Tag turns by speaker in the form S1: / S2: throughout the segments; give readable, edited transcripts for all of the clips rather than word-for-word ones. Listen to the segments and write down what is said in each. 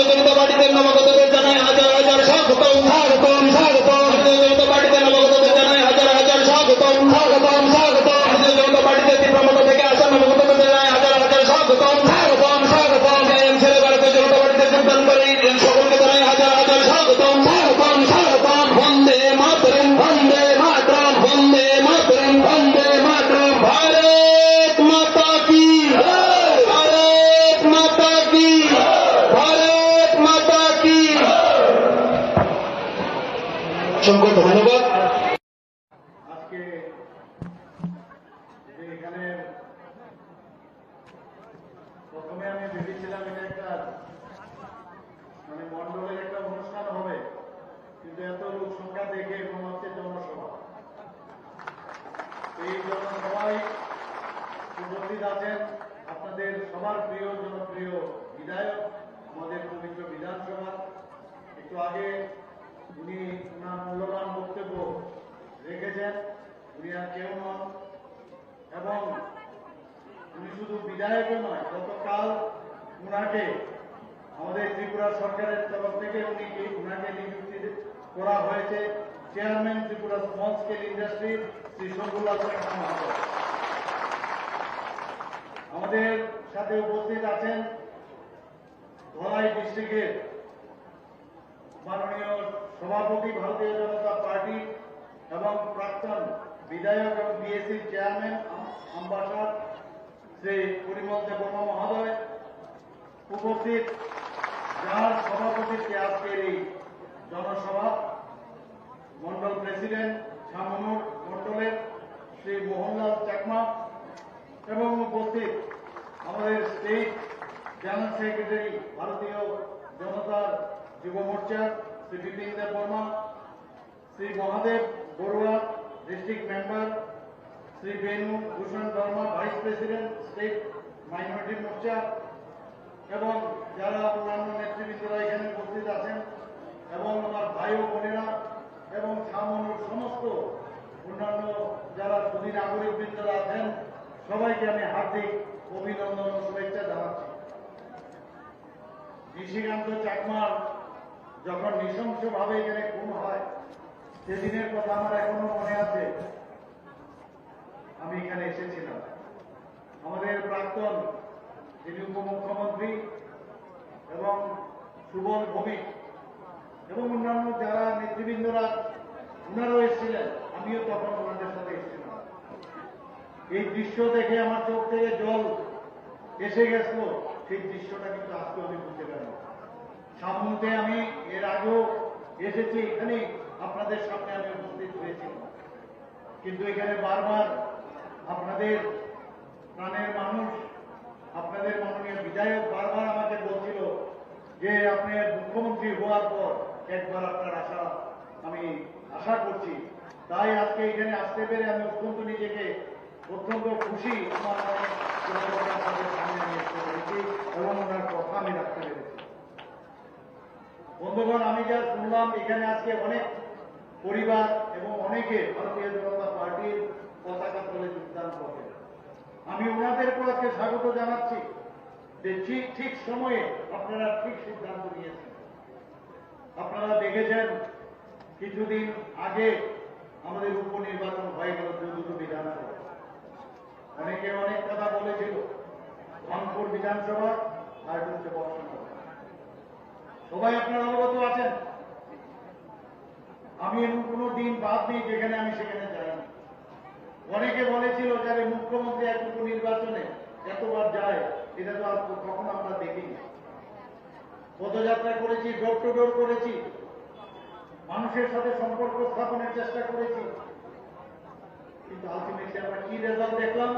S1: ভারতীয় জনতা পার্টিতে নবাগতদের জানাই হাজার হাজার স্বাগতম স্বাগতম স্বাগতম। ভারতীয় জনতা পার্টিতে নবাগতদের জানাই হাজার হাজার স্বাগতম স্বাগতম স্বাগতম। ভারতীয় জনতা পার্টিতে ত্রিপুরা থেকে আসা নবাগতদের জানাই হাজার হাজার স্বাগতম স্বাগতম স্বাগতম। আইএম ছেড়ে ভারতীয় জনতা পার্টিতে যোগদান করে সকলকে জানাই হাজার হাজার স্বাগতম স্বাগতম স্বাগতম। বন্দে মাতরম বন্দে মাতরম বন্দে মাতরম বন্দে মাতরম। ভারত মাতা কি ভারত মাতা কি ভারত মাতা কি। অসংখ্য ধন্যবাদ।
S2: আজকে এখানে প্রথমে আমি ভেবেছিলাম এটা একটা মন্ডলের একটা অনুষ্ঠান হবে, কিন্তু এত লোক সংখ্যা দেখে মনে হচ্ছে জনসভা। এই জনসভায় উপস্থিত আছেন আপনাদের সবার প্রিয় জনপ্রিয় বিধায়ক, আমাদের পবিত্র বিধানসভা। একটু আগে উনি ওনার মূল্যবান বক্তব্য রেখেছেন। উনি আর কেউ নন, এবং উনি শুধু বিধায়কও নয়, গতকাল উনাকে আমাদের ত্রিপুরা সরকারের তরফ থেকে উনাকে নিযুক্তি করা হয়েছে chairman Tripura small scale industry Shri Shankulal Chakma মহোদয়। আমাদের সাথে উপস্থিত আছেন ধলাই ডিস্ট্রিক্টের মাননীয় সভাপতি ভারতীয় জনতা পার্টি এবং প্রাক্তন বিধায়ক এবং বিএসসির চেয়ারম্যান আম্বাসাদর শ্রী পরিমল দেববর্মা মহোদয় উপস্থিত, যার সভাপতিত্বে আজকের এই জনসভা মন্ডল প্রেসিডেন্ট ছামনুর মন্ডলের শ্রী মোহনলাল চাকমা, এবং উপস্থিত আমাদের স্টেট জেনারেল সেক্রেটারি ভারতীয় জনতার যুব মোর্চার Shri Bipin Deb Barma, Shri Mahadev Barua district member, Shri Benu Bhushan Barma vice president state minority Morcha, এবং যারা অন্যান্য নেতৃবৃন্দরা এখানে উপস্থিত আছেন, এবং আমার ভাই ও বোনেরা এবং ছামনুর সমস্ত অন্যান্য যারা সুধী নাগরিকবৃন্দরা আছেন, সবাইকে আমি হার্দিক অভিনন্দন ও শুভেচ্ছা জানাচ্ছি। নিশিকান্ত চাকমার যখন নৃশংসভাবে এখানে খুন হয়, সেদিনের কথা আমার এখনো মনে আছে। আমি এখানে এসেছিলাম। আমাদের প্রাক্তন যিনি উপমুখ্যমন্ত্রী এবং সুবল ভৌমিক এবং অন্যান্য যারা নেতৃবৃন্দরা ওনারাও এসেছিলেন, আমিও তখন ওনাদের সাথে এসেছিলাম। এই দৃশ্য দেখে আমার চোখ থেকে জল এসে গেছিল। সেই দৃশ্যটা কিন্তু আজকে আমি বুঝতে পারি। সামনে আমি এর আগেও এসেছি, এখানে আপনাদের সামনে আমি উপস্থিত হয়েছিলাম, কিন্তু এখানে বারবার আপনাদের প্রাণের মানুষ, আপনাদের মাননীয় বিধায়ক বারবার আমাকে বলছিল যে আপনি মুখ্যমন্ত্রী হওয়ার পর একবার আপনার আমি আশা করছি। তাই আজকে এখানে আসতে পেরে আমি নিজেকে অত্যন্ত খুশি। আমার সামনে আমি আসতে পেরেছি এবং ওনার কথা আমি রাখতে পেরেছি। বন্ধুগণ, আমি যা শুনলাম, এখানে আজকে অনেক পরিবার এবং অনেকে ভারতীয় জনতা পার্টির পতাকা তলে যোগদান করবে। আমি ওনাদেরকেও আজকে স্বাগত জানাচ্ছি যে ঠিক সময়ে আপনারা ঠিক সিদ্ধান্ত নিয়েছেন। আপনারা দেখেছেন কিছুদিন আগে আমাদের উপনির্বাচন হয়ে গেল দুটো বিধানসভা। অনেকে অনেক কথা বলেছিল, ধনপুর বিধানসভা আর হচ্ছে বর্ষণসভা। সবাই আপনারা অবগত আছেন। আমি এমন কোনো দিন বাদ নেই যেখানে আমি সেখানে যাইনি। অনেকে বলেছিল যে মুখ্যমন্ত্রী এক উপনির্বাচনে এতবার যায়, এটা তো আর কখনো আমরা দেখিনি। পদযাত্রা করেছি, ডোর টু ডোর করেছি, মানুষের সাথে সম্পর্ক স্থাপনের চেষ্টা করেছি, কিন্তু আলটিমেটলি আমরা কি রেজাল্ট দেখলাম?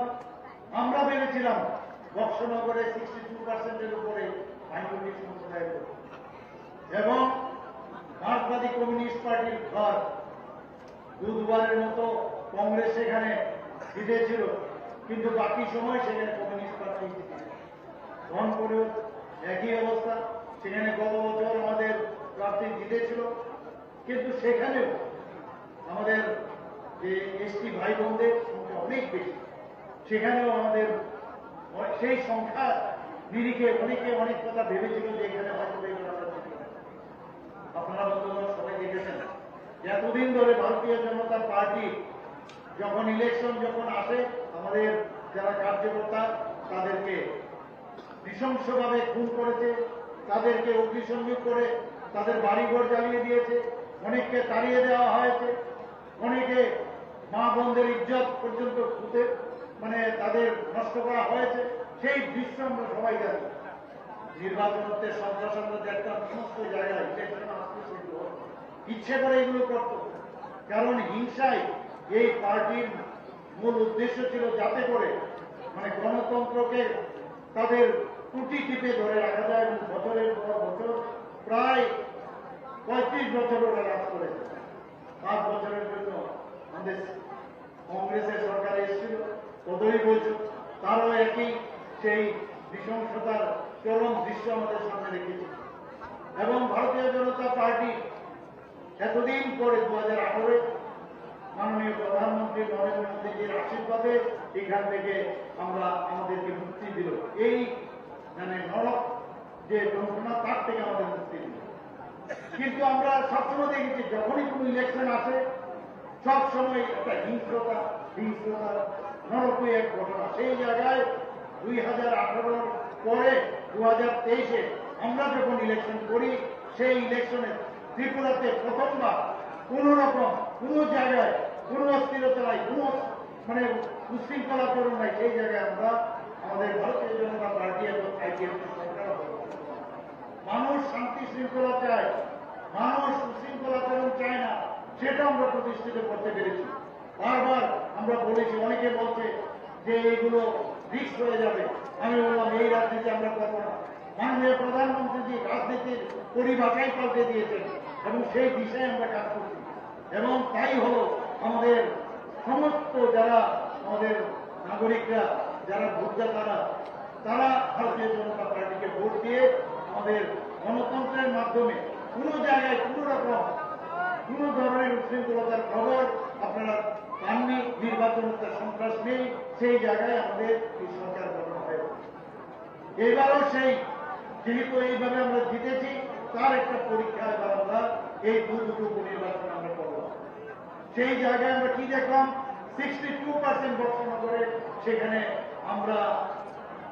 S2: আমরা ভেবেছিলাম বক্সনগরে 62% উপরে মাইনরিটি সম্প্রদায়ের লোক, এবং মার্কসবাদী কমিউনিস্ট পার্টির ঘর বুধবারের মতো কংগ্রেস সেখানে জিতেছিল, কিন্তু বাকি সময় সেখানে কমিউনিস্ট পার্টি ধনপুরেও একই অবস্থা। সেখানে গত বছর আমাদের প্রার্থী জিতেছিল, কিন্তু সেখানেও আমাদের যে এসটি ভাই বোনদের সংখ্যা অনেক বেশি। সেখানেও আমাদের সেই সংখ্যা নিরিখে অনেকে অনেক কথা ভেবেছিল যে এখানে হয়তো পার্টি যখন ইলেকশন যখন আসে আমাদের যারা কার্যকর্তা তাদেরকে নৃশংসভাবে খুন করেছে, তাদেরকে অগ্নিসংযোগ করে তাদের বাড়িঘর জ্বালিয়ে দিয়েছে, অনেককে তাড়িয়ে দেওয়া হয়েছে, অনেকে মা বোনদের ইজ্জত পর্যন্ত খুঁতে তাদের নষ্ট করা হয়েছে। সেই দৃশ্য আমরা সবাই জানি। নির্বাচন হতে সন্ত্রাস আমরা দেখতাম সমস্ত জায়গায়, ইলেকশন আসতে সেগুলো ইচ্ছে করে এগুলো করত। কারণ হিংসায় এই পার্টির মূল উদ্দেশ্য ছিল যাতে করে গণতন্ত্রকে তাদের ত্রুটি টিপে ধরে রাখা যায় এবং বছরের পর বছর প্রায় 35 বছর ওরা রাজ করেছে। 5 বছরের জন্য আমাদের কংগ্রেসের সরকার এসেছিল, 14 বছর তারও একই সেই নৃশংসতার চরম দৃশ্য আমাদের সামনে রেখেছে। এবং ভারতীয় জনতা পার্টি এতদিন পরে 2018 মাননীয় প্রধানমন্ত্রী নরেন্দ্র মোদীজির আশীর্বাদে এখান থেকে আমরা আমাদেরকে মুক্তি দিল। এই নরক যে যন্ত্রণা তার থেকে আমাদের মুক্তি দিল। কিন্তু আমরা সবসময় দেখেছি যখনই কোনো ইলেকশন আসে সবসময় একটা হিংস্রতা নরকীয় এক ঘটনা। সেই জায়গায় 2018 পরে 2023-এ আমরা যখন ইলেকশন করি, সেই ইলেকশনে ত্রিপুরাতে প্রথমবার কোন রকম কোন জায়গায় কোন অস্থিরতা নাই, কোন উশৃঙ্খলাচরণ নাই। সেই জায়গায় আমরা আমাদের ভারতীয় জনতা পার্টি এবং আইপিএফটি সরকার মানুষ শান্তি শৃঙ্খলা চায়, মানুষ উশৃঙ্খলাচরণ চায় না, সেটা আমরা প্রতিষ্ঠিত করতে পেরেছি। বারবার আমরা বলেছি, অনেকে বলছে যে এগুলো রিস্ক হয়ে যাবে। আমি বললাম এই রাজনীতি আমরা করবো না। মাননীয় প্রধানমন্ত্রীজি রাজনীতির পরিভাষাই পাল্টে দিয়েছেন এবং সেই দিশায় আমরা কাজ করছি। এবং তাই হলো আমাদের সমস্ত যারা আমাদের নাগরিকরা যারা ভোটদাতারা তারা ভারতীয় জনতা পার্টিকে ভোট দিয়ে আমাদের গণতন্ত্রের মাধ্যমে কোনো জায়গায় কোনো রকম কোনো ধরনের উশৃঙ্খলতার খবর আপনারা পাননি, নির্বাচন সন্ত্রাস নেই, সেই জায়গায় আমাদের এই সরকার গঠন হয়েছে। এবারও সেই যেহেতু এইভাবে আমরা জিতেছি তার একটা পরীক্ষা এবার আমরা এই দুটো উপনির্বাচন আমরা করব। সেই জায়গায় আমরা কি দেখলাম, 62% বক্সনগরে সেখানে আমরা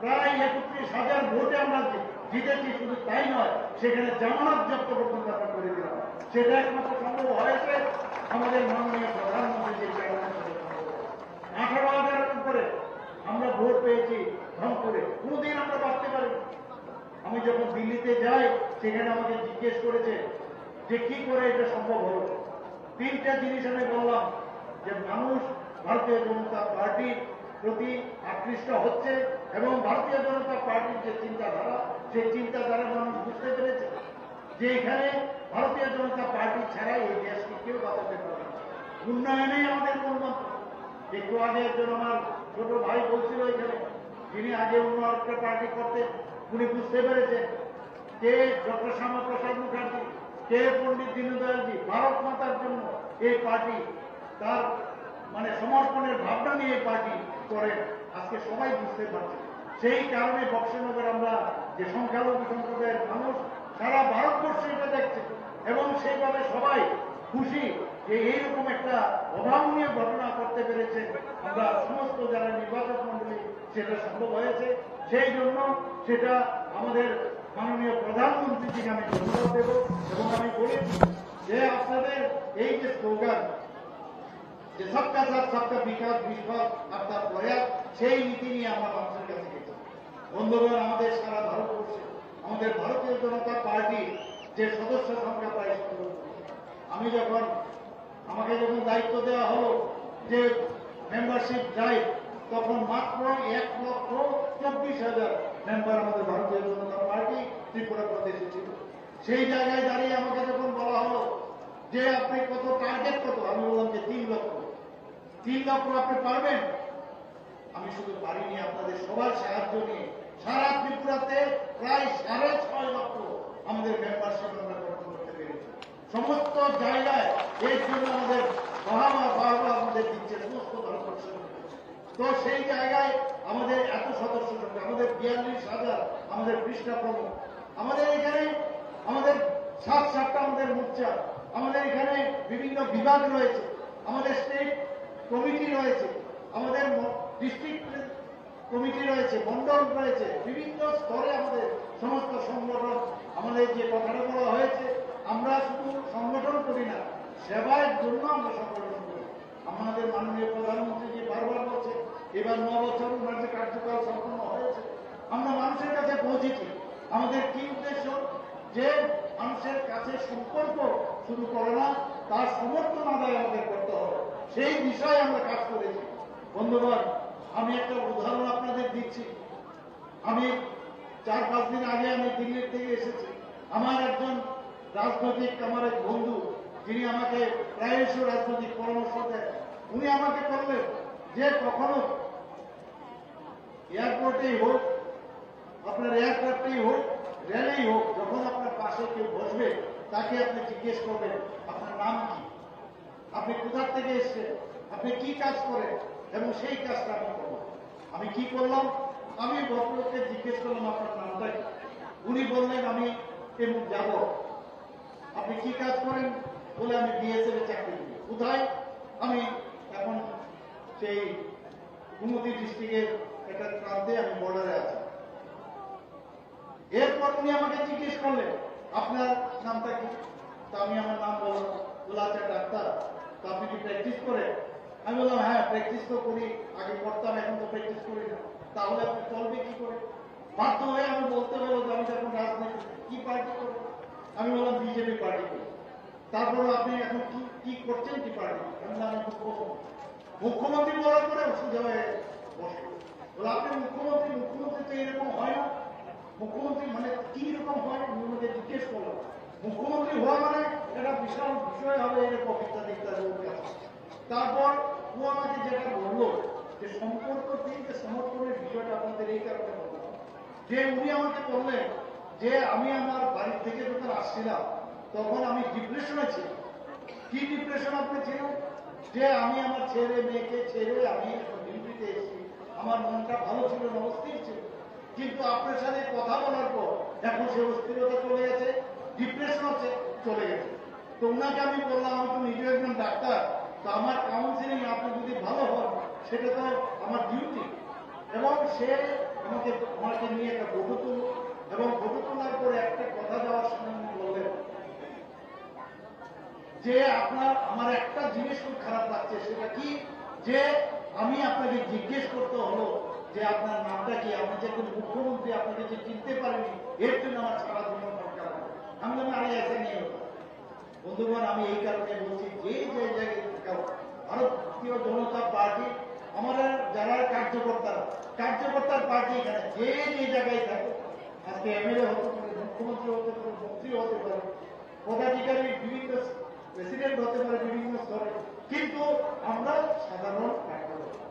S2: প্রায় 31,000 ভোটে আমরা জিতেছি। শুধু তাই নয়, সেখানে জামানত জব্দ পর্যন্ত আমরা করে দিলাম। সেটা একমাত্র সম্ভব হয়েছে আমাদের মাননীয় প্রধানমন্ত্রী যে 18,000 উপরে আমরা ভোট পেয়েছি রংপুরে, কোনদিন আমরা ভাবতে পারি। আমি যখন দিল্লিতে যাই সেখানে আমাকে জিজ্ঞেস করেছে যে কি করে এটা সম্ভব হলো। 3টা জিনিস আমি বললাম যে মানুষ ভারতীয় জনতা পার্টির প্রতি আকৃষ্ট হচ্ছে এবং ভারতীয় জনতা পার্টির যে চিন্তাধারা সেই চিন্তাধারা মানুষ বুঝতে পেরেছে যে এখানে ভারতীয় জনতা পার্টি ছাড়া এই দেশকে কেউ বাঁচাতে পারবে না। উন্নয়নেই আমাদের মূলমন্ত্র। একটু আগে একজন আমার ছোট ভাই বলছিল এখানে, যিনি আগে অন্য একটা পার্টি করতেন, উনি বুঝতে পেরেছেন কে ডক্টর শ্যামাপ্রসাদ মুখার্জি, কে পণ্ডিত দীনদয়ালজি ভারত মাতার জন্য এই পার্টি তার সমর্পণের ভাবনা নিয়ে পার্টি করেন, আজকে সবাই বুঝতে পারছে। সেই কারণে বক্সনগর আমরা যে সংখ্যালঘু সম্প্রদায়ের মানুষ সারা ভারতবর্ষে এটা দেখছে এবং সেইভাবে সবাই খুশি যে এইরকম একটা অভাবনীয় ঘটনা করতে পেরেছে আমরা সমস্ত যারা নির্বাচক মন্ডলী, সেটা সম্ভব হয়েছে। সেই জন্য সেটা আমাদের মাননীয় প্রধানমন্ত্রীজিকে আমি ধন্যবাদ দেব এবং আমি বলেছি যে আপনাদের এই যে স্লোগান যে সবকা সাথ সবকা বিকাশ বিশ্বক আপনার প্রয়াস, সেই নীতি নিয়ে আমরা মানুষের কাছে গেছি। বন্ধুগণ, আমাদের সারা ভারতবর্ষে আমাদের ভারতীয় জনতা পার্টি যে সদস্য সংখ্যা প্রায় 17। আমাকে যখন দায়িত্ব দেওয়া হলো যে মেম্বারশিপ ড্রাইভ, তখন মাত্র 1,24,000 মেম্বার আমাদের ভারতীয় জনতা পার্টি ত্রিপুরা প্রদেশে ছিল। সেই জায়গায় দাঁড়িয়ে আমাকে যখন বলা হলো যে আপনি কত টার্গেট কত, আমি বললাম যে 3 লক্ষ। 3 লক্ষ আপনি পারবেন? আমি শুধু পারিনি, আপনাদের সবার সাহায্য নিয়ে সারা ত্রিপুরাতে প্রায় 6.5 লক্ষ আমাদের মেম্বারশিপ আমরা গঠন করতে পেরেছি। সমস্ত জায়গায় এর জন্য আমাদের বাহবা আমাদের দিচ্ছে সমস্ত ভারতবর্ষের। তো সেই জায়গায় আমাদের এত সদস্য সংখ্যা, আমাদের 42,000 আমাদের পৃষ্ঠা প্রমুখ, আমাদের এখানে আমাদের 7টা আমাদের মোর্চা, আমাদের এখানে বিভিন্ন বিভাগ রয়েছে, আমাদের স্টেট কমিটি রয়েছে, আমাদের ডিস্ট্রিক্ট কমিটি রয়েছে, মন্ডল রয়েছে, বিভিন্ন স্তরে আমাদের সমস্ত সংগঠন। আমাদের যে কথাটা বলা হয়েছে, আমরা শুধু সংগঠন করি না, সেবার জন্য আমরা সংগঠন করি। আমাদের মাননীয় প্রধানমন্ত্রী যে বারবার বলছে, এবার 9 বছর ওনার যে কার্যকাল সম্পন্ন হয়েছে, আমরা মানুষের কাছে পৌঁছেছি। আমাদের কি উদ্দেশ্য? যে মানুষের কাছে সম্পর্ক শুরু করে না, তার সমর্থন আদায় আমাদের করতে হবে, সেই বিষয়ে আমরা কাজ করেছি। বন্ধুগণ, আমি একটা উদাহরণ আপনাদের দিচ্ছি। আমি 4-5 দিন আগে আমি দিল্লির থেকে এসেছি। আমার একজন রাজনৈতিক আমার এক বন্ধু, যিনি আমাকে প্রায়শই রাজনৈতিক পরামর্শ দেন, উনি আমাকে বললেন যে কখনো এয়ারপোর্টেই হোক, আপনার এয়ারক্রাফটেই হোক, রেলেই হোক, যখন আপনার পাশে কেউ বসবে তাকে আপনি জিজ্ঞেস করবেন আপনার নাম কি, আপনি কোথা থেকে এসছেন, আপনি কি কাজ করেন, এবং সেই কাজটা আমি করব। আমি কি করলাম? আমি ভদ্রলোককে জিজ্ঞেস করলাম আপনার নামটা কি। উনি বললেন আমি এমন যাব। আপনি কি কাজ করেন? বলে আমি বিএসএফ এ চাকরি করি। কোথায়? আমি এখন সেই গুমতি ডিস্ট্রিক্টের একটা প্রান্তে আমি বর্ডারে আছি। এরপর উনি আমাকে জিজ্ঞেস করলেন আপনার নামটা কি। তা আমি আমার নাম বললাম। বলে আচ্ছা ডাক্তার, তা আপনি কি প্র্যাকটিস করেন? আমি বললাম হ্যাঁ প্র্যাকটিস তো করি, আগে করতাম, এখন তো প্র্যাকটিস করি না। তাহলে আপনি চলবে কি করে? বাধ্য হয়ে আমি বলতে পারবো যে আমি যখন রাজনীতি কি পার্টি করবো। আমি বললাম বিজেপি পার্টি করি। তারপরে আপনি এখন কি করছেন, কি পার্টি? আমি বললাম মুখ্যমন্ত্রী বলার পরে সোজা হয়ে বসে বলে আপনি মুখ্যমন্ত্রী তো এরকম হয় না। মুখ্যমন্ত্রী মানে কি রকম হয়? উনি জিজ্ঞেস করলাম। মুখ্যমন্ত্রী হওয়া মানে এটা বিশাল বিষয় হবে, এরকম ইত্যাদি ইত্যাদি। তারপর ও আমাকে যেটা বললো যে সম্পর্ক থেকে সমর্থনের বিষয়টা আপনাদের এই কারণে বললাম যে উনি আমাকে বললেন যে আমি আমার বাড়ি থেকে যখন আসছিলাম তখন আমি ডিপ্রেশনে ছিলাম। কি ডিপ্রেশন আপনি ছিলেন? যে আমি আমার ছেলে মেয়েকে ছেড়ে আমি ডিউটিতে এসেছি, আমার মনটা ভালো ছিল না, অস্থির ছিল। কিন্তু আপনার সাথে কথা বলার পর এখন সে অস্থিরতা চলে গেছে, ডিপ্রেশন হচ্ছে চলে গেছে। তো ওনাকে আমি বললাম আমি তো নিজে একজন ডাক্তার, তো আমার কাউন্সিলিং আপনি যদি ভালো হন সেটা তো আমার ডিউটি। এবং সে আমাকে নিয়ে একটা ফটো তুলল, এবং ফটো তোলার পরে একটা কথা যাওয়ার সময় বললেন যে আমার একটা জিনিস খুব খারাপ লাগছে। সেটা কি? যে আমি আপনাকে জিজ্ঞেস করতে হলো যে আপনার নামটা কি, আপনি যে একজন মুখ্যমন্ত্রী, আপনাকে যে চিনতে পারেনি, এর জন্য আমার সারা জীবন দরকার। আমি বললাম আরে এসে নিয়ে হতো। বন্ধুগণ, আমি এই কারণে বলছি যে জায়গায় থাকা ভারতীয় জনতা পার্টি, আমাদের যারা কার্যকর্তার পার্টি এখানে যে জায়গায় থাকে, আজকে এমএলএ হতে পারে, মুখ্যমন্ত্রী হতে পারে, মন্ত্রী হতে পারে, পদাধিকারী বিভিন্ন প্রেসিডেন্ট হতে পারে বিভিন্ন স্তরে, কিন্তু আমরা সাধারণ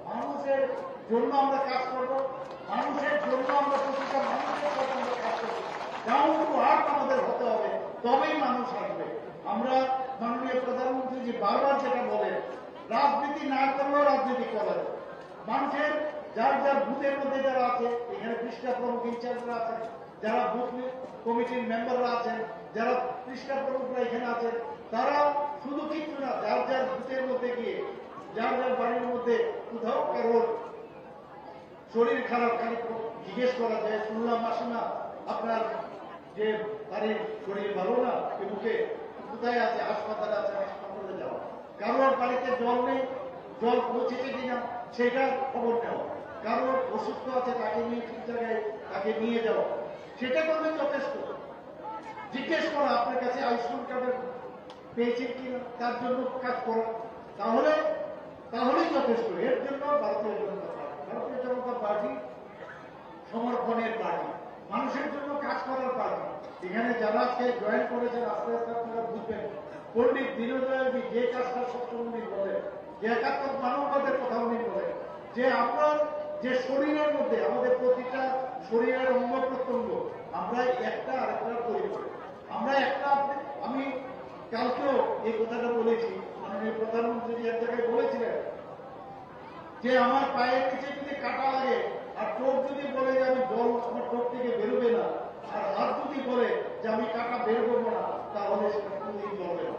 S2: মানুষের জন্য আমরা কাজ করবো, মানুষের জন্য আমরা প্রতিটা মানুষের সাথে আমরা কাজ করবো। ডাউন টু আর্থ আমাদের হতে হবে, তবেই মানুষ আসবে। আমরা মাননীয় প্রধানমন্ত্রী যে বারবার যেটা বলেন, রাজনীতি না করলেও রাজনীতি করা যায়। মানুষের যার যার বুথের মধ্যে যারা আছে, এখানে পৃষ্ঠা প্রমুখ ইনচার্জরা আছেন, যারা বুথ কমিটির মেম্বাররা আছেন, যারা পৃষ্ঠা প্রমুখরা এখানে আছেন, তারা শুধু কিছু না, যার যার বুথের মধ্যে গিয়ে যার যার বাড়ির মধ্যে কোথাও কারোর শরীর খারাপ খালি জিজ্ঞেস করা যায়, শুনলাম মাসিমা আপনার যে বাড়ির শরীর ভালো না, মুখে কোথায় আছে, হাসপাতালে আছে, হাসপাতালে যাওয়া। কারোর বাড়িতে জল নেই, জল পৌঁছেছে কিনা সেটা খবর নেওয়া। কারোর অসুস্থ আছে, তাকে নিয়ে ঠিক জায়গায় তাকে নিয়ে যাওয়া, সেটা করবে যথেষ্ট। জিজ্ঞেস করা আপনার কাছে আয়ুষ্মান কার্ডের পেয়েছেন কিনা, তার জন্য কাজ করা, তাহলেই যথেষ্ট। এর জন্য ভারতীয় জনতা পার্টি সমর্থনের পার্টি, মানুষের জন্য কাজ করার পার্টি। এখানে যারা আজকে জয়েন করেছেন, আস্তে আস্তে আপনারা বুঝবেন পণ্ডিত দীনদয়ালজি যে কাজটা সবসময় উনি বলেন, যে একাত্মক মানববাদের কথা উনি বলেন, যে আপনার যে শরীরের মধ্যে আমাদের প্রতিটা শরীরের অঙ্গ প্রত্যঙ্গ, আমরা একটা আরেকটার পরিবার, আমরা একটা। আমি কালকেও এই কথাটা বলেছি, মাননীয় প্রধানমন্ত্রী এক জায়গায় বলেছিলেন যে আমার পায়ের নিচে যদি কাটা লাগে আর চোখ যদি বলে যে আমি জল আমার চোখ থেকে বেরোবে না, আর হাত যদি বলে যে আমি কাটা বের করবো না, তাহলে সেটা কোনদিন চলবে না।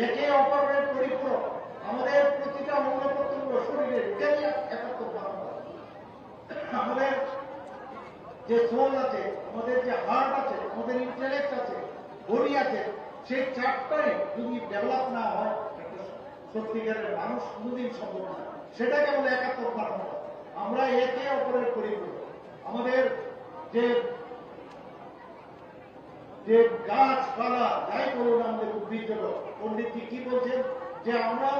S2: একে অপরের পরিপূরক, আমাদের প্রতিটা অঙ্গ প্রত্যঙ্গ শরীরে এটাই একাত্ম ভাবনা। আমাদের যে সোল আছে, আমাদের যে হার্ট আছে, আমাদের ইন্টেলেক্ট আছে, বডি আছে, সেই চারটাই যদি ডেভেলপ না হয় সত্যিকারের মানুষ কোনদিন সম্ভব না। সেটা কেবল একাত্ম ভাবনা। আমরা একে অপরের পরিপূরক। আমাদের যে যে গাছপালা যাই বলুন, আমাদের উদ্ভিদ জগৎ, পণ্ডিতজি কি বলছেন যে আমরা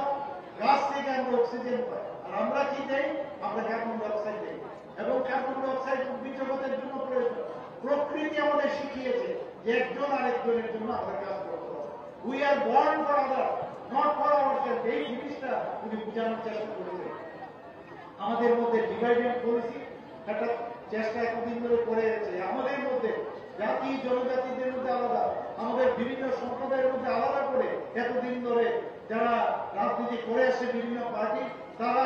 S2: গাছ থেকে আমরা অক্সিজেন পাই, আর আমরা কি দেই? আমরা কার্বন ডাইঅক্সাইড দেই, এবং কার্বন ডাইঅক্সাইড উদ্ভিদ জগতের জন্য প্রয়োজন। প্রকৃতি আমাদের শিখিয়েছে যে একজন আরেকজনের জন্য আমরা কাজ করতে হবে। We are born for other, not for ourself. এই জিনিসটা উনি বোঝানোর চেষ্টা করেছেন। আমাদের মধ্যে ডিভাইড এন্ড পলিসি একটা চেষ্টা এতদিন ধরে করে এসেছে। আমাদের মধ্যে জাতি জনজাতিদের মধ্যে আলাদা, আমাদের বিভিন্ন সম্প্রদায়ের মধ্যে আলাদা করে এতদিন ধরে যারা রাজনীতি করে আসছে বিভিন্ন পার্টি, তারা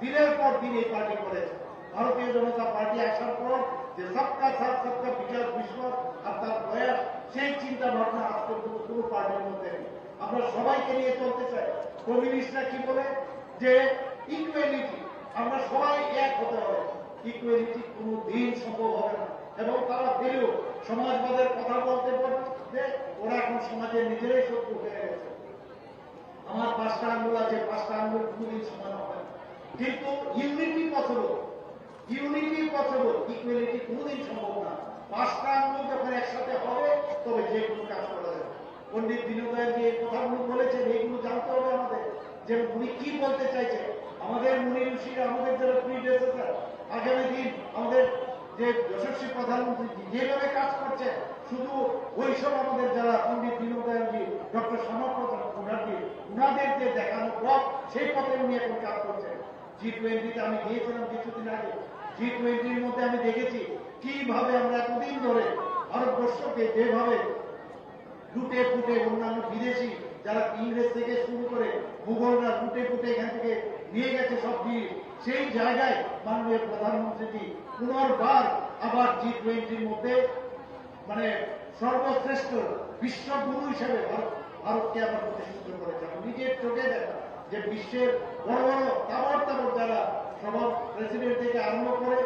S2: দিনের পর দিন এই পার্টি করেছে। ভারতীয় জনতা পার্টি আসার পর যে সবকা সাথ সবকা বিকাশ বিশ্বাস আর তার প্রয়াস, সেই চিন্তা ভাবনা আজ পর্যন্ত কোনো পার্টির মধ্যে নেই। আমরা সবাইকে নিয়ে চলতে চাই। কমিউনিস্টরা কি বলে যে ইকুয়ালিটি, আমরা সবাই এক হতে হবে। ইকুয়ালিটি কোনো দিন সম্ভব হবে না। এবং তারা দিলেও সমাজবাদের কথা বলতে বলতে ওরা এখন সমাজের নিজেরাই শত্রু হয়ে গেছে। আমার 5টা আঙ্গুল আছে, 5টা আঙ্গুল কোনোদিন সমান হবে না। কিন্তু unity possible, unity possible, equality কোনোদিন সম্ভব না। 5টা আঙ্গুল যখন একসাথে হবে তবে যে কোনো কাজ করা যাবে। পণ্ডিত দীনদয়াল যে কথাগুলো বলেছেন, এইগুলো জানতে হবে আমাদের, যে উনি কি বলতে চাইছেন। আমাদের মুনি ঋষিরা, আমাদের যারা প্রিডেসেসর, আগামী দিন আমাদের যে যশস্বী প্রধানমন্ত্রী যেভাবে কাজ করছে, শুধু ওইসব আমাদের যারা পণ্ডিত দীনদয়ালজি, ডক্টর শ্যামাপ্রসাদ মুখার্জি, উনাদের যে দেখানো পথ, সেই পথে উনি এখন কাজ করছেন। G20-তে আমি গিয়েছিলাম কিছুদিন আগে। G20-র মধ্যে আমি দেখেছি কিভাবে আমরা এতদিন ধরে ভারতবর্ষকে যেভাবে লুটে ফুটে অন্যান্য বিদেশি যারা ইংরেজ থেকে শুরু করে মুঘলরা লুটে ফুটে এখান থেকে নিয়ে গেছে সব জিনিস, সেই জায়গায় মাননীয় প্রধানমন্ত্রীজি পুনর্বার আবার G20-র মধ্যে মানে সর্বশ্রেষ্ঠ বিশ্বগুরু হিসেবে ভারতকে আবার প্রতিষ্ঠিত করেছেন। নিজের চোখে দেখা যে বিশ্বের বড় বড় তাবড় যারা সবার প্রেসিডেন্ট থেকে আরম্ভ করে,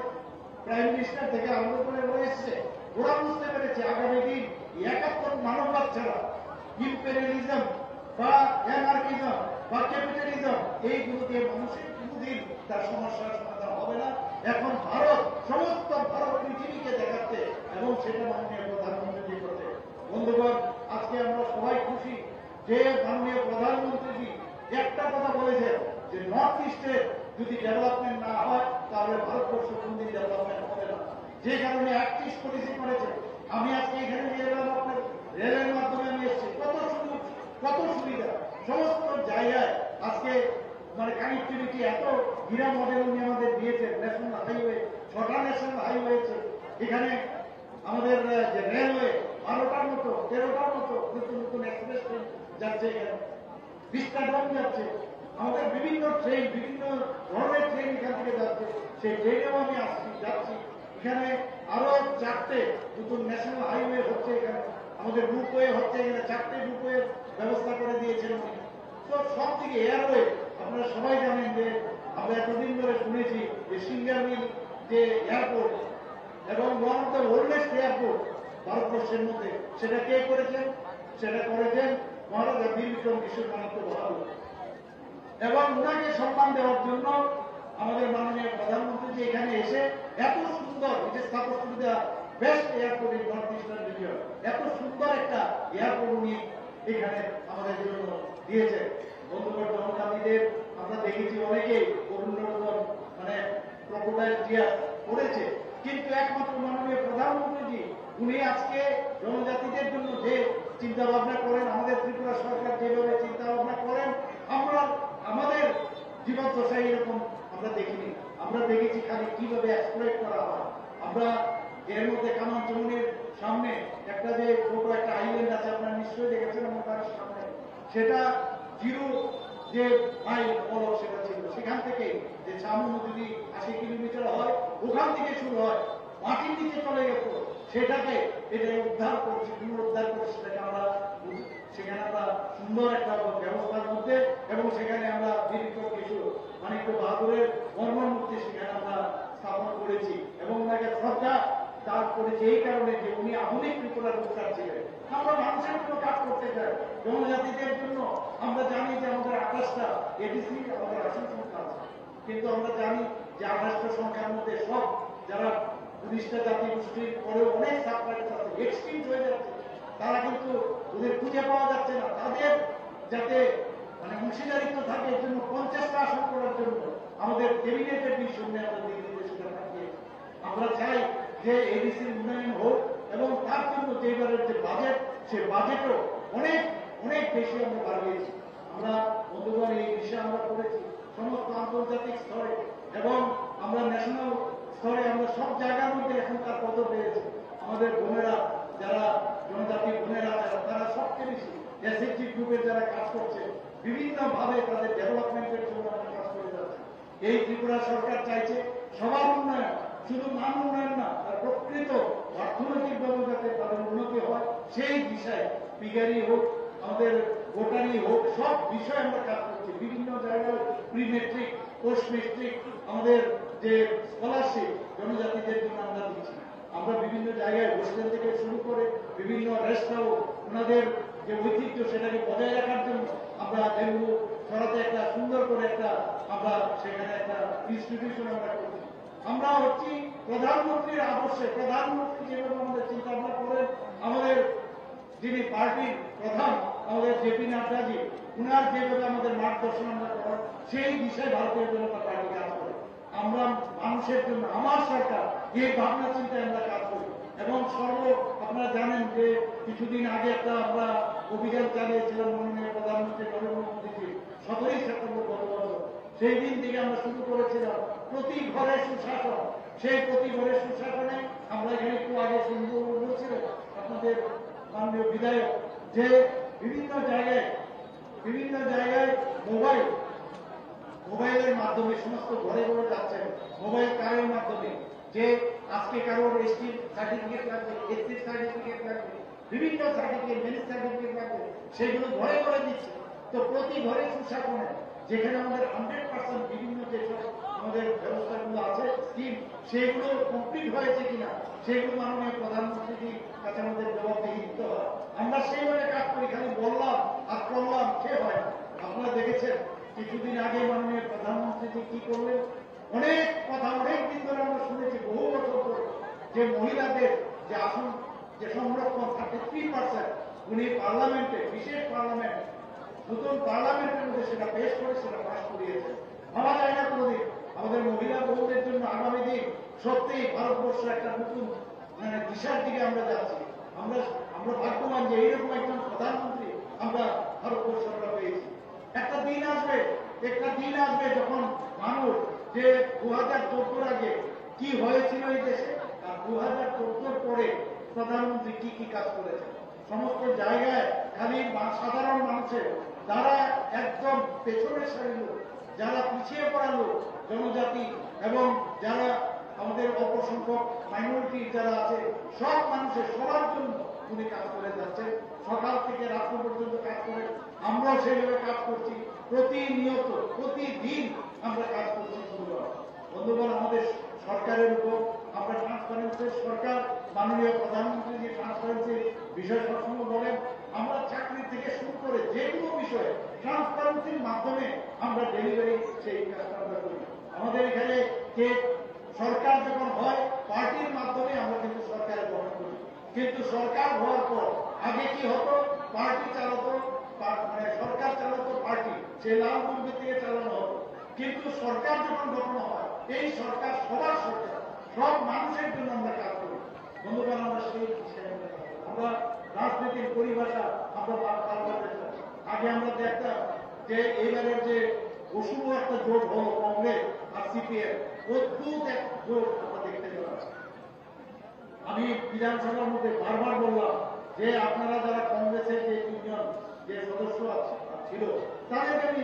S2: প্রাইম মিনিস্টার থেকে আরম্ভ করে রয়েছে, ওরা বুঝতে পেরেছে আগামী দিন একাত্তর মানববাদ ছাড়া ইম্পেরিয়ালিজম বা অ্যানার্কিজম বা ক্যাপিটালিজম, এইগুলো দিয়ে মানুষের কোনোদিন তার সমস্যার সমাধান হবে না। এখন ভারত সমস্ত ভারত পৃথিবীকে দেখাচ্ছে, এবং সেটা মাননীয় প্রধানমন্ত্রী করছে। বন্ধুগণ, আজকে আমরা সবাই খুশি যে মাননীয় প্রধানমন্ত্রী একটা কথা বলেছেন যে নর্থ ইস্টে যদি ডেভেলপমেন্ট না হয় তাহলে ভারতবর্ষ কোনদিন ডেভেলপমেন্ট হবে না। যে কারণে অ্যাক্টিভ পলিসি করেছে। আমি আজকে এখানে নিয়ে গেলাম, আপনার রেলের মাধ্যমে আমি এসেছি, কত সুযোগ, কত সুবিধা, সমস্ত জায়গায় আজকে মানে কানেক্টিভিটি এত হীরা মডেল উনি আমাদের দিয়েছেন। ন্যাশনাল হাইওয়ে, 6টা ন্যাশনাল হাইওয়ে আছে এখানে। আমাদের যে রেলওয়ে 12টার মতো 13টার মতো নতুন নতুন এক্সপ্রেস ট্রেন যাচ্ছে এখানে, বিস্তারণ যাচ্ছে। আমাদের বিভিন্ন ট্রেন, বিভিন্ন ধরনের ট্রেন এখান থেকে যাচ্ছে। সেই ট্রেনেও আমি যাচ্ছি। এখানে আরো 4টে নতুন ন্যাশনাল হাইওয়ে হচ্ছে। এখানে আমাদের রুপওয়ে হচ্ছে, এখানে 4টে রুপওয়ে ব্যবস্থা করে দিয়েছেন উনি। তো সব থেকে এয়ারওয়ে, আপনারা সবাই জানেন যে আমরা এতদিন ধরে শুনেছি যে সিঙ্গারমিল যে এয়ারপোর্ট, এবং one of the oldest airport ভারতবর্ষের মধ্যে, সেটা কে করেছেন? সেটা করেছেন মহারাজা বীর বিক্রম কিশোর বাহাদুর। এবং ওনাকে সম্মান দেওয়ার জন্য আমাদের মাননীয় প্রধানমন্ত্রী এখানে এসে এত সুন্দর, যে স্থাপত্যবিদ্যা best airport in north eastern region, এত সুন্দর একটা এয়ারপোর্ট উনি এখানে আমাদের জন্য দিয়েছেন। বন্ধুগণ, জনজাতিদের আমরা দেখেছি অনেকেই অরুণোদন মানে ক্রোকোডাইল টিয়ার করেছে, কিন্তু একমাত্র মাননীয় প্রধানমন্ত্রীজি উনি আজকে জনজাতিদের জন্য যে চিন্তা ভাবনা করেন, আমাদের ত্রিপুরা সরকার যেভাবে চিন্তা ভাবনা করেন, আমরা আমাদের জীবদ্দশায় এরকম আমরা দেখিনি। আমরা দেখেছি খালি কিভাবে এক্সপ্লয়েট করা হয়। আমরা এর মধ্যে কামানচমনির সামনে একটা যে ছোট একটা আইল্যান্ড আছে, আপনারা নিশ্চয়ই দেখেছেন আমার বাড়ির সামনে, সেটা জিরো যে মাইল বলক সেটা ছিল। সেখান থেকে যে চামুন্ডু যদি 80 কিলোমিটার হয়, ওখান থেকে শুরু হয়, মাটির নিচে চলে গেত, সেটাকে এটা উদ্ধার করছি, পুনরুদ্ধার করছি। সেটাকে আমরা সেখানে আমরা সুন্দর একটা ব্যবস্থার মধ্যে এবং সেখানে আমরা দীর্ঘ কিছু মানিক্য বাহাদুরের মর্মমূর্তি সেখানে আমরা স্থাপন করেছি এবং ওনাকে শ্রদ্ধা দান করেছি এই কারণে যে উনি আধুনিক ত্রিপুরার উত্তর ছিলেন। আমরা মানুষের জন্য কাজ করতে চাই, জনজাতিদের জন্য। আমরা জানি যে আমাদের 28টা এডিসি আমাদের আসন সংখ্যা আছে, কিন্তু আমরা জানি যে 28টা সংখ্যার মধ্যে সব যারা 19টা জাতি গোষ্ঠীর পরেও অনেক সাবকাস্ট আছে, এক্সটিংক্ট হয়ে যাচ্ছে। তারা কিন্তু ওদের খুঁজে পাওয়া যাচ্ছে না। তাদের যাতে মানে অংশীদারিত্ব থাকে এর জন্য 50টা আসন করার জন্য আমাদের ক্যাবিনেটের ডিসিশনে আমরা দিল্লি দেশে থাকিয়ে আমরা চাই যে এডিসির উন্নয়ন হোক এবং তার জন্য যে এবারের যে বাজেট সে বাজেটও অনেক অনেক বেশি আমরা বাড়িয়েছি। আমরা বন্ধুগণ এই বিষয়ে আমরা করেছি সমস্ত আন্তর্জাতিক স্তরে এবং আমরা ন্যাশনাল স্তরে আমরা সব জায়গার মধ্যে এখন তার পদক পেয়েছি। আমাদের বোনেরা যারা জনজাতি বোনেরা তারা সবচেয়ে বেশি এসএসজি গ্রুপের যারা কাজ করছে বিভিন্ন ভাবে তাদের ডেভেলপমেন্টের জন্য আমরা কাজ করে যাচ্ছি। এই ত্রিপুরা সরকার চাইছে সবার উন্নয়ন, শুধু মান উন্নয়ন না, তার প্রকৃত অর্থনৈতিকভাবে যাতে তাদের উন্নতি হয় সেই বিষয়ে পিগারি হোক আমাদের ভোটারি হোক সব বিষয়ে আমরা কাজ করছি। বিভিন্ন জায়গায় প্রি মেট্রিক পোস্ট মেট্রিক আমাদের যে স্কলারশিপ জনজাতিদের জন্য আমরা দিচ্ছি। আমরা বিভিন্ন জায়গায় হোস্টেল থেকে শুরু করে বিভিন্ন রেস্ট হাউস ওনাদের যে ঐতিহ্য সেটাকে বজায় রাখার জন্য আমরা ডেঙ্গু ছড়াতে একটা সুন্দর করে একটা আমরা সেখানে একটা ইনস্টিটিউশন আমরা করছি। আমরা হচ্ছি প্রধানমন্ত্রীর আদর্শে, প্রধানমন্ত্রী যেভাবে আমাদের চিন্তা ভাবনা করেন, আমাদের যিনি পার্টির প্রধান আমাদের জেপি নাড্ডাজি উনার যেভাবে আমাদের মার্গদর্শন আমরা করেন সেই বিষয়ে ভারতীয় জনতা পার্টি কাজ করে। আমরা মানুষের জন্য আমার সরকার এই ভাবনা চিন্তায় আমরা কাজ করি এবং আপনারা জানেন যে কিছুদিন আগে একটা আমরা অভিযান চালিয়েছিলাম মাননীয় প্রধানমন্ত্রী নরেন্দ্র মোদীজি 17ই সেপ্টেম্বর গত বছর। সেই দিন থেকে আমরা শুরু করেছিলাম প্রতি ঘরে সুশাসন। সেই প্রতি ঘরে সুশাসনে আমরা এখানে একটু আগে শুনবো বলছিলেন আপনাদের মাননীয় বিধায়ক যে বিভিন্ন জায়গায় মোবাইলের মাধ্যমে সমস্ত ঘরে ঘরে যাচ্ছেন, মোবাইল কারের মাধ্যমে যে আজকে কারোর এসটি সার্টিফিকেট লাগবে, এসসি সার্টিফিকেট লাগবে, বিভিন্ন সার্টিফিকেট ম্যারেজ সার্টিফিকেট লাগবে, সেগুলো ঘরে ঘরে দিচ্ছে। তো প্রতি ঘরে সুশাসনে যেখানে আমাদের 100% বিভিন্ন যেসব আমাদের ব্যবস্থাগুলো আছে স্কিম সেগুলো কমপ্লিট হয়েছে কিনা সেগুলো মাননীয় প্রধানমন্ত্রীর কাছে আমাদের জবাবদিহি দিতে হয়। আমরা সেইভাবে কাজ করি, খালি বললাম আর করলাম সে হয় না। আপনারা দেখেছেন কিছুদিন আগে মাননীয় প্রধানমন্ত্রী কি করলেন, অনেক কথা অনেক দিন ধরে আমরা শুনেছি বহু বছর ধরে যে মহিলাদের যে আসন যে সংরক্ষণ 33% উনি পার্লামেন্টে বিশেষ পার্লামেন্ট নতুন পার্লামেন্টের মধ্যে সেটা পেশ করে সেটা পাশ করিয়েছে। ভাবা যায় না কোনোদিন আমাদের মহিলা বহুদের জন্য আগামী দিন সত্যি ভারতবর্ষ একটা নতুন দিশার দিকে আমরা যাচ্ছি। আমরা ভাগ্যবান যে এইরকম একজন প্রধানমন্ত্রী আমরা ভারতবর্ষ আমরা পেয়েছি। একটা দিন আসবে যখন মানুষ যে 2014 আগে কি হয়েছিল এই দেশে আর 2014 পরে প্রধানমন্ত্রী কি কি কাজ করেছে সমস্ত জায়গায় খালি সাধারণ মানুষের যারা একদম পেছনের সারির লোক, যারা পিছিয়ে পড়া লোক জনজাতি এবং যারা আমাদের অল্প সংখ্যক মাইনরিটি যারা আছে সব মানুষের সবার জন্য উনি কাজ করে যাচ্ছেন। সকাল থেকে রাত্র পর্যন্ত কাজ করে আমরাও সেইভাবে কাজ করছি। প্রতিনিয়ত প্রতিদিন আমরা কাজ করছি। বন্ধুগণ আমাদের সরকারের উপর আমরা ট্রান্সপারেন্সির সরকার মাননীয় প্রধানমন্ত্রী যে ট্রান্সপারেন্সির বিষয় সবসময় বলেন আমরা চাকরি থেকে শুরু করে যে কোনো বিষয়ে ট্রান্সপারেন্সির মাধ্যমে আমরা ডেলিভারি সেই কাজটা আমরা করি। আমাদের এখানে যে সরকার যখন হয় পার্টির মাধ্যমে আমরা কিন্তু সরকারে গঠন করি, কিন্তু সরকার হওয়ার পর আগে কি হতো পার্টি চালাতো সরকার চালাতো পার্টি সেই লাল দুর্গের থেকে চালানো হতো। কিন্তু সরকার যখন গঠন হয় এই সরকার সবার সরকার সব মানুষের জন্য আমরা কাজ করি। বন্ধুগণ আমরা সেই বিষয়ে আমরা রাজনীতির পরিভাষা আমরা আগে আমরা দেখতাম যে এইবারের যে অশুভ একটা জোট হল কংগ্রেস আর সিপিএম অদ্ভুত এক জোট আমরা দেখতে পেলাম। আমি বিধানসভার মধ্যে বারবার বললাম যে আপনারা যারা কংগ্রেসের যে তিনজন যে সদস্য ছিল তাদেরকে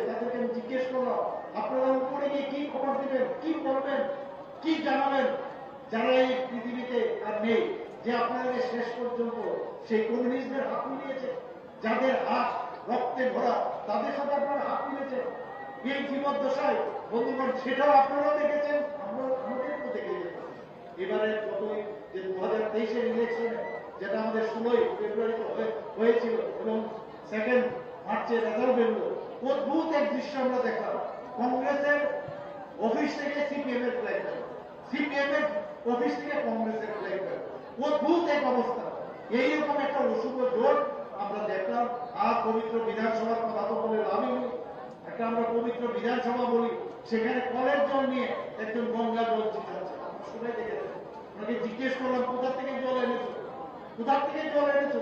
S2: তাদেরকে আমি জিজ্ঞেস করলাম আপনারা উপরে গিয়ে কি খবর দিবেন, কি করবেন, কি জানাবেন যারা এই পৃথিবীতে আর নেই, যে আপনাদের শেষ পর্যন্ত সেই কমিউনিস্টদের হাত মিলিয়েছে, যাদের হাত রক্তে ভরা, তাদের সাথে আপনারা হাত মিলেছেন এই জীবদ্দশায়। বন্ধুগণ, সেটাও আপনারাও দেখেছেন, আমাদেরও দেখে গেছেন। এবারে যতই যে 2023-এর ইলেকশনে যেটা আমাদের 16 ফেব্রুয়ারিতে হয়েছিল এবং 2 মার্চে রেজাল্ট বেরোলো, অদ্ভুত এক দৃশ্য আমরা দেখলাম। কংগ্রেসের অফিস থেকে সিপিএম এর ফ্ল্যাগ, সিপিএম এর অফিস থেকে কংগ্রেসের ফ্ল্যাগ, অদ্ভুত এক অবস্থা। এইরকম একটা অশুভ জোট আমরা দেখলাম। আর পবিত্র বিধানসভার কথা তো বলে লাভই নেই। একটা আমরা পবিত্র বিধানসভা বলি, সেখানে কলের জল নিয়ে একজন গঙ্গা জল চিঠাচ্ছে, সবাই দেখেছে। ওনাকে জিজ্ঞেস করলাম কোথা থেকে জল এনেছো, কোথা থেকে জল এনেছো,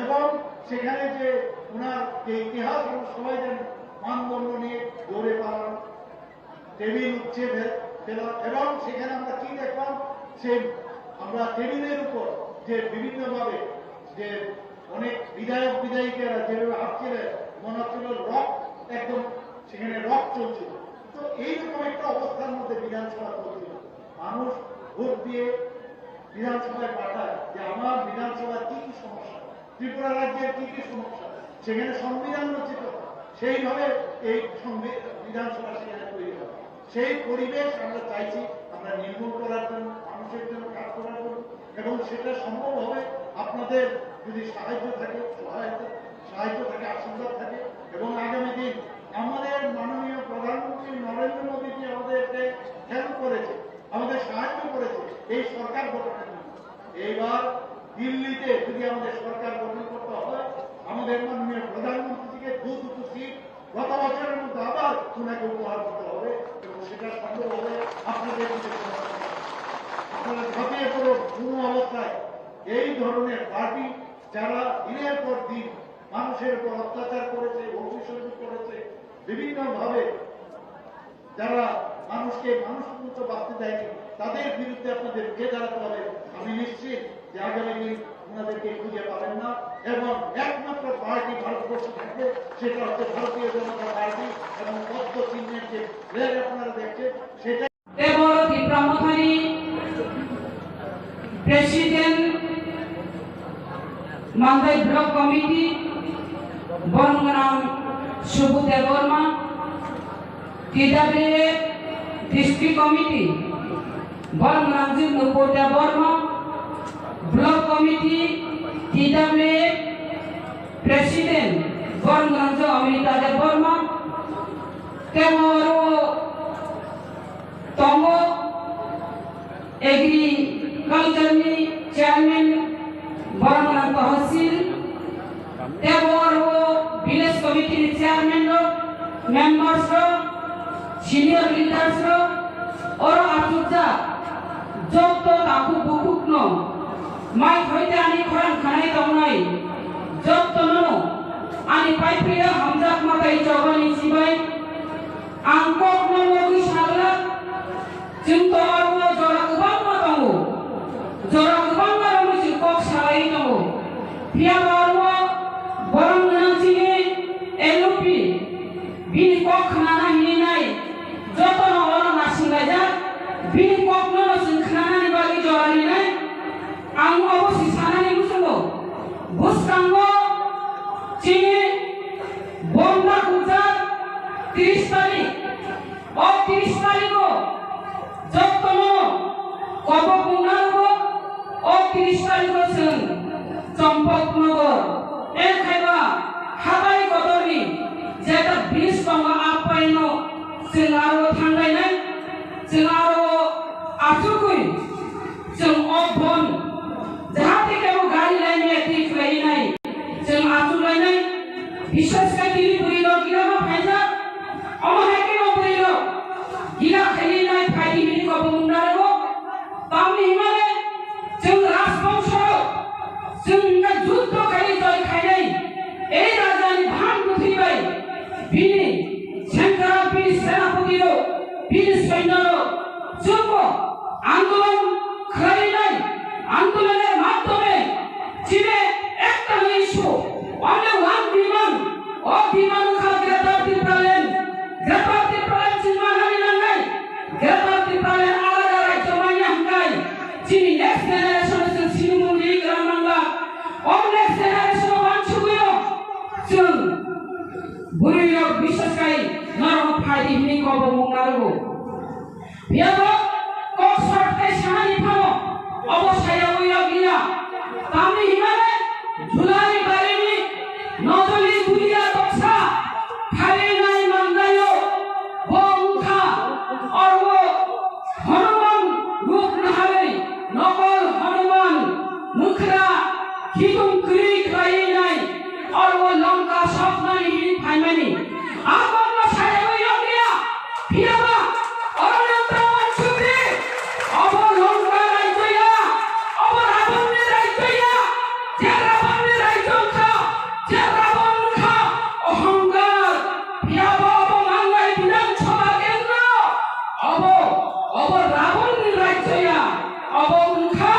S2: এবং সেখানে যে ওনার যে ইতিহাস আমরা সবাই জানি, মানদণ্ড নিয়ে দৌড়ে পালানো, টেবিল উঠছে ফেলা, এবং সেখানে আমরা কি দেখলাম, সে আমরা টেবিলের উপর যে বিভিন্নভাবে যে অনেক বিধায়ক বিধায়িকারা যেভাবে হাঁটছিলেন, মনে হচ্ছিল রক, একদম সেখানে রক চলছিল। তো এইরকম একটা অবস্থার মধ্যে বিধানসভা চলছিল। মানুষ ভোট দিয়ে বিধানসভায় পাঠায় যে আমার বিধানসভার কি কি সমস্যা, ত্রিপুরা রাজ্যের কি কি সমস্যা, সেখানে সংবিধান রচিত, সেইভাবে এই বিধানসভা সেখানে তৈরি হয়। সেই পরিবেশ আমরা চাইছি আমরা নির্মূল করার জন্য, মানুষের জন্য কাজ করার জন্য, এবং সেটা সম্ভব হবে আপনাদের যদি সাহায্য থাকে, সাহায্য থাকে, আশীর্বাদ থাকে। এবং আগামী দিন আমাদের মাননীয় প্রধানমন্ত্রী নরেন্দ্র মোদীজি আমাদেরকে হেল্প করেছে, আমাদের সাহায্য করেছে এই সরকার গঠনের জন্য। এইবার দিল্লিতে যদি আমাদের সরকার গঠন করতে হয়, আমাদের মাননীয় প্রধানমন্ত্রীকে দুটো সিট গত বছরের মধ্যে আবার ওনাকে উপহার দিতে হবে, এবং সেটা সম্ভব হবে আপনাদের আপনারা ঝাঁপিয়ে পড়ো কোনো অবস্থায়। এই ধরনের পার্টি যারা দিনের পর দিন মানুষের উপর অত্যাচার করেছে, অভিযোগ করেছে, বিভিন্নভাবে যারা মানুষকে মানুষের মতো বাঁচতে দেয়নি, তাদের বিরুদ্ধে আপনাদের রুখে দাঁড়াতে হবে। আমি নিশ্চিত যে আগামী দিন ওনাদেরকে খুঁজে পাবেন না, এবং একমাত্র পার্টি ভারতবর্ষে থাকবে, সেটা হচ্ছে ভারতীয় জনতা পার্টি, এবং পদ্ম চিহ্নের যে ফ্ল্যাগ আপনারা দেখছেন সেটা।
S3: প্রেসিডেন্ট মান্দাই ব্লক কমিটি বনগ্রাম সুবুদে বর্মা, টিডাব্লিউ ডিস্ট্রিক্ট কমিটি বনগ্রাম নুপুরদে বর্মা, ব্লক কমিটি টিডাব্লিউ প্রেসিডেন্ট বনগ্রাম অমৃতা দে বর্মা, তেমর তঙ্গ एग्रीकल्चरनि चेयरमैन बरमना तहसील तेवर village committee chairman members senior leaders और आचुजा जत ताकु बुकुकनो माइ होइते आनी खरान खानाय दंनाय जतनो आनी पाइप्रिया हमजाक माथाय जगानि सिबाय आं ककनो मोगि साला जों तो आरो जरा गोबां दङ, जरा गोबां आरो जों कक सालाय दङ। पियाबारो बरं गोनांथिनि एलपि बिनि कक खाना हिनाय जतन अर नासिंगायजा बिनि ककनो जों खानानि बागै जरानिनाय आं अबसि सानानि गुसुङो बुसकांगो चिनि बन्दा कुजा 30 तारिख अ 30 तारिखो जतनो कबकुंनांगो अ 30 तारिखो जों चम्पकनगर एखायबा हाबाय गदरनि जेटा ब्रिज दङ आपायनो जों आरो थांलायनाय, जों आरो आथुकुइ जों अबन जाहाथे केबो गारि लायनाय दिखलायनाय जों आथुलायनाय बिसेसकै दिलिपुरिनो गिरामा फायजा अमहायकेनो बुरिनो गिला खायनाय फायदि बिनि कबकुंनांगो तामनि हिमाले जों राजबंश जों जुद्ध खायनि जय खायनाय ए राजानि भान गुथिबाय बिनि सेंग्रा बिनि सेनापतिनो बिनि सैन्यनो जोंबो आंदोलन खालायनाय आंदोलনের মাধ্যমে চিনে একটা ইস্যু অনেক ওয়ান ডিমান্ড ও ডিমান্ড খা গ্রেপ্তার পালেন চিন্তা হানি নাই গ্রেপ্তার পালেন আলাদা রাজ্য মাইনে হাঙ্গাই চিনি নেক্সট জেনারেশন जों सिनुमुनि ग्राम नांगा अ नेक्स्ट जनेरेशन मानसुगुयो जों Buruyok biswas kai norong phadi hini kobo mungaru. Biabo kok short kai shani phamo obo saya uyok iya. Kami himane julai bareni nojoli bulia toksa khale nai mandayo wo mukha और वो हनुमान रूप नहावे नकल हनुमान मुखरा खितुम क्री खाई नहीं और वो लंका स्वप्न नहीं फाइमनी आप अपना सारे वो योग लिया फिरवा और नंतरवन छुपे अब वो लंका राइजया अब रावण ने राइजया जे रावण ने राइजों खा जे रावण खा अहंकार फिरवा अब मांगाई बिना छुपा के अब रावण ने राइजया अब उनका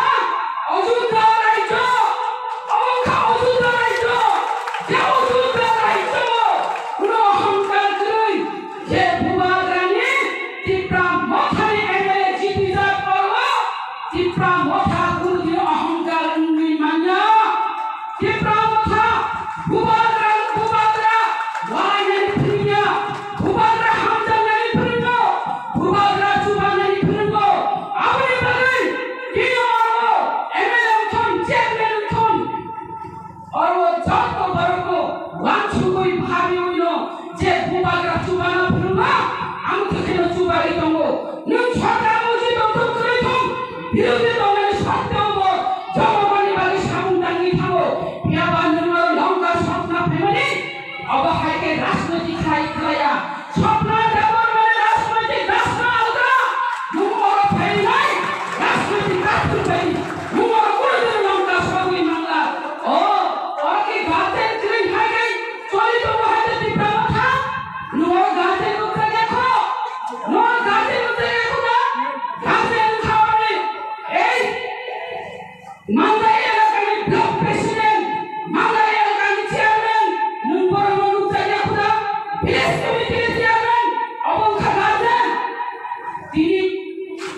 S3: अजुदा राइजो अब उनका अजुदा राइजो जे अजुदा राइजो उनो अहंकार करै जे भुवाग्रानी तिप्रा मथानी एमएलए जीती जा पर्व तिप्रा मथा कुरुदि अहंकार उनी मान्या तिप्रा मथा भुवाग्रा वाइ नै फिरिया भुवाग्रा हमजा नै फिरियो भुवाग्रा जुबा नै फिरियो आबे बगै कियो आरो एमएलए उठन चेयरमैन उठन और वो जत बरको वांछु कोई भाबी उनो जे भुवाग्रा जुबा न फिरियो आम थकेन जुबा रि दंगो नों सरकार मुजि दंथु करै थम बिरोधि दंगनि सत्यावो जमबानि बागै सामुदांगि थांगो बियाबा नों लंका स्वप्न फेमनि अब हाइके राजनीति खाइ खाया स्वप्न देवर माने राजनीति राष्ट्र आउगा नुमर फेइनाय राजनीति काटु फेइ नुमर कुलदिन लंका सबै मांगला ओ के गाते क्रिम हाइके चली तो हाइते तिप्रा मथा नुमर गाते उतरे देखो नुमर गाते उतरे देखो ना गाते खावने ए मांगाई एलाकानि ब्लक प्रेसिडेंट मांगाई एलाकानि चेयरमैन नुमर उतरे देखो ना ভিলেজ কমিটির চেয়ারম্যান অবংখা গার্জেন তিনি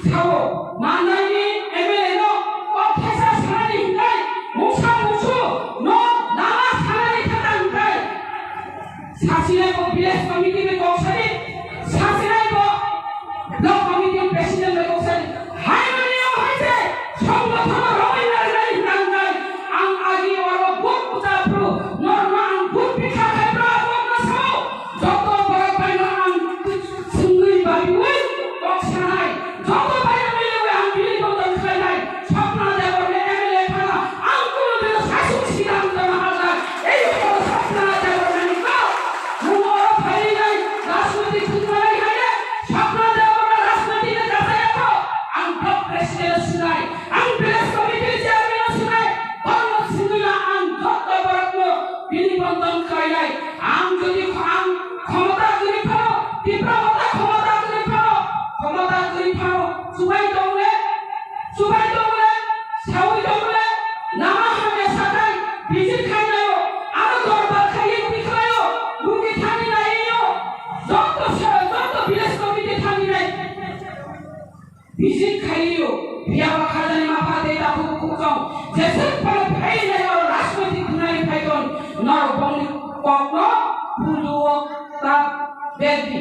S3: ছাও মাননাইনি এমএলএ নো কফেসা সারানি হিকাই মুসা মুসু নো নানা সারানি খাতা হিকাই সাসিনাই কো ভিলেজ কমিটি মে কৌশলী সাসিনাই কো ব্লক কমিটি প্রেসিডেন্ট মে কৌশলী হাই মানিও হইছে সংগঠন রবিনার নাই হিকাই আং আগি ওর বুক পুতাপ্রু নরমান বুক পিঠা খাইপ্রা বকনা সাও যত বড় বাইনা আং সিঙ্গুই বাড়িউই কক্সানাই যত বাইনা মিলে আং বিলি বদল খাইনাই স্বপ্ন দেবরে এমএলএ খানা আং কোনো দিন শাসক সিদ্ধান্ত না হালা এই হলো স্বপ্ন দেবরে নিকা নুমর ফাইনাই রাজনৈতিক সুন্দরাই হাইলে স্বপ্ন দেবরে রাজনৈতিক কাছে রাখো আং ব্লক প্রেসিডেন্ট শুনাই আং ভিলেজ কমিটির চেয়ারম্যান শুনাই ধর্ম সিঙ্গুলা আং যত বড় বিলি বদল খাইনাই আং যদি আং ক্ষমতা করি ফাও তিপ্রা মতা ক্ষমতা করি ফাও সুবাই দংলে সাউই দংলে নামা হামে সাকাই বিজির খাইনায়ো আরো দরবার খাইয়ে পিখায়ো রুকি থানি নাইও যত ভিলেজ কমিটি থানি নাই বিজির খাইও বিয়াবা খাজানি মাফা দে দাবু কুকং যেসে পরে ভাই নাই আর রাজনৈতিক গুনাই ফাইতন নর বংলি কক্ন পুজো তা বেদি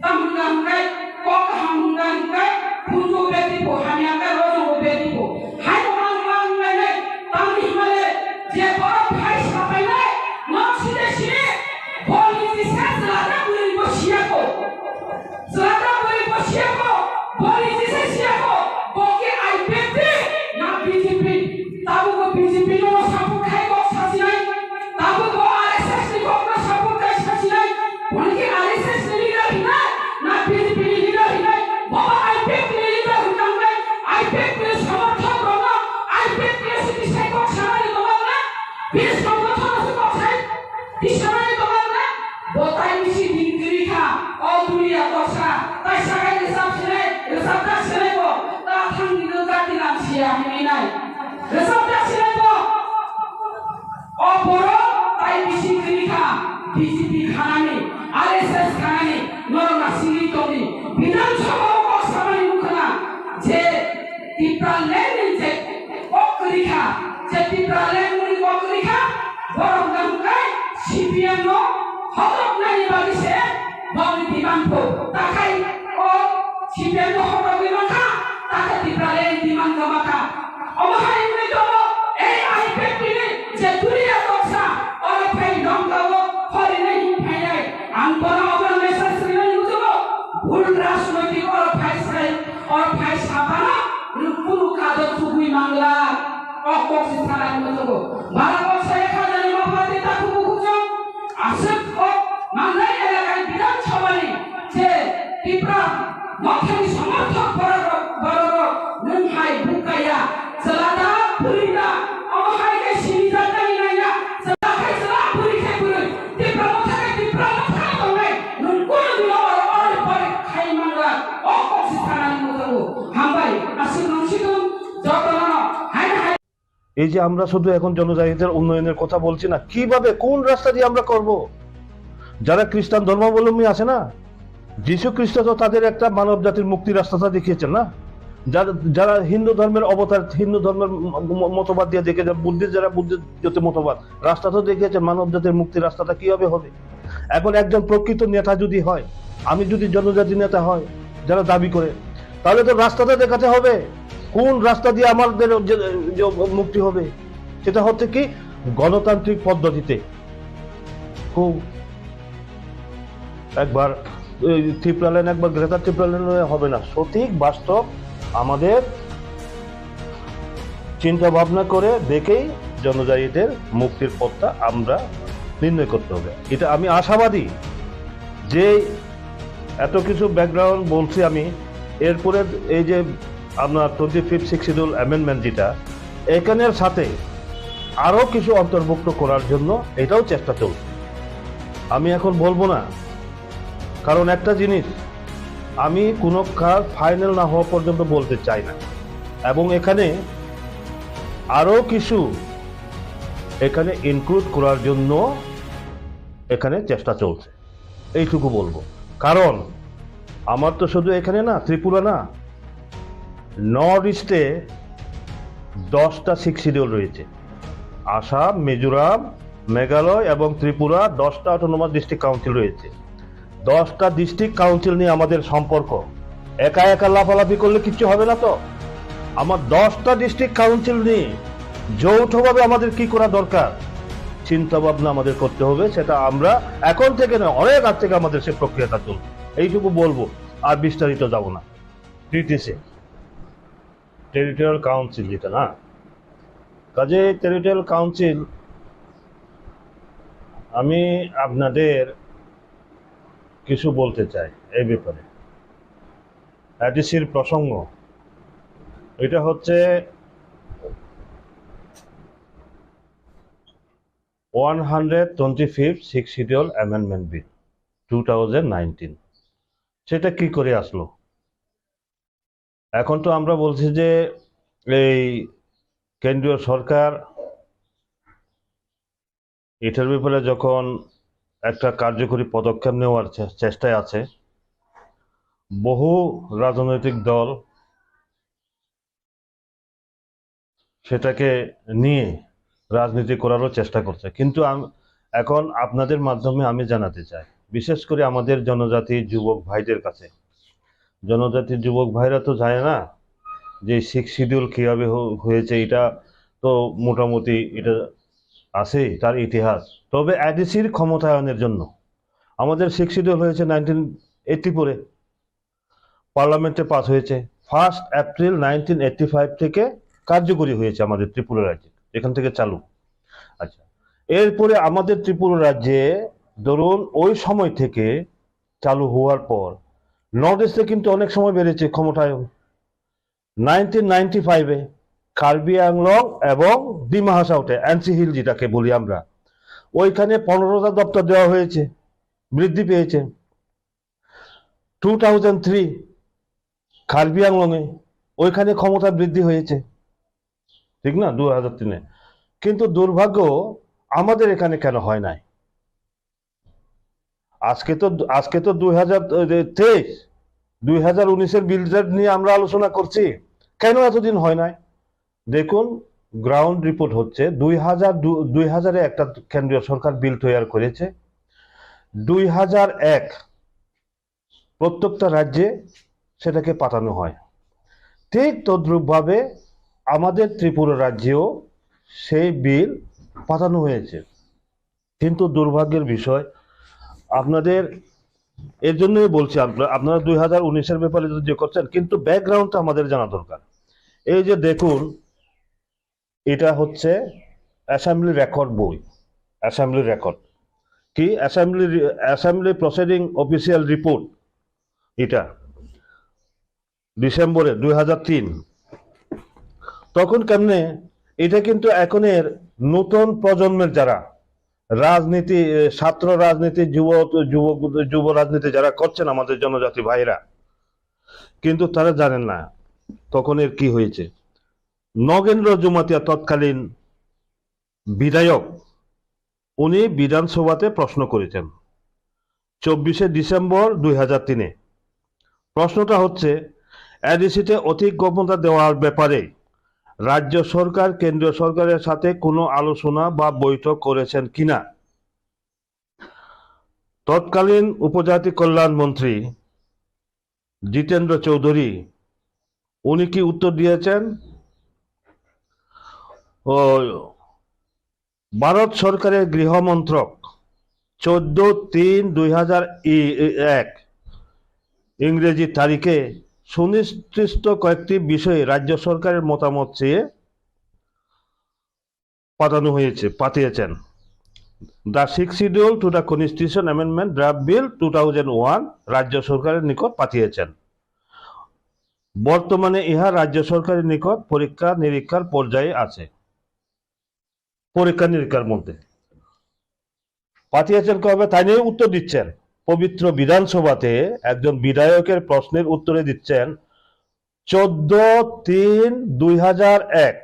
S3: তামগাঙ্গাই কক হামগাঙ্গাই পুজো বেদি পো হামিয়াঙ্গা রজো বেদি পো হাই মাঙ্গাঙ্গাই নাই তামি হিমালে যে বড় ভাই সাপাই নাই নকশিদে শিরে বলি দিছে জাদা বুলি বসিয়াকো বলি দিছে শিয়াকো বকে আই বেদি না বিজেপি তাবুকো বিজেপি নো সাপু খাই কক সাসি নাই তাবুকো আরএসএস নি কক না সাপু খাই সাসি নাই বলকে আরএসএস নি লিডার হিনাই না বিজেপি নি লিডার হিনাই বাবা আইপেক নি লিডার হিনাই নাই আইপেক নি সমর্থক রনা আইপেক নি সিটি সাই কক সারাই দমাল না বিশ সংগঠন আছে কক সাই তিসারাই দমাল না botai misi dingkiri kha all dunia kosa tai sagai resap da sile ko ta thang ni ga ti nam sia hi nai resap da sile ko o boro tai misi dingkiri kha BJP khanani RSS khanani norona sili toni bidan sabha ko samani mukhna je tipra len je kokri kha je tipra len muni kokri kha borom gam kai CPM no হরক নাই বালিশে বলি দিমানটো তাকাই ও সিপেন হরক বিমাখা তাকে দিপ্রালে দিমান গামাখা অমহাই উনি তো এই আইপেট তিনি যে দুনিয়া দশা আর ফাই ডঙ্গাও হরি নাই ফাই নাই আনপনা অবন মেসেজ শ্রীমান বুঝবো ভুল রাজনৈতিক আর ফাই সাবানা পুরো কাজত সুবুই মাংলা অকসি থানায় বুঝবো ভারতবর্ষে 1000 মাফাতে তাকু বুঝো আসে ও মাংলাই এলাকায় বিধানসভায় যে ত্রিপুরা নথি সমর্থক বড় নুনহাই বুকাইয়া সালাদা পুরিদা অমহাইকে সিনিদা তাইনাইয়া সালাখাই সালা পুরি খাইপুরি ত্রিপুরা মথাকে তবে নুন কোন দিন আর পরে খাই মাংলা অকসি থানায় বুঝবো হামবাই আসিন নসিদুন যতনা হাই হাই
S4: এই যে আমরা শুধু এখন জনজাতিদের উন্নয়নের কথা বলছি না, কিভাবে কোন রাস্তা দিয়ে আমরা করব? যারা খ্রিস্টান ধর্মাবলম্বী আছে না, যীশু খ্রিস্ট তো তাদের একটা মানব জাতির মুক্তির রাস্তাটা দেখিয়েছেন না। যারা হিন্দু ধর্মের অবতার, হিন্দু ধর্মের মতবাদ দিয়ে দেখেছেন, বুদ্ধিস্ট যারা বুদ্ধিস্ট মতবাদ, রাস্তা তো দেখিয়েছেন মানব জাতির মুক্তির রাস্তাটা কিভাবে হবে। এখন একজন প্রকৃত নেতা যদি হয়, আমি যদি জনজাতি নেতা হয় যারা দাবি করে, তাহলে তো রাস্তাটা দেখাতে হবে কোন রাস্তা দিয়ে আমাদের মুক্তি হবে। সেটা হচ্ছে কি গণতান্ত্রিক পদ্ধতিতে। খুব একবার ত্রিপুরা লাইন, একবার গ্রেটার ত্রিপুরা লাইন হবে না। সঠিক বাস্তব আমাদের চিন্তা ভাবনা করে দেখেই জনজাতিদের মুক্তির পথটা আমরা নির্ণয় করতে হবে। এটা আমি আশাবাদী যে এত কিছু ব্যাকগ্রাউন্ড বলছি আমি, এরপরে এই যে আপনার 25th শিডিউল অ্যামেন্ডমেন্ট যেটা, এখানের সাথে আরো কিছু অন্তর্ভুক্ত করার জন্য এটাও চেষ্টা চলছে। আমি এখন বলবো না, কারণ একটা জিনিস আমি কোনো কাজ ফাইনাল না হওয়া পর্যন্ত বলতে চাই না, এবং এখানে আরো কিছু এখানে ইনক্লুড করার জন্য এখানে চেষ্টা চলছে, এইটুকু বলবো। কারণ আমার তো শুধু এখানে না, ত্রিপুরা না, নর্থ ইস্টে 10টা শিডিউল রয়েছে। আসাম, মিজোরাম, মেঘালয় এবং ত্রিপুরা 10টা অটোনমাস ডিস্ট্রিক্ট কাউন্সিল রয়েছে। 10টা ডিস্ট্রিক্ট কাউন্সিল নিয়ে আমাদের সম্পর্ক। একা একা লাফালাফি করলে কিচ্ছু হবে না তো। আমার 10টা ডিস্ট্রিক্ট কাউন্সিল নিয়ে যৌথভাবে আমাদের কি করা দরকার, চিন্তা ভাবনা আমাদের করতে হবে। সেটা আমরা এখন থেকে নয়, অনেক আগ থেকে আমাদের সে প্রক্রিয়াটা চলবে। এইটুকু বলবো, আর বিস্তারিত যাব না। টিটিসি, টেরিটোরিয়াল কাউন্সিল যেটা না, কাজে টেরিটোরিয়াল কাউন্সিল আমি আপনাদের কিছু বলতে চাই এই ব্যাপারে। অ্যাডিসির প্রসঙ্গ এটা হচ্ছে 125th শিডিউল অ্যামেন্ডমেন্ট বিল 2019। সেটা কি করে আসলো? এখন তো আমরা বলছি যে এই কেন্দ্রীয় সরকার এটার ব্যাপারে যখন একটা কার্যকরী পদক্ষেপ নেওয়ার চেষ্টায় আছে, বহু রাজনৈতিক দল সেটাকে নিয়ে রাজনীতি করারও চেষ্টা করছে। কিন্তু এখন আপনাদের মাধ্যমে আমি জানাতে চাই, বিশেষ করে আমাদের জনজাতি যুবক ভাইদের কাছে, জনজাতির যুবক ভাইরা তো জানে না যে 6 শিডিউল কিভাবে হয়েছে। এটা তো মোটামুটি এটা আছে তার ইতিহাস। তবে অ্যাডিসির ক্ষমতায়নের জন্য আমাদের 6 শিডিউল হয়েছে 1984-এ, পার্লামেন্টে পাস হয়েছে। 1 এপ্রিল 1985 থেকে কার্যকরী হয়েছে আমাদের ত্রিপুরা রাজ্যে, এখান থেকে চালু। আচ্ছা, এরপরে আমাদের ত্রিপুরা রাজ্যে ধরুন ওই সময় থেকে চালু হওয়ার পর নর্থ ইস্টে কিন্তু অনেক সময় বেড়েছে ক্ষমতায়ন। 1995-এ কার্বি আংলং এবং ডিমা হাসাওতে, এনসি হিল যেটাকে বলি আমরা, ওইখানে 15টা দপ্তর দেওয়া হয়েছে, বৃদ্ধি পেয়েছে। 2003 কার্বি আংলংয়ে ওইখানে ক্ষমতা বৃদ্ধি হয়েছে, ঠিক না, 2003-এ। কিন্তু দুর্ভাগ্য আমাদের এখানে কেন হয় নাই? আজকে তো 2023, 2019-এর বিল নিয়ে আমরা আলোচনা করছি, কেন এতদিন হয় নাই? দেখুন, গ্রাউন্ড রিপোর্ট হচ্ছে 2000-এ একটা কেন্দ্রীয় সরকার বিল তৈরি করেছে। 2001 প্রত্যেকটা রাজ্যে সেটাকে পাঠানো হয়। ঠিক তদ্রূপভাবে আমাদের ত্রিপুরা রাজ্যেও সেই বিল পাঠানো হয়েছে। কিন্তু দুর্ভাগ্যের বিষয়, আপনাদের এর জন্যই বলছি, আপনারা 2019-এর ব্যাপারে যে করছেন, কিন্তু ব্যাকগ্রাউন্ডটা আমাদের জানা দরকার। এই যে দেখুন, এটা হচ্ছে অ্যাসেম্বলি রেকর্ড বই, অ্যাসেম্বলি রেকর্ড কি, অ্যাসেম্বলি প্রসিডিং অফিসিয়াল রিপোর্ট, এটা ডিসেম্বরে 2003। তখন কেমনে, এটা কিন্তু এখনের নতুন প্রজন্মের যারা রাজনীতি, ছাত্র রাজনীতি, যুব রাজনীতি যারা করছেন আমাদের জনজাতি ভাইরা, কিন্তু তারা জানেন না তখন এর কি হয়েছে। নগেন্দ্র জমাতিয়া তৎকালীন বিধায়ক, উনি বিধানসভাতে প্রশ্ন করেছেন 24শে ডিসেম্বর 2003-এ। প্রশ্নটা হচ্ছে, এডিসিতে অধিক ক্ষমতা দেওয়ার ব্যাপারে রাজ্য সরকার কেন্দ্রীয় সরকারের সাথে কোনো আলোচনা বা বৈঠক করেছেন কিনা। তৎকালীন উপজাতি কল্যাণ মন্ত্রী জিতেন্দ্র চৌধুরী, উনি কি উত্তর দিয়েছেন, ও ভারত সরকারের গৃহ মন্ত্রক 14/3/2001 ইংরেজি তারিখে সুনির্দিষ্ট কয়েকটি বিষয়ে রাজ্য সরকারের মতামত চেয়ে পাঠিয়েছেন। The 6th schedule to the constitution amendment draft bill 2001 রাজ্য সরকারের নিকট পাঠিয়েছেন। বর্তমানে ইহা রাজ্য সরকারের নিকট পরীক্ষা নিরীক্ষার পর্যায়ে আছে। পরীক্ষা নিরীক্ষার মধ্যে পাঠিয়েছেন কবে, তাই নিয়ে উত্তর দিচ্ছেন। পবিত্র বিধানসভাতে একজন বিধায়কের প্রশ্নের উত্তরে দিচ্ছেন 14/3/2001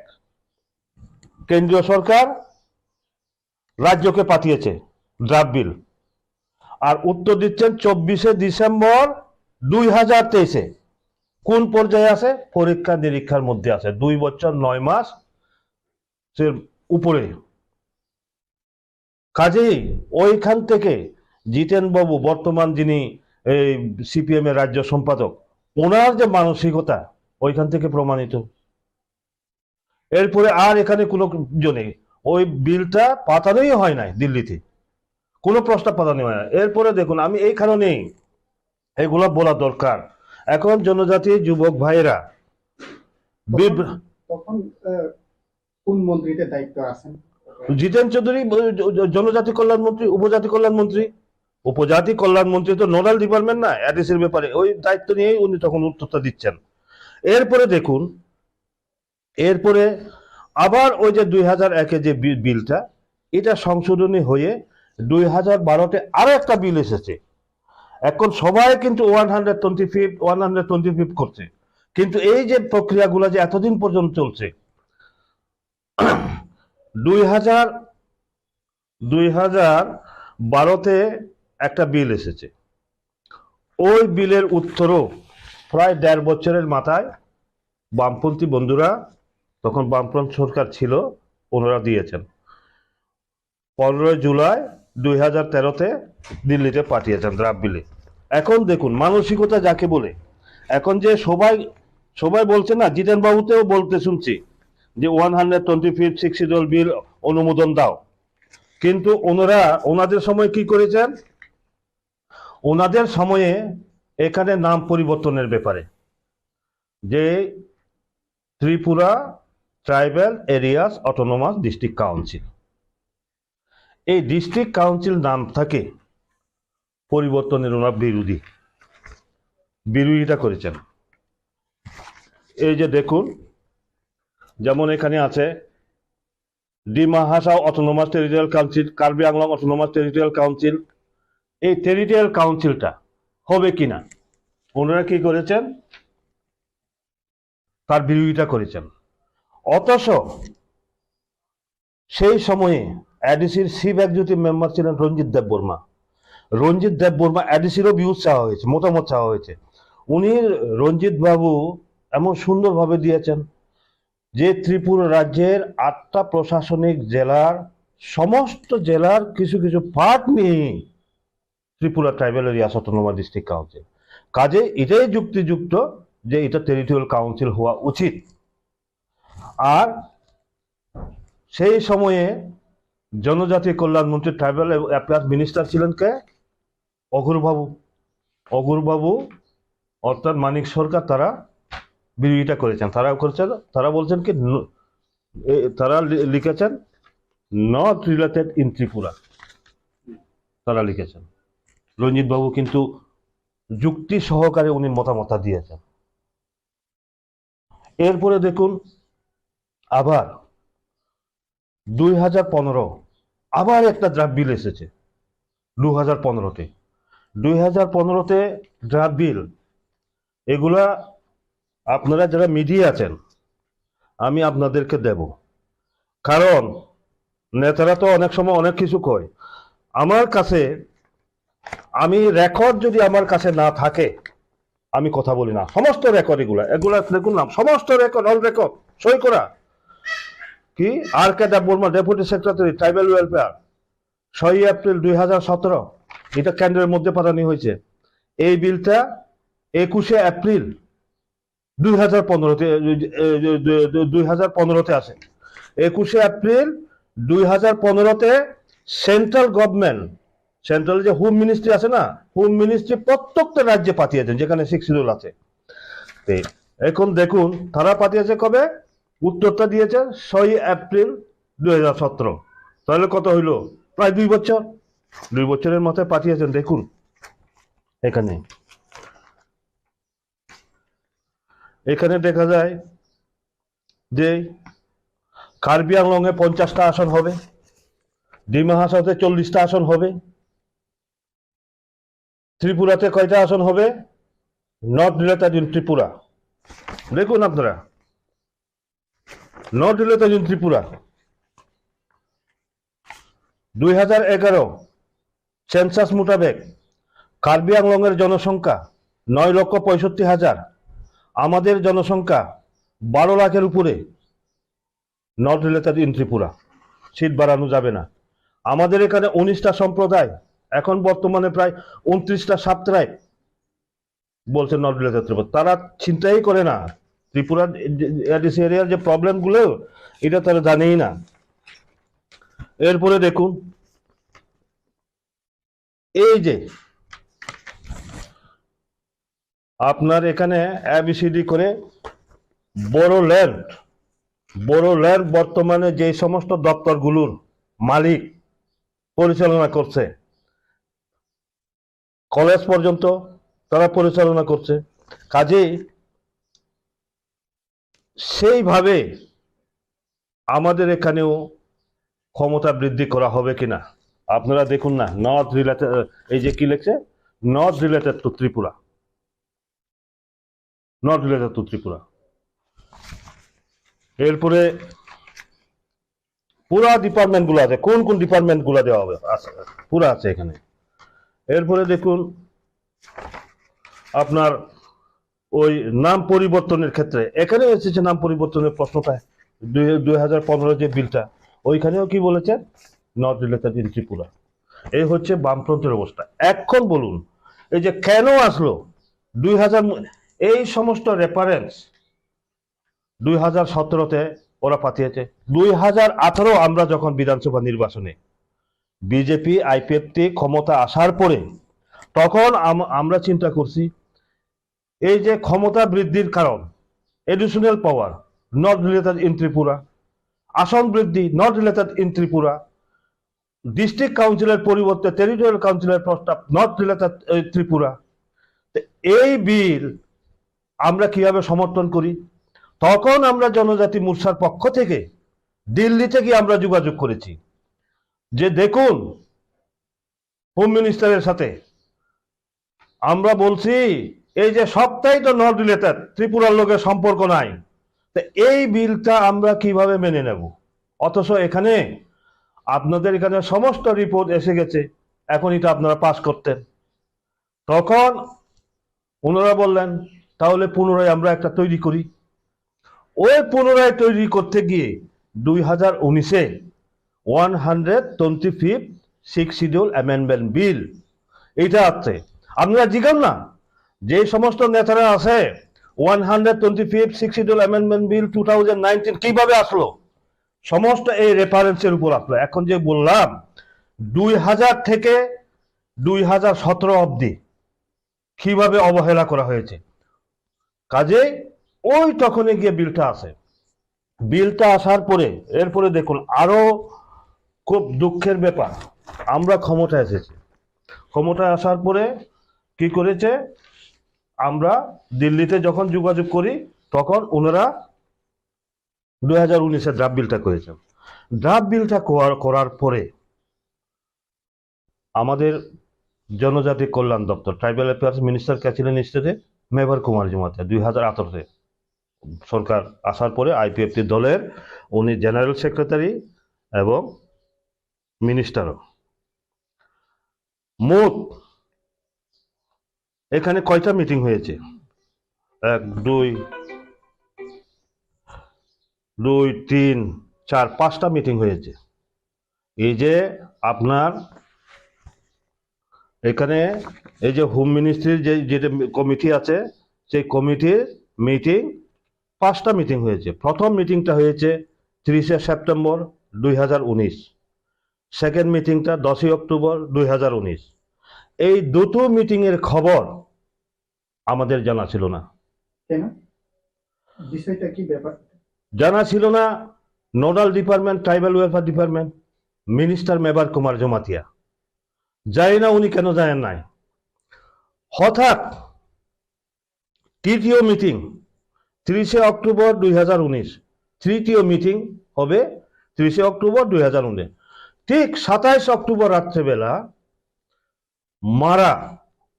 S4: কেন্দ্রীয় সরকার রাজ্যকে পাঠিয়েছে ড্রাফট বিল, আর উত্তর দিচ্ছেন 24শে ডিসেম্বর 2023-এ। কোন পর্যায়ে আছে? পরীক্ষা নিরীক্ষার মধ্যে আছে, 2 বছর 9 মাস উপরে। কাজেই ওইখান থেকে জিতেন বাবু, বর্তমান যিনি সিপিএম এর রাজ্য সম্পাদক, ওনার যে মানসিকতা ওইখান থেকে প্রমাণিত। এরপরে আর এখানে কোনো জনে ওই বিলটা পাঠানোই হয় নাই, দিল্লিতে কোনো প্রস্তাব পাঠানো হয় না। এরপরে দেখুন, আমি এই কারণেই এগুলো বলা দরকার। এখন জনজাতি যুবক ভাইরা
S5: তখন কোন মন্ত্রীতে দায়িত্ব আছেন?
S4: জিতেন চৌধুরী জনজাতি কল্যাণ মন্ত্রী, উপজাতি কল্যাণ মন্ত্রী। উপজাতি কল্যাণ মন্ত্রী তো নোডাল ডিপার্টমেন্ট না, এডিসির ব্যাপারে ওই দায়িত্ব নিয়েই উনি তখন উত্তরটা দিচ্ছেন। এরপরে দেখুন, এরপরে আবার ওই যে 2001-এ যে বিলটা, এটা সংশোধনী হয়ে 2012-তে আরো একটা বিল এসেছে। এখন সবাই কিন্তু 125 করছে, কিন্তু এই যে প্রক্রিয়াগুলো যে এতদিন পর্যন্ত চলছে, 2012-তে একটা বিল এসেছে। ওই বিলের উত্তরও প্রায় 1.5 বছরের মাথায় বামপন্থী বন্ধুরা, তখন বামপন্থী সরকার ছিল, ওনারা দিয়েছেন। 15 জুলাই 2013-তে দিল্লিতে পাঠিয়েছেন ড্রাফট বিলে। এখন দেখুন মানসিকতা যাকে বলে, এখন যে সবাই বলছে না, জিতেন বাবুতেও বলতে শুনছি যে 125 শিডিউল বিল অনুমোদন দাও, কিন্তু ওনাদের সময় কি করেছেন, ওনাদের সময়ে এখানে নাম পরিবর্তনের ব্যাপারে, যে Tripura tribal areas autonomous district council, এই ডিস্ট্রিক্ট কাউন্সিল নাম থাকে পরিবর্তনের ওনার বিরোধিতা করেছেন। এই যে দেখুন, যেমন এখানে আছে Dima Hasao autonomous territorial council, Karbi Anglong autonomous territorial council. এই টেরিটোরিয়াল কাউন্সিলটা হবে কিনা ওনারা কি করেছেন, তার বিরোধিতা করেছেন। অথচ সেই সময়ে এডিসির চিফ এক্সিকিউটিভ মেম্বার ছিলেন রঞ্জিত দেববর্মা। এডিসিরও ভিউজ চাওয়া হয়েছে, মতামত চাওয়া হয়েছে। উনি রঞ্জিত বাবু এমন সুন্দরভাবে দিয়েছেন যে ত্রিপুরা রাজ্যের 8টা প্রশাসনিক জেলার সমস্ত জেলার কিছু কিছু পার্ট নিয়ে Tripura tribal areas autonomous district council. কাজে এটাই যুক্তিযুক্ত যে এটা টেরিটোরিয়াল কাউন্সিল হওয়া উচিত। আর সেই সময়ে জনজাতি কল্যাণ মন্ত্রী ট্রাইবাল অ্যাফেয়ার্স মিনিস্টার ছিলেন কে? অঘুরবাবু অর্থাৎ মানিক সরকার, তারা বিরোধিতা করেছেন। তারা বলছেন কি, তারা লিখেছেন নট রিলেটেড ইন ত্রিপুরা, তারা লিখেছেন। রঞ্জিত বাবু কিন্তু যুক্তি সহকারে উনি মতামত দিয়েছেন। এরপরে দেখুন আবার 2015 আবার একটা ড্রাফট বিল এসেছে 2015-তে। 2015-তে ড্রাফট বিল, এগুলা আপনারা যারা মিডিয়া আছেন আমি আপনাদেরকে দেব, কারণ নেতারা তো অনেক সময় অনেক কিছু কয়। আমার কাছে, আমি রেকর্ড যদি আমার কাছে না থাকে আমি কথা বলি না। সমস্ত রেকর্ড এগুলা দেখুন না, সমস্ত রেকর্ড, অল রেকর্ড, সই করা। K R K Deb Barma, deputy secretary tribal welfare, 6 April 2017, এটা কেন্দ্রের মধ্যে পাঠানো হয়েছে। এই বিলটা 21 এপ্রিল 2015-তে আসে। 21 এপ্রিল 2015-তে সেন্ট্রাল গভর্নমেন্ট, সেন্ট্রাল যে হোম মিনিস্ট্রি আছে না, হোম মিনিস্ট্রি প্রত্যেকটা রাজ্যে পাঠিয়েছেন যেখানে 6 শিডিউল আছে। এখন দেখুন তারা পাঠিয়েছে কবে, উত্তরটা দিয়েছে 6 এপ্রিল 2017। তাহলে কত হইল? প্রায় 2 বছর। 2 বছরের মাথায় পাঠিয়েছেন। দেখুন এখানে দেখা যায় যে কার্বি আংলংয়ে 50টা আসন হবে, ডিমা হাসাওতে 40টা আসন হবে, ত্রিপুরাতে কয়টা আসন হবে? Not related in Tripura. দেখুন আপনারা, not related in Tripura 2011 census মোতাবেক কার্বি আংলংয়ের জনসংখ্যা 9,65,000, আমাদের জনসংখ্যা 12 লাখের উপরে। Not related in Tripura, seat বাড়ানো যাবে না। আমাদের এখানে 19টা সম্প্রদায়, এখন বর্তমানে প্রায় 29টা সাবট্রাইব বলছে নট রিলেটেড ত্রিপুরা। তারা চিন্তাই করে না ত্রিপুরার এরিয়ার যে প্রবলেমগুলো, এটা তারা জানেই না। এরপরে দেখুন এই যে আপনার এখানে এবিসিডি করে বোরোল্যান্ড বর্তমানে যে সমস্ত দপ্তরগুলোর মালিক পরিচালনা করছে, কলেজ পর্যন্ত তারা পরিচালনা করছে। কাজেই সেইভাবে আমাদের এখানেও ক্ষমতা বৃদ্ধি করা হবে কিনা আপনারা দেখুন না। নট রিলেটেড, এই যে কি লিখছে, not related to Tripura, not related to Tripura. এরপরে পুরা ডিপার্টমেন্ট গুলো আছে, কোন কোন ডিপার্টমেন্ট গুলো দেওয়া হবে পুরা আছে এখানে। এরপরে দেখুন আপনার ওই নাম পরিবর্তনের ক্ষেত্রে, এখানে এসেছে নাম পরিবর্তনের প্রশ্নটা 2015 যে বিলটা, ওইখানেও কি বলেছেন? Not related in Tripura. এই হচ্ছে বামফ্রন্টের অবস্থা। এখন বলুন এই যে কেন আসলো 2000, এই সমস্ত রেফারেন্স 2017-তে ওরা পাঠিয়েছে। 2018 আমরা যখন বিধানসভা নির্বাচনে বিজেপি আইপিএফটি ক্ষমতা আসার পরে, তখন আমরা চিন্তা করছি এই যে ক্ষমতা বৃদ্ধির কারণ additional power not related in Tripura, আসন বৃদ্ধি not related in Tripura, district কাউন্সিলের পরিবর্তে টেরিটোরিয়াল কাউন্সিলের প্রস্তাব নট রিলেটেড ত্রিপুরা। এই বিল আমরা কিভাবে সমর্থন করি? তখন আমরা জনজাতি মোর্চার পক্ষ থেকে দিল্লিতে গিয়ে আমরা যোগাযোগ করেছি যে দেখুন হোম মিনিস্টারের সাথে আমরা বলছি এই যে সবটাই তো নট রিলেটেড, ত্রিপুরার লোকের সম্পর্ক নাই, তো এই বিলটা আমরা কিভাবে মেনে নেব? অথচ এখানে আপনাদের এখানে সমস্ত রিপোর্ট এসে গেছে, এখন এটা আপনারা পাস করতেন। তখন ওনারা বললেন তাহলে পুনরায় আমরা একটা তৈরি করি। ওই পুনরায় তৈরি করতে গিয়ে 2019-এ 125 6 শিডিউল অ্যামেন্ডমেন্ট বিল, এইটা আছে। আপনারা জিগান না যে সমস্ত নেতারা আছে 125th শিডিউল অ্যামেন্ডমেন্ট বিল 2019 কিভাবে আসলো, সমস্ত এই রেফারেন্সের উপর আসলো। এখন যে বললাম 2000 থেকে 2017 অবধি কিভাবে অবহেলা করা হয়েছে, কাজে ওই তখনই গিয়ে বিলটা আসে। বিলটা আসার পরে এরপরে দেখুন আরো খুব দুঃখের ব্যাপার, আমরা ক্ষমতায় এসেছি। ক্ষমতায় আসার পরে কি করেছে, আমরা দিল্লিতে যখন যোগাযোগ করি তখন ওনারা 2019-এ ড্রাফট বিলটা করেছেন। ড্রাফট বিলটা করার পরে আমাদের জনজাতি কল্যাণ দপ্তর ট্রাইবাল অ্যাফেয়ার্স মিনিস্টার কে ছিলেন স্টেটে, মেবার কুমার জমাতিয়া 2018-তে সরকার আসার পরে আইপিএফটি দলের উনি জেনারেল সেক্রেটারি এবং মিনিস্টারও। মোট এখানে কয়টা মিটিং হয়েছে, 1 2 3 4 5টা মিটিং হয়েছে। এই যে আপনার এখানে এই যে হোম মিনিস্ট্রির যে কমিটি আছে সেই কমিটির মিটিং 5টা মিটিং হয়েছে। প্রথম মিটিংটা হয়েছে 30শে সেপ্টেম্বর 2019, সেকেন্ড মিটিংটা 10ই অক্টোবর 2019। এই দুটো মিটিং এর খবর আমাদের জানা ছিল না।
S5: কেন, বিষয়টা কি ব্যাপার?
S4: জানা ছিল না nodal department tribal welfare department, minister Mebar Kumar Jamatia জানি না উনি কেন জানেন নাই। হঠাৎ তৃতীয় মিটিং 30শে অক্টোবর 2019, তৃতীয় মিটিং হবে 30শে অক্টোবর 2019। ঠিক 27 অক্টোবর রাত্রেবেলা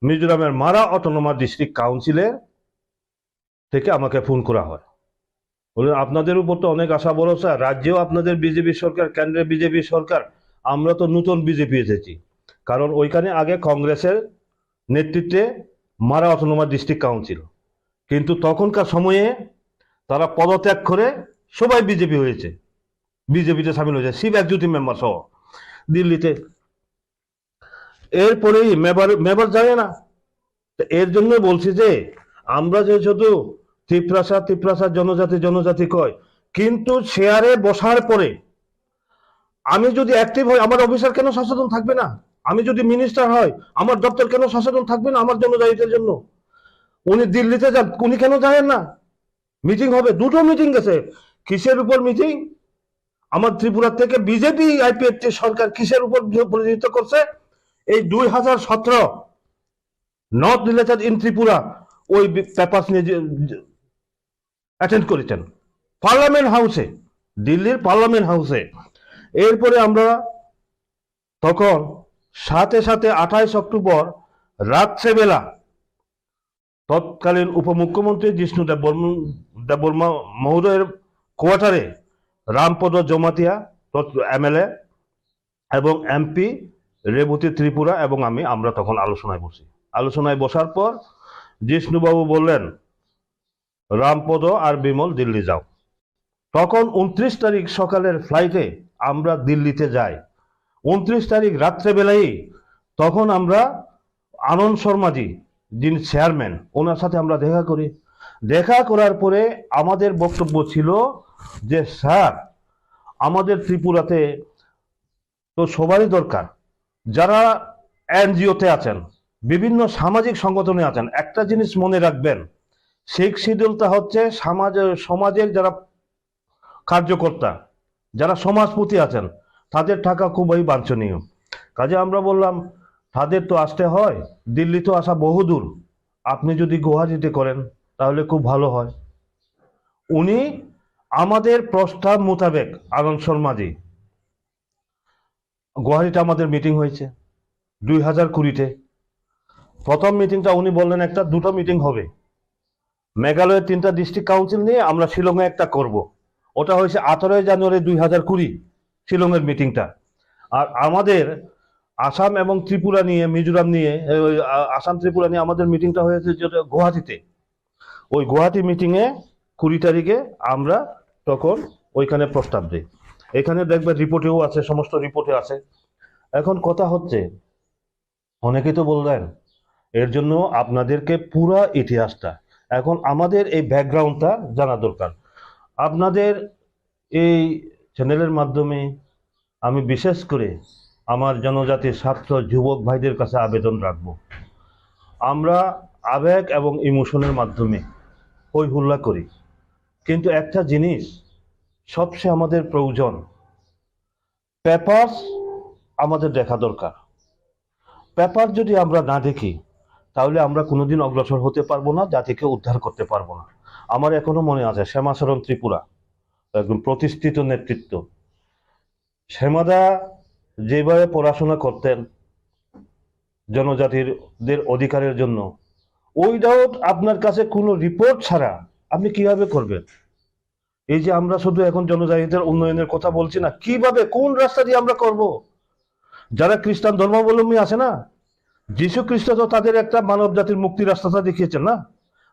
S4: মিজোরামের মারা অটোনোমাস ডিস্ট্রিক্ট কাউন্সিলের থেকে আমাকে ফোন করা হয়, বলে আপনাদের উপর তো অনেক আশা ভরসা, রাজ্যেও আপনাদের বিজেপি সরকার, কেন্দ্রে বিজেপি সরকার, আমরা তো নতুন বিজেপি এসেছি। কারণ ওইখানে আগে কংগ্রেসের নেতৃত্বে মারা অটোনোমাস ডিস্ট্রিক্ট কাউন্সিল, কিন্তু তখনকার সময়ে তারা পদত্যাগ করে সবাই বিজেপি হয়েছে, বিজেপিতে সামিল হয়েছে, শিব একজুটি মেম্বার সহ দিল্লিতে। এরপরেই মেবার জানে না। এর জন্য বলছি যে আমরা যে শুধু ত্রিপ্রাসা জনজাতি কয়, কিন্তু শেয়ারে বসার পরে আমি যদি অ্যাক্টিভ হই আমার অফিসার কেন সচেতন থাকবে না? আমি যদি মিনিস্টার হয় আমার দপ্তর কেন সচেতন থাকবে না আমার জনজাতিদের জন্য? উনি দিল্লিতে যান, উনি কেন জানেন না? মিটিং হবে, দুটো মিটিং গেছে। কিসের উপর মিটিং? আমার ত্রিপুরা থেকে বিজেপি আইপিএফটি সরকার কিসের উপর পরিচালিত করছে? এই 2017 নট রিলেটেড ইন ত্রিপুরা ওই পেপার নিয়ে অ্যাটেন্ড করেছেন পার্লামেন্ট হাউসে, দিল্লির পার্লামেন্ট হাউসে। এরপরে আমরা তখন সাথে 28 অক্টোবর রাত্রেবেলা তৎকালীন উপমুখ্যমন্ত্রী জিষ্ণু দেববর্মা মহোদয়ের কোয়ার্টারে রামপদ জমাতিয়া এমএলএ এবং এমপি রেবতী ত্রিপুরা এবং আমরা তখন আলোচনায় বসি। আলোচনায় বসার পর জিষ্ণুবাবু বললেন রামপদ আর বিমল দিল্লি যাও। তখন 29 তারিখ সকালের ফ্লাইটে আমরা দিল্লিতে যাই। 29 তারিখ রাত্রেবেলাই তখন আমরা আনন্দ শর্মাজি যিনি চেয়ারম্যান ওনার সাথে আমরা দেখা করি। দেখা করার পরে আমাদের বক্তব্য ছিল যে স্যার আমাদের ত্রিপুরাতে তো সবারই দরকার, যারা এনজিওতে আছেন, বিভিন্ন সামাজিক সংগঠনে আছেন, একটা জিনিস মনে রাখবেন, শেখ শিডিউলটা হচ্ছে সমাজের যারা কার্যকর্তা, যারা সমাজপতি আছেন তাদের টাকা খুবই বাঞ্ছনীয়। কাজে আমরা বললাম তাদের তো আসতে হয়, দিল্লি তো আসা বহুদূর, আপনি যদি গুয়াহাটিতে করেন তাহলে খুব ভালো হয়। উনি আমাদের প্রস্তাব মোতাবেক আনন্দ শর্মাজি গুয়াহাটিতে আমাদের মিটিং হয়েছে 2020-তে। প্রথম মিটিংটা উনি বললেন দুটো মিটিং হবে, মেঘালয়ের 3টা ডিস্ট্রিক্ট কাউন্সিল নিয়ে আমরা শিলংয়ে একটা করব। ওটা হয়েছে 18 জানুয়ারি 2020 শিলংয়ের মিটিংটা। আর আমাদের আসাম এবং ত্রিপুরা নিয়ে, মিজোরাম নিয়ে, আসাম ত্রিপুরা নিয়ে আমাদের মিটিংটা হয়েছে গুয়াহাটিতে। ওই গুয়াহাটি মিটিংয়ে 20 তারিখে আমরা তখন ওইখানে প্রস্তাব দিই। এখানে দেখবে রিপোর্টেও আছে, সমস্ত রিপোর্টে আছে। এখন কথা হচ্ছে অনেকেই তো বললেন, এর জন্য আপনাদেরকে পুরা ইতিহাসটা, এখন আমাদের এই ব্যাকগ্রাউন্ডটা জানা দরকার। আপনাদের এই চ্যানেলের মাধ্যমে আমি বিশেষ করে আমার জনজাতির ছাত্র যুবক ভাইদের কাছে আবেদন রাখব, আমরা আবেগ এবং ইমোশনের মাধ্যমে হই হুল্লা করি, কিন্তু একটা জিনিস সবচেয়ে আমাদের প্রয়োজন, পেপারস আমাদের দেখা দরকার। পেপার যদি আমরা না দেখি তাহলে আমরা কোনোদিন অগ্রসর হতে পারবো না, জাতিকে উদ্ধার করতে পারবো না। আমার এখনো মনে আছে শ্যামাচরণ ত্রিপুরা, একদম প্রতিষ্ঠিত নেতৃত্ব, শ্যামাদা যেভাবে পড়াশোনা করতেন জনজাতিদের অধিকারের জন্য, উইদাউট আপনার কাছে কোনো রিপোর্ট ছাড়া আপনি কিভাবে করবেন? এই যে আমরা শুধু এখন জনজাতিদের উন্নয়নের কথা বলছি না, কিভাবে কোন রাস্তা দিয়ে আমরা করব? যারা খ্রিস্টান ধর্মাবলম্বী আছে না, যীশু খ্রিস্ট তো তাদের একটা মানব জাতির মুক্তির রাস্তাটা দেখিয়েছেন না।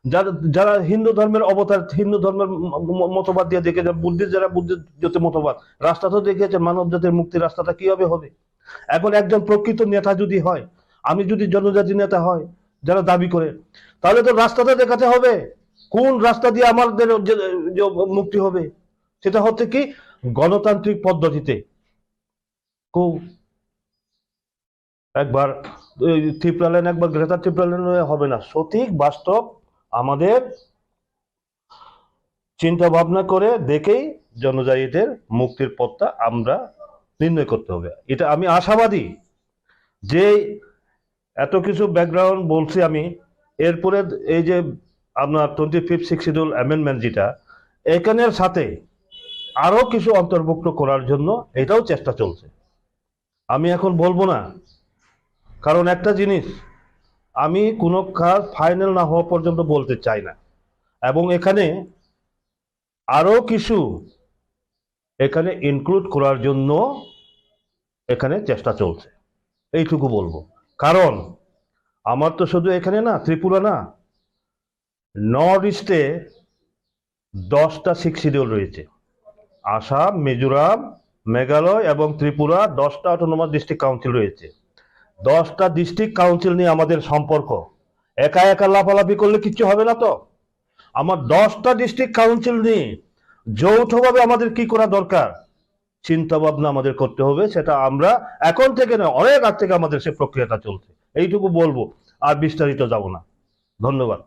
S4: যারা যারা হিন্দু ধর্মের অবতার, হিন্দু ধর্মের মতবাদ দিয়ে দেখেছেন, বুদ্ধিস্ট যারা বুদ্ধিস্ট মতবাদ, রাস্তা তো দেখিয়েছেন মানব জাতির মুক্তির রাস্তাটা কিভাবে হবে। এখন একজন প্রকৃত নেতা যদি হয়, আমি যদি জনজাতি নেতা হয় যারা দাবি করে, তাহলে তো রাস্তাটা দেখাতে হবে কোন রাস্তা দিয়ে আমাদের মুক্তি হবে। সেটা হচ্ছে কি গণতান্ত্রিক পদ্ধতিতে। একবার ত্রিপুরা লাইন, একবার গ্রেটার ত্রিপুরা লাইন হবে না, সঠিক বাস্তব আমাদের চিন্তা ভাবনা করে দেখেই জনজাতিদের মুক্তির পথটা আমরা নির্ণয় করতে হবে। এটা আমি আশাবাদী যে এত কিছু ব্যাকগ্রাউন্ড বলছি আমি, এরপরে এই যে আপনার 25 শিডিউল অ্যামেন্ডমেন্ট যেটা, এখানের সাথে আরো কিছু অন্তর্ভুক্ত করার জন্য এটাও চেষ্টা চলছে। আমি এখন বলবো না, কারণ একটা জিনিস আমি কোনো কাজ ফাইনাল না হওয়া পর্যন্ত বলতে চাই না, এবং এখানে আরো কিছু এখানে ইনক্লুড করার জন্য এখানে চেষ্টা চলছে, এইটুকু বলবো। কারণ আমার তো শুধু এখানে না, ত্রিপুরা না, নর্থ ইস্টে 10টা 6 শিডিউল রয়েছে। আসাম, মিজোরাম, মেঘালয় এবং ত্রিপুরা 10টা অটোনমাস ডিস্ট্রিক্ট কাউন্সিল রয়েছে। 10টা ডিস্ট্রিক্ট কাউন্সিল নিয়ে আমাদের সম্পর্ক, একা একা লাফালাফি করলে কিচ্ছু হবে না। তো আমার 10টা ডিস্ট্রিক্ট কাউন্সিল নিয়ে যৌথভাবে আমাদের কি করা দরকার চিন্তা ভাবনা আমাদের করতে হবে। সেটা আমরা এখন থেকে নয়, অনেক আগ থেকে আমাদের সে প্রক্রিয়াটা চলছে, এইটুকু বলবো, আর বিস্তারিত যাব না। ধন্যবাদ।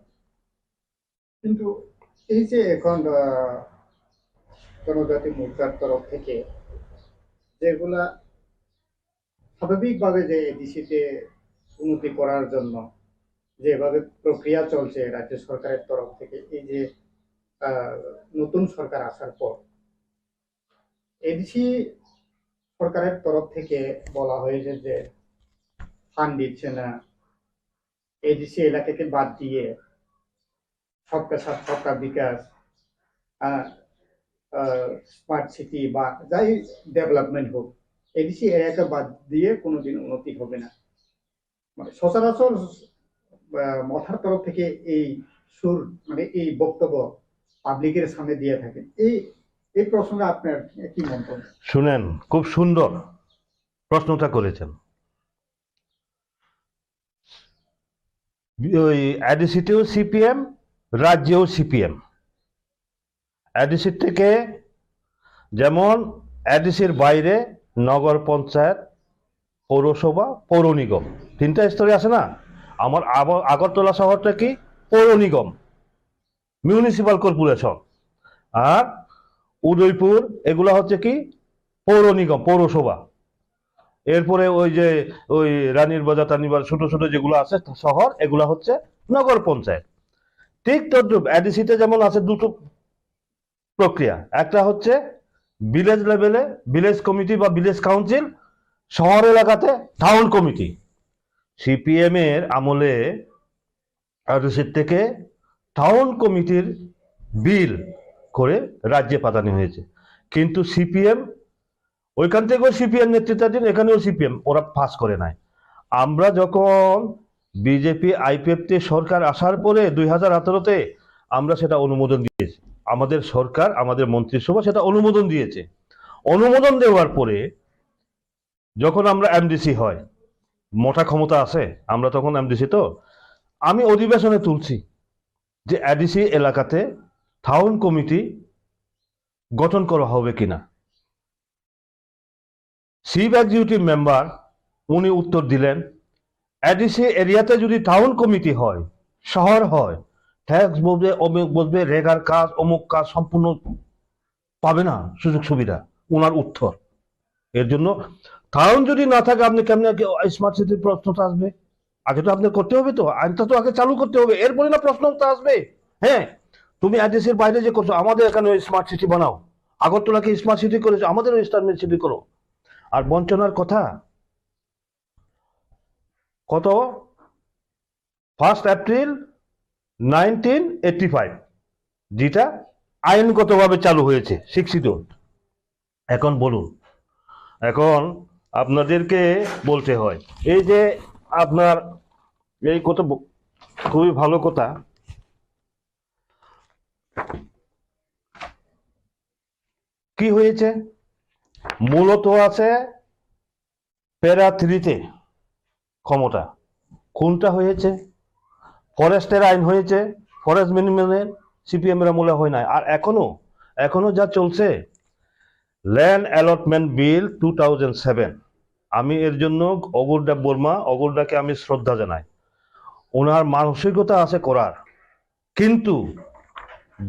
S5: কিন্তু এই যে এখন জনজাতি মোর্চার তরফ থেকে যেগুলা স্বাভাবিকভাবে যে এডিসিতে উন্নতি করার জন্য যেভাবে প্রক্রিয়া চলছে রাজ্য সরকারের তরফ থেকে, এই যে নতুন সরকার আসার পর এডিসি সরকারের তরফ থেকে বলা হয়েছে যে ফান্ড দিচ্ছে না, এডিসি এলাকাকে বাদ দিয়ে সবকা সাথ সবকা বিকাশ, স্মার্ট সিটি বা যাই ডেভেলপমেন্ট হোক, এডিসি এলাকা বাদ দিয়ে কোনোদিন উন্নতি হবে না। মানে সচরাচর মাথার তরফ থেকে এই সুর, মানে এই বক্তব্য পাবলিকের সামনে দিয়ে থাকেন। এই প্রসঙ্গে আপনার কি মন্তব্য?
S4: শুনেন, খুব সুন্দর প্রশ্নটা করেছেন। ওই এডিসিতেও সিপিএম, রাজ্যেও সিপিএম। এডিসি থেকে যেমন এডিসির বাইরে নগর পঞ্চায়েত, পৌরসভা, পৌর নিগম, 3টা স্তরে আছে না। আমার আগরতলা শহরটা কি পৌর নিগম, মিউনিসিপাল কর্পোরেশন, আর উদয়পুর এগুলা হচ্ছে কি পৌর নিগম, পৌরসভা। এরপরে ওই যে ওই রানীর বাজার টানিবার ছোট ছোট যেগুলো আছে শহর, এগুলা হচ্ছে নগর পঞ্চায়েত। ঠিক তদ্রুপ এডিসিতে যেমন আছে দুটো প্রক্রিয়া, একটা হচ্ছে ভিলেজ লেভেলে ভিলেজ কমিটি বা ভিলেজ কাউন্সিল, শহর এলাকাতে টাউন কমিটি। সিপিএম এর আমলে এডিসির থেকে টাউন কমিটির বিল করে রাজ্যে পাঠানো হয়েছে, কিন্তু সিপিএম ওইখান থেকেও সিপিএম নেতৃত্বাধীন, এখানেও সিপিএম, ওরা পাস করে নাই। আমরা যখন বিজেপি আইপিএফটি সরকার আসার পরে 2018-তে আমরা সেটা অনুমোদন দিয়েছি, আমাদের সরকার, আমাদের মন্ত্রিসভা সেটা অনুমোদন দিয়েছে। অনুমোদন দেওয়ার পরে যখন আমরা এমডিসি হয়, মোটা ক্ষমতা আছে, আমরা তখন এমডিসি, তো আমি অধিবেশনে তুলছি যে এডিসি এলাকাতে টাউন কমিটি গঠন করা হবে কিনা। চিফ এক্সিকিউটিভ মেম্বার উনি উত্তর দিলেন, এডিসি এরিয়াতে যদি টাউন কমিটি হয়, শহর হয়, ট্যাক্স বসবে, অমুক বসবে, রেগার কাজ, অমুক কাজ সম্পূর্ণ পাবে না সুযোগ সুবিধা। ওনার উত্তর, এর জন্য টাউন যদি না থাকে আপনি কেমনে স্মার্ট সিটির প্রশ্নটা আসবে? আগে তো আপনার করতে হবে, তো আইনটা তো আগে চালু করতে হবে, এরপরে না প্রশ্নটা আসবে। হ্যাঁ, তুমি এডিসির বাইরে যে করছো, আমাদের এখানে স্মার্ট সিটি বানাও, আগরতলাকে স্মার্ট সিটি করেছো, আমাদেরও স্মার্ট সিটি করো। আর বঞ্চনার কথা কত, 1 এপ্রিল 1985 যেটা আইনগতভাবে চালু হয়েছে, শিক্ষিত। এখন বলুন, এখন আপনাদেরকে বলতে হয়, এই যে আপনার এই কথা খুবই ভালো কথা, কি হয়েছে মূলত আছে প্যারা 3-তে ক্ষমতা। কোনটা হয়েছে? ফরেস্টের আইন হয়েছে, ফরেস্ট মিনিমামের সিপিএম এর আমলে হয় নাই। আর এখনো যা চলছে ল্যান্ড অ্যালটমেন্ট বিল 2007, আমি এর জন্য অগুরদা বর্মা, অগুরদাকে আমি শ্রদ্ধা জানাই, ওনার মানসিকতা আছে করার, কিন্তু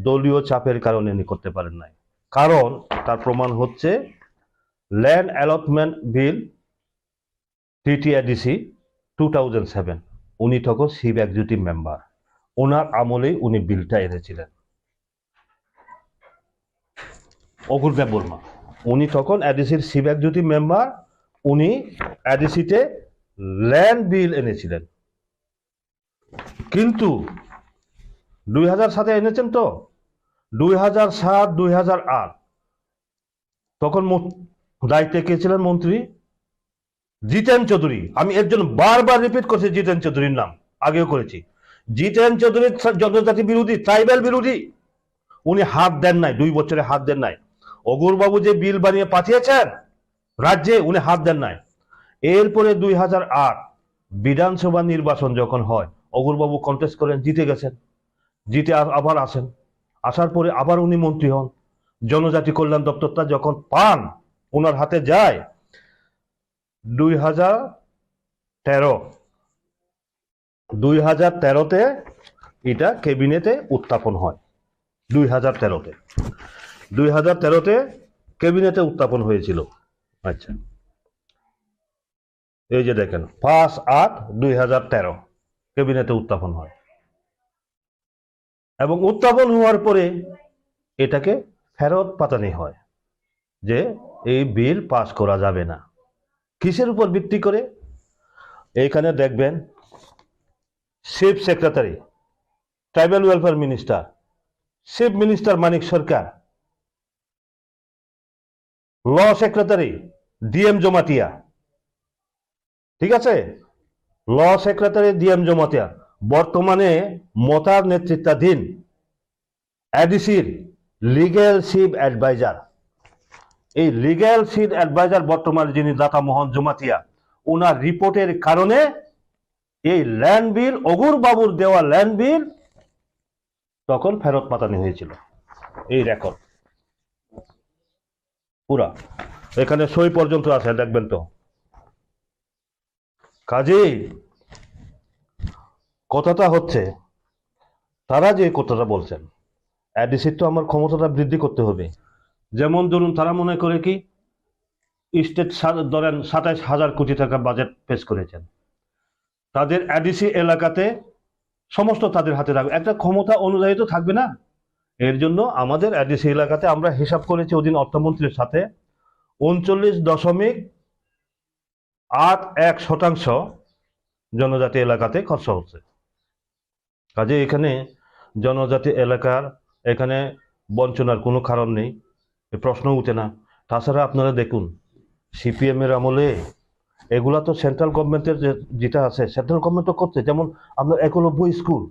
S4: দলীয় চাপের কারণে উনি করতে পারেন নাই। কারণ তার প্রমাণ হচ্ছে ল্যান্ড অ্যালটমেন্ট বিল টিটিআইডিসি 2007, উনি তখন চিফ এক্সিকিউটিভ মেম্বার, ওনার আমলেই উনি বিলটা এনেছিলেন। অগুরদা বর্মা উনি তখন এডিসির চিফ এক্সিকিউটিভ মেম্বার, উনি এডিসিতে ল্যান্ড বিল এনেছিলেন। কিন্তু 2007-এ এনেছেন, তো 2007-2008 তখন দায়িত্বে কে ছিলেন মন্ত্রী? জিতেন চৌধুরী। আমি এর জন্য বারবার রিপিট করছি জিতেন চৌধুরীর নাম, আগেও করেছি। জিতেন চৌধুরী জনজাতি বিরোধী, ট্রাইবাল বিরোধী, উনি হাত দেন নাই, 2 বছরে হাত দেন নাই। অগুরবাবু যে বিল বানিয়ে পাঠিয়েছেন রাজ্যে, উনি হাত দেন নাই। এরপরে 2008 বিধানসভা নির্বাচন যখন হয়, অগুরবাবু কন্টেস্ট করেন, জিতে গেছেন, জিতে আবার আসেন, আসার পরে আবার উনি মন্ত্রী হন। জনজাতি কল্যাণ দপ্তরটা যখন পান, ওনার হাতে যায় 2013-তে এটা ক্যাবিনেটে উত্থাপন হয়। 2013-তে ক্যাবিনেটে উত্থাপন হয়েছিল। আচ্ছা, এই যে দেখেন 5/8/2013 ক্যাবিনেটে উত্থাপন হয়, এবং উত্থাপন হওয়ার পরে এটাকে ফেরত পাঠানো হয় যে এই বিল পাস করা যাবে না। কিসের উপর ভিত্তি করে? এইখানে দেখবেন chief secretary, tribal welfare minister, chief minister Manik Sarkar, law secretary DM Jamatia, ঠিক আছে, ল সেক্রেটারি ডিএম জমাতিয়া, বর্তমানে মতার নেতৃত্বাধীন এডিসির লিগ্যাল চিফ অ্যাডভাইজার। এই লিগ্যাল চিফ অ্যাডভাইজার বর্তমানে যিনি দাতা মোহন জমাতিয়া, ওনার রিপোর্টের কারণে এই ল্যান্ড বিল, অগুর বাবুর দেওয়া ল্যান্ড বিল তখন ফেরত পাঠানো হয়েছিল। এই রেকর্ড পুরা, এখানে সই পর্যন্ত আছে, দেখবেন তো। কাজেই কথাটা হচ্ছে, তারা যে কথাটা বলছেন, এডিসির তো আমার ক্ষমতাটা বৃদ্ধি করতে হবে। যেমন ধরুন, তারা মনে করে কি স্টেট ধরেন 27,000 কোটি টাকা বাজেট পেশ করেছেন, তাদের এডিসি এলাকাতে সমস্ত তাদের হাতে রাখবে, একটা ক্ষমতা অনুযায়ী তো থাকবে না। এর জন্য আমাদের এডিসি এলাকাতে আমরা হিসাব করেছি ওদিন অর্থমন্ত্রীর সাথে, 39.81% জনজাতি এলাকাতে খরচা হচ্ছে। কাজে এখানে জনজাতি এলাকার এখানে বঞ্চনার কোনো কারণ নেই, প্রশ্ন উঠে না। তাছাড়া আপনারা দেখুন, সিপিএম এর আমলে এগুলা তো সেন্ট্রাল গভর্নমেন্টের যেটা আছে, সেন্ট্রাল গভর্নমেন্টও করছে। যেমন আপনার 91 স্কুল,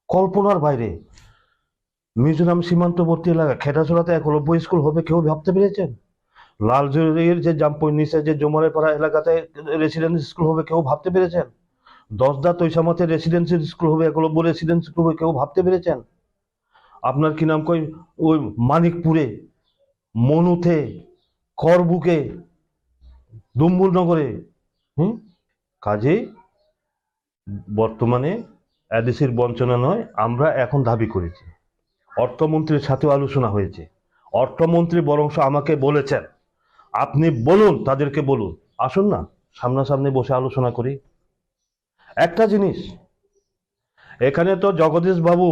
S4: কল্পনার বাইরে। মিজোরাম সীমান্তবর্তী এলাকা খেটাছড়াতে 91 স্কুল হবে, কেউ ভাবতে পেরেছেন? লালজুরির যে জাম্পুর নিচে যে জমারেপাড়া এলাকাতে রেসিডেন্সি স্কুল হবে কেউ ভাবতে পেরেছেন? 10দা তৈশামতে রেসিডেন্সি স্কুল হবে, একলব্য রেসিডেন্সি স্কুল হবে কেউ ভাবতে পেরেছেন? আপনার কি নাম কই ওই মানিকপুরে, মনুতে, করবুকে, দুম্বুরনগরে। কাজেই বর্তমানে এডিসির বঞ্চনা নয়, আমরা এখন দাবি করেছি। অর্থমন্ত্রীর সাথেও আলোচনা হয়েছে। অর্থমন্ত্রী বরংশ আমাকে বলেছেন, আপনি বলুন, তাদেরকে বলুন আসুন না সামনাসামনি বসে আলোচনা করি। একটা জিনিস, এখানে তো জগদীশ বাবু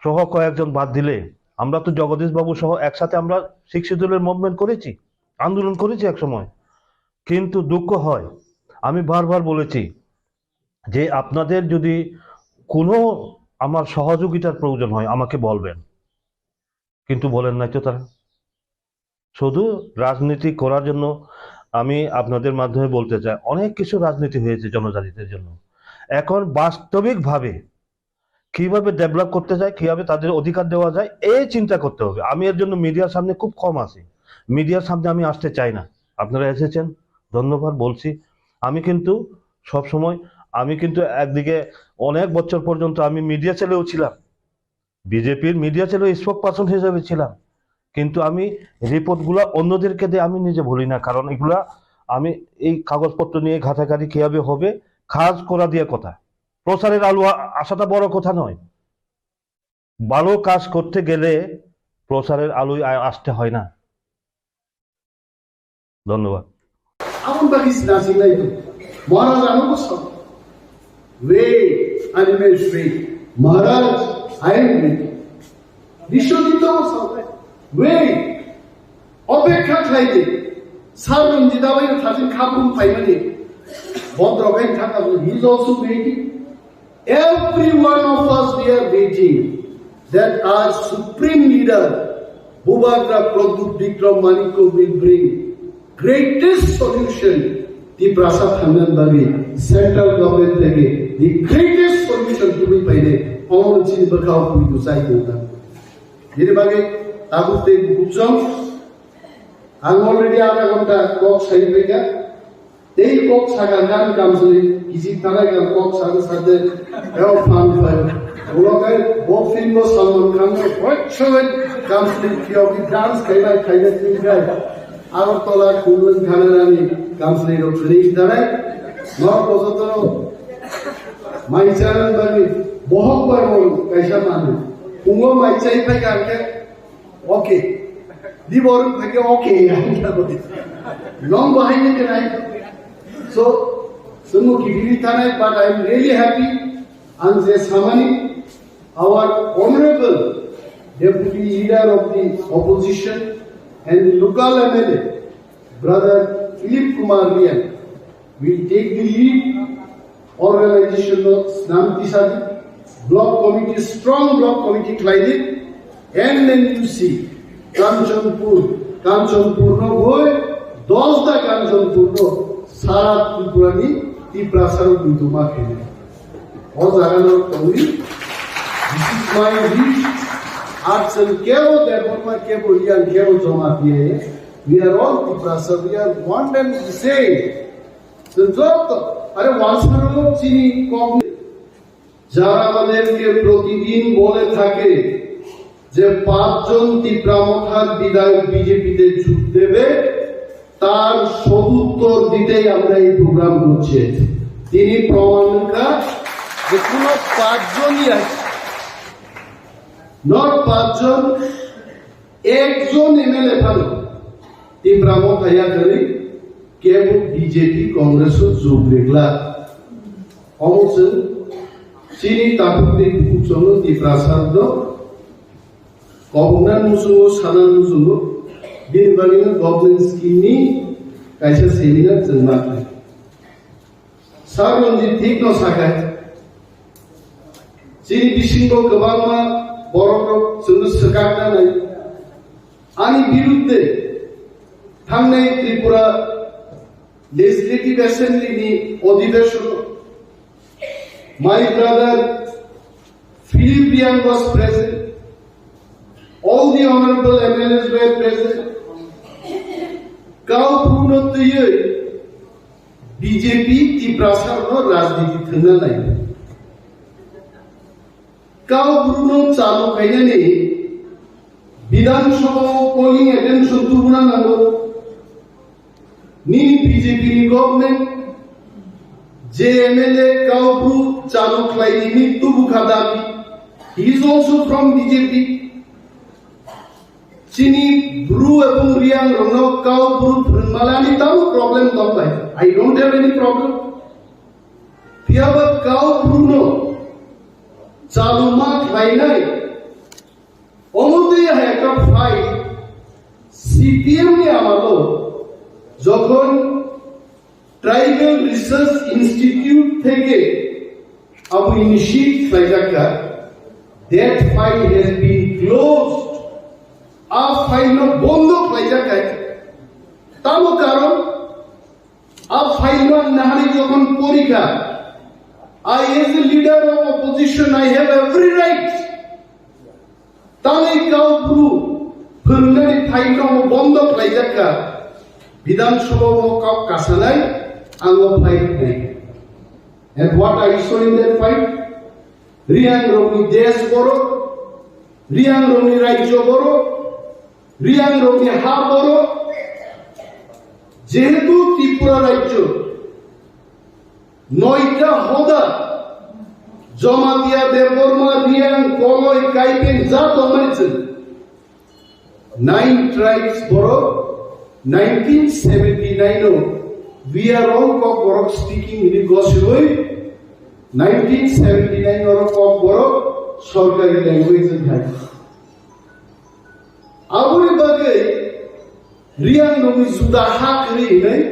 S4: সহ কয়েকজন বাদ দিলে, আমরা তো জগদীশ বাবু সহ একসাথে আমরা শিক্ষিতদের মুভমেন্ট করেছি, আন্দোলন করেছি এক সময়। কিন্তু দুঃখ হয়, আমি বারবার বলেছি যে আপনাদের যদি কোনো আমার সহযোগিতার প্রয়োজন হয় আমাকে বলবেন, কিন্তু বলেন নাই তো তারা। শুধু রাজনীতি করার জন্য আমি আপনাদের মাধ্যমে বলতে চাই, অনেক কিছু রাজনীতি হয়েছে জনজাতিদের জন্য। এখন বাস্তবিকভাবে কিভাবে ডেভেলপ করতে যায়, কিভাবে তাদের অধিকার দেওয়া যায়, এই চিন্তা করতে হবে। আমি এর জন্য মিডিয়ার সামনে খুব কম আসি, মিডিয়ার সামনে আমি আসতে চাই না। আপনারা এসেছেন, ধন্যবাদ বলছি। আমি কিন্তু সব সময়, আমি কিন্তু একদিকে অনেক বছর পর্যন্ত আমি মিডিয়া ছেলেও ছিলাম, বিজেপির মিডিয়া ছেলেও স্পোক পারসন হিসেবে ছিলাম, কিন্তু আমি রিপোর্টগুলো অন্যদেরকে দিয়ে আমি নিজে বলি না, কারণ এগুলা আমি এই কাগজপত্র নিয়ে ঘাটাঘাটি কিভাবে হবে কাজ করা দিয়ে কথা। প্রচারের আলো আসাটা বড় কথা নয়, ভালো কাজ করতে গেলে প্রচারের আলোয় আসতে হয় না। ধন্যবাদ।
S6: Amun bagi sinasi na ito. Maharaj, ano ko sa? Wait, animal free. Maharaj, I am ready. Nishadito ko sa? Wait. অপেক্ষা খাইতে সার রঞ্জিতাবাই থাকেন খাবুন পাইমানি ভদ্রবাই থাকা he is also waiting. Every one of us we are waiting that our supreme leader Bhubagra Pradhup Vikram Maniko will bring greatest solution. The Prasad Handan Bagi central government থেকে the greatest solution to be paide all cheez bakhaw pui to sai kota dire bage tabutte bujjong I'm already out of the Kok Sai Pega. They Kok Saganan comes in, is it Tanaga Kok Sagasade, El Fan Fire. Ulokai, Bofingo, someone comes, what show it comes in Kyoki dance, Kaila Kaila Tingai. Artola, Kulan Kanani comes in of Lee Dare. Not Osoto. My channel, Bani, Bohok by one, Kashamani. Ungo, my Chai Pega. Okay. The borrowing থেকে okay long behind it right. So sumu kibiri thanai, but I am really happy and this Samani, our honorable deputy leader of the opposition and the local MLA brother Philip Kumar Rian will take the lead. Organization of Snamti Sadi block committee, strong block committee Clyde, and then you see Kanchanpur হয়ে 10টা কাঞ্চনপুর সারা ত্রিপুরানি ত্রিপ্রাসার দুধুমা খেলে অজাগানোর কৌরি this is my wish আর্টসেল কেউ দেবমা কে বলিয়ান কেউ জমা দিয়ে we are all ত্রিপ্রাসার, we are one and the same. So যত আরে ওয়ানসারও চিনি কম যারা আমাদেরকে প্রতিদিন বলে থাকে যে 5 জন ত্রিপুরামথার বিধায়ক বিজেপিতে যোগ দেবে, তার সদুত্তর দিতেই আমরা এই প্রোগ্রাম করছি। তিনি প্রমাণকা যে কোন 5 জনই আছে, নট 5 জন, একজন এমএলএ ভালো ত্রিপুরামথ আয়া করি কেবল বিজেপি কংগ্রেস যোগ রেগলা অবশ্য চিনি তাপুতে কুচল ত্রিপ্রাসাদ Government musuh sanan musuh, bin balinya government scheme ni kaisa seminar jengmat. Sarun di tik no sakai. Sini bisinggo kebangma borok sunus sekakna nai. Ani birudde thangnai Tripura Legislative Assembly ni odhibeshon. My brother Philip Rian was present. All the honorable MLAs were present. गावफुरनोयै BJP तिप्रासारनो राजनीति थंना नाय गावफुरनो चालू खायनानै विधानसभायाव polling attention तुबुना नांगौ नि BJP नि गवर्नमेंट जे एमएलए गावफुर चालू खायनायनि तुबुखा दाबि he is also from BJP Chini Bru এবং রিয়াং রনো কাউ ব্রু ফ্রমালানি তাও প্রবলেম দম ভাই I don't have any problem পিয়াবা কাউ ব্রুনো চালুমা খাইনাই অমতে একটা ফাইট সিপিএম নি আমালো যখন ট্রাইবাল রিসার্চ ইনস্টিটিউট থেকে আবু ইনিশিয়েট ফাইজাকা that file has been closed আর ফাইল বন্ধ হয়ে যায় তাও কারণ আর ফাইল নাহারি যখন পরীক্ষা I as a leader of opposition I have every right তাহলে কাউ ব্রু ফিরনারি ফাইল বন্ধ হয়ে যায় বিধানসভা কাউ কাছালাই আঙ্গ ফাইল নাই and what I saw in that fight Reang Roni দেশ বড় রিয়াং রনি রাজ্য বড় রিয়াং রনি হা বড় যেহেতু ত্রিপুরা রাজ্য 9টা হদা জমাতিয়া দেববর্মা রিয়াং কলই কাইপেন যা দমাইছেন 9 tribes বড় 1979 we are all KOKBOROK speaking in Gosiroi 1979 और KOKBOROK सरकारी लैंग्वेज है आबुरी बागे रियां नोमी जुदा हाक रे नहीं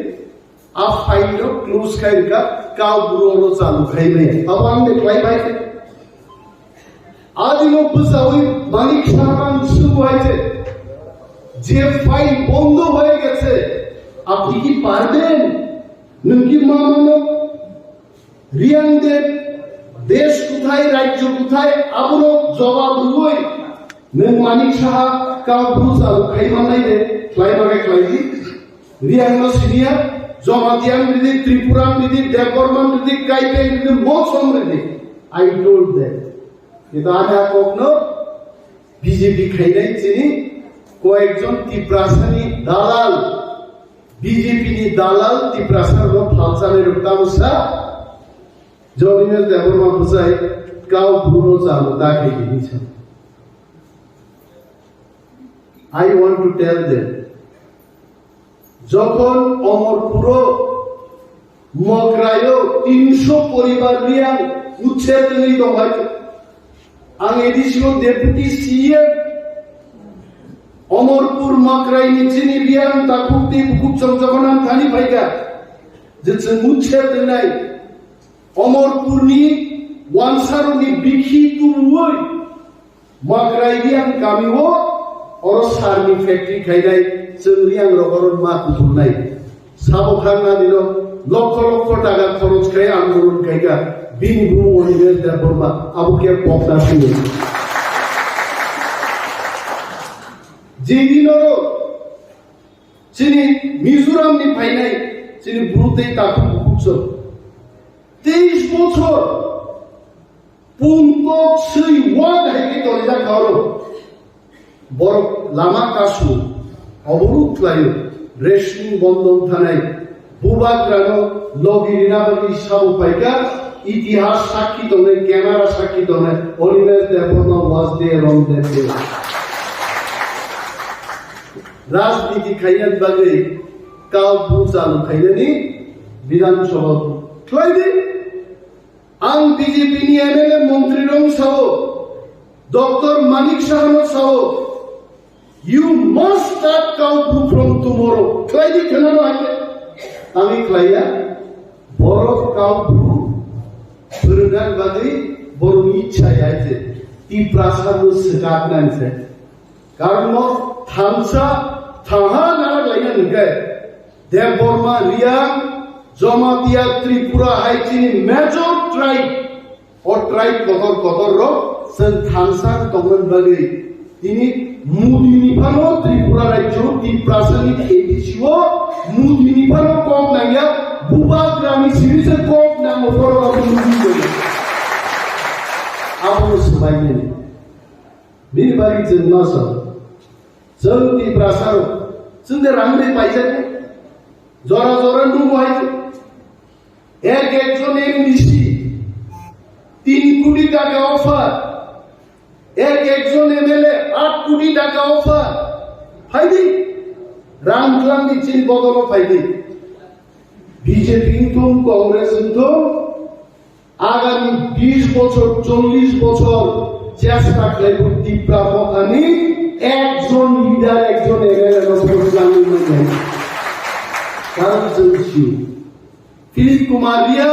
S6: आप फाइल क्लोज करके काउ ब्रोरो चालू खाई नहीं अब हमने क्लाई भाई आज नो बसावी मानिक सामान शुरू হয়েছে যে ফাইল বন্ধ হয়ে গেছে আপনি কি পারবেন নকি মামানো রিয়াংদের দেশ কোথায় রাজ্য কোথায় আবরো জবাব রুই নং মানিক সাহা কাউ ব্রুসাল খাইমানাই দে ক্লাইমাগে ক্লাইদি রিয়াংনো সিনিয়া জমাতিয়ান দিদি ত্রিপুরান দিদি দেববর্মান দিদি কাইপেন দিদি মোট সমৃদ্ধি আই টোল্ড দ্যাট কিন্তু আধা কখনো বিজেপি খাইনাই চিনি কয়েকজন তিপ্রাসানি দালাল বিজেপি নি দালাল তিপ্রাসার ফালসানের তামসা জমিনের দেবরমা বুঝাই কাউ পুরো চালু তাকে দিয়েছেন I want to tell them যখন অমরপুর মকরায় 300 পরিবার রিয়াং উচ্ছেদ নিত হয় আং এডিশনাল ডেপুটি সিএম অমরপুর মকরাই নিচিনি রিয়াং তাকুতি বুকুচং যখন থানি ভাইকা যে উচ্ছেদ নাই অমরপুরনি ওয়ানসারনি বিখি তুই মকরাইয়ান কামিও और सारनि फैक्ट्री खाइनाय जोंरियां रगरन मा कुथुनाय साबखांना दिनो लक्ष लक्ष टाका खरच खाय आंदोलन खायगा बिनि बुमनिबे देबरमा आबुके पपना सिने जेदिनरो चिनि मिजोरामनि फाइनाय चिनि ब्रुते ताकु बुकुचो 23 বছর পুঙ্ক সেই ওয়ান হাইকে তলিজা খাওয়ারো বড় লামা কাশু অবরোধ লাইও রেশমিং বন্ধন থানায় বুবাগ্রানো লগিরিনাবাগি সাউ পাইকা ইতিহাস সাক্ষী তনে ক্যামেরা সাক্ষী তনে অলিমের দেবনা ওয়াজ দে রং দে রাজনীতি খাইয়ান বাগে কাউ চালু খাইলেনি বিধানসভা খাইদি আং বিজেপি নি এমএলএ মন্ত্রী রং সাও ডক্টর মানিক সাহানো সাও You must start cow poo from tomorrow. Try the canal like it. Ami klaya, boro cow poo, berenang bagi boro icha yaite. Ti prasanu sekat nanse. Karena thamsa thaha nara laya nikai. Deborma Riang, Jomatia Tripura Haitini major tribe or tribe kotor ro sen thamsa tongan bagi. Ini মুদিনি ভালো ত্রিপুরা রাজ্য তিন প্রাসনিক এডিসিও মুদিনিফানো কম নাইয়া বুবাগ্রামি সিরিজে কম নাম ফরগাবো মুদি आबो सबायने बिरबारी जोंनासो जोंनि प्रासार जोंनि रांबे पाइजाने जरा जरा नुबाय एक जन एमडीसी 3 কোটি টাকা অফার एक जन एमएलए 8 কোটি টাকা অফার ফাইদি রামক্লান্তি চিন বদল ফাইদি বিজেপি তো কংগ্রেস তো আগামী 20 বছর 40 বছর চেষ্টা করলে ত্রিপুরা পথানি একজন লিডার একজন এমএলএ জানি না কারণ চলছি ফিলিপ কুমার রিয়া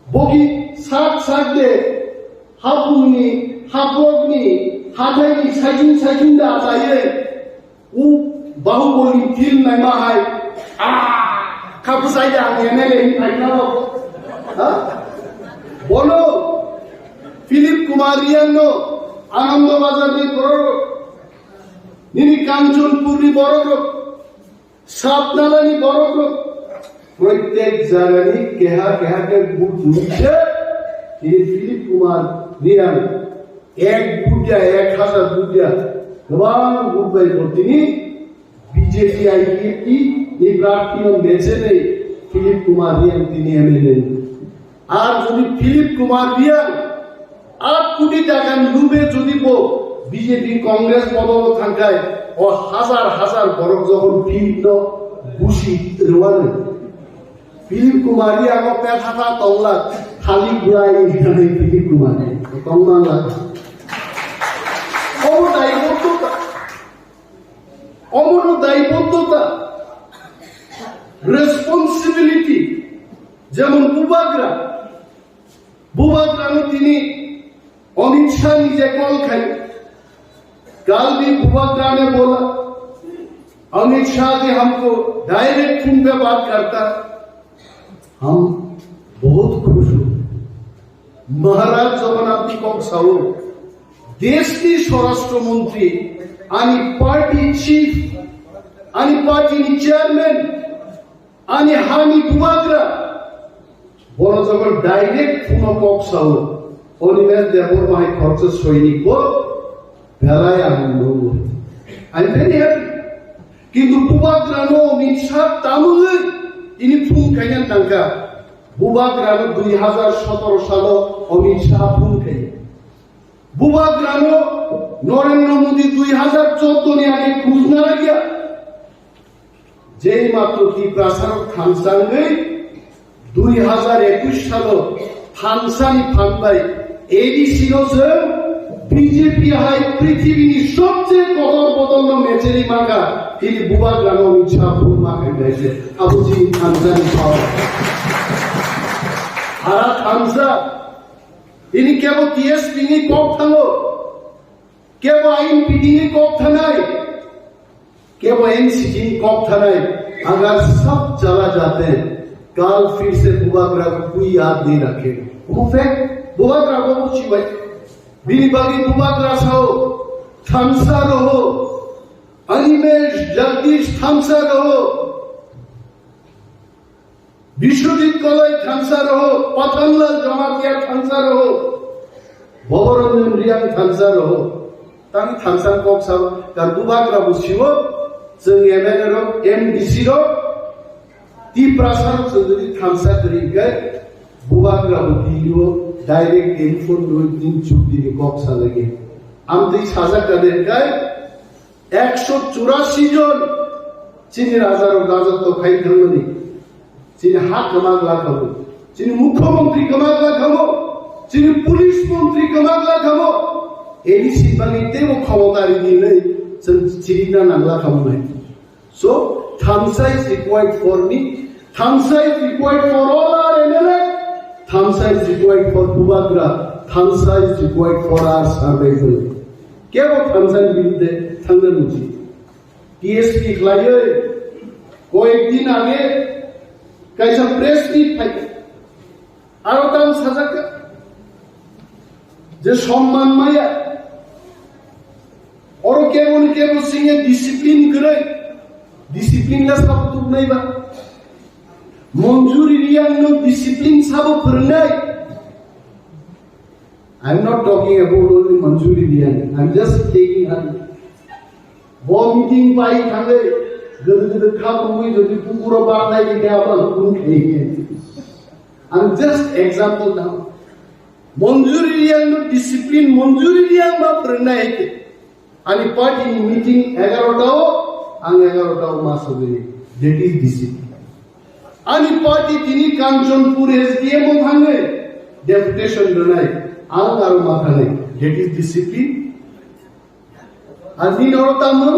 S6: বগি সাত দে হাপুনি হাপগনি হাথাইনি সাইজিন দা চাইয়ে উ বাহুবলি ফিল্ম নাইমা হাই খাবু সাইদা এমএলএ ফাইনা বলো ফিলিপ কুমার রিয়ানো আনন্দবাজার নি বড় নিনি কাঞ্চনপুরি বড় সাতনালানি বড় প্রত্যেক জায়গায় কেহাকে বুট নিচ্ছে ফিলিপ কুমার রিয়ান এক বুটিয়া 1000 বুটিয়া গোবাং বুটবাই তিনি বিজেপি আইপিপি এই প্রার্থীও বেছে নেই ফিলিপ কুমার রিয়ান তিনি এমএলএ আর যদি ফিলিপ কুমার রিয়ান 8 কোটি টাকা লুবে যদি বিজেপি কংগ্রেস বদল থাকায় ও হাজার হাজার বড় যখন বিভিন্ন বুশি রোয়ানে ফিলিপ কুমার রিয়ান পেথাতা তল্লা খালি গুড়াই ফিলিপ কুমার তল্লা অমর দায়বদ্ধতা রেসপন্সিবিলিটি যেমন बुबाग्राम তিনি अमित शाह নিজে कॉल खाई कल भी बुबाग्राम ने बोला अमित शाह ने हमको डायरेक्ट फोन पे बात करता हम बहुत खुश हो महाराज जगन्नाथ कॉक साहू देश की स्वराष्ट्र मंत्री आणि पार्टी चीफ आणि पार्टी चेयरमैन आणि हानी बुबाग्रा বড় যখন ডাইরেক্ট ফোন কক্সাও অনিমেষ দেবর মাই খরচ সৈনিক ভেলায় আনন্দ আই ভেরি হ্যাপি কিন্তু বুবাগ্রানো মিছার তামুলে ইনি ফোন খাইয়েন টাকা বুবাগ্রানো 2017 সাল অমিত শাহ ফোন খাই বুবাগ্রানো নরেন্দ্র মোদী 2014 নে আগে খুঁজ না লাগিয়া যেই মাত্র কি প্রাসার খানসাঙ্গে 2021 সাল ফানসানি ফানবাই এডিসি হচ্ছে বিজেপি হাই পৃথিবীর সবচেয়ে কদর বদল মেচেরি মাকা তিনি বুবাগ্রাম ইচ্ছা ফুল মাকে গেছে আবুজি ফানসানি পাওয়া হারা ফানসা ইনি কেবল টিএসপি নি কক থাঙ্গো কেবল আইন পিডি নি কক থানাই केवल एनसीटी कॉप थानाय अगर सब चला जाते हैं कल फिर से बुबाग्रा को कोई याद नहीं रखेगा वो फैक्ट बुबाग्रा को पूछी भाई बीबागी बुबाग्रा साहो थामसा रहो अनिमेश जगदीश थामसा रहो विश्वजीत कलय थामसा रहो पतनलाल जमातिया थामसा रहो भवरंजन रियां थामसा रहो तानी थामसा कॉप साहो कार बुबाग्रा बुझिबो जों एमएलए रो एमडीसी रो ती प्रसार चौधरी थामसा करिगे बुबाग्रा भिडियो डायरेक्ट टेलीफोन रो दिन छुट्टी नि कक्सा लगे आम दुई साजा काদের গায় 184 জন চিনি রাজার রাজত্ব খাই থাঙ্গনি চিনি হাত কামাগলা খাবো চিনি মুখ্যমন্ত্রী কামাগলা খাবো চিনি পুলিশ মন্ত্রী কামাগলা খাবো এডিসি বানিতে ও ক্ষমতারি দিলে চিরিনা নাংলা খাবো নাই so thamsa is required for me thamsa is required for all our MLA thamsa is required for bubagra thamsa is required for our survival কেবল থামসার বিরুদ্ধে থাঙ্গার উচিত টিএসপি লাগে কয়েকদিন আগে কাইসা প্রেস মিট থাকে আরো দাম সাজাকা যে সম্মান মায়া ওর কেবল সিংহে ডিসিপ্লিন করে discipline disciplineless sabo tubnai ba monjuri riang no discipline sabo pernai. I'm not talking about only monjuri riang, I'm just taking her vomiting pai thangre gadu khapui jodi pukuro barnai ke abal kun khei. I'm just example now. Monjuri riang no discipline monjuri riang ba pernai ke ani party meeting 11 tao ang 11 tao mas hobe, that is discipline. Ani party tini Kanchanpur SDM o thangre deputation donai ang karo matha nai, that is discipline. Ani norotamon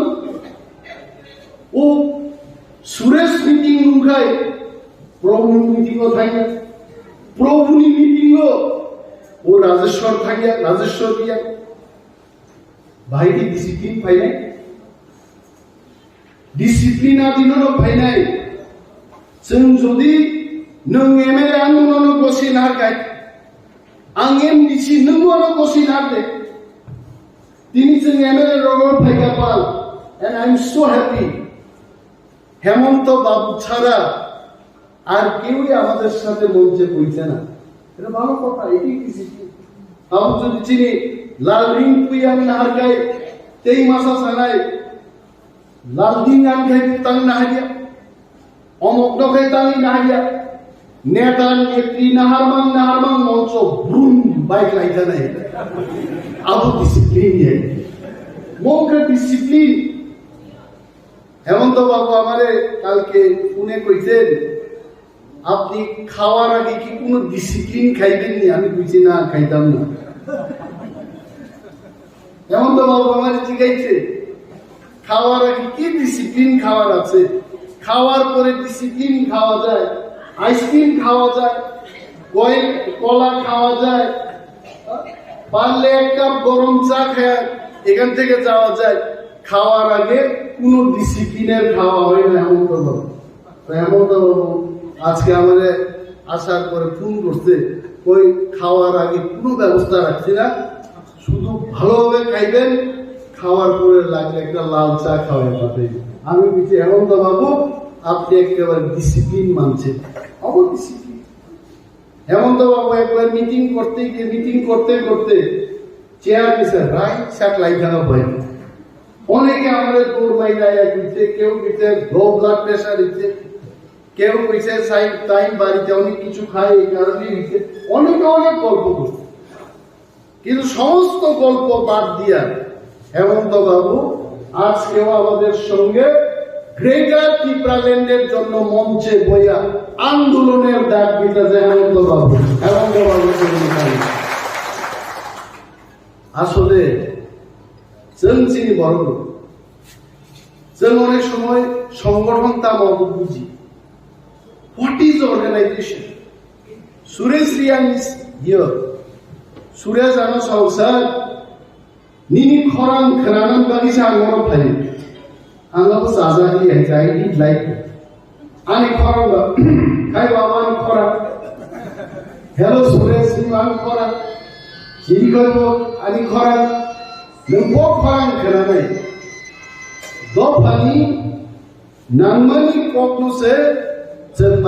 S6: o Suresh meeting rukai Prabhu meeting o thangya Prabhu ni meeting o Rajeshwar thangya Rajeshwar dia भाई की discipline फाइनाइ discipline आदिनो फाइनाइ जों जदि नों MLA आंनो गसिन हारगाय आं एमडिसि नोंनो गसिन हारदे दिनै जों एमएलए रगो फाइगापाल and I am so happy Hemanta babu ছাড়া আর কেউই আমাদের সাথে মঞ্চে বইছে না এটা ভালো কথা এটি ডিসিপ্লিন हम যদি চিনি লাল রিং পুয়াং নাহার গায় তেই মাসা সানাই লাল দিন আন গায় তাং নাহারিয়া অমক নখায় তাং নাহারিয়া নেতা নেত্রী নাহারমাং মঞ্চ ব্রুম বাইক লাইতা নাই আবু ডিসিপ্লিন নিয়ে মৌকে ডিসিপ্লিন হেমন্ত বাবু আমারে কালকে ফোনে কইছেন আপনি খাওয়ার আগে কি কোনো ডিসিপ্লিন খাইবেন নি আমি বুঝি না খাইতাম না হেমন্ত বাবু আমারে জিজ্ঞাইছে খাওয়ার আগে কি ডিসিপ্লিন খাওয়ার আছে খাওয়ার পরে ডিসিপ্লিন খাওয়া যায় আইসক্রিম খাওয়া যায় কলা খাওয়া যায় পারলে এক কাপ গরম চা খায় এখান থেকে যাওয়া যায় খাওয়ার আগে কোনো ডিসিপ্লিনের খাওয়া হয় না হেমন্ত বাবু হেমন্ত বাবু আজকে আমাদের আসার পরে ফোন করছে ওই খাওয়ার আগে কোনো ব্যবস্থা রাখছি না শুধু ভালোভাবে খাইবেন খাওয়ার পরে লাগলে একটা লাল চা খাওয়াই পাবেন আমি বলছি হেমন্ত বাবু আপনি একেবারে ডিসিপ্লিন মানছেন অবডিসিপ্লিন হেমন্ত বাবু একবার মিটিং করতে করতে চেয়ার পিছে রাইট সাইড লাইখানো হয় অনেকে আমাদের দৌড় মাইনায় দিচ্ছে কেউ দিচ্ছে লো ব্লাড প্রেশার দিচ্ছে কেউ কইছে টাইম বাড়িতে অনেক কিছু খায় এই কারণে দিচ্ছে অনেকে অনেক গল্প করছে কিন্তু সমস্ত গল্প বাদ দিয়া হেমন্ত বাবু আজকেও আমাদের সঙ্গে গ্রেটার ত্রিপুরাল্যান্ডের জন্য মঞ্চে বইয়া আন্দোলনের ডাক দিতেছে হেমন্ত বাবু আসলে जों চিনি বড় লোক जों অনেক সময় সংগঠন তা বুঝি What is the organization? Suresh Riang is here. Suresh ano sausar nini khorang kharanan bagi sa angoro phali. Angoro saza hi I did like ani khorang ba kai baba ani khorang. Hello Suresh Riang khorang. Jini ko ani khorang. Nungko khorang kharanai. Do phani nangmani kokno se and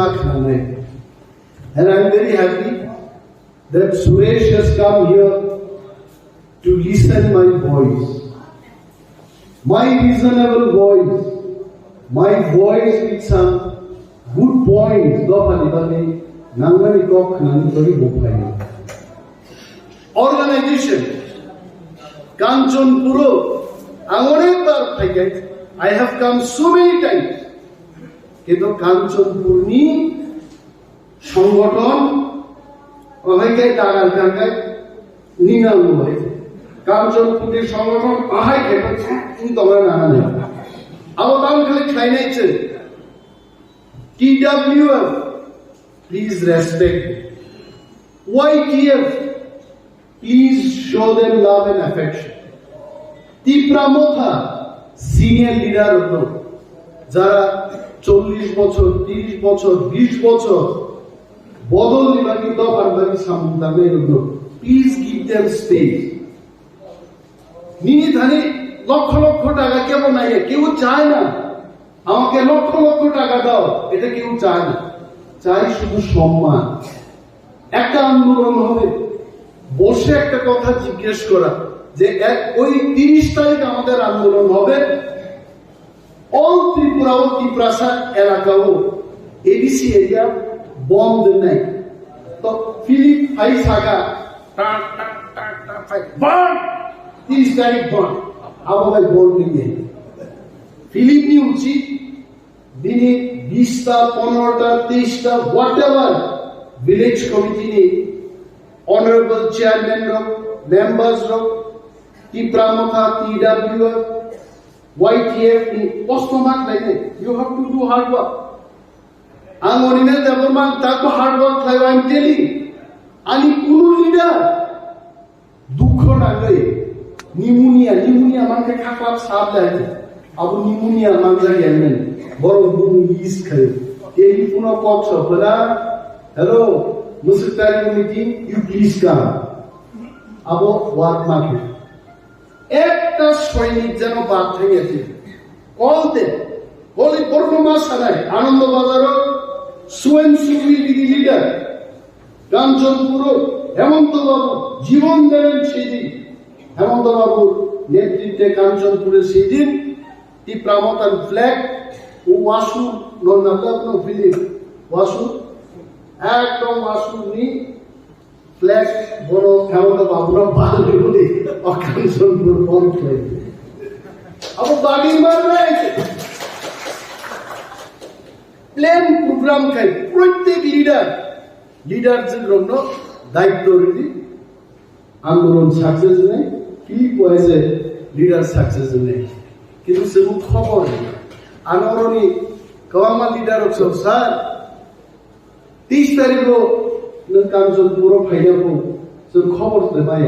S6: I'm very happy that Suresh has come here to listen my voice, my reasonable voice, my voice with some good points. Organization, Kanchanpur, I have come so many times. কিন্তু কাঞ্চনপুরনি সংগঠন অনেকেই টাকার টাকায় নিনাল হয়েছে কাঞ্চনপুরের সংগঠন আহাই খেটেছে কিন্তু আমরা নানা নেই আবার দাম খালি খাই নাইছে TWF please respect YTF please show them love and affection Tripura মোথা senior leader হতো যারা 40 বছর 30 বছর 20 বছর বদল নিবাকি দফার বাকি সামনে এগুলো প্লিজ গিভ देम স্পেস নিনি ধানে লক্ষ লক্ষ টাকা কেউ নাই কেউ চায় না আমাকে লক্ষ লক্ষ টাকা দাও, এটা কেউ চায় না, চাই শুধু সম্মান। একটা আন্দোলন হবে, বসে একটা কথা জিজ্ঞেস করা যে ওই 30 তারিখ আমাদের আন্দোলন হবে, অল ত্রিপুরা ও ত্রিপুরা এলাকাও এডিসি এরিয়া বন্ধ নাই। তো ফিলিপ ফাই সাগা 30 তারিখ বন্ধ, আবার বন্ধ নিয়ে ফিলিপ নি উচিত দিনে 20টা 15টা 23টা হোয়াট এভার ভিলেজ কমিটি নি অনারেবল চেয়ারম্যান রক members rock টিপ্রামথা TWF YTF ni postomak laine you have to do hard work. Ang original development tako hard work lai I'm telling. Ani kuno leader dukho na gai pneumonia manke khaklap sab lai abu pneumonia mangla gelmen boro bunu is khai telephone box hola hello municipality meeting you please come abo work market একটা সৈনিক যেন বাদ ভেঙেছে কলতে বলি পূর্ণমাস সানায় Anandabazar swan সুবিলিটি leader Kanchanpur হেমন্ত বাবু জীবন দেন সেদিন হেমন্ত বাবুর নেতৃত্বে কাঞ্চনপুরে সেদিন টিপ্রামতান ফ্ল্যাগ ও ওয়াসু নন্দাপ্ন ফিলিপ ওয়াসু একদম ওয়াসু নি ফ্ল্যাগ বড় হেমন্ত বাবুরা ভালো বলে অকাঞ্চনপুর বন্ধ হয়ে আবার বাড়ি মার রয়েছে প্ল্যান প্রোগ্রাম খাই প্রত্যেক লিডারদের জন্য দায়িত্ব রয়েছে আন্দোলন সাকসেস নেই ফিলিপ ওয়াইজে লিডার সাকসেস নেই কিন্তু সেরকম খবর নেই আনরণী কওয়ামা লিডার সব স্যার 30 তারিখও কাঞ্চনপুর ফাইনাবো जों खबर देबाय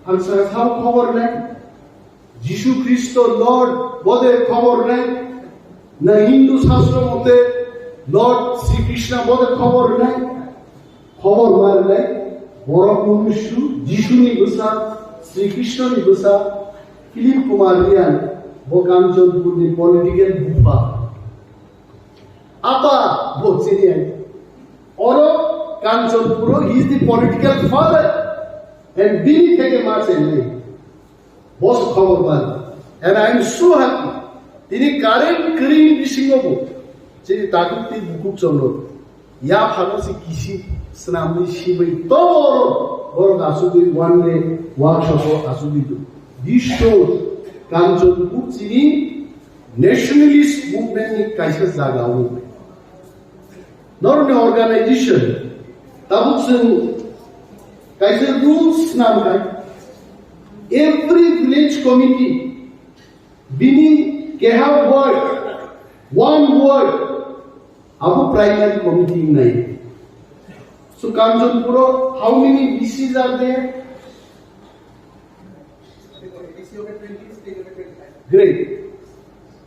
S6: आं साथाव खबर নাই যিশু খ্রিস্ট লর্ড বদে খবর নাই না হিন্দু শাস্ত্র মতে লর্ড শ্রীকৃষ্ণ বদে খবর নাই খবর মার নাই বড় মনুষ্য যিশু নি গোসা শ্রীকৃষ্ণ নি গোসা ফিলিপ কুমার রিয়ান বকাঞ্চনপুর নি পলিটিক্যাল বুফা আপা বলছিলেন और Kanchanpur, he is the political father and Bini থেকে মারছেন বস খবর পান and I am so happy তিনি কারেন্ট ক্রিম বিসিংবো যে তাকুতি বুকুক চন্দ্র ইয়া ফাগসি কিসি স্নামনি শিবই তো বড় আসুদি ওয়ান ডে ওয়ার্কশপ আসুদি বিশ্ব কাঞ্চনপুর চিনি ন্যাশনালিস্ট মুভমেন্ট কাইসে জাগাও not an organization tabuksen kaise rules nam kai every village committee bini ke have one word abu primary committee nai so Kanchanpur how many BCs are there great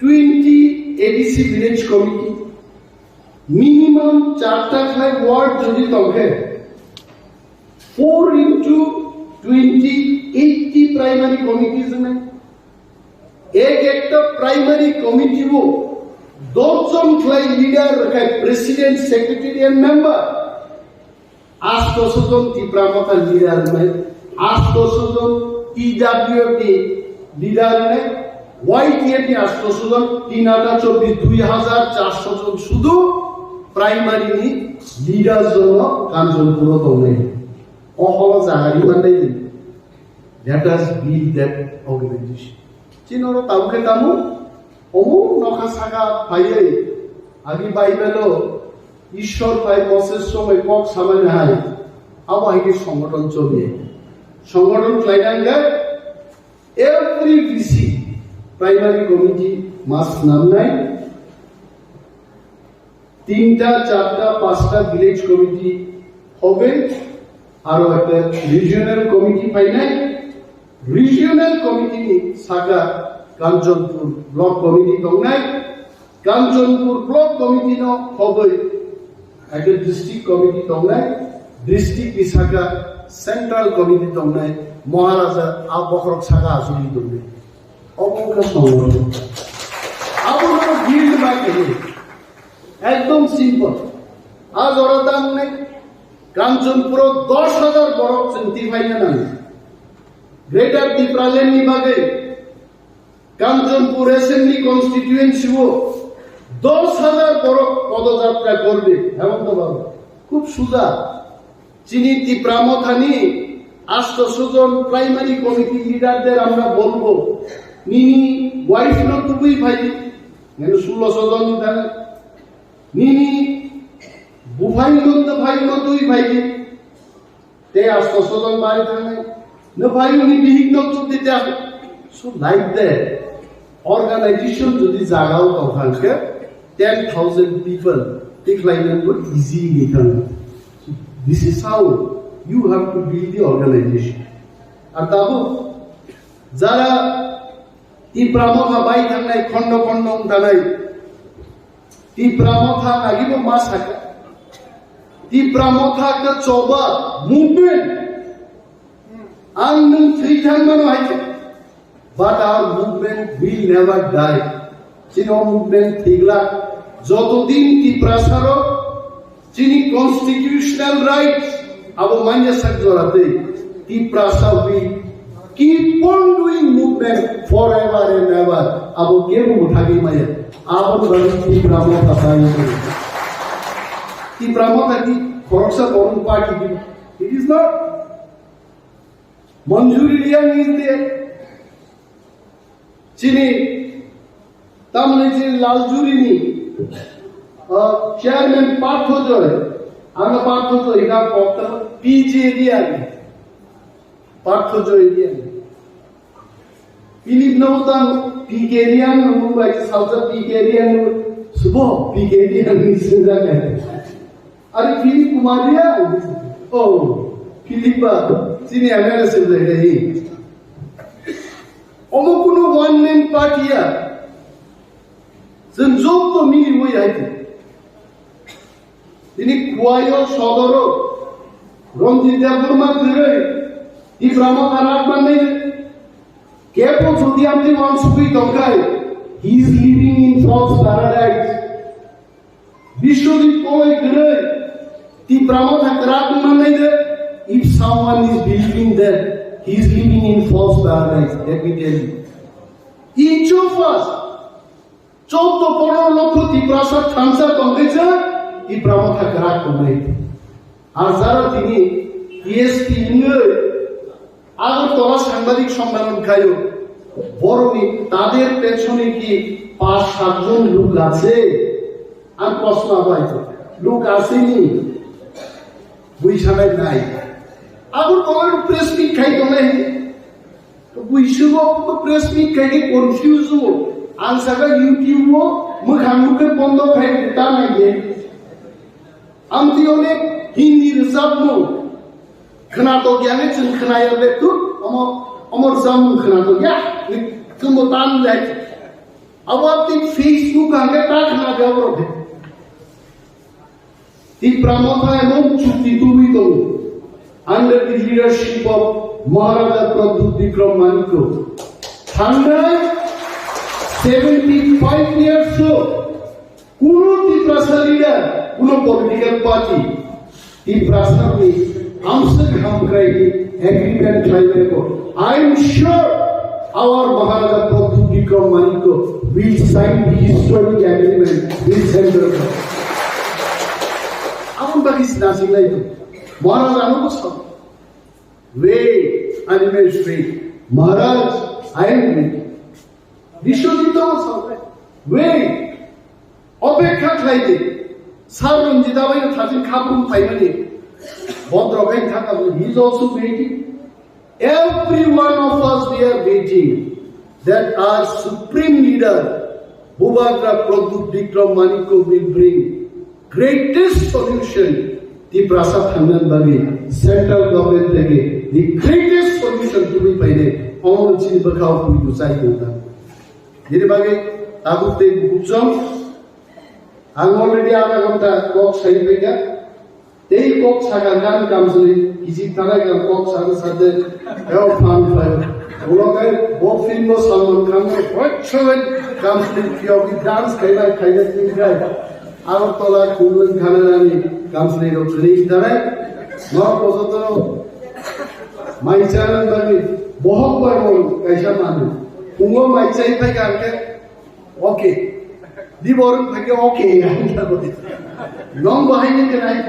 S6: 20 ADC village committee minimum 4টা খাই word যদি তবে 4 into 20 80 primary committees में एक primary committee वो 2 जन खाई leader रखा प्रेसिडेंट सेक्रेटरी एंड मेंबर 800 जन टिप्रामता लीडर में 800 जन TWF लीडर में YTF 800 जन 3024 2400 जन শুধু प्राइमरी लीडर जन कांचनपुर दंगे अहल जागारि माननाय let us build that organization चिनरो ताउके तामु अमु नखा सागा फायै आगि बाइबेलो ईश्वर पाइ मसेस समय কক सामान्य हाय आबाहिके संगठन चलिए संगठन क्लाइडांगे every BC प्राइमरी कमिटी मास नामनाय 3টা 4টা 5টা ভিলেজ কমিটি হবে আর একটা regional committee final regional committee সাগা কাঞ্চনপুর ব্লক কমিটি দংনাই কাঞ্চনপুর ব্লক কমিটি ন হবে একটা ডিস্ট্রিক্ট কমিটি দংনাই ডিস্ট্রিক্ট সাগা সেন্ট্রাল কমিটি দংনাই মহারাজা আবখরক সাগা আসুনি দংনাই অবকা সংগঠন আবখরক গিল্ড বাকি একদম সিম্পল আজ ওরা দাম নেই কাঞ্চনপুর 10,000 বরফ চিন্তি পাইলে না গ্রেটার ত্রিপুরালেন নিবাগে কাঞ্চনপুর অ্যাসেম্বলি কনস্টিটিউয়েন্সিও 10,000 বরফ পদযাত্রা করবে হেমন্ত বাবু খুব সুজা চিনি ত্রিপুরামথানি 800 জন প্রাইমারি কমিটি লিডারদের আমরা বলবো নিনি ওয়াইফ ন তুই ভাই 1600 জন নিনি বুফাই নন্দ ভাই ন তুই ভাই তে 800 জন বাড়ি থাকে ন ভাই উনি বিহিগ্ন দিতে সো লাইক দ্যাট অর্গানাইজেশন যদি জাগাও তখনকে 10,000 people decline would easily come. This is how you have to build the organization. আর তাবো যারা ত্রিপুরামথা বাই থাকনাই খন্ড খন্ড থানাই ত্রিপুরামথা নাগিব মাস থাকে ত্রিপুরামথা কা চবা মুভমেন্ট আং নং থ্রি থাকমানো হাইছে but our movement will never die. চিনি মুভমেন্ট ঠিকলা যতদিন ত্রিপুরাসারো চিনি কনস্টিটিউশনাল রাইটস আবো মান্য সাকজরাতে ত্রিপুরাসা will keep on doing movement forever and ever আবো কেউ উঠাগি মায়া আবো রবি ত্রিপুরামথা পাই ত্রিপুরামথা কি খরচা বরং পার্টি কি ইট ইজ নট মঞ্জুরি লিয়া ইজ দেয়ার চিনি তামনে চিনি লালজুরিনি চেয়ারম্যান পার্থ জয় আমরা পার্থ জয় এটা বক্তা পিজে দিয়া পার্থ জয় দিয়া ফিলিপ নবতান পিকেরিয়ান মুম্বাই সাউথ পিকেরিয়ান শুভ পিকেরিয়ান নিসেজা কে আরে ফিলিপ কুমারিয়া ও ফিলিপা চিনি এমএলএ সে রে অমো কোনো ওয়ান ম্যান পার্টিয়া जों जब मिली वही आइते তিনি কুয়াইও সদর রঞ্জিত দেববর্মা ধরে ই ব্রাহ্মণ রাত মানে কেবল যদি আপনি অংশই দরকার he is living in fool's paradise Biswajit কই ধরে তি ব্রাহ্মণ রাত মানে if someone is believing that he is living in false paradise let me tell you each of us 14-15 লক্ষ ত্রিপুরাসার খামসা কংগ্রেসে এই ব্রাহ্মণা গ্রাহক কমে আর যারা তিনি টিএসপি আগরতলা সাংবাদিক সম্মেলন খাইও বরমি তাদের পেছনে কি 5-7 জন লোক আছে আর প্রশ্ন আবাই লোক আসেনি বুঝাবে নাই আগরতলার প্রেস মিট খাই কমে তো বুঝব তো প্রেস মিট খাইকে কনফিউজ হবো आंसागा यूट्यूब वो मुखामुखे बंद खाई देता नहीं है आमतियों ने हिंदी रिजर्व नो खना तो क्या ने चुन खना यार ले तू अमर जाम खना तो क्या तुम बतान ले अब आप ती फेसबुक आगे ता खना जाओ रे ती प्रमोथा एवं चुक्ति तू भी तो under the leadership of Maharaja Pradyot Bikram Manikya Panda 75 years so কোনো ত্রিপুরা লিডার কোনো পলিটিক্যাল পার্টি ত্রিপুরা में हमसे हम करेंगे एग्रीमेंट क्लाइमेट को I am sure our Maharaja Pradyot Bikram Manikya will sign the historic agreement with central government अपन बाकी नासिक नहीं तो महाराजा नो को सब वे animal free Maharaj I am Biswajit वे অপেক্ষা খাইতে সার রঞ্জিতাবাই থাকেন খাবুন পাইমানে ভদ্রকাই থাকা he is also waiting every one of us we are waiting that our supreme leader ভূবাগ্রা Pradyot Bikram Manikya will bring greatest solution Tripura থানান বাগে সেন্ট্রাল গভর্নমেন্ট থেকে দি গ্রেটেস্ট সলিউশন তুমি পাইলে অমর চিনি বখাও পুইতো চাই কোটা যেটা বাগে তাগুতে বুঝম আং অলরেডি আধা ঘন্টা কক সাইড পেগা এই কক ছাগা গান কামসলি কিছু তারা গান কক সাথে সাথে এও ফান ফাই उलगाय वो फिल्म सलमान खान को प्रचुर कंप्लीट किया भी डांस खाइला खाइला तीनगाय आवर तोला कुलन खानानी कंप्लीट रो ट्रेनिंग दाराय न पजतो माइचान बानी बहुत बार बोल कैसा माने उंगो माइचाई पे करके ओके दी बोरन पे ओके यार बोलते नॉन behind के नहीं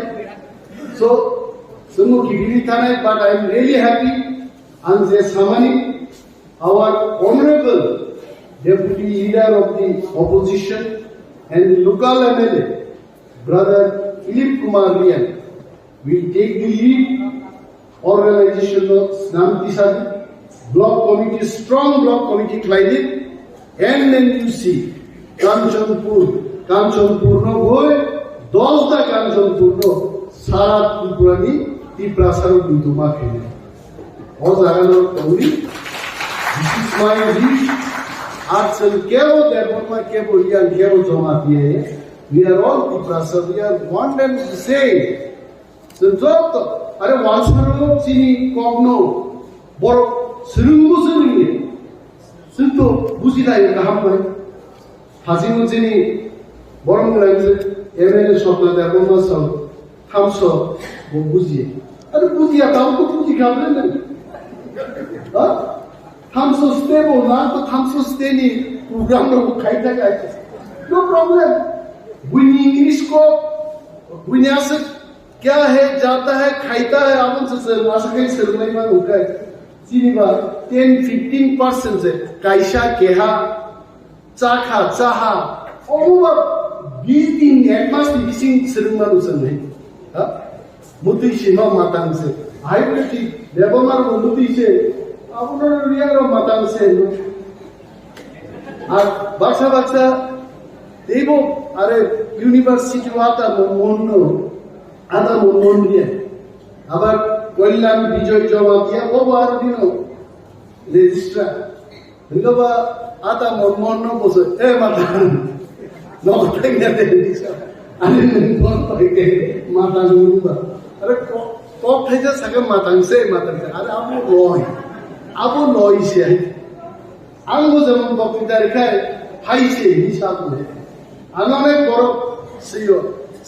S6: so sumu kibiri thanai but I am really happy and they summoning our honorable deputy leader of the opposition and local MLA brother Philip Kumar Rian will take the lead organization of Snam Tisadi block committee strong block committee client and then you see Kanchanpur no boy 10 Kanchanpur no सारा त्रिपुरानी त्रिपुरासार बिंदुमा खेले और जागानो तौरी this is my wish आजकल केवो देवमा केवो लिया केवो जमाती है we are all त्रिपुरासार we are one and the same so तो अरे वांसरो चिनी कोगनो बोरो सुरुंगु सुरुंगे सुतो बुझिला ये कहां पर हाजिमु चिनी बोरो मुलांजे एमएलए शब्द देवमा सब थामसो वो बुझिए अरे बुझिया ताऊ तो बुझी खाबले नहीं हाँ थामसो स्टेबल ना तो थामसो स्टेनी प्रोग्राम में वो खाइता क्या है नो प्रॉब्लम बुनी इंग्लिश को बुनियाद क्या है जाता है खाइता है आपन से मासा कहीं सरनाई में होगा है चीनी बार 10-15% से कैसा केहा चाखा चाहा ओवर 20 दिन एडवांस बिसिंग सरनाई उसन नहीं मुद्दी शिमा मातांग से हाइब्रिड देवमार मुद्दी से आपनों रियारो मातांग से আর বাচ্চা বাচ্চা দেব আরে ইউনিভার্সিটি ওয়াতা মন্ন আদা মন দিয়ে আবার কল্যাণ বিজয় জমা দিয়া ও আর দিনো রেজিস্ট্রার হিলবা আতা মন্ন বসে এ মাতা নকটাই না দিছা আরে মন পাইকে মাতা নুবা আরে কক থাইজা সাকে মাতাংসে আরে আবু লইছে आंगो जमन बक्तिदार खाय हाइसे हिसाब में आंगने बरो सियो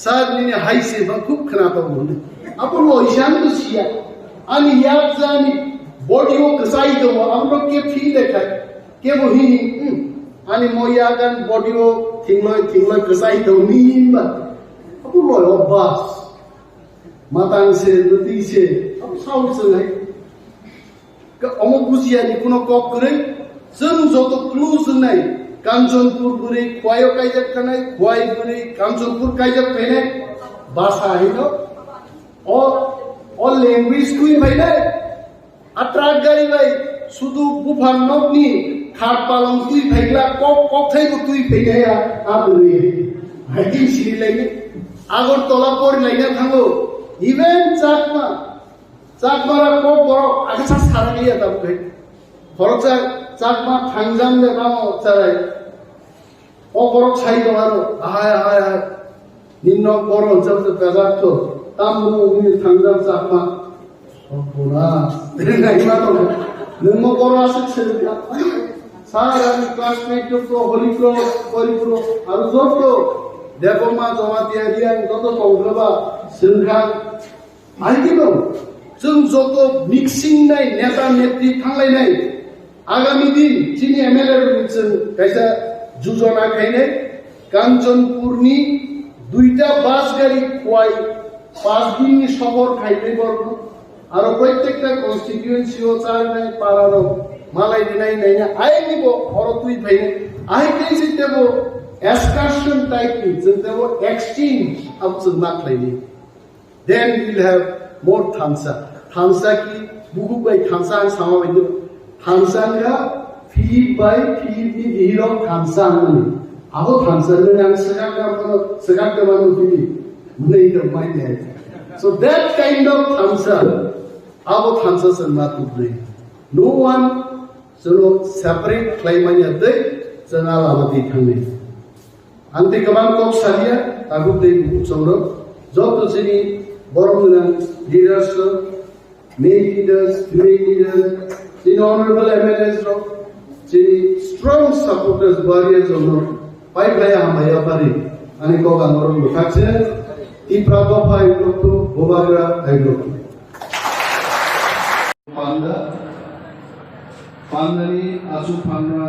S6: सार निने हाइसे बा खूब खनातो बोले अपन लोइशान तो सिया अनि याद जानी बॉडी को कसाई दो हम लोग के फील देखा के वही अनि मोया गन बॉडी को थिंगलोय कसाई दो नीम बा अपन लोय अब्बास मातांग से नदी से अब साउथ से है का अमो बुझिया नि कोनो कप करे जों जत क्लुज होनाय कांचनपुर बुरै खवायो कायजाब थानाय खवाय बुरै कांचनपुर कायजाब फैनाय भाषा हैनो अ लैंग्वेज कुइन फैनाय अट्राक गाड़ी भाई सुदु बुफान नकनि खाट पालं तुइ फैग्ला कक थाइबो तुइ फैनाया आ बुरै हाइदिं सिरि लायनि आगरतला पर लायना थांगो इभेन चाकमारा KOKBOROK आगसा सारालिया दा बुरै खरचा चाकमा थांजाम दे कामो चाराय KOKBOROK साइदो आरो हाय निम्न बरो जब बेजातो तामु नि थांजाम चाकमा बोला नाइमा तो नमो बरो आसे छेलका सारा क्लासमेट तो होलिको परिपुरो आरो जतो देवमा जमा दिया जतो संग्रबा सिंखा आइदिनो जों जतो मिक्सिं नाय नेता नेत्री थांलायनाय आगामी दिन चिनी एमएलए जों कैसा जुजना खाइनाय कांचनपुरनि दुईटा बास गाड़ी खवाय 5 दिननि सफर खाइनाय बरगु आरो प्रत्येकटा कन्स्टिट्युएन्सि ओ चारनाय पारारो मालाय दिनाय नायना आइनिबो हरो तुइ फाइने आइ कैसे देबो एक्सकर्शन टाइप जों देबो एक्सचेंज अब जों नाख्लायनि then we will have more थांसा की बुगु बाय थांसा सामा बायदि थांसांगा फिलिप बाय फिलिपनि हिरो थांसा माने आबो थांसानो नाम सगागमानो फिलिप नै द माइने so that kind of थांसा आबो थांसा सन्ना तुब्रै no one जोनो सेपरेट क्लाइमानिया दै जोना लामादि थांनै आंते गोबां कक सालिया आगु दै बुचौरो जतो जोंनि बर'मोन lidars male leaders, female leaders, the honorable MLAs, the strong supporters, warriors of North. Pipeline Amaya Pari, and Kogan Faction, TRIPURA Igloto, Bobagra Igloto. Panda, Pandani, Asu Panda,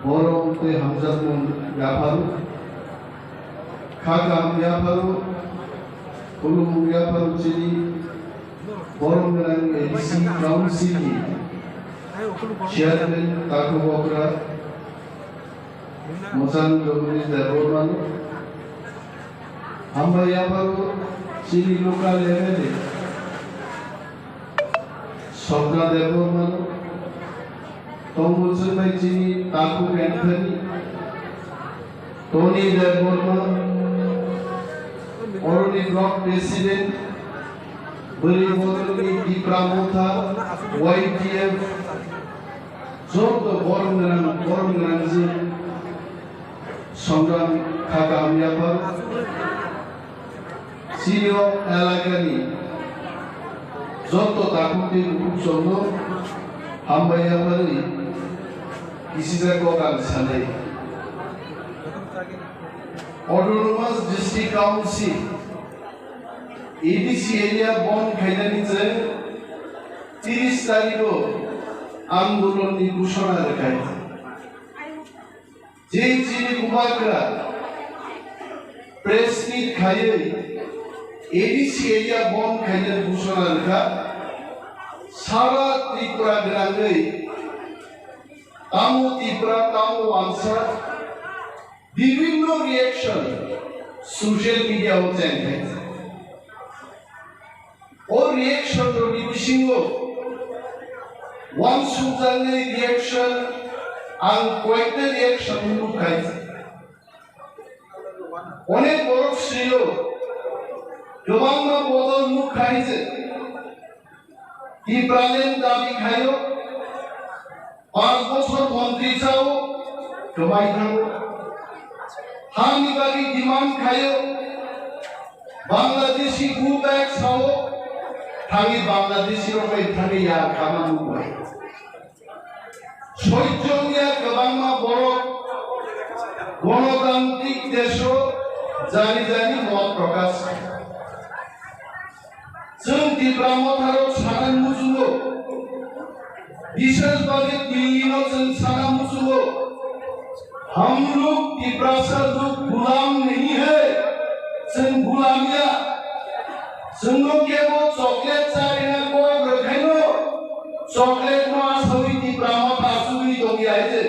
S6: Borong, the Hamzatun Yaparu, Kakam Yaparu, Kulum Yaparu City, Borong ABC Crown City, Chairman KOKBOROK. Musan Jogunis Debormanu, Hambayabaru, Chili local level, Sobra Debormanu, Tom Wilson by Chini, Taku Anthony, Tony Debormanu, already block president, Bully Vodani, Dipramota, YTF, Zod the Bormranzi. সংগ্রাম খাকা আমিয়াপার senior এলাকানি যত তাকুতি জন্য হামবাইয়াপারি কিসিজা কোকাল সালে autonomous district council ADC area বন খাইনানিতে 30 তারিখও আন্দোলননি ঘোষণা রেখায় যে চিনি কুমাকরা press meet খাইয়ে এডিসি এরিয়া বন খাইয়ে ঘোষণা রেখা সারা ত্রিপুরা গ্রামে তামো ত্রিপুরা তামো আনসা বিভিন্ন রিঅ্যাকশন সোশ্যাল মিডিয়া হচ্ছে ও রিঅ্যাকশন বিবিসিংহ ওয়ান সুজানে রিঅ্যাকশন ang কয়েকটা রিঅ্যাকশন লুকাইছে অনেক বড় ছিল জবাংনা বদল মুখ খাইছে কি প্রাণের দাবি খাইও 5 বছর মন্ত্রী চাও জবাই খাও হামিবাগি ডিমান্ড খাইও বাংলাদেশি গু ব্যাগ চাও থাকি বাংলাদেশি রকম থাকি আর কামানো হয় সৈজনিয়া গবাংমা বড় গণতান্ত্রিক দেশ জানি জানি মত প্রকাশ जों ত্রিপুরামথারও সারা মুজুগো বিশেষভাবে দিল্লিও जों सारा मुझको हम लोग त्रिपुरा से लोग गुलाम नहीं है जों गुलामिया जों लोग के वो चॉकलेट चाहिए को रखेनो चॉकलेट नो आसवी ত্রিপুরামথা आसवी तो गया है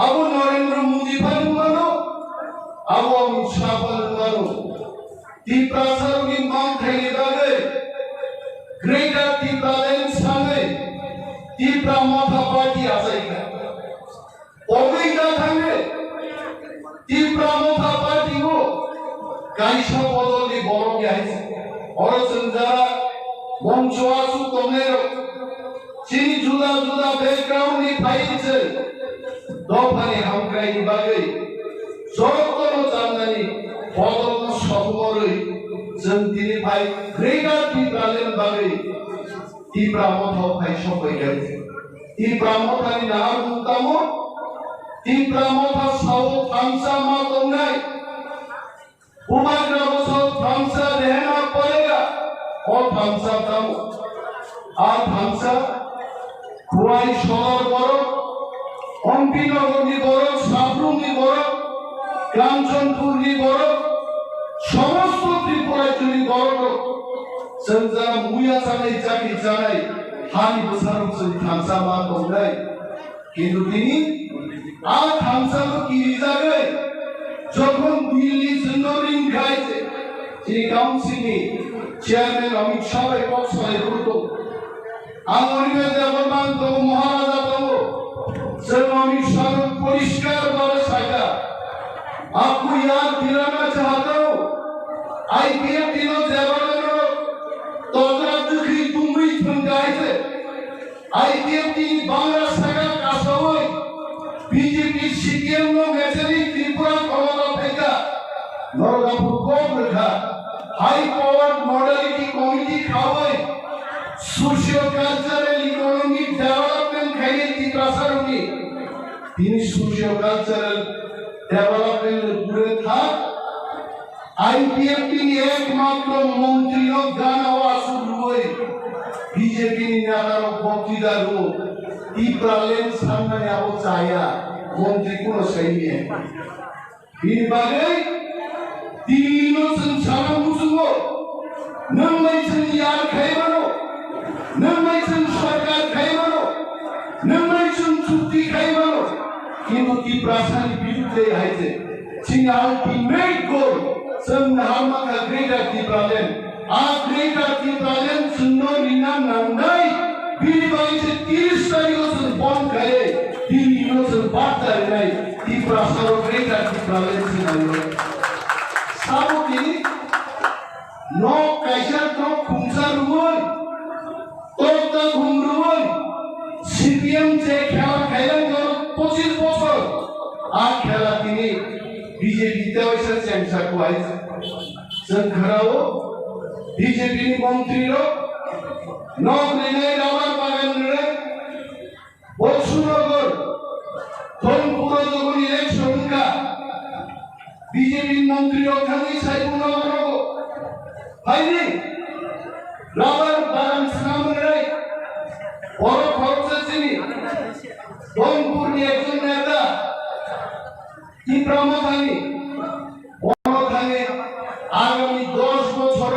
S6: अब नरेंद्र मोदी पर मानो अब अमित शाह पर मानो त्रिपुरा की मांग खाई दागे ग्रेटर त्रिपुरा लैंड सामे त्रिपुरा माथा पार्टी आ जाएगा অবৈধ থাকে त्रिपुरा माथा पार्टी को কাইসা বদলি বড় গিয়েছে অরজন যারা মঞ্চ আসু তোমরা চিনি জুদা জুদা ব্যাকগ্রাউন্ড নি পাইছে দফানি হামকাই বাগে জগতন জাননানি বদল সবমরই जों दिनैहाय ग्रेटार त्रिपुरा लैंड बागै त्रिपुरा माथाव फाय सफैगोन त्रिपुरा माथानि नाम बुंतामो त्रिपुरा माथा साव थामसा मा दंनाय उमाग्रा बसाव थामसा रहना पड़ेगा और थामसा दामो आ थामसा खुवाई शहर बड़ो अम्पिनगरनि बड़ो साब्रुमनि बड़ो कांचनपुरनि बड़ो समस्त त्रिपुरा जुड़ी बड़ो जों जा मुया जानाय जाखि जानाय हानि बोसाराव जों थामसा मा दंनाय किन्तु दिनै आ थामसाखौ गिरि जागै যখন দিল্লি জনরিং খাইছে যে কাউন্সিলনি চেয়ারম্যান অমিত শাহ কক্সবাজার করতো আমরিবে দেবমান তো মহারাজা তো जों अमित शाह परिष्कार भावे साइका आपको याद दिलाना चाहता हूँ आईपीएफ दिनों जवानों तोतरा दुखी तुम्बी ठंगाई से आईपीएफ दी बांग्ला सागा कासोई बीजेपी सीपीएम नो मेजरी त्रिपुरा कमला फेंका नरगापुर कोप रखा हाई पावर मॉडलिटी कमिटी खावे সোশিও-কালচারাল ইকোনমিক ডেভেলপমেন্ট খাইয়ে ত্রিপুরাসারণী তিনি সোশিও-কালচারাল ডেভেলপমেন্টের উপরে থাক আইপিএফটি একমাত্র মন্ত্রী জানা আসুর হয়ে বিজেপি নেতার বক্তৃতার ত্রিপুরালেন সামনে আবো চায়া মন্ত্রী কোন সেই নিয়ে বিবাগে তিন সারা বুঝবো নম্বাইছেন ইয়ার খাইবানো নম্বাইছেন সরকার খাইবানো নম্বাইছেন চুক্তি খাইবানো কিন্তু ত্রিপুরাসানি বিরুদ্ধে আইছে চিন ultimate goal Semnahamaka greater Tipralan, our greater Tipralan, Suno Rina Nandai, Biribaise Tiristarios and Bonkare, Tirinos and Batarai, Tiprasaro greater Tipralan Sinayo. Sabuki, no Kaisar, no Kumsar Ruon, Tota Humruon, CPM Jake Kailan, Posit Posor, Akalatini. BJP तेवैसा सेंसा कुआइस संखराओ BJP मंत्री लो नौकरी नहीं रावर पागल रे बोलसुनगर धनपुर जगन इलेक्शन का बीजेपी मंत्री लो खाली साइबुना करो भाई नहीं रावर पागल साम रे और खर्च चिनी धनपुर ने एकजन नेता ত্রিপুরামাথানি বড়থানে আগামী 10 বছর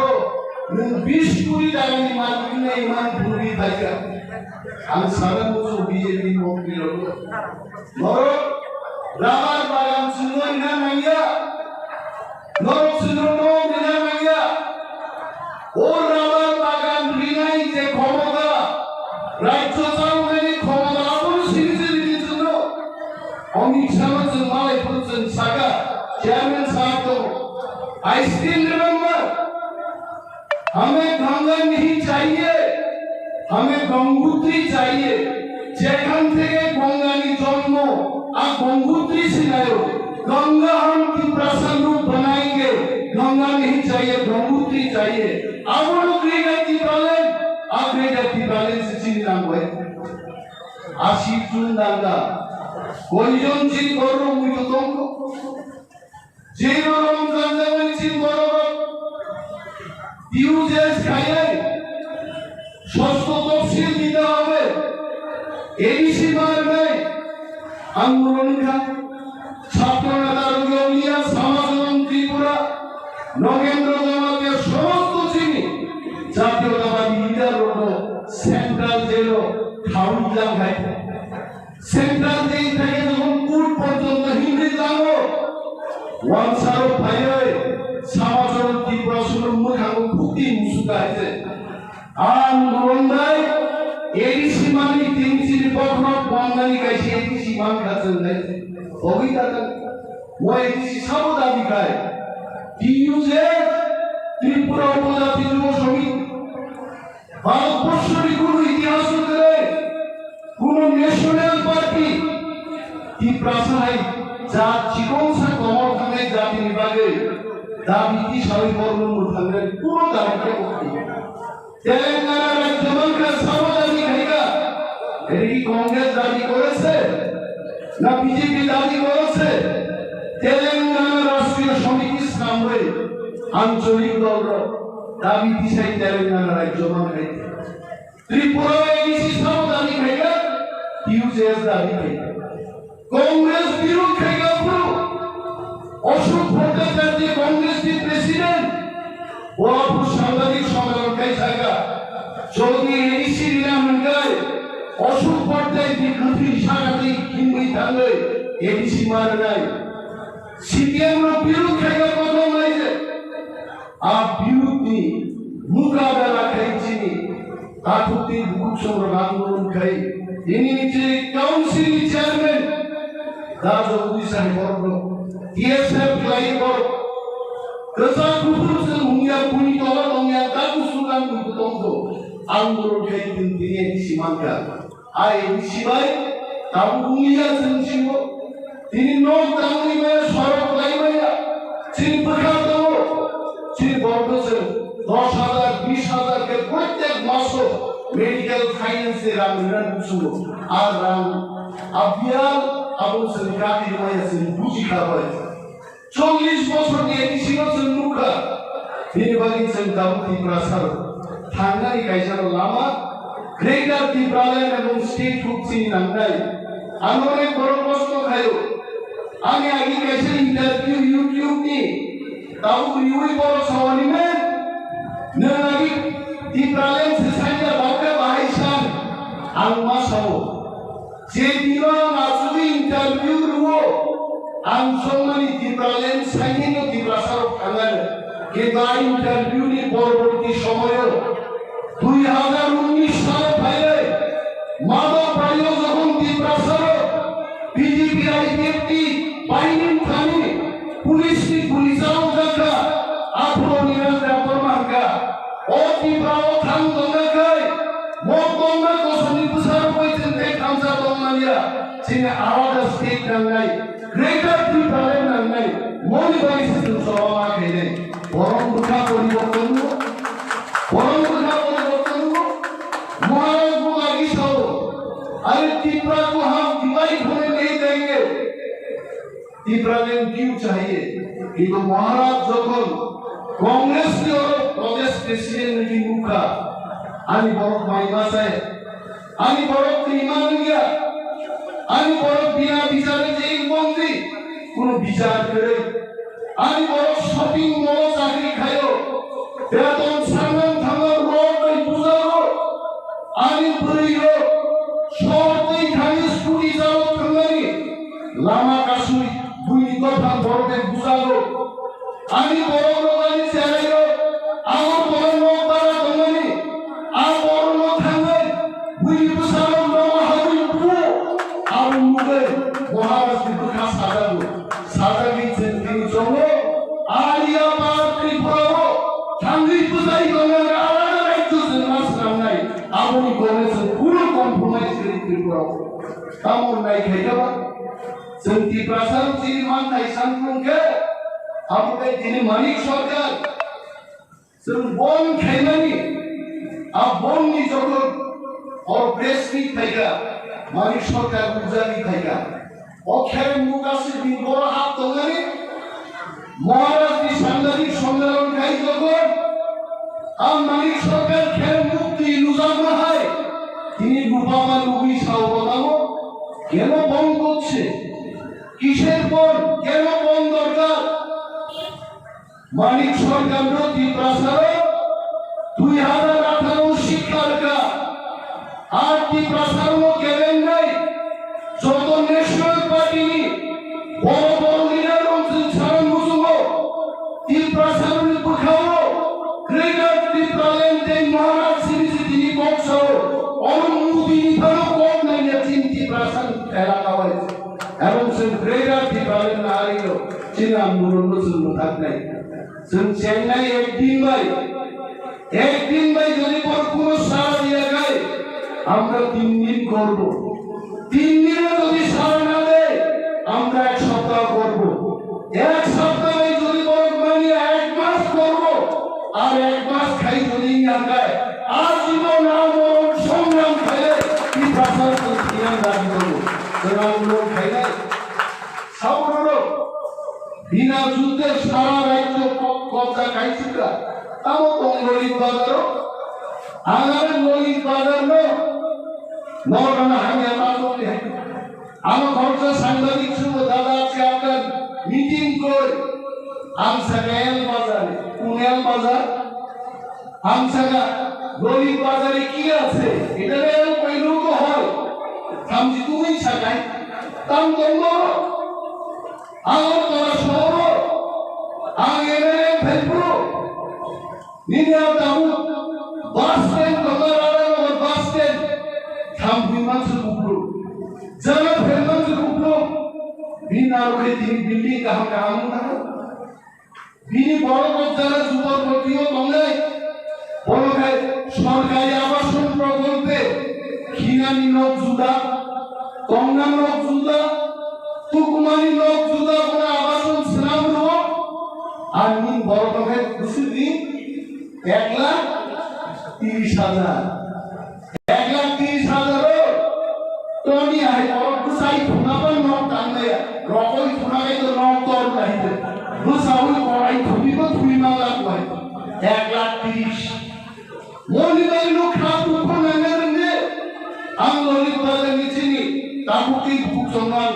S6: 20 কোটি টাকা নি মার্কেট না ইমান ভুরি থাকা আমি সারা বছর বিজেপি মন্ত্রী লোক নর রাবার বাগান সুন্দর না মাইয়া নর সুন্দর না মাইয়া ও রাবার বাগান বিনাই যে ক্ষমতা রাজ্য চালানোর ক্ষমতা আপন সিরিজে দিয়েছিল অমিত শাহ Saga, Chairman साहब तो I still remember हमें गंगा नहीं चाहिए हमें गंगोत्री चाहिए যেখান থেকে গঙ্গানি জন্ম আর गंगोत्री से लायो गंगा हम ত্রিপুরাসান रूप बनाएंगे गंगा नहीं चाहिए गंगोत्री चाहिए अब लोग রেগাতি বলেন আর রেগাতি বলেন से চিন্তা হয় আশিক চুন্দাঙ্গা কয়জন চিন করো মুই তো তঙ্গ যে রকম জানজামাই চিন করো ইউজেস খাইয়ে ষষ্ঠ তফসিল দিতে হবে এডিসি মারবে আন্দোলন খা ছাত্র নেতা রুগিয়া সমাজন ত্রিপুরা নগেন্দ্র জামাতের সমস্ত চিনি জাতীয়তাবাদী লিডার সেন্ট্রাল জেল খাউলা খাই সেন্ট্রাল জেল থেকে যখন কোর্ট পর্যন্ত হিন্দি জানো ওয়ানসারো ভাইয়ে সমাজের ত্রিপুরা শুরু মুখাঙ্গ খুঁটি মুসুকা আছে আন্দোলনদাই এডিসি মানে তিনটি পত্র বঙ্গালী গাইছে এডিসি মান কাছেন নাই অভিতা মই এডিসি সাবধানী গায় টিইউজে ত্রিপুরা উপজাতি যুব সমিতি ভারতবর্ষের কোন ইতিহাস ধরে কোন ন্যাশনাল পার্টি ত্রিপুরাসাই যা চিকনসা কমর থানে জাতি বিভাগে দাবিটি সবাই বর্ণ মুঠাঙ্গের কোন দাবিকে তেলেঙ্গানা রাজ্যমন্ত্রী সাবধানী খাইগা এর কি কংগ্রেস দাবি করেছে না বিজেপি দাবি করেছে তেলেঙ্গানা রাষ্ট্রীয় সমিতি সামনে আঞ্চলিক দল দাবি দিশাই তেলেঙ্গানা রাজ্যমন্ত্রী ত্রিপুরা এডিসি সাবধানী খাইগা ইউজেস দাবি খাইগা কংগ্রেস বিরোধ খাইগা পুরো অশোক ভট্টাচার্য কংগ্রেসের প্রেসিডেন্ট ওয়াপুর সাংবাদিক সম্মেলন খাইগা যদি এডিসি নাম গায় অশোক ভট্টাচার্য বিরোধী সাংবাদিক কিংবি থাকলে এডিসি মার নাই সিপিএম বিরোধ খাইগা কথা বলেছে আর বিরোধী মোকাবেলা খাইছি কাঠুতি বুকসর আন্দোলন খাই ইনি যে কাউন্সিল চেয়ারম্যান দাদা উদিশা বর্গ টিএসএফ লাইবর কসা কুকুরসে মুনিয়া পুনি তোলা তোমিয়া দাদু সুগান কুতংতো আন্দোলন খাই তিনি সীমাঙ্কা আই সিবাই তাও মুনিয়া সেনসিব তিনি নক দামনি মে সরক লাইবাইয়া চিন প্রকার দাও চিন বর্গসে 10,000 20,000 के प्रत्येक मासो medical finance rang ran busu rang abial abu senkati maya sen buji khabai 40 বছর নিয়ে ছিল জন্নুকা নির্বাহী সেন্টার ত্রিপুরাসার থাঙ্গারি কাইসার লামা গ্রেটার ত্রিপুরাল্যান্ড এবং স্টেট ফুকসি নামনাই আমি অনেক বড় প্রশ্ন খাইও আমি আগে কাইসার ইন্টারভিউ ইউটিউব নি তাও ইউই বড় সওয়ালি মে নাগি ত্রিপুরাল্যান্ড সেসাইয়া বাউকা বাহাইসান আলমা সাও যে দিনো নাজুবি ইন্টারভিউ রুও আম সম্মানি ত্রিপুরাল্যান্ড সাইনিন ত্রিপুরাসার থাঙ্গার কিন্তু ইন্টারভিউ নি পরবর্তী সময়ে 2019 সালে ফাইলে মাদক পাইল যখন ত্রিপুরাসার বিজেপি আইপিএফটি বাইনিন থানি পুলিশাও দেখা আপনো নিরাজা পরমানকা ও ত্রিপুরাও থান দঙ্গাকাই মকদমা কোসনি পুসার কইছেন তে কামসা দঙ্গালিয়া সিনে আওয়াজ স্টেট নাঙ্গাই গ্রেটার ত্রিপুরাল্যান্ড নাঙ্গাই মনি বাইসে সওয়া খেলে বরং দুটা পরিবর্তন महाराज को आगे छोड़ो अरे त्रिपुरा को हम डिवाइड होने नहीं देंगे त्रिपुरा में क्यों चाहिए कि तो महाराज যখন कांग्रेस के और प्रदेश प्रेसिडेंट की मुखा आनी बड़क माइमासाय आनी बड़क त्रिमानिया आनी बड़क बिना বিচারে জেল বন্দি কোনো বিচার করে आनी बड़क শপিং মল চাকরি খায়ো বেতন সামান থামার রোড বুঝাও আনি পুরিও শর্তই খালি স্কুটি যাও থামারি লামা কাশুই দুই কথা বড়তে বুঝাও আনি বড় রোগানি চালাইও আমার বড় নবারা থামারি আর বড় ন থামাই দুই বুঝাও মামা হাবি পু আর মুগে মহারাজ দুখা সাজা গিয়েছেন তিনি চলো আলিয়া পার ত্রিপুরা থাঙ্গি পূজাই গঙ্গা আলাদা রাজ্য জন্মাস নাই আপনি করেছেন পুরো কম্প্রোমাইজ করে ত্রিপুরা কামর নাই খাইবা সন্তি প্রসার চিনি মান নাই সানকে আপনি তিনি মানিক সরকার সন বন খাইমানি আপ বন নি যখন और प्रेस नी থাইকা মানিক সরকার বুঝানি থাইকা অক্ষের মুখ আছে দিন বড় হাত তোলানি মহারাজ নি সাংবাদিক সম্মেলন খাই যখন আম মানিক সরকার খের মুক্তি লুজাম না হয় তিনি রূপামা লুবি সাও বলাবো কেন বন করছে কিসের বন কেন বন দরকার মানিক সরকার ত্রিপুরাসার 2018 শিক্ষার কা আর ত্রিপুরাসার কেলেন নাই যত ন্যাশনাল পার্টি বড় বড় লিডার অঞ্চল ছাড়া মুসুমো ত্রিপুরাসার পুখাও গ্রেটার ত্রিপুরাল্যান্ড মহারাজ সিরিজে তিনি বক্সাও অনুমতি নিভানো কম নাই চিন ত্রিপুরাসার এলাকা হয়েছে এবং সে গ্রেটার ত্রিপুরাল্যান্ড হারিও চিন আন্দোলন জন্য থাক নাই সে চেন্নাই একদিন ভাই যদি পর কোনো সারা দিয়ে গায় আমরা 3 দিন করব 3 দিনে যদি সারা না দেয় আমরা 1 সপ্তাহ করব 1 সপ্তাহে যদি বড় মানে 1 মাস করব আর 1 মাস খাই যদি না গায় আর জীবন আমরণ সংগ্রাম খেলে কি ভাষার ধ্যান রাখবো জনাব লোক খাইলে সাবরো বিনা যুদ্ধে সারা রাজ্য কবজা খাইছিলা তাও কংগলিত বাজার আগারে ললিত বাজার নরনা হামিয়া মাতলি আমার খরচা সাংবাদিক শুভ দাদা আজকে আপনার মিটিং করে আমসাগাল বাজারে পুনেল বাজার আমসাগা ললিত বাজারে কি আছে এটা এর কইলো তো হয় সামজি তুমি ছাগাই তাম দঙ্গ আমার তোরা শহর আগেরে ফেলপুর নিয়া দাউ বাস স্ট্যান্ড কলারার বাস স্ট্যান্ড থাম বিমান সুপুর জানা ফেলমান সুপুর বিনা রয়ে তিন বিল্ডিং কাম কাম না বিনি বড় বড় যারা যুবকটিও বাংলায় বড় গায় সরকারি আবাসন প্রকল্পে খিনানি লোক জুদা কংনাম লোক জুদা তুকুমানি লোক জুদা বড় আবাসন শ্রাম লোক আর নিন বড় গায় খুশি দিন 1,30,000 ni ai or kusai thunaban nok tanne rokoi thunai to nok tor kahite busaui korai thubi ko thui ma la koi 1,30,000 moni bagno khatu khona nerne angoli bale nichini tabuki buksongan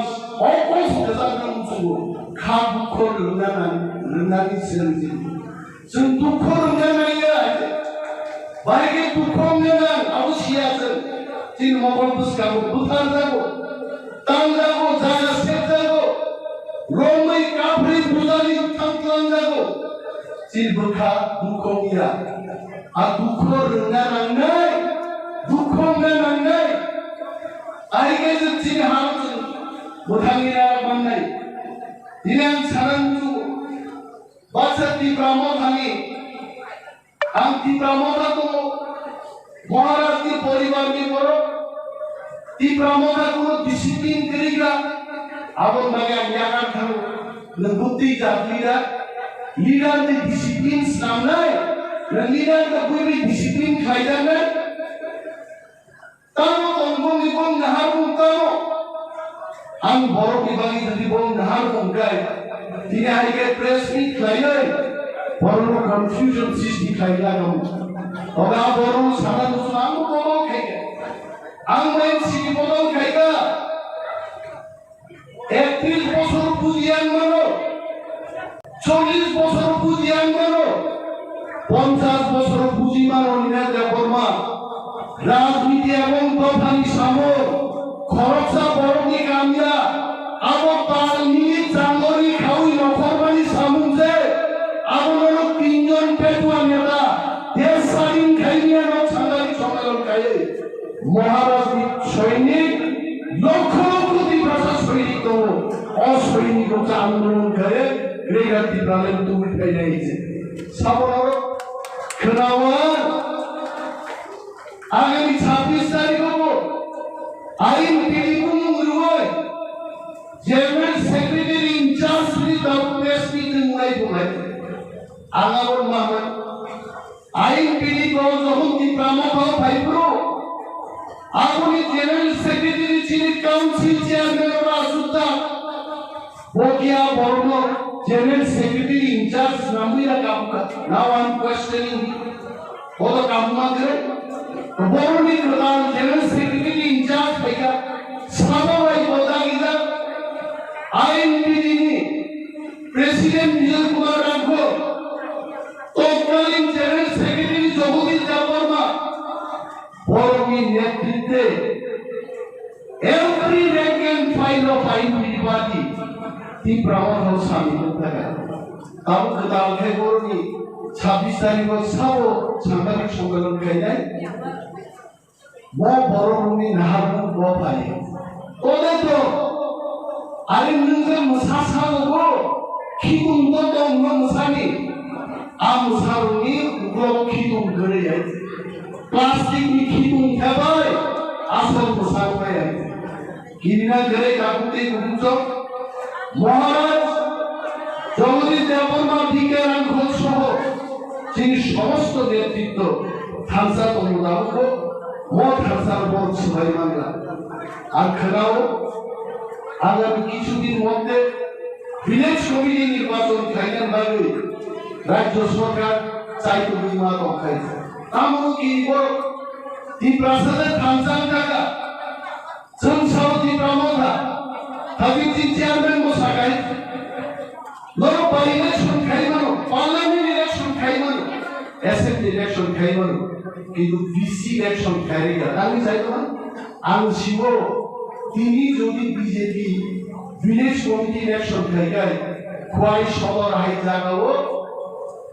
S6: okos kesangan musuh khatu khol runani senji जों दुखु रोंनाया बायगे दुखु रोंनाया आवश्यक दिन मगल बुसकाबो बुथार जागो तां जागो जाना सेट जागो रोमै काफ्रि बुजानि थांख्लां जागो जिन बुखा दुखु मिया आ दुखु रोंनाय आइगे जों दिन हाम बुथांगिरा माननाय दिनां सारांजु बाचा तीव्रामो थानी आं तीव्रामो थाको महाराज की परिवार की बड़ो तीव्रामो थाको डिसिप्लिन करेगा अब मगे याकार थाको नबुद्धि जातीरा लीडर की डिसिप्लिन सामने न लीडर का कोई भी डिसिप्लिन खाइदा न तानो तंगो निबों नहार मुकानो आं बड़ो की बागी जदी बों नहार मुकाय Ini hari ke press meet lain, baru confusion sisi lain lagi. Orang baru sana tu sana bodoh kaya, angin sini bodoh kaya. 31 বছর পুজিয়ান মানো, 40 বছর পুজিয়ান মানো, 50 বছর পুজি মানো নিরাজ বর্মা, রাজনীতি এবং দফানি সামো, খরচা বড়কি কামিয়া, আবো তার নিয়ে চাঙ্গরি খাউই নখরবানি সামুজে, আবো লোক 3 জন পেটুয়া নেতা, দেশ স্বাধীন খাইনিয়া নক সাংগারি সম্মেলন খাইয়ে, মহারাজ সৈনিক লক্ষ লক্ষ দিবসা সৈনিক তো অসৈনিক আন্দোলন করে গ্রেগাতি প্রাণের তুমি খাইনাইছে সাবর খনাওয়ান আগামী 26 তারিখ আইন টেলিফোন রুয় general secretary in charge with press meeting নাই বলে আগামী মামা আইন টেলিফোন যখন কি প্রামভাব ভাইব্রো আপনি জেনারেল সেক্রেটারি চিনি কাউন্সিল চেয়ারম্যান রাজুতা বকিয়া বর্ণ জেনারেল সেক্রেটারি ইনচার্জ নামুইরা কামকা নাও আই এম কোয়েশ্চেনিং বড় কামনা করে বর্ণি প্রধান জেনারেল সেক্রেটারি ইনচার্জ ভাইকা সাবাই বদাগিদা আইএনপিডি প্রেসিডেন্ট বিজয় কুমার রাঘব তৎকালীন জেনারেল সেক্রেটারি জগদীশ দেববর্মা বড়মি নেতৃত্বে every rank and file of INPD party ती प्रमाण शामिल होता है अब कदाल के बोलनी 26 तारीख को सब सांगठनिक सम्मेलन कइनाय मो बरमुनि नाहारु गो पाए ओदे तो आरे नोंजों मोसासागो खिदुं दं मोसानि आ मोसारुनि उग्र खिदुं गरे प्लास्टिक नि खिदुं थाबाय आसल मोसाबाय किनिना गरे काकुते गुजो মহারাজ জগদীশ দেববর্মা দিকে রাখল সহ যিনি সমস্ত নেতৃত্ব থানসা তমুদাবক মত থানসার বড় সভায় মানলা আর খেলাও আগামী কিছুদিন মধ্যে ভিলেজ কমিটি নির্বাচন খাইলেন বাগে রাজ্য সরকার চাইতো বিমা রক্ষাইছে আমও কি বড় ত্রিপ্রাসাদের থানসান টাকা जों साउथि ब्राह्मणा हाबिबजी चेयरमैन मोसागाय बर बाय इलेक्शन खाइमानो पार्लियामेंट इलेक्शन खाइमानो एसेंब्ली इलेक्शन खाइमानो किन्तु बीसी इलेक्शन खाइरेगा आंनि जायगा आं सिबो तिनि जदि बीजेपी विलेज कमिटी इलेक्शन खाइगाय खवाय सदर हाय जागाओ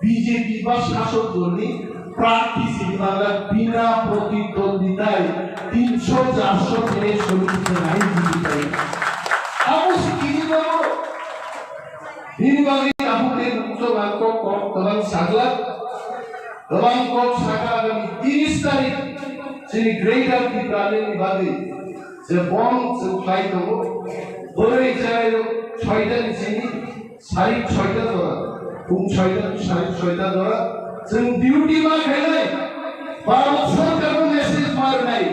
S6: बीजेपी बा शासक दलनि प्रार्थी सिनेमाला बिना प्रतिद्वंदिताय 300-400 विलेज कमिटी राय जिताय आवश्यक की करो निबागी आहुते मुक्तो बाको कोक तलां सागला तलां कोक सागा आगामी 30 तारिख जोंनि ग्रेटार त्रिपुरानि बागै जे बन जों फ्लाइट दङ बोरै जायो 6टा निसिनि 6:30 जरा फुं 6टा 6:30 जरा जों डिउटी मा खाइनाय भारत सरकारनो मेसेज मारनाय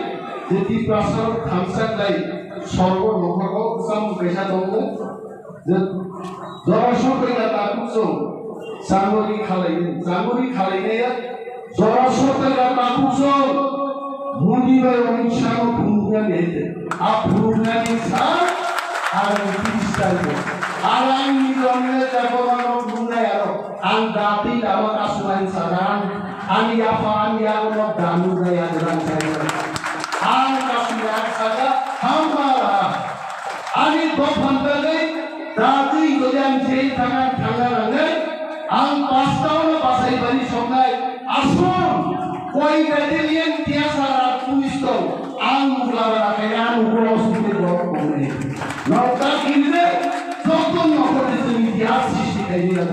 S6: जे त्रिपुरा थामसाक लाय সর্ব নখক সাম পেশা দঙ্গ যে জরাসন কইলা তাকুসো সাঙ্গরি খালাইনাया জরাসন কইলা তাকুসো মুদিবাই অনিশানো ফুলনা গেছে আ ফুলনা কি সা আর তিস্তাই আর আমি জন্মে জাগমানো ফুলনা আরো আন দাতি আমার আসমান সাদান আমি আপা আমি আলো দানু গায়া জান চাই আর কাশ্মীর সাদা হামারা আমি দফান্তালে দাদি যদি আমি সেই ঠান্ডা রাঙে আম পাঁচটাও বাসাই বাড়ি সবাই আসুন কই ব্যাটালিয়ন তিয়াসারা পুলিশ তো আম মুগলারা রাখে আম উপর অসুবিধে গরম করে নৌকা কিনলে যত নকরে তুমি ইতিহাস সৃষ্টি করে দিলে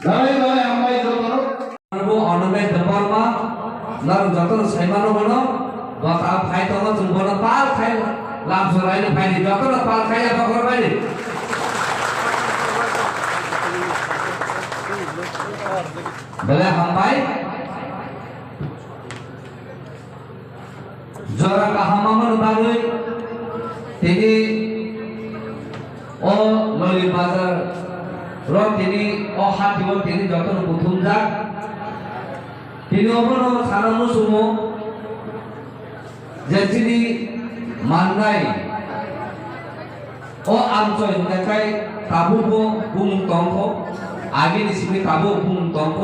S6: গায়ে গায়ে আমরা যত
S7: অনমে দবরমা নর যত সাইমানো বনো গতা ফাই তো তুমি বনো পাল খাই লাভ সরাইলে ফাই যত পাল খাইয়া বকর বাইরে বলে হামাই জরা কাহামামন বাগুই তিনি ও ললি বাজার র তিনি ও হাতিব তিনি যত প্রথম যাক তিনি অবন সারানো সুমো যে তিনি মাননাই ও আমচয় দেখাই তাবুকো বুম তংক আগে নিসিমি তাবু বুম তংক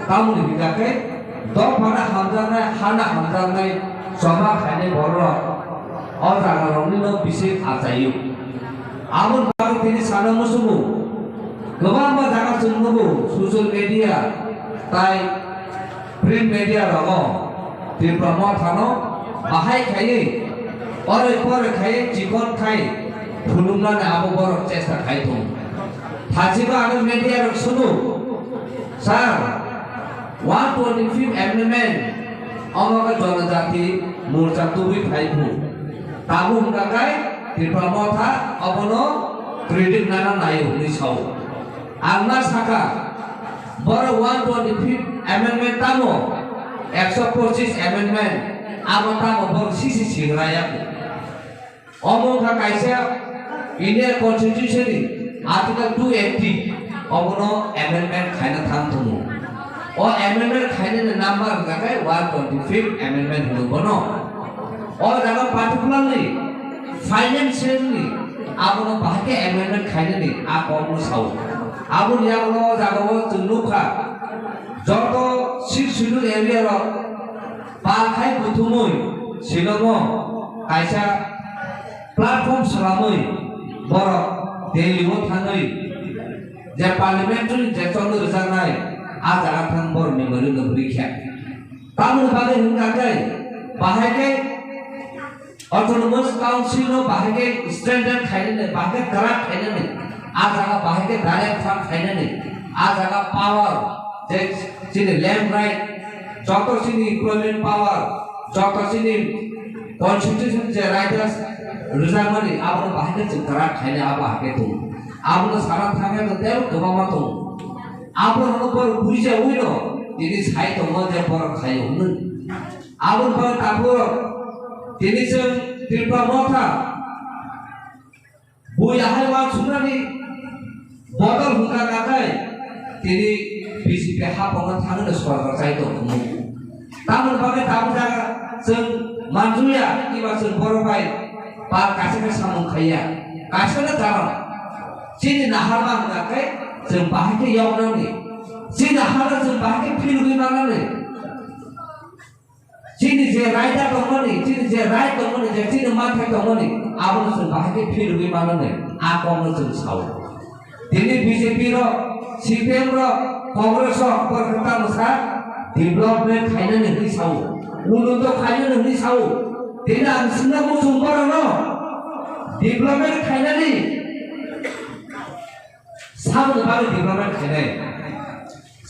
S7: তামুনি বিদাকে দফানা হামজানাই হানা হামজানাই সভা খানে বড় ও জায়গা রঙিন বিশেষ আচাইও আমন বারো তিনি সারানো সুমো गोबां जागा जोंनोबो ससियेल मिडिया ताई प्रिंट मिडिया रङ त्रिपुरा म थानो बाहाय खायै अरे पर खायै चिकन खाय फुलुमनानै आबो बर चेष्टा खाय थं थाजिबा आरो मिडिया रङ सुनु सार 125 एमएमएन अमगा जनजाति मोर्चा तुबि फाइफु ताबु हुंगाकाय त्रिपुरा म था अबनो क्रेडिट नाना नाय हुनि साउ आंना साका बर 125 एमेंडमेंट तामो 125 एमेंडमेंट आबो तामो बर सिसि सिंगराया अमो का कायसे इंडियन कॉन्स्टिट्यूशन आर्टिकल 280 अबनो एमेंडमेंट खायना थांथुमु ओ एमेंडमेंट खायने नंबर गाय 125 एमेंडमेंट हुनु बनो ओ जागा पार्टिकुलरली फाइनेंशियली आबनो बाहाके एमेंडमेंट खायने आ कमनो साउ आबुन यागनो जागो जुनुखा जत सिलसिलु एरिया र पाखाय बुथुमै सिलमो कायसा प्लेटफर्म सलामै बर दिल्लीमो थाङै जे पार्लियामेन्टारि जे चन्द रजानाय आ जागा थां बर मेमोरि नबरिख्या तामुन बागे हुंगाकै बाहायकै ऑटोनोमस काउंसिल नो बाहायकै स्टैंडर्ड खायने बाहायकै कराट खायने आ जागा बाहायके डायरेक्ट फंड खायने आ जागा पावर जे सिनि लैंड राइट जत सिनि इक्विवेलेंट पावर जत सिनि कॉन्स्टिट्यूशन जे राइटर्स रिजर्वरी आबो बाहायके जकरा खायने आ बाहायके तो आबो सारा थांगे तो देव गोबामा तो आबो नपर बुइसे उइनो दिनि साइ तो म जे पर खायो हुन आबो पर ताबो दिनि जों त्रिपुरा मथा बुइहाय वा सुनानि बदल हुंगा गाय तिनी बीजेपी हापंगा थांनो सरकार जायतो तामन बागे ताम जागा जों मानजुया किबा जों बरबाय बा कासेके सामु खाया कासेना जारा सिनि नाहारमा गाय जों बाहायके यावनानि सिनि नाहारा जों बाहायके फिलुगि मानानि सिनि जे राइटा दंमोनि सिनि जे राइट दंमोनि जे सिनि माथाय दंमोनि आबो जों बाहायके फिलुगि मानानि आ कमनो जों साव दिल्ली बीजेपी रो सीपीएम रो कांग्रेस रो परखता मसा डेवलपमेंट खायने नहीं साव उनो तो खायने नहीं साव दिना सिना मो सुंबर रो डेवलपमेंट खायने नहीं साबन बागे डेवलपमेंट खायने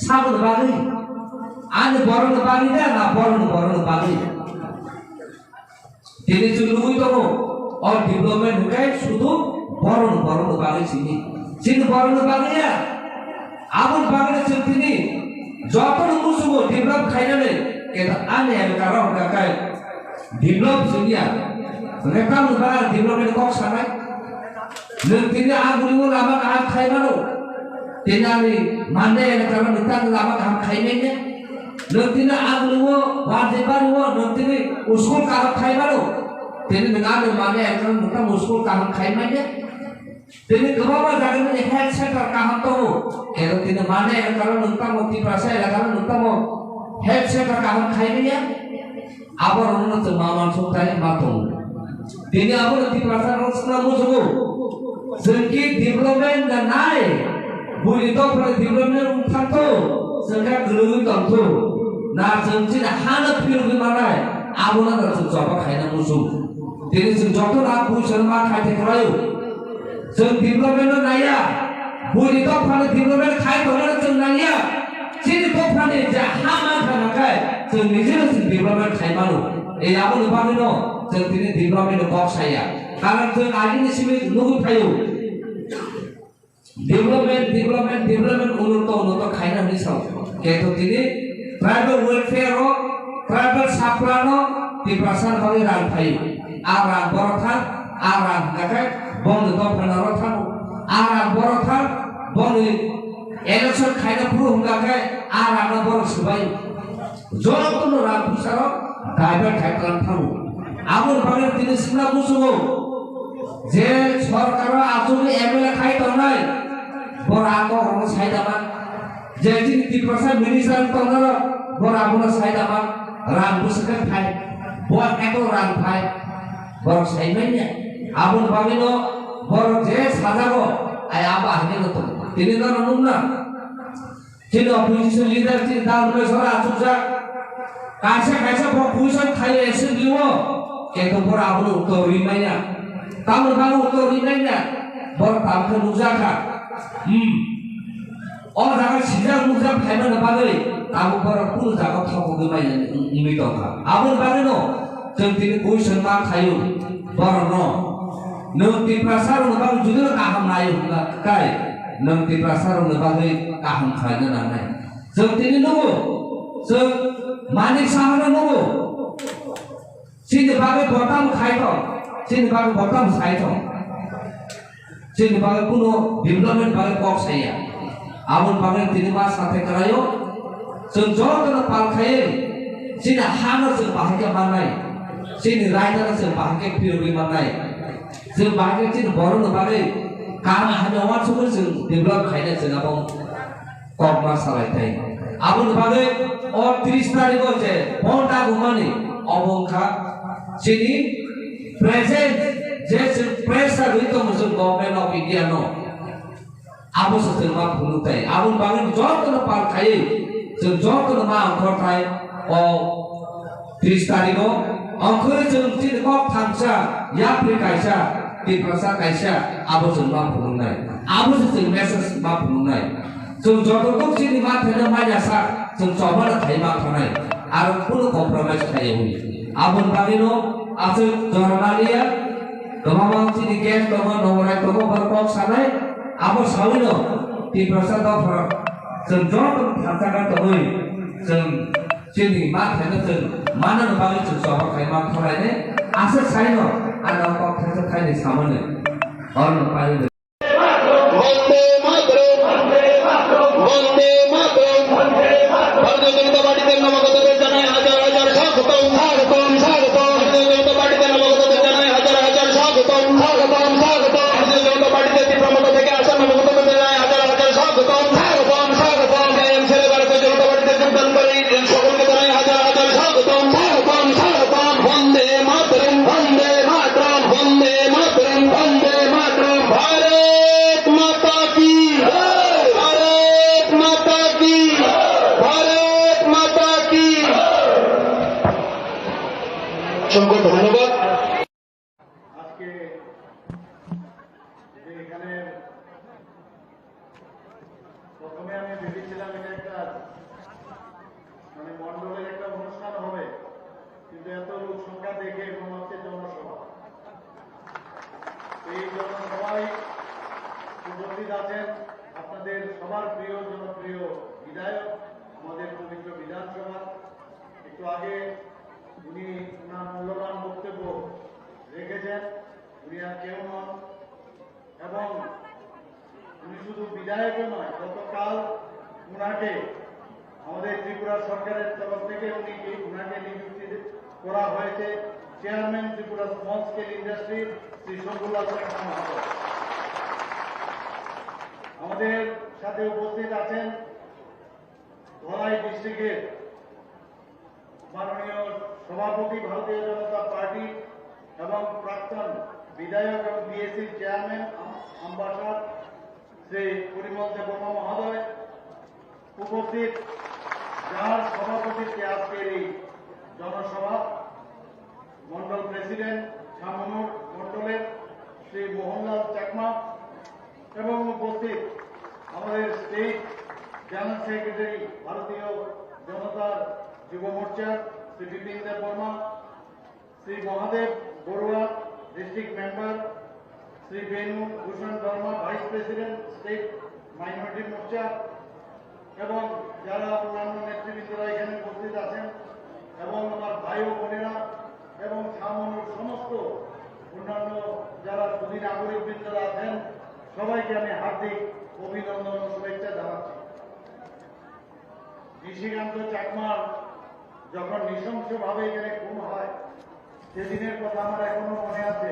S7: साबन बागे आन बरन बागे ना बरन बागे दिल्ली चुलुई तो और डेवलपमेंट हुए शुद्ध बरन बागे सिनी सिन बरन बागैया आबुन बागैया चलतिनि जतन मुसुगो डेभलप खायनानै केदा आने एलकारा हकाय डेभलप जोंनिया rekam lebar development kok sanai nentini aguriwo lama kaham khaimano tinali mande rekam nitan lama kaham khaimenya nentini aguriwo wajibariwo nentini usul kaham khaimano tini dengan mande rekam nitan usul kaham khaimenya tini kebawa jaga ni health center kaham tomo kero tini mande rekam nitan mo TRIPURA rekam nitan mo health center kaham khaimenya abar ono maman sotai matung tini abar TRIPURA rosna musuh sengki development dan naik bulito pada development utangto sengka gelui tangto nah sengki hana pil gimana abona terus coba kaya musuh tini sengjoto aku selama kaya kerayu seng development naya bulito pada development kaya toran seng naya sini to pada jahama kana kaya seng nijil seng development kaya malu abona bagino seng tini development kok saya karena seng lagi ni sini nunggu kayu development unuto khaina ni sao keto tini tribal welfare ro tribal saplano TRIPURA bagi ran phai arang borothan arang kakai bong to phanaro than arang borothan bong election khaina puru kakai arang bor subai jorokono ran pusaro tribal khaitan thamu amur bagi tini simla musuh যে সরকার আসলে MLA খাই তো নাই বড় আগো হন সাইদামান যে যিনি TRIPURA মিনিস্টার তনর বড় আগো সাইদামান রাম বুসকে খাই বড় এতো রাম খাই বড় সাইমাইয়া আবুল বাবিনো বড় যে সাজাবো আই আবা হানে তো তিনি তো নুন না যিনি অপোজিশন লিডার যিনি দাও নয় সরা আচুজা কাছে কাছে পজিশন খাই এসে দিও কিন্তু বড় আবুল তো রিমাইয়া kamu kamu untuk ringannya bertam ke muzaka orang jangan sidang muzak kaiman bagai kamu berpuluh jaga tahu gimana ini toka abun bagai no jadi kuisan mak kayu berno nanti pasar ngebang judul kaham layu kai nanti pasar ngebagai kaham kainya nanai jadi ini nunggu manik sahana nunggu sini bagai bertam kayu sini bagai bottom side sini bagai kuno development bagai kok saya amun bagai tini mas sampai kerayo senjol kena palkai sini hana sebahagia manai sini raja sebahagia pilih manai sebahagia sini baru bagai karena hanya wan sumber sen develop kaya sen abang kok masalah itu amun bagai or 30 tarik aja Panda gumani abang kah sini present जैसे pressure हुई तो मुझे government of India no आबो से मां भूलते आबो बागन job तो पार खाए जो जॉब तो मां अंकर खाए और 30 तारिखो अंकर जो तीन को थांसा या फिर कैसा TRIPURA कैसा आबो से मां भूलनाय आबो से मेसेज मां भूलनाय जो जॉब तो सिनि मां थेना मां जासा जो जॉब ला थाइ मां थानाय आरो कुनो कम्प्रोमाइज खाए हुई आबो बागनो आसे जरनालिया Kemamang sini gas, kemamang nomor berkok sanai, apa sawino TRIPURA daftar, senjol tantangan terui, sini mat hendak mana nembali sesuatu kayak mak ini, asal sawino ada kok hendak kayak sama nih, orang paling
S1: Vande Mataram Vande Mataram Vande Mataram Vande Mataram Bharatiya Janata party के नवगत जनाय हजार हजार स्वागतम स्वागतम स्वागतम Bharatiya Janata party के नवगत जनाय हजार हजार स्वागतम स्वागतम स्वागतम भारतीय जनता पार्टी के प्रमुख থেকে আসা নবগত জনায় হাজার হাজার স্বাগতম স্বাগতম স্বাগতম এম ছেলে ভারতীয় জনতা পার্টিতে যোগদান করে সকলকে জানাই হাজার হাজার স্বাগতম স্বাগতম স্বাগতম वंदे मातरम वंदे मातरम वंदे मातरम वंदे मातरम भारत माता की भारत माता की भारत माता की सबको धन्यवाद
S2: আজকে যে এখানে প্রথমে আমি ভেবেছিলাম এটা একটা মানে মন্ডলের একটা অনুষ্ঠান হবে কিন্তু এত লোক সংখ্যা দেখে মনে হচ্ছে জনসভা এই জনসভায় উপস্থিত আছেন আপনাদের সবার প্রিয় জনপ্রিয় বিধায়ক আমাদের পবিত্র বিধানসভা একটু আগে উনি ওনার মূল্যবান বক্তব্য রেখে কেউ নন এবং উনি শুধু বিধায়কও নয়, গতকাল উনাকে আমাদের ত্রিপুরা সরকারের তরফ থেকে উনাকে নিযুক্তি করা হয়েছে chairman Tripura small scale industry Shri Shankulal Chakma মহোদয়। আমাদের সাথে উপস্থিত আছেন ধলাই ডিস্ট্রিক্টের মাননীয় সভাপতি ভারতীয় জনতা পার্টি এবং প্রাক্তন বিধায়ক এবং বিএসসির চেয়ারম্যান আম্বাসাদ শ্রী পরিমল দেববর্মা মহোদয়, উপস্থিত যার সভাপতিত্বে আজকের এই জনসভা মন্ডল প্রেসিডেন্ট ছামনুর মন্ডলের শ্রী মোহনলাল চাকমা এবং উপস্থিত আমাদের স্টেট জেনারেল সেক্রেটারি ভারতীয় জনতার যুব মোর্চার Shri Bipin Deb Barma, Shri Mahadev Barua district member, Shri Benu Bhushan Barma vice president state minority Morcha এবং যারা অন্যান্য নেতৃবৃন্দরা এখানে উপস্থিত আছেন এবং আমার ভাই ও বোনেরা এবং ছামনুর সমস্ত অন্যান্য যারা সুধী নাগরিক বৃন্দরা আছেন, সবাইকে আমি হার্দিক অভিনন্দন ও শুভেচ্ছা জানাচ্ছি। নিশিকান্ত চাকমার যখন নৃশংসভাবে এখানে খুন হয়, সেদিনের কথা আমার এখনো মনে আছে।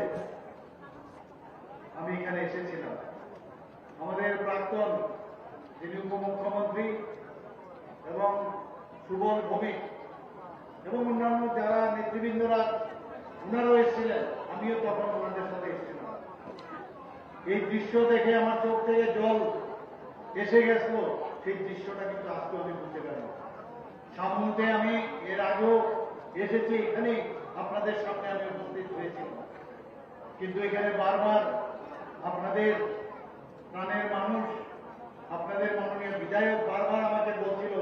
S2: আমি এখানে এসেছিলাম। আমাদের প্রাক্তন যিনি উপমুখ্যমন্ত্রী এবং সুবল ভৌমিক এবং অন্যান্য যারা নেতৃবৃন্দরা ওনারাও এসেছিলেন, আমিও তখন ওনাদের সাথে এসেছিলাম। এই দৃশ্য দেখে আমার চোখ থেকে জল এসে গেছিল। সেই দৃশ্যটা কিন্তু আজকে আমি বুঝতে পারি। সামনে আমি এর আগেও এসেছি, এখানে আপনাদের সামনে আমি উপস্থিত হয়েছি, কিন্তু এখানে বারবার আপনাদের প্রাণের মানুষ, আপনাদের মাননীয় বিধায়ক বারবার আমাকে বলছিল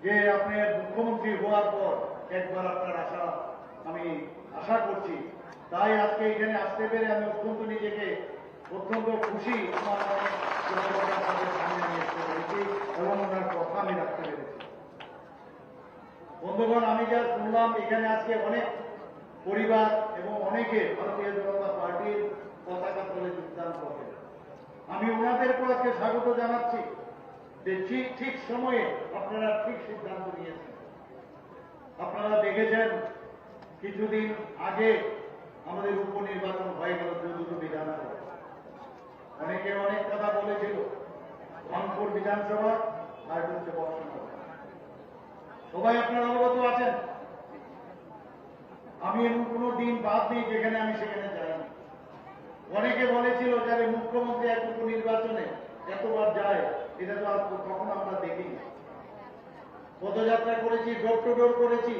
S2: যে আপনি মুখ্যমন্ত্রী হওয়ার পর একবার আপনার আমি আশা করছি। তাই আজকে এখানে আসতে পেরে আমি নিজেকে অত্যন্ত খুশি। আমার আপনাদের সামনে নিয়ে আসতে পেরেছি এবং ওনার কথা আমি রাখতে পেরেছি। বন্ধুগণ, আমি যা শুনলাম এখানে আজকে অনেক পরিবার এবং অনেকে ভারতীয় জনতা পার্টির পতাকা তলে যোগদান করবে। আমি ওনাদেরকে আজকে স্বাগত জানাচ্ছি যে ঠিক সময়ে আপনারা ঠিক সিদ্ধান্ত নিয়েছেন। আপনারা দেখেছেন কিছুদিন আগে আমাদের উপনির্বাচন হয়ে গেল দুটো বিধানসভা। অনেকে অনেক কথা বলেছিল, রংপুর বিধানসভা আর হচ্ছে বর্ষণসভা। সবাই আপনারা অবগত আছেন। আমি এমন কোনো দিন বাদ নেই যেখানে আমি সেখানে যাইনি। অনেকে বলেছিল যারা মুখ্যমন্ত্রী এক উপনির্বাচনে এতবার যায়, এটা তো আর কখনো আমরা দেখিনি। পদযাত্রা করেছি, ডোর টু ডোর করেছি,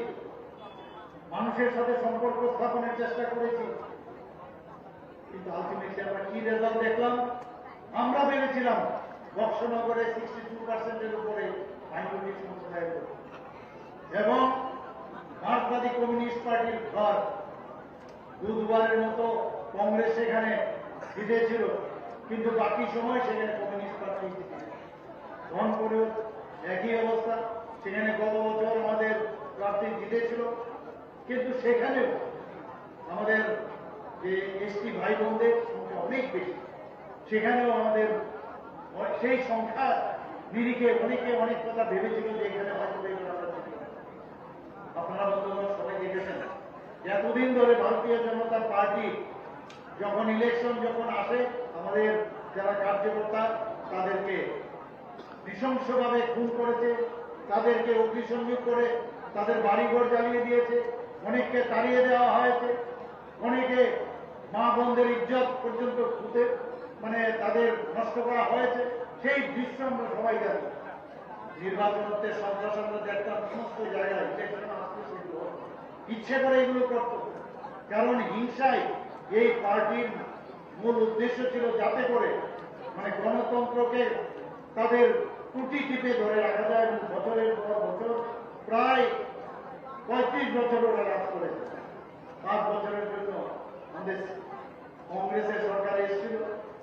S2: মানুষের সাথে সম্পর্ক স্থাপনের চেষ্টা করেছি, কিন্তু আলটিমেটলি আমরা কি রেজাল্ট দেখলাম? আমরা ভেবেছিলাম বক্সনগরে 62% উপরে মাইনরিটি সম্প্রদায় এবং মার্কসবাদী কমিউনিস্ট পার্টির ঘর বুধবারের মতো কংগ্রেস সেখানে জিতেছিল, কিন্তু বাকি সময় সেখানে কমিউনিস্ট পার্টি রংপুরেও একই অবস্থা। সেখানে গত বছর আমাদের প্রার্থী জিতেছিল, কিন্তু সেখানেও আমাদের যে এসটি ভাই বোনদের সংখ্যা অনেক বেশি। সেখানেও আমাদের সেই সংখ্যা নিরিখে অনেকে অনেক কথা ভেবেছিল যে এখানে হয়তো আপনারা বন্ধুরা সবাই দেখেছেন এতদিন ধরে ভারতীয় জনতা পার্টি যখন ইলেকশন যখন আসে, আমাদের যারা কার্যকর্তা তাদেরকে নৃশংসভাবে খুন করেছে, তাদেরকে অগ্নিসংযোগ করে তাদের বাড়িঘর জ্বালিয়ে দিয়েছে, অনেককে তাড়িয়ে দেওয়া হয়েছে, অনেকে মা বোনদের ইজ্জত পর্যন্ত তাদের নষ্ট করা হয়েছে। সেই দৃশ্য আমরা সবাই জানি। নির্বাচন হতে সন্ত্রাস আমরা দেখতাম সমস্ত জায়গায়, ইচ্ছে করে এগুলো করত, কারণ হিংসায় এই পার্টির মূল উদ্দেশ্য ছিল যাতে করে গণতন্ত্রকে তাদের ত্রুটি টিপে ধরে রাখা যায় এবং বছরের পর বছর প্রায় 35 বছর ওরা রাজ করেছে। 5 বছরের জন্য আমাদের কংগ্রেসের সরকার এসেছিল,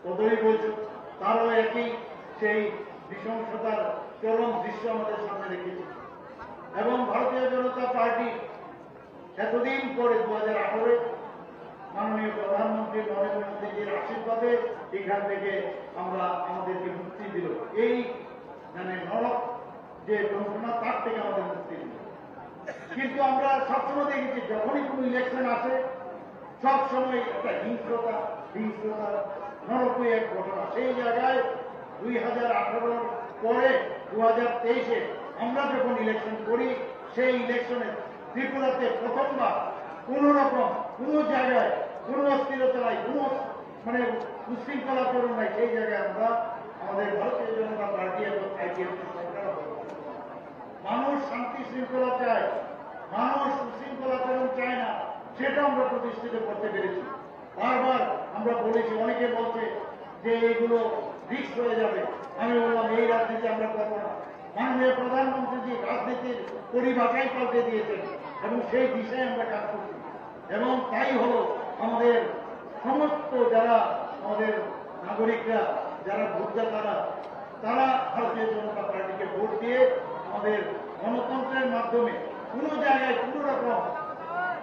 S2: 14 বছর তারও একই সেই নৃশংসতার চরম দৃশ্য আমাদের সামনে রেখেছে। এবং ভারতীয় জনতা পার্টি এতদিন পরে 2018 মাননীয় প্রধানমন্ত্রী নরেন্দ্র মোদীজির আশীর্বাদে এখান থেকে আমরা আমাদেরকে মুক্তি দিল, এই মানে নরক যে যন্ত্রণা তার থেকে আমাদের মুক্তি দিল। কিন্তু আমরা সবসময় দেখেছি যখনই কোনো ইলেকশন আসে সবসময় একটা হিংস্রতা নরকীয় এক ঘটনা। সেই জায়গায় 2018 পরে 2023-এ আমরা যখন ইলেকশন করি, সেই ইলেকশনে ত্রিপুরাতে প্রথমবার কোন রকম কোন জায়গায় কোন অস্থিরতা নাই, কোন মানে উশৃঙ্খলাচরণ নাই। সেই জায়গায় আমরা আমাদের ভারতীয় জনতা পার্টি এবং আইপিএফ সরকার, মানুষ শান্তি শৃঙ্খলা চায়, মানুষ উশৃঙ্খলাচরণ চায় না, সেটা আমরা প্রতিষ্ঠিত করতে পেরেছি। বারবার আমরা বলেছি, অনেকে বলছে যে এগুলো রিস্ক হয়ে যাবে। আমি বললাম এই রাজনীতি আমরা করবো না। মাননীয় প্রধানমন্ত্রী রাজনীতির পরিভাষাই পাল্টে দিয়েছেন এবং সেই দিশায় আমরা কাজ করছি। এবং তাই হলো আমাদের সমস্ত যারা আমাদের নাগরিকরা, যারা ভোটদাতারা, তারা ভারতীয় জনতা পার্টিকে ভোট দিয়ে আমাদের গণতন্ত্রের মাধ্যমে কোনো জায়গায় কোনো রকম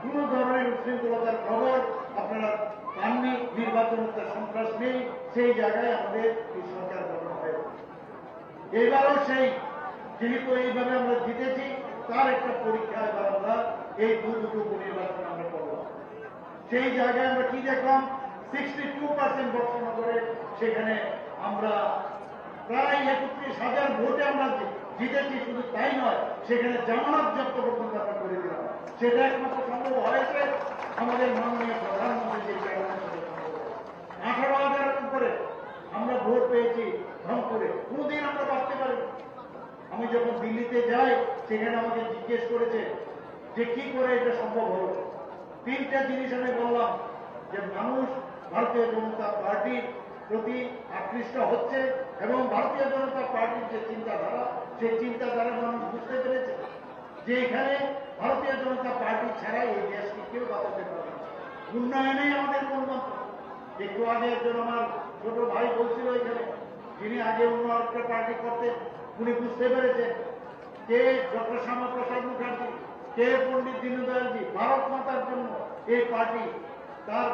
S2: কোনো ধরনের উশৃঙ্খলতার খবর আপনারা পাননি, নির্বাচনের সন্ত্রাস নেই, সেই জায়গায় আমাদের এই সরকার গঠন হয়েছে। এবারও সেই যেহেতু এইভাবে আমরা জিতেছি, তার একটা পরীক্ষা এবার আমরা এই দুটো উপনির্বাচন আমরা করব। সেই জায়গায় আমরা কি দেখলাম, 62% বর্ষনগরে সেখানে আমরা প্রায় 31,000 ভোটে আমরা জিতেছি। শুধু তাই নয়, সেখানে জামানত জব্দ পর্যন্ত আমরা করে দিলাম। সেটা একমাত্র সম্ভব হয়েছে আমাদের মাননীয় প্রধানমন্ত্রীর কারণে। 18,000 উপরে আমরা ভোট পেয়েছি রংপুরে, কোনদিন আমরা ভাবতে পারি। আমি যখন দিল্লিতে যাই, সেখানে আমাকে জিজ্ঞেস করেছে যে কি করে এটা সম্ভব হলো। 3টা জিনিস আমি বললাম, যে মানুষ ভারতীয় জনতা পার্টির প্রতি আকৃষ্ট হচ্ছে এবং ভারতীয় জনতা পার্টির যে চিন্তাধারা, সেই চিন্তাধারা মানুষ বুঝতে পেরেছে যে এখানে ভারতীয় জনতা পার্টি ছাড়া এই দেশকে কেউ বাঁচাতে পারে না। উন্নয়নেই আমাদের মূলমন্ত্র। একটু আগে একজন আমার ছোট ভাই বলছিল এখানে, যিনি আগে অন্য একটা পার্টি করতেন, উনি বুঝতে পেরেছেন কে ডক্টর শ্যামাপ্রসাদ মুখার্জি, কে পণ্ডিত দীনদয়ালজি ভারত মাতার জন্য এই পার্টি তার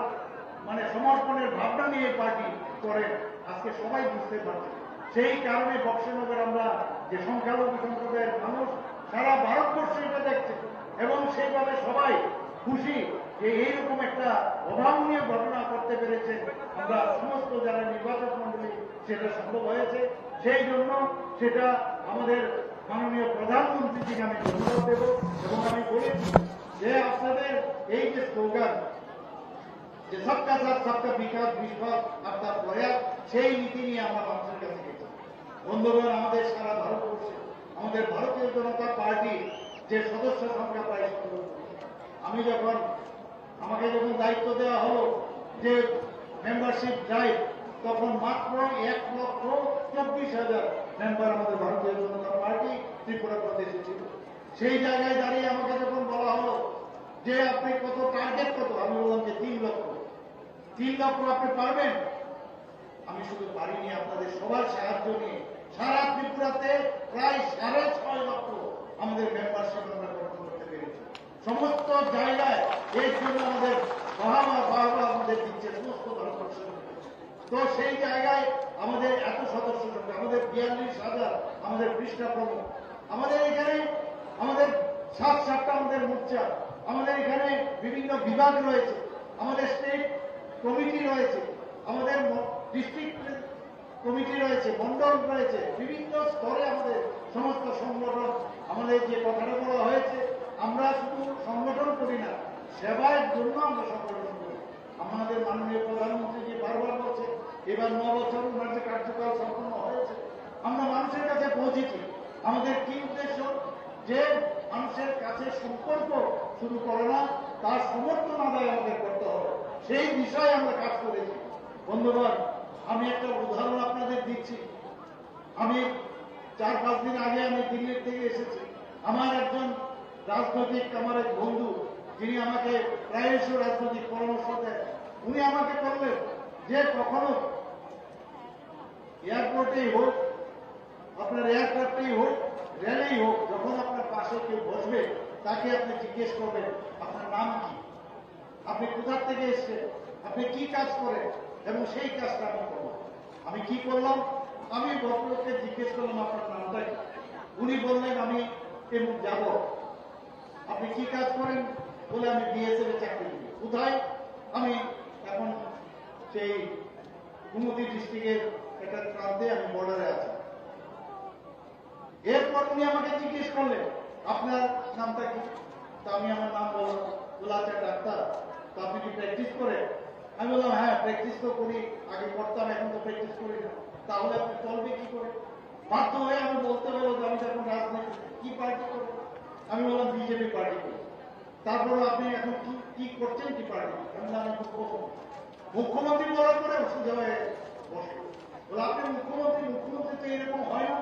S2: মানে সমর্পণের ভাবনা নিয়ে এই পার্টি করেন, আজকে সবাই বুঝতে পারছে। সেই কারণে বক্সনগর আমরা যে সংখ্যালঘু সম্প্রদায়ের মানুষ সারা ভারতবর্ষে এটা দেখছে এবং সেইভাবে সবাই খুশি যে এইরকম একটা অভাবনীয় ঘটনা করতে পেরেছে আমরা সমস্ত যারা নির্বাচক মন্ডলী, সেটা সম্ভব হয়েছে। সেই জন্য সেটা আমাদের মাননীয় প্রধানমন্ত্রীকে আমি ধন্যবাদ দেব এবং আমি বলেছি যে আপনাদের এই যে স্লোগান যে সবকা সাথ সবকা বিকাশ বিশ্বাস আপনার প্রয়াস, সেই নীতি নিয়ে আমরা মানুষের কাছে গেছি। বন্ধুগণ, আমাদের সারা ভারতবর্ষে আমাদের ভারতীয় জনতা পার্টি যে সদস্য সংখ্যা প্রায় 17। আমাকে যখন দায়িত্ব দেওয়া হলো যে মেম্বারশিপ ড্রাইভ, তখন মাত্র 1,24,000 মেম্বার আমাদের ভারতীয় জনতা পার্টি ত্রিপুরা প্রদেশে ছিল। সেই জায়গায় দাঁড়িয়ে আমাকে যখন বলা হলো যে আপনি কত টার্গেট কত, আমি বললাম যে 3 লক্ষ। 3 লক্ষ আপনি পারবেন? আমি শুধু পারিনি, আপনাদের সবার সাহায্য নিয়ে সারা ত্রিপুরাতে প্রায় 6.5 লক্ষ আমাদের মেম্বারশিপ আমরা গঠন করতে পেরেছি। সমস্ত জায়গায় এর জন্য আমাদের বাহবা আমাদের দিচ্ছে সমস্ত ভারতবর্ষের। তো সেই জায়গায় আমাদের এত সদস্য সংখ্যা, আমাদের 42,000 আমাদের পৃষ্ঠা প্রমুখ, আমাদের এখানে আমাদের 7-7টা আমাদের মোর্চা, আমাদের এখানে বিভিন্ন বিভাগ রয়েছে, আমাদের স্টেট কমিটি রয়েছে, আমাদের ডিস্ট্রিক্ট কমিটি রয়েছে, মন্ডল রয়েছে, বিভিন্ন স্তরে আমাদের সমস্ত সংগঠন। আমাদের যে কথাটা বলা হয়েছে, আমরা শুধু সংগঠন করি না, সেবার জন্য আমরা সংগঠন করি। আমাদের মাননীয় প্রধানমন্ত্রী যে বারবার বলছে এবার 9 বছর ওনার যে কার্যকাল সম্পন্ন হয়েছে, আমরা মানুষের কাছে পৌঁছেছি। আমাদের কি উদ্দেশ্য, যে মানুষের কাছে সম্পর্ক শুরু করে না, তার সমর্থন আদায় আমাদের করতে হবে, সেই বিষয়ে আমরা কাজ করেছি। বন্ধুগণ, আমি একটা উদাহরণ আপনাদের দিচ্ছি। আমি 4-5 দিন আগে আমি দিল্লির থেকে এসেছি। আমার একজন রাজনৈতিক আমার এক বন্ধু, যিনি আমাকে প্রায়শই রাজনৈতিক পরামর্শ দেন, উনি আমাকে বললেন যে কখনো এয়ারপোর্টেই হোক, আপনার এয়ারক্রাফটেই হোক, রেলেই হোক, যখন আপনার পাশে কেউ বসবে তাকে আপনি জিজ্ঞেস করবেন আপনার নাম কি, আপনি কোথা থেকে এসছেন, আপনি কি কাজ করেন, এবং সেই কাজটা আমি করলাম। আমি কি করলাম, আমি ভদ্রলোককে জিজ্ঞেস করলাম আপনার নামটা কি। উনি বললেন আমি এমন যাব। আপনি কি কাজ করেন বলে আমি বিএসএফ এ চাকরি করি। কোথায়? আমি এখন সেই কুমতি ডিস্ট্রিক্টের একটা প্রান্তে আমি বর্ডারে আছি। এরপর উনি আমাকে জিজ্ঞেস করলেন আপনার নামটা কি। তা আমি আমার নাম বললাম, বলে আচ্ছা ডাক্তার, তো আপনি কি প্র্যাকটিস করেন? আমি বললাম হ্যাঁ প্র্যাকটিস তো করি, আগে করতাম, এখন তো প্র্যাকটিস করি না। তাহলে আপনি চলবে কি করে? বাধ্য হয়ে আমি বলতে হলো যে আমি যখন রাজনীতি কি পার্টি করি, আমি বললাম বিজেপি পার্টি করি। তারপরে আপনি এখন কি করছেন, কি পার্টি? আমি বললাম আমি মুখ্যমন্ত্রী বলার পরে সোজা হয়ে বসে বলে আপনি মুখ্যমন্ত্রী তো এরকম হয় না।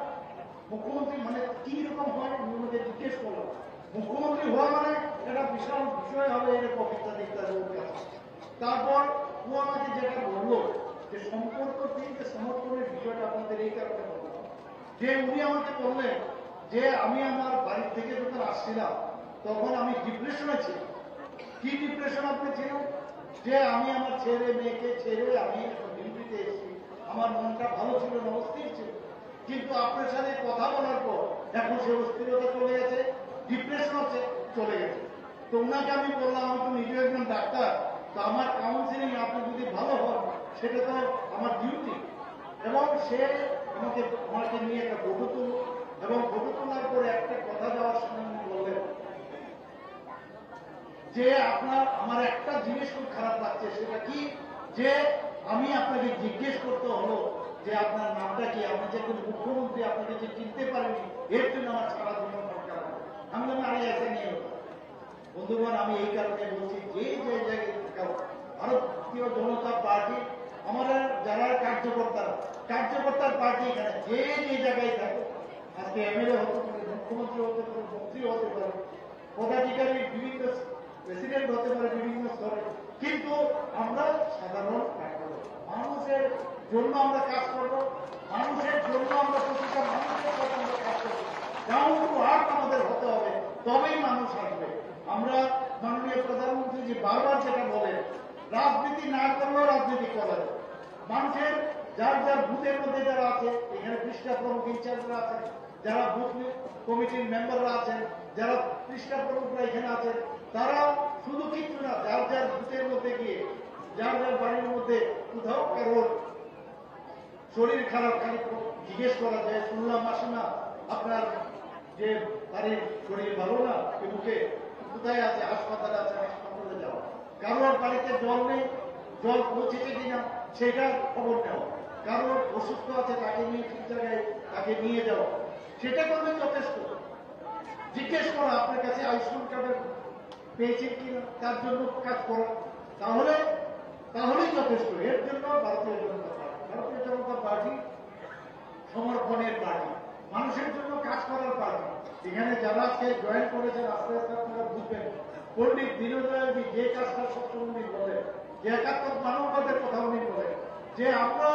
S2: মুখ্যমন্ত্রী মানে কি রকম হয় উনি জিজ্ঞেস করলাম। মুখ্যমন্ত্রী হওয়া মানে একটা বিশাল বিষয় হবে, এরকম ইত্যাদি ইত্যাদি। তারপর ও আমাকে যেটা বললো যে সম্পর্ক থেকে সমর্থনের বিষয়টা আপনাদের এই কারণে বললাম যে উনি আমাকে বললেন যে আমি আমার বাড়ি থেকে যখন আসছিলাম তখন আমি ডিপ্রেশনে ছিলাম। কি ডিপ্রেশন আপনি ছিলেন? যে আমি আমার ছেলে মেয়েকে ছেড়ে আমি ডিউটিতে এসেছি, আমার মনটা ভালো ছিল না, অস্থির ছিল। কিন্তু আপনার সাথে কথা বলার পর এখন সে অস্থিরতা চলে গেছে, ডিপ্রেশন হচ্ছে চলে গেছে। তো ওনাকে আমি বললাম আমি তো নিজে একজন ডাক্তার, তো আমার কাউন্সিলিং আপনি যদি ভালো হন সেটা তো আমার ডিউটি। এবং সে আমাকে নিয়ে একটা ফটো তুল, এবং ফটো তোলার পরে একটা কথা যাওয়ার সময় বললেন যে আমার একটা জিনিস খুব খারাপ লাগছে। সেটা কি? যে আমি আপনাকে জিজ্ঞেস করতে হলো যে আপনার নামটা কি। আপনি যে মুখ্যমন্ত্রী, আপনাকে যে চিনতে পারেনি, এর জন্য আমার সারা জীবন দরকার। আমি বললাম আরে এসে নিয়ে হতো বন্ধুগণ। আমি এই কারণে বলছি যে জায়গায় ভারতীয় জনতা পার্টি আমাদের যারা কার্যকর্তার পার্টি এখানে যে জায়গায় থাকে, আজকে এমএলএ হতে পারে, মুখ্যমন্ত্রী হতে পারে, মন্ত্রী হতে পারে, পদাধিকারী বিভিন্ন প্রেসিডেন্ট হতে পারে বিভিন্ন স্তরে, কিন্তু আমরা সাধারণ মানুষের জন্য আমরা কাজ করবো, মানুষের জন্য আমরা প্রতিটা মানুষের সাথে আমরা কাজ করবো। ডাউন টু আর্থ আমাদের হতে হবে, তবেই মানুষ আসবে। আমরা মাননীয় প্রধানমন্ত্রী যে বারবার যেটা বলেন, রাজনীতি না করলেও রাজনীতি করা যায়। মানুষের যার যার বুথের মধ্যে যারা আছে, এখানে পৃষ্ঠা প্রমুখ ইনচার্জরা আছেন, যারা বুথ কমিটির মেম্বাররা আছেন, যারা পৃষ্ঠা প্রমুখরা এখানে আছেন, তারা শুধু কিছু না, যার যার বুথের মধ্যে গিয়ে যার যার বাড়ির মধ্যে কোথাও কারোর শরীর খারাপ খালি জিজ্ঞেস করা যায়, শুনলাম মাসিমা আপনার যে বাড়ির শরীর ভালো না, মুখে কোথায় আছে, হাসপাতালে আছে, হাসপাতালে যাওয়া। কারোর বাড়িতে জল নেই, জল পৌঁছেছে কিনা সেটার খবর নেওয়া। কারোর অসুস্থ আছে, তাকে নিয়ে ঠিক জায়গায় তাকে নিয়ে যাওয়া, সেটা করলে যথেষ্ট। জিজ্ঞেস করা আপনার কাছে আয়ুষ্মান কার্ডের পেয়েছেন কিনা, তার জন্য কাজ করা, তাহলেই যথেষ্ট। এর জন্য ভারতীয় জনতা পার্টি সমর্থনের পার্টি, মানুষের জন্য কাজ করার পার্টি। এখানে যারা আজকে জয়েন করেছেন, আস্তে আস্তে আপনারা বুঝবেন পণ্ডিত দীনদয়ালজি যে কাজটা সবসময় বলেন, যে একাত্মক মানবতার কথা উনি বলেন, যে আমরা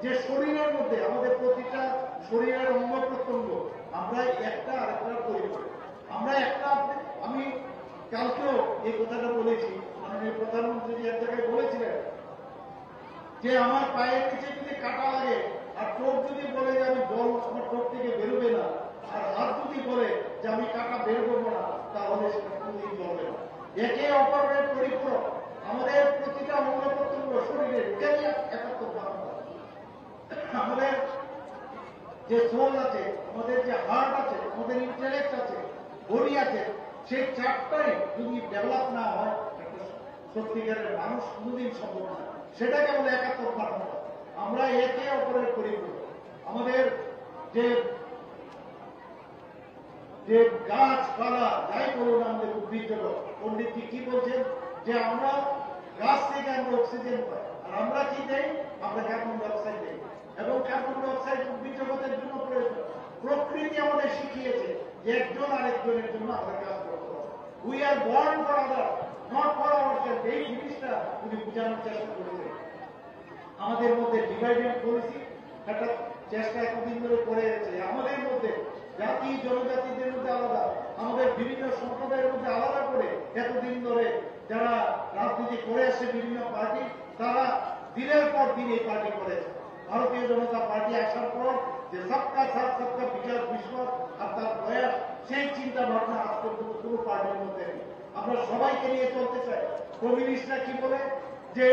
S2: যে শরীরের মধ্যে আমাদের প্রতিটা শরীরের অঙ্গ প্রত্যঙ্গ, আমরা একটা আরেকটার পরিবার, আমরা একটা। আমি কালকেও এই কথাটা বলেছি, মাননীয় প্রধানমন্ত্রী এক জায়গায় বলেছিলেন যে আমার পায়ের নিচে যদি কাটা লাগে আর চোখ যদি বলে যে আমি জল আমার চোখ থেকে বেরোবে না, আর হাত যদি বলে যে আমি কাটা বের করবো না, তাহলে সেটা কোনদিন চলবে না। একে অপরের পরিপূরক, আমাদের প্রতিটা অঙ্গ প্রত্যঙ্গ শরীরের একাত্মক মানবতা। আমাদের যে সোল আছে, আমাদের যে হার্ট আছে, আমাদের ইন্টেলেক্ট আছে, বডি আছে, সেই চারটাই যদি ডেভেলপ না হয়, সত্যিকারের মানুষ কোনদিন সম্ভব না। সেটা কেবল একাত্মক মানবতা। আমরা একে অপরের পরিপূরক। আমাদের যে গাছপালা যাই করুন, আমাদের উদ্ভিদ জগৎ, পণ্ডিতজি কি বলছেন যে আমরা গাছ থেকে আমরা অক্সিজেন পাই, আর আমরা কি দেই? আমরা কার্বন ডাইঅক্সাইড দেই, এবং কার্বন ডাইঅক্সাইড উদ্ভিদ জগতের জন্য প্রয়োজন। প্রকৃতি আমাদের শিখিয়েছে যে একজন আরেকজনের জন্য আমরা কাজ করতে হবে। We are born for other, not for ourself. এই জিনিসটা উনি বোঝানোর চেষ্টা করেছেন। আমাদের মধ্যে ডিভাইডেড পলিসি একটা চেষ্টা এতদিন ধরে করে যাচ্ছে। আমাদের মধ্যে জাতি জনজাতিদের মধ্যে আলাদা, আমাদের বিভিন্ন সম্প্রদায়ের মধ্যে আলাদা করে এতদিন ধরে যারা রাজনীতি রাজনীতি করে আসছে বিভিন্ন পার্টি, তারা দিনের পর দিন এই পার্টি করেছে। ভারতীয় জনতা পার্টি আসার পর যে সবকা সাথ সবকা বিকাশ বিশ্বাস আর তার প্রয়াস, সেই চিন্তা ভাবনা আজ পর্যন্ত কোনো পার্টির মধ্যে নেই। আমরা সবাইকে নিয়ে চলতে চাই। কমিউনিস্টরা কি বলে যে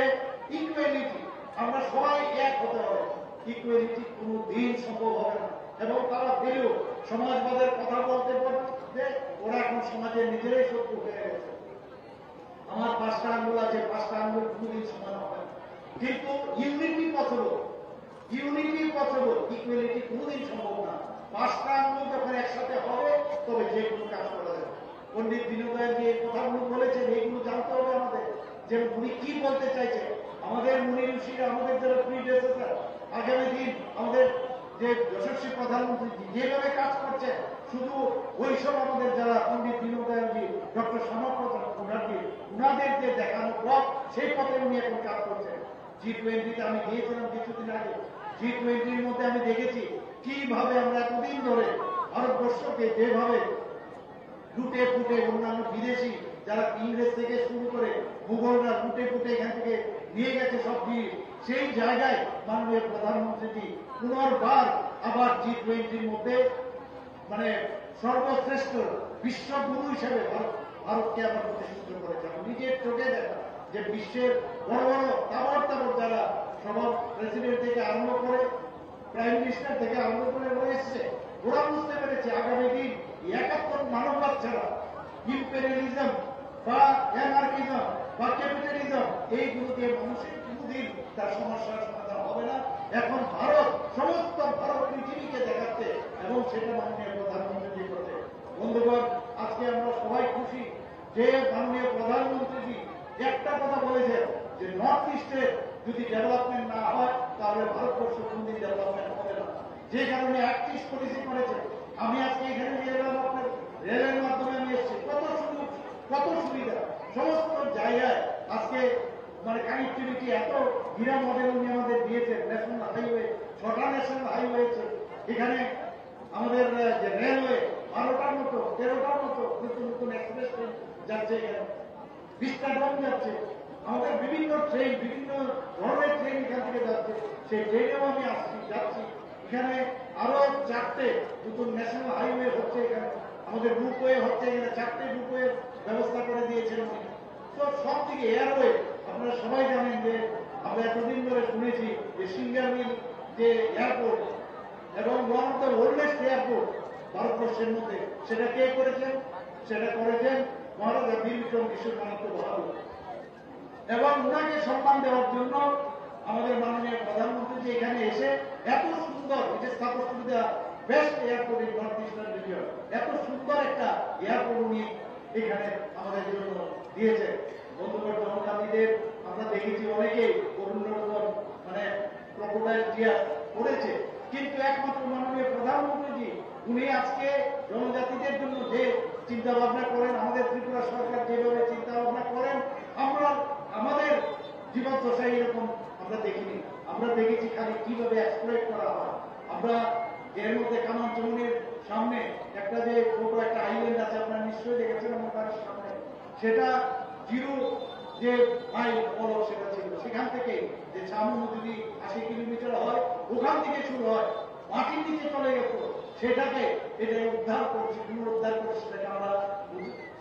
S2: ইকুয়ালিটি, আমরা সবাই এক হতে হবে। ইকুয়ালিটি কোনো দিন সম্ভব হবে না, এবং তারা পেলেও সমাজবাদের কথা বলতে যে ওরা এখন সমাজের নিজেরাই শত্রু হয়ে গেছে। আমার 5টা আঙ্গুল আছে, 5টা আঙ্গুল কোনোদিন সমান হবে না, কিন্তু unity possible, unity possible, equality কোনোদিন সম্ভব না। 5টা আঙ্গুল যখন একসাথে হবে তবে যে কোনো কাজ করা যাবে। পণ্ডিত দীনদয়াল যে কথাগুলো বলেছেন এইগুলো জানতে হবে আমাদের, যে উনি কি বলতে চাইছে। আমাদের মুনি ঋষিরা, আমাদের যারা প্রিডেসেসর, আগামী দিন আমাদের যে যশস্বী প্রধানমন্ত্রী যেভাবে কাজ করছে, শুধু ওইসব আমাদের যারা পণ্ডিত দীনদয়ালজি, ডক্টর শ্যামাপ্রসাদ মুখার্জি, উনাদের যে দেখানো পথ, সেই পথে উনি এখন কাজ করছেন। G20-তে আমি গিয়েছিলাম কিছুদিন আগে। G20-র মধ্যে আমি দেখেছি কিভাবে আমরা এতদিন ধরে ভারতবর্ষকে যেভাবে লুটে ফুটে অন্যান্য বিদেশি যারা ইংরেজ থেকে শুরু করে মুঘলরা লুটে ফুটে এখান থেকে নিয়ে গেছে সব দিয়ে, সেই জায়গায় মাননীয় প্রধানমন্ত্রীজি পুনর্বার আবার G20-র মধ্যে মানে সর্বশ্রেষ্ঠ বিশ্বগুরু হিসেবে ভারতকে আবার প্রতিষ্ঠিত করেছে। নিজের চোখে দেখা যে বিশ্বের বড় বড় তাবড় যারা সবার প্রেসিডেন্ট থেকে আরম্ভ করে, প্রাইম মিনিস্টার থেকে আরম্ভ করে রয়েছে, ওরা বুঝতে পেরেছে আগামী দিন একাত্তর মানববাদ ছাড়া ইম্পেরিয়ালিজম বা অ্যানার্কিজম বা ক্যাপিটালিজম এইগুলো দিয়ে মানুষের কোনোদিন তার সমস্যার সমাধান হবে না। এখন ভারত সমস্ত ভারত পৃথিবীকে দেখাচ্ছে, এবং সেটা মাননীয় প্রধানমন্ত্রী করছে। বন্ধুগণ, আজকে আমরা সবাই খুশি যে মাননীয় প্রধানমন্ত্রী একটা কথা বলেছেন যে নর্থ ইস্টের যদি ডেভেলপমেন্ট না হয় তাহলে ভারতবর্ষ কোনদিন ডেভেলপমেন্ট হবে না। যে কারণে অ্যাক্টিভ পলিসি করেছে। আমি আজকে এখানে নিয়ে এলাম, আপনার রেলের মাধ্যমে আমি এসেছি, কত সুযোগ, কত সুবিধা, সমস্ত জায়গায় আজকে মানে কানেক্টিভিটি এত হীরা মডেল উনি আমাদের দিয়েছেন। ন্যাশনাল হাইওয়ে, 6টা ন্যাশনাল হাইওয়ে আছে এখানে, আমাদের যে রেলওয়ে 12টার মতো 13টার মতো নতুন নতুন এক্সপ্রেস ট্রেন যাচ্ছে, এখানে 20টা ট্রেন যাচ্ছে, আমাদের বিভিন্ন ট্রেন, বিভিন্ন ধরনের ট্রেন এখান থেকে যাচ্ছে। সেই ট্রেনেও আমি যাচ্ছি। এখানে আরো 4টে নতুন ন্যাশনাল হাইওয়ে হচ্ছে, এখানে আমাদের রুপওয়ে হচ্ছে, এখানে 4টে রুপওয়ে ব্যবস্থা করে দিয়েছেন উনি। তো সব থেকে এয়ারওয়ে, আপনারা সবাই জানেন যে আমরা এতদিন ধরে শুনেছি যে সিঙ্গারমিল যে এয়ারপোর্ট, এবং one of the oldest airport ভারতবর্ষের মধ্যে, সেটা কে করেছেন? সেটা করেছেন মহারাজা বীর বিক্রম কিশোর বাহাদুর। এবং ওনাকে সম্মান দেওয়ার জন্য আমাদের মাননীয় প্রধানমন্ত্রী যে এখানে এসে এত সুন্দর, যে স্থাপত্যবিদ্যা best airport in north eastern region, এত সুন্দর একটা এয়ারপোর্ট উনি এখানে আমাদের জন্য দিয়েছেন। বন্ধুগণ, জনজাতিদের আমরা দেখেছি অনেকেই অরুণোদন মানে ক্রোকোডাইল টিয়ার করেছে, কিন্তু একমাত্র মাননীয় প্রধানমন্ত্রীজি উনি আজকে জনজাতিদের জন্য যে চিন্তা ভাবনা করেন, আমাদের ত্রিপুরা সরকার যেভাবে চিন্তা ভাবনা করেন, আমরা আমাদের জীবন দশায় এরকম আমরা দেখিনি। আমরা দেখেছি খালি কিভাবে এক্সপ্লয়েট করা হয়। আমরা এর মধ্যে কামানচমনের সামনে একটা যে ছোট একটা আইল্যান্ড আছে, আপনারা নিশ্চয়ই দেখেছেন আমার বাড়ির সামনে, সেটা জিরো যে মাইল বড় সেটা ছিল। সেখান থেকে যে চামুন্ডু যদি 80 কিলোমিটার হয়, ওখান থেকে শুরু হয়, মাটির নিচে চলে গেছে, সেটাকে এটা উদ্ধার করছি, পুনরুদ্ধার করছি। সেটাকে আমরা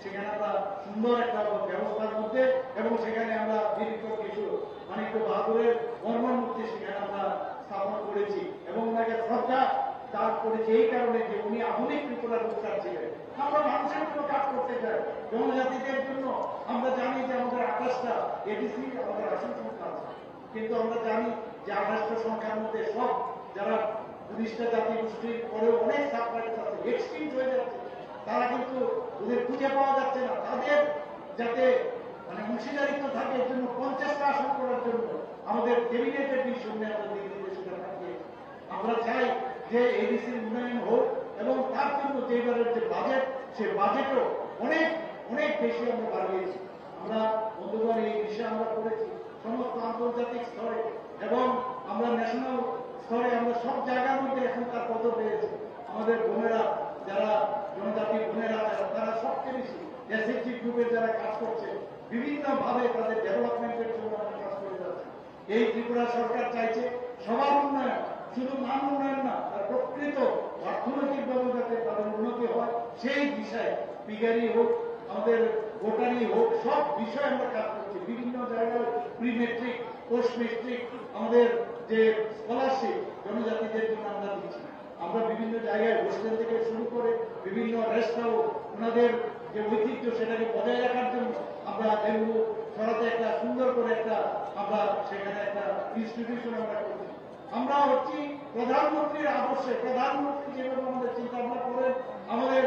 S2: সেখানে আমরা সুন্দর একটা ব্যবস্থার মধ্যে, এবং সেখানে আমরা দীর্ঘ কিছু মানিক্য বাহাদুরের মর্মমূর্তি সেখানে আমরা স্থাপন করেছি, এবং ওনাকে শ্রদ্ধা তার করেছি এই কারণে যে উনি আধুনিক ত্রিপুরার উত্তর ছিলেন। আমরা মানুষের জন্য কাজ করতে চাই, জনজাতিদের জন্য। আমরা জানি যে আমাদের 28টা এডিসি আমাদের আসন সংখ্যা আছে, কিন্তু আমরা জানি যে 28টা সংখ্যার মধ্যে সব যারা 19টা জাতি গোষ্ঠীর পরেও অনেক সাবট্রাইবস আছে, এক্সটিংক্ট হয়ে যাচ্ছে, তারা কিন্তু ওদের খুঁজে পাওয়া যাচ্ছে না। তাদের যাতে মানে অংশীদারিত্ব থাকে, এর জন্য 50টা আসন করার জন্য আমাদের ক্যাবিনেটের বিষয়ে আমরা দিক নির্দেশনা থাকে। আমরা চাই যে এডিসির উন্নয়ন হোক, এবং তার জন্য যে এবারের যে বাজেট, সে বাজেটও অনেক অনেক বেশি আমরা বাড়িয়েছি। আমরা বন্ধুগণ এই বিষয়ে আমরা করেছি সমস্ত আন্তর্জাতিক স্তরে, এবং আমরা ন্যাশনাল স্তরে আমরা সব জায়গার মধ্যে এখন তার পদক পেয়েছি। আমাদের বোনেরা যারা জনজাতি বোনেরা তারা সবচেয়ে বেশি এসএসজি গ্রুপের যারা কাজ করছে, বিভিন্নভাবে তাদের ডেভেলপমেন্টের জন্য আমরা কাজ করে যাচ্ছি। এই ত্রিপুরা সরকার চাইছে সবার উন্নয়ন, শুধু মান উন্নয়ন না, তার প্রকৃত অর্থনৈতিকভাবে যাতে তাদের উন্নতি হয় সেই বিষয়ে পিগারি হোক, আমাদের ভোটারি হোক, সব বিষয়ে আমরা কাজ করছি। বিভিন্ন জায়গায় প্রি মেট্রিক, পোস্ট মেট্রিক, আমাদের যে স্কলারশিপ জনজাতিদের জন্য আমরা দিচ্ছি। আমরা বিভিন্ন জায়গায় হোস্টেল থেকে শুরু করে বিভিন্ন রেস্ট হাউস, ওনাদের যে ঐতিহ্য সেটাকে বজায় রাখার জন্য আমরা দেখব সরাতে একটা সুন্দর করে একটা আমরা সেখানে একটা ইনস্টিটিউশন আমরা করছি। আমরা হচ্ছি প্রধানমন্ত্রীর আদর্শে, প্রধানমন্ত্রী যেভাবে আমাদের চিন্তা ভাবনা করেন, আমাদের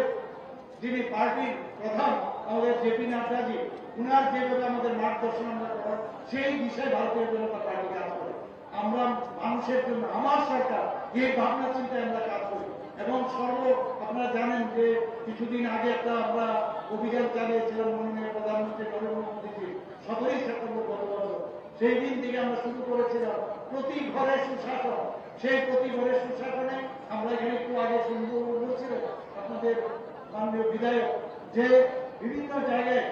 S2: যিনি পার্টির প্রধান আমাদের জেপি নাড্ডাজি, উনার যেভাবে আমাদের মার্গদর্শন আমরা করেন, সেই বিষয়ে ভারতীয় জনতা পার্টি কাজ করে। আমরা মানুষের জন্য, আমার সরকার, এই ভাবনা চিন্তায় আমরা কাজ করি। এবং আপনারা জানেন যে কিছুদিন আগে একটা আমরা অভিযান চালিয়েছিলাম মাননীয় প্রধানমন্ত্রী নরেন্দ্র মোদীজি 17 সেপ্টেম্বর গত বছর। সেই দিন থেকে আমরা শুরু করেছিলাম প্রতি ঘরে সুশাসন। সেই প্রতি ঘরে সুশাসনে আমরা এখানে একটু আগে শুনবো বলছিলেন আপনাদের মাননীয় বিধায়ক যে বিভিন্ন জায়গায়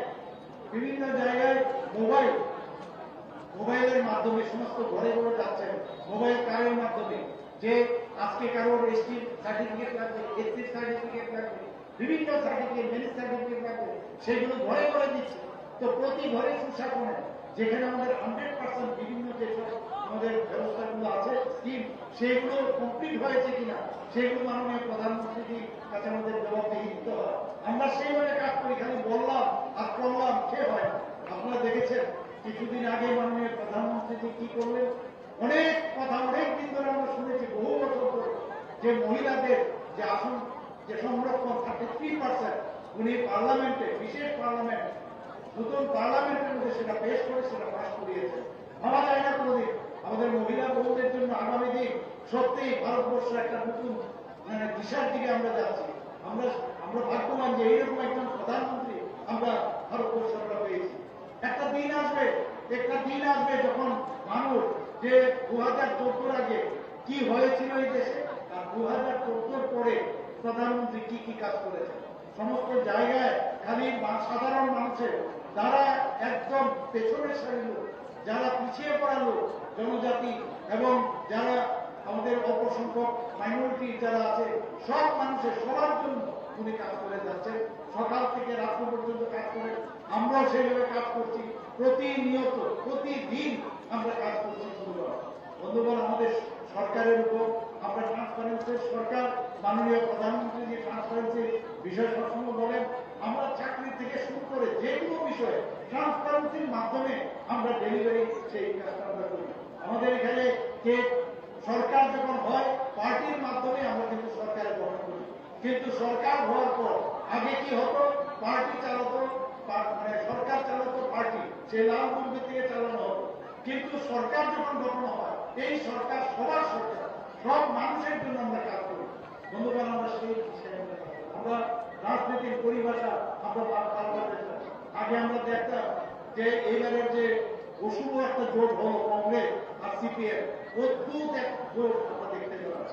S2: মোবাইলের মাধ্যমে সমস্ত ঘরে ঘরে যাচ্ছেন, মোবাইল কারের মাধ্যমে, যে আজকে কারোর এসটি সার্টিফিকেট লাগবে, এসটি সার্টিফিকেট লাগবে, বিভিন্ন সার্টিফিকেট, ম্যারেজ সার্টিফিকেট লাগবে, সেগুলো ঘরে ঘরে দিচ্ছে। তো প্রতি ঘরে সুশাসনে যেখানে আমাদের 100% বিভিন্ন যেসব আমাদের ব্যবস্থাগুলো আছে, স্কিম, সেগুলো কমপ্লিট হয়েছে কিনা সেগুলো মাননীয় প্রধানমন্ত্রীর কাছে আমাদের জবাবদিহি দিতে হয়। আমরা সেইভাবে কাজ করি, খালি বললাম আর করলাম সে হয় না। আপনারা দেখেছেন কিছুদিন আগে মাননীয় প্রধানমন্ত্রী কি করলেন, অনেক কথা অনেক দিন ধরে আমরা শুনেছি, বহু বছর ধরে, যে মহিলাদের যে আসন যে সংরক্ষণ 33%, উনি পার্লামেন্টে, বিশেষ পার্লামেন্ট, নতুন পার্লামেন্টের মধ্যে সেটা পেশ করে সেটা পাশ করিয়েছে। ভাবা যায় না কোনোদিন আমাদের মহিলা বহুদের জন্য আগামী দিন সত্যি ভারতবর্ষ একটা নতুন দিশার দিকে আমরা যাচ্ছি। আমরা ভাগ্যবান যে এইরকম একজন প্রধানমন্ত্রী আমরা ভারতবর্ষ আমরা পেয়েছি। একটা দিন আসবে যখন মানুষ যে 2014 আগে কি হয়েছিল এই দেশে আর 2014 পরে প্রধানমন্ত্রী কি কি কাজ করেছে, সমস্ত জায়গায় খালি সাধারণ মানুষের, যারা একদম পেছনের সারির লোক, যারা পিছিয়ে পড়া লোক, জনজাতি এবং যারা আমাদের অল্প সংখ্যক মাইনরিটি যারা আছে, সব মানুষের সবার জন্য উনি কাজ করে যাচ্ছেন। সকাল থেকে রাত্র পর্যন্ত কাজ করে, আমরাও সেইভাবে কাজ করছি। প্রতিনিয়ত প্রতিদিন আমরা কাজ করছি। বন্ধুগণ, আমাদের সরকারের উপর আমরা ট্রান্সপারেন্সির সরকার, মাননীয় প্রধানমন্ত্রী যে ট্রান্সপারেন্সির বিষয় সবসময় বলেন, আমরা চাকরি থেকে শুরু করে যে কোনো বিষয়ে ট্রান্সপারেন্সির মাধ্যমে আমরা ডেলিভারি সেই কাজটা আমরা করি। আমাদের এখানে যে সরকার যখন হয় পার্টির মাধ্যমে আমরা কিন্তু সরকারে গঠন করি, কিন্তু সরকার হওয়ার পর আগে কি হতো, পার্টি চালাতো, সরকার চালাতো পার্টি, সেই লাল দুর্গের থেকে চালানো হতো। কিন্তু সরকার যখন গঠন হয়, এই সরকার সবার সরকার, সব মানুষের জন্য আমরা কাজ করি। বন্ধুগণ, আমরা সেই আমরা রাজনীতির পরিভাষা আমরা আগে আমরা দেখতাম যে এইবারের যে অশুভ একটা জোট হলো কংগ্রেস আর সিপিএম, অদ্ভুত এক জোট আমরা দেখতে পেলাম।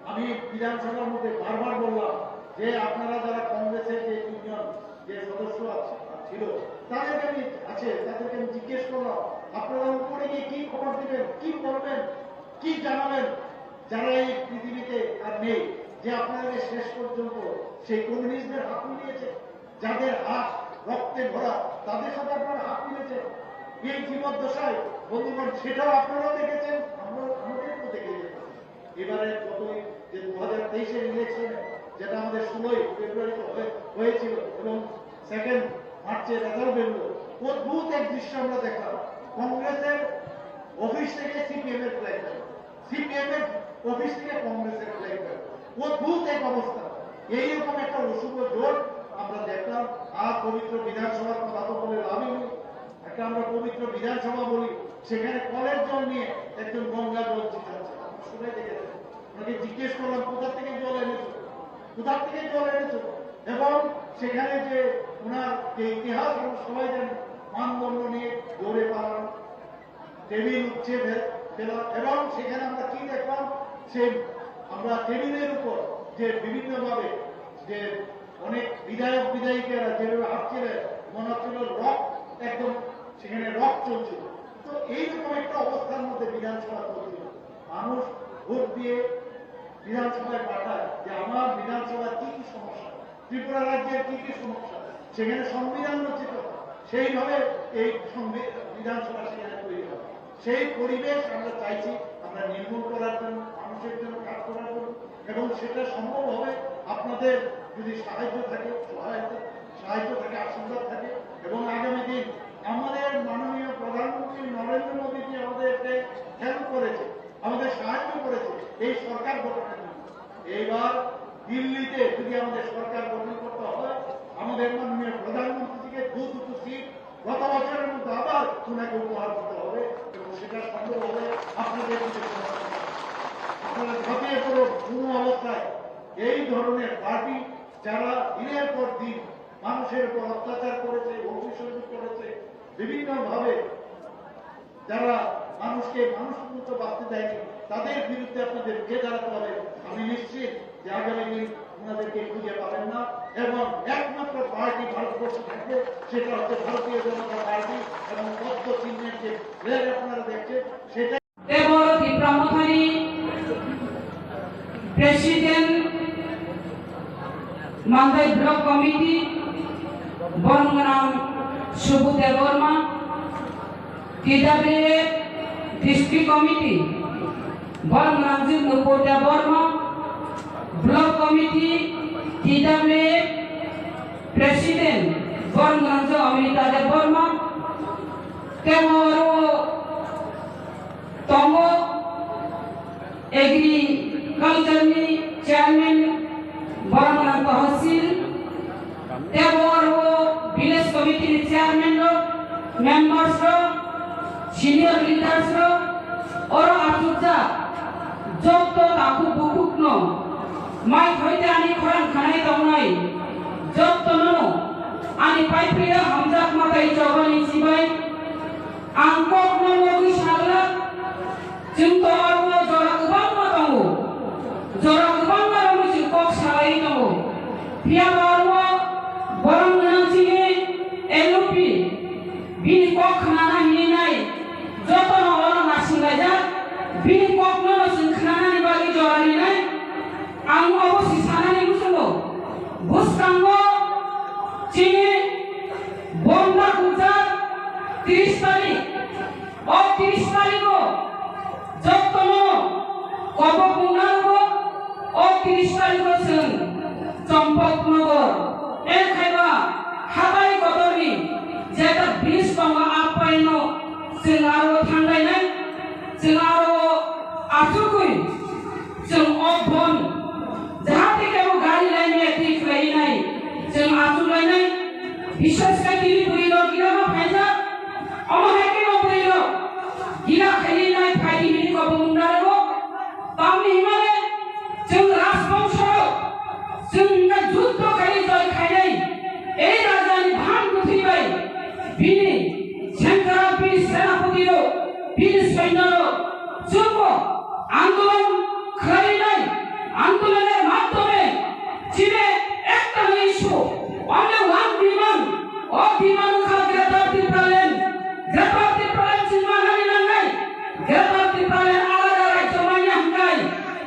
S2: আমি বিধানসভার মধ্যে বারবার বললাম যে আপনারা যারা কংগ্রেসের যে তিনজন যে সদস্য ছিল তাদেরকে আমি জিজ্ঞেস করলাম, আপনারা উপরে গিয়ে কি খবর দিবেন, কি করবেন, কি জানাবেন যারা এই পৃথিবীতে আর নেই, যে আপনারা শেষ পর্যন্ত সেই কমিউনিস্টদের হাত মিলিয়েছে, যাদের হাত রক্তে ভরা, তাদের সাথে আপনারা হাত মিলেছেন এই জীবদ্দশায়। বন্ধুগণ, সেটাও আপনারা দেখেছেন, আমাদেরও দেখেছেন। এবারে গতই যে 2023-এর ইলেকশনে, যেটা আমাদের 16 ফেব্রুয়ারিতে হয়েছিল এবং 2 মার্চের রেজাল্ট বেরোল, অদ্ভুত এক দৃশ্য আমরা দেখলাম। কংগ্রেসের অফিস থেকে সিপিএম এর ফ্ল্যাগ, সিপিএম এর অফিস থেকে কংগ্রেসের ফ্ল্যাগ, অদ্ভুত এক অবস্থা। এইরকম একটা অশুভ জোট আমরা দেখলাম। আর পবিত্র বিধানসভার কথা তো বলে লাভই নেই। একটা আমরা পবিত্র বিধানসভা বলি, সেখানে কলের জল নিয়ে একজন গঙ্গা জল চিটাচ্ছে, সবাই দেখেছেন। ওনাকে জিজ্ঞেস করলাম কোথা থেকে জল এনেছো, এবং সেখানে যে ওনার যে ইতিহাস সবাই জানেন, মানদণ্ড নিয়ে দৌড়ে পালানো, টেবিল উঠছে ফেলা, এবং সেখানে আমরা কি দেখলাম, সে আমরা টেবিলের উপর যে বিভিন্নভাবে যে অনেক বিধায়ক বিধায়িকারা যেভাবে হাঁটছিলেন, মনে হচ্ছিল রক একদম সেখানে রক চলছিল। তো এইরকম একটা অবস্থার মধ্যে বিধানসভা চলছিল। মানুষ ভোট দিয়ে বিধানসভায় পাঠায় যে আমার বিধানসভার কি কি সমস্যা, ত্রিপুরা রাজ্যের কি কি সমস্যা, সেখানে সংবিধান রচিত সেইভাবে এই বিধানসভা সেখানে তৈরি হবে। সেই পরিবেশ আমরা চাইছি আমরা নির্মূল করার জন্য, মানুষের জন্য কাজ করার জন্য, এবং সেটা সম্ভব হবে আপনাদের যদি সাহায্য থাকে, সাহায্য থাকে, আশীর্বাদ থাকে। এবং আগামী দিন আমাদের মাননীয় প্রধানমন্ত্রী নরেন্দ্র মোদীজি আমাদেরকে হেল্প করেছে, আমাদের সাহায্য করেছে এই সরকার গঠনের জন্য। এইবার দিল্লিতে যদি আমাদের সরকার গঠন করতে হয়, আমাদের মাননীয় প্রধানমন্ত্রীকে দুটো সিট গত বছরের মধ্যে আবার ওনাকে উপহার দিতে হবে, এবং সেটা সম্ভব হবে আপনাদের আপনারা ঝাঁপিয়ে পড়ো কোনো অবস্থায় এই ধরনের পার্টি যারা দিনের পর দিন মানুষের উপর অত্যাচার করেছে, অভিযোগ করেছে, বিভিন্নভাবে যারা মানুষকে মানুষের মতো বাঁচতে দেয়নি, তাদের বিরুদ্ধে আপনাদের রুখে দাঁড়াতে হবে। আমি নিশ্চিত যে আগামী দিন ওনাদেরকে খুঁজে পাবেন না, এবং একমাত্র পার্টি ভারতবর্ষে থাকবে, সেটা হচ্ছে ভারতীয় জনতা পার্টি, এবং পদ্ম চিহ্নের যে ফ্ল্যাগ আপনারা দেখছেন সেটা
S3: প্রেসিডেন্ট মান্দাই ব্লক কমিটি বর্মনাম সুবুদে বর্মা, TWA ডিস্ট্রিক্ট কমিটি বর্মনাম নুপুরদে বর্মা, ব্লক কমিটি TWA প্রেসিডেন্ট বর্মনাম অমৃতা দে বর্মা, কেমরো তঙ্গ एग्रीकल्चरनि चेयरमैन बरमना तहसील तेवर वो विलेज कमिटी चेयरमैन रो मेंबर्स रो सीनियर लीडर्स रो और आसुजा जब तो ताकु बुकुकनो माइ होइते आनी खरान खानाय दंनाय जब तो नो आनी पाइप्रिया हमजाक माताय जगनि सिबाय आंकक नो मोगि सागला जों तो आरो जरा गोबां जरा गोबां मारावनो जों कक सालाय दङ पियाबारवा बरं गोनांथिनि एलपि बिनि कक खाना हिनाय जतन अरं नासिंगायजा बिनि ककनो जों खानानि बागै जरानिनाय आं अबसि सानानि बुसंगो बुसकांगो चिनि बन्दा कुजा 30 तारिख अ 30 तारिखो जतन कबकुंनांगो ओ 30 तारिखो जों चम्पकनगर एखायबा हाबाय गदरनि जेता ब्रिज दङ आपायनो जों आरो थांलायनाय जों आरो आसुकुय जों अबन जाहाथे केबो गाड़ी लायनाय ठीक लायनाय जों आसुलायनाय विशेष काटिनि बुइनो गिरामा फायजा अमहाकेनो बुइनो गिरा खायनाय फायदिनि कबकुंनांगो तामनि हिमालय जों राजबंश जोंना जुद्ध खालि जय खायनाय ए राजानि भान गुथिबाय बिनि सेंकरा बिनि सेनापतिरो बिनि सैन्यरो जोंबो आन्दोलन खालायनाय आन्दोलনের মাধ্যমে চীনে একটা ইস্যু অনলি ওয়ান ডিমান্ড ও ডিমান্ড খা গ্রেটারটি প্রালেন চিনমানানি নাঙ্গাই গ্রেটারটি প্রালেন আলাদা রাজ্য মাইনা হাঙ্গাই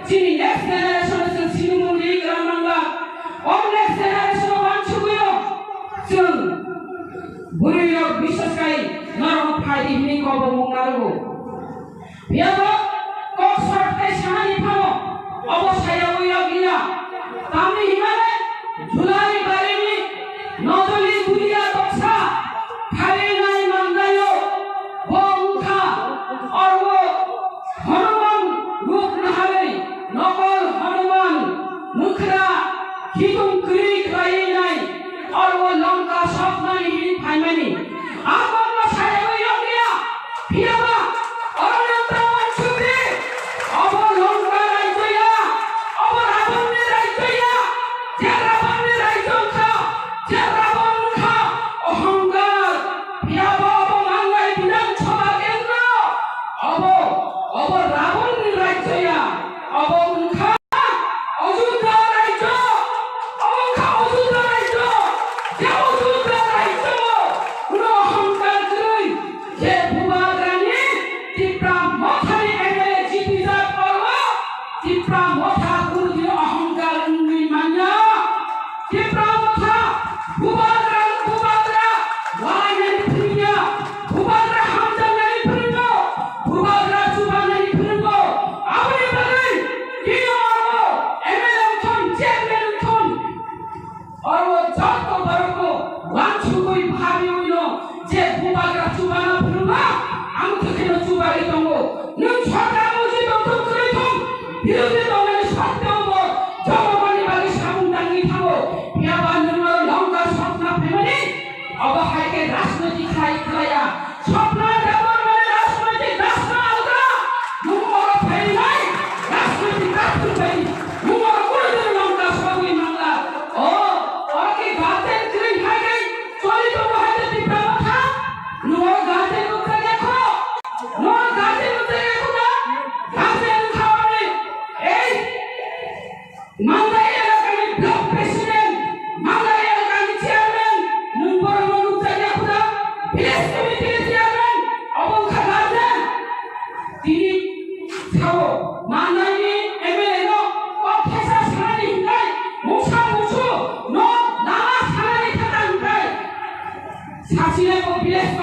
S3: চীনি নেক্সট জেনারেশন जों सिनिमुनि ग्रामनांगा और नेक्स्ट जेनेरेशन वानसुगुयो जों बुरियो बिससकाय नरम फायदि हिनि कबो मुंगारगो बियाबो कक सरकाय सानानि फानो अबसायाव गैया तामनि हिमाले जुलाइ बारिनि नजलि बुरिया दक्सा फालिनाय मांगायो बंखा और वो हनुमान रूप नहाले नकल हनुमान मुखरा हिदुम क्री खाइनाय और वो लंका स्वप्नानि हिनि फाइमानि आबंगा सायाव गैया फियाबा अरण्यत्रावन सुब्रि अब लंका राज्यया अब रावणनि राज्यया जे रावणनि राज्य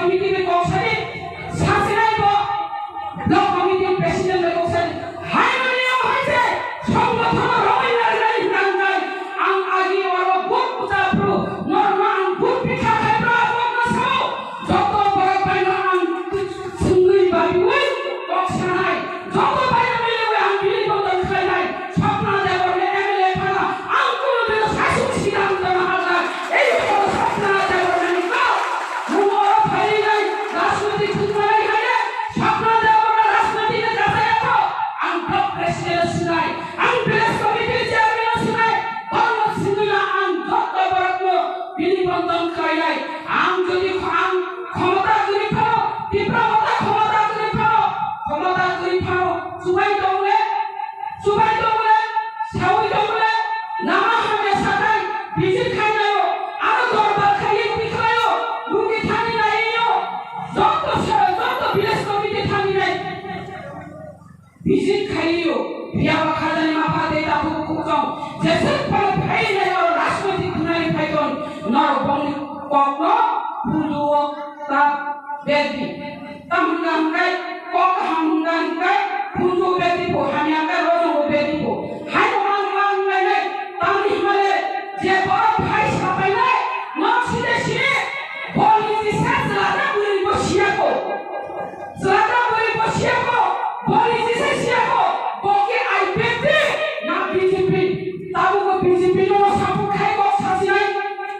S3: কমিটির কৌশলে শাসনায় ব্লক কমিটির প্রেসিডেন্টের কৌশলে হাইমানিয়া হয়েছে সংগঠন রবিবার নাই নাই আং আগি ওর বুক পুতাপ্রু নরমান বুক পিঠা খাইবা বকসো যত বড় বাইনা আং সুঙ্গুই বাড়িওই কক্সানাই যত বাইনা মিলে ওই আং বিলি বদল খাইলাই স্বপ্না দেবরে এমএলএ ফালা আং কোন দিন শাসক সিদ্ধান্ত না হাজার এই হলো স্বপ্না দেবরে নিকা মুমর ফাইলি নাই রাজনৈতিক সুন্দরাই হাইলে স্বপ্না দেবরে রাজনৈতিক যাতে তো আং ব্লক প্রেসিডেন্ট শুনাই আং প্রেস কমিটির চেয়ারম্যান শুনাই ধর্ম সিঙ্গুলা আং যত বড় বিলি বদল খাইলাই আং যদি আং ক্ষমতা করি ফাও তীব্রতা ক্ষমতা করি ফাও সুবাই দৌলে সাউই দৌলে নামা হামে সাকাই বিজির খাইনায়ো আরো দরবার খাইয়ে পিখায়ো রুকি থানি নাইও যত বিলেস কমিটি থানি নাই বিজির খাইও বিয়াবা খাজানি মাফা দে দাবু কুকম যেসে পর ভাই নাই আর রাজনৈতিক গুনাই ফাইতন নর বংনি কক্ন বুলুও তা বেদি তামগাঙ্গাই কক হামগাঙ্গাই পুজো বেদিবো হামিয়াঙ্গা রজো বেদিবো হাই মাঙ্গাঙ্গাই নাই তামি হিমালে যে বড় ভাই সাপাই নাই নকশিদে শিরে বলি দিছে জাদা বুড়ি বসিয়াকো বলি দিছে শিয়াকো বকে আই বেতে না বিজেপি তাবুকো বিজেপি নো সাপু খাই কক সাসি নাই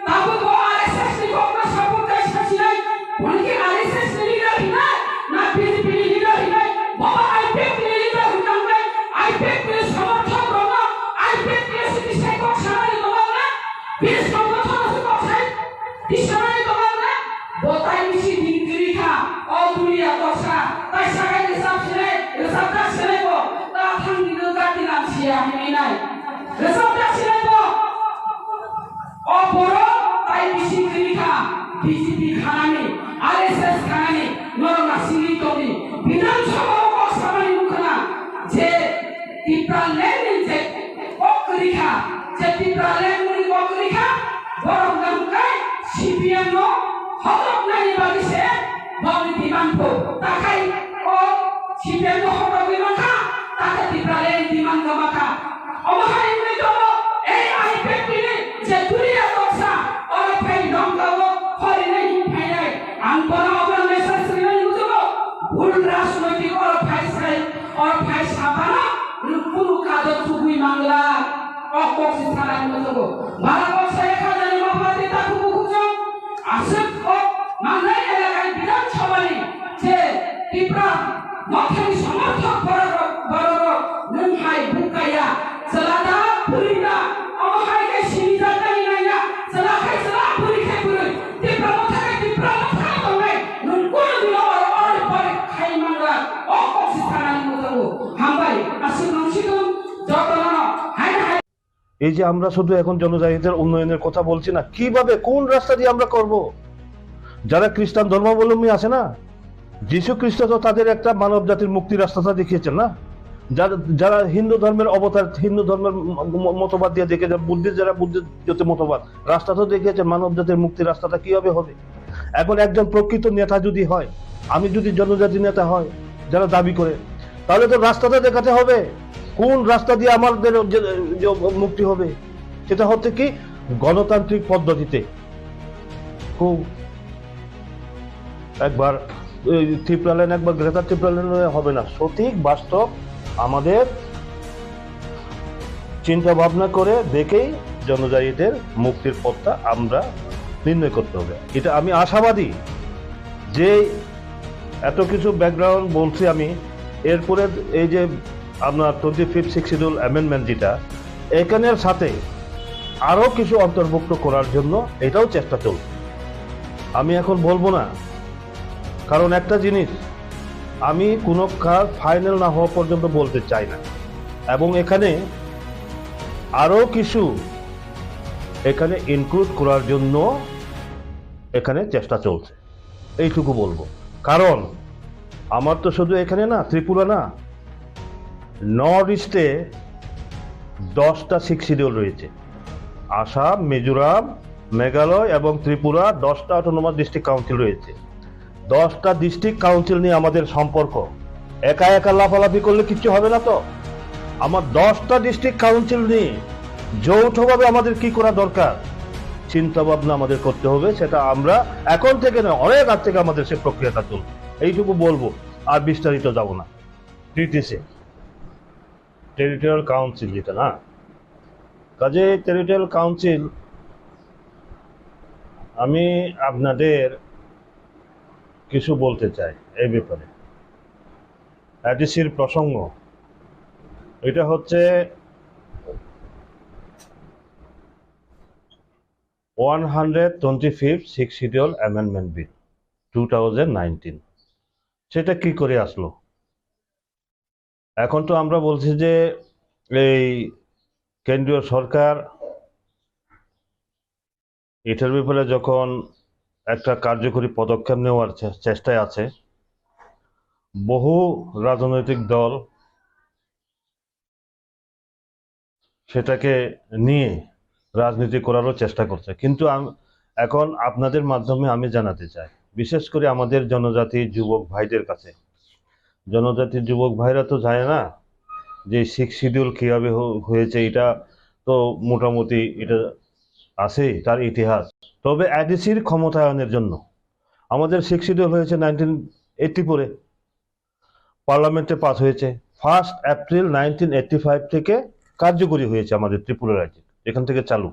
S3: তাবুকো আরএসএস নি কক না সাপু খাই সাসি নাই বলকে আরএসএস নি লিডার হিনাই না বিজেপি নি লিডার হিনাই বাবা আইপেক নি লিডার হিনাই নাই আইপেক নি সমর্থক রনা আইপেক নি সিটি সাই কক সারাই দমাল না বিশ সংগঠন আছে কক সাই দিশারাই দমাল না বোতাই মিছি দিনগিরি খা অল দুনিয়া দশা তাই সাগাই হিসাব ছেলে হিসাবটা ছেলে গো তা থাঙ্গি গাতি নাম ছিয়া হিনি নাই হিসাবটা ছেলে গো ও বড় তাই মিছি দিনগিরি খা বিজেপি খানানি আরএসএস খানানি নরনা সিলি তনি বিধানসভা কক সামানি মুখনা যে টিপ্রা লেন যে ককরিখা যে টিপ্রা লেন মুনি ককরিখা বরং গামকাই সিপিএম নো হদক নাই বাগিছে বংনি দিমানপো তাকাই ও সিপিএম নো হদক দিমাখা তাকে টিপ্রা লেন দিমান গামাখা অমহাই মুনি তো এই আইপেক টিনি যে দুনিয়া দক্সা আর ফাই ডংগাও হরি নাই ফাই নাই আং বনা অবন মেসেজ রিলাই বুঝবো ভুল রাজনৈতিক और भाई साबाना लुकुरु कादर सुबुई मांगला অকক সিস্টারাই মতো ভারত সরকার খাজানি মাফাতে তাকু বুঝো আসব ও মানলাই এলাকায় বিধানসভায় যে ত্রিপুরা নথেনি সমর্থক বড় নুনহাই বুকাইয়া সালাদা পুরিদা অমহাইকে সিনিদা তাই নাইয়া সালাখাই সালা পুরি খাই পুরি ত্রিপুরা নথা তবে নুন কোন দিন আর পরে খাই মাংলা অকক সিস্টারাই মতো হামবাই আসব নসিদুন যতনা হাই
S4: এই যে আমরা শুধু এখন জনজাতিদের উন্নয়নের কথা বলছি না, কিভাবে কোন রাস্তা দিয়ে আমরা করব? যারা খ্রিস্টান ধর্মাবলম্বী আছে না, যীশু খ্রিস্ট তো তাদের একটা মানব জাতির মুক্তির রাস্তাটা দেখিয়েছেন না। যারা হিন্দু ধর্মের অবতার, হিন্দু ধর্মের মতবাদ দিয়ে দেখে, বুদ্ধিস্ট যারা বুদ্ধিস্ট মতবাদ, রাস্তা তো দেখিয়েছেন মানব জাতির মুক্তির রাস্তাটা কিভাবে হবে। এখন একজন প্রকৃত নেতা যদি হয়, আমি যদি জনজাতি নেতা হয় যারা দাবি করে, তাহলে তো রাস্তাটা দেখাতে হবে কোন রাস্তা দিয়ে আমাদের মুক্তি হবে। সেটা হচ্ছে কি গণতান্ত্রিক পদ্ধতিতে। খুব একবার ত্রিপুরা লাইন, একবার গ্রেটার ত্রিপুরা লাইন হবে না। সঠিক বাস্তব আমাদের চিন্তা ভাবনা করে দেখেই জনজাতিদের মুক্তির পথটা আমরা নির্ণয় করতে হবে। এটা আমি আশাবাদী যে এত কিছু ব্যাকগ্রাউন্ড বলছি আমি, এরপরে এই যে আপনার 25 শিডিউল অ্যামেন্ডমেন্ট যেটা, এখানের সাথে আরও কিছু অন্তর্ভুক্ত করার জন্য এটাও চেষ্টা চলছে। আমি এখন বলবো না, কারণ একটা জিনিস আমি কোনো কাজ ফাইনাল না হওয়া পর্যন্ত বলতে চাই না, এবং এখানে আরও কিছু এখানে ইনক্লুড করার জন্য এখানে চেষ্টা চলছে, এইটুকু বলবো। কারণ আমার তো শুধু এখানে না, ত্রিপুরা না, নর্থ ইস্টে 10টা 6 শিডিউল রয়েছে। আসাম, মিজোরাম, মেঘালয় এবং ত্রিপুরা 10টা অটোনমাস ডিস্ট্রিক্ট কাউন্সিল রয়েছে। 10টা ডিস্ট্রিক্ট কাউন্সিল নিয়ে আমাদের সম্পর্ক, একা একা লাফালাফি করলে কিচ্ছু হবে না। তো আমার 10টা ডিস্ট্রিক্ট কাউন্সিল নিয়ে যৌথভাবে আমাদের কি করা দরকার চিন্তা ভাবনা আমাদের করতে হবে। সেটা আমরা এখন থেকে নয়, অনেক আগ থেকে আমাদের সে প্রক্রিয়াটা চলবে। এইটুকু বলবো, আর বিস্তারিত যাব না। টিটিসি, টেরিটোরিয়াল কাউন্সিল, যেটা না, কাজে টেরিটোরিয়াল কাউন্সিল, আমি আপনাদের কিছু বলতে চাই এই ব্যাপারে। এডিসির প্রসঙ্গ, এটা হচ্ছে 125th Sixth Schedule Amendment Bill 2019। সেটা কি করে আসলো? এখন তো আমরা বলছি যে এই কেন্দ্রীয় সরকার এটার ব্যাপারে যখন একটা কার্যকরী পদক্ষেপ নেওয়ার চেষ্টায় আছে, বহু রাজনৈতিক দল সেটাকে নিয়ে রাজনীতি করারও চেষ্টা করছে। কিন্তু এখন আপনাদের মাধ্যমে আমি জানাতে চাই, বিশেষ করে আমাদের জনজাতি যুবক ভাইদের কাছে, জনজাতির যুবক ভাইরা তো জানে না যে 6 শিডিউল কীভাবে হয়েছে। এটা তো মোটামুটি এটা আছে তার ইতিহাস। তবে এডিসির ক্ষমতায়নের জন্য আমাদের 6 শিডিউল হয়েছে 1984-এ, পার্লামেন্টে পাস হয়েছে। 1 এপ্রিল 1985 থেকে কার্যকরী হয়েছে আমাদের ত্রিপুরা রাজ্যে, এখান থেকে চালু।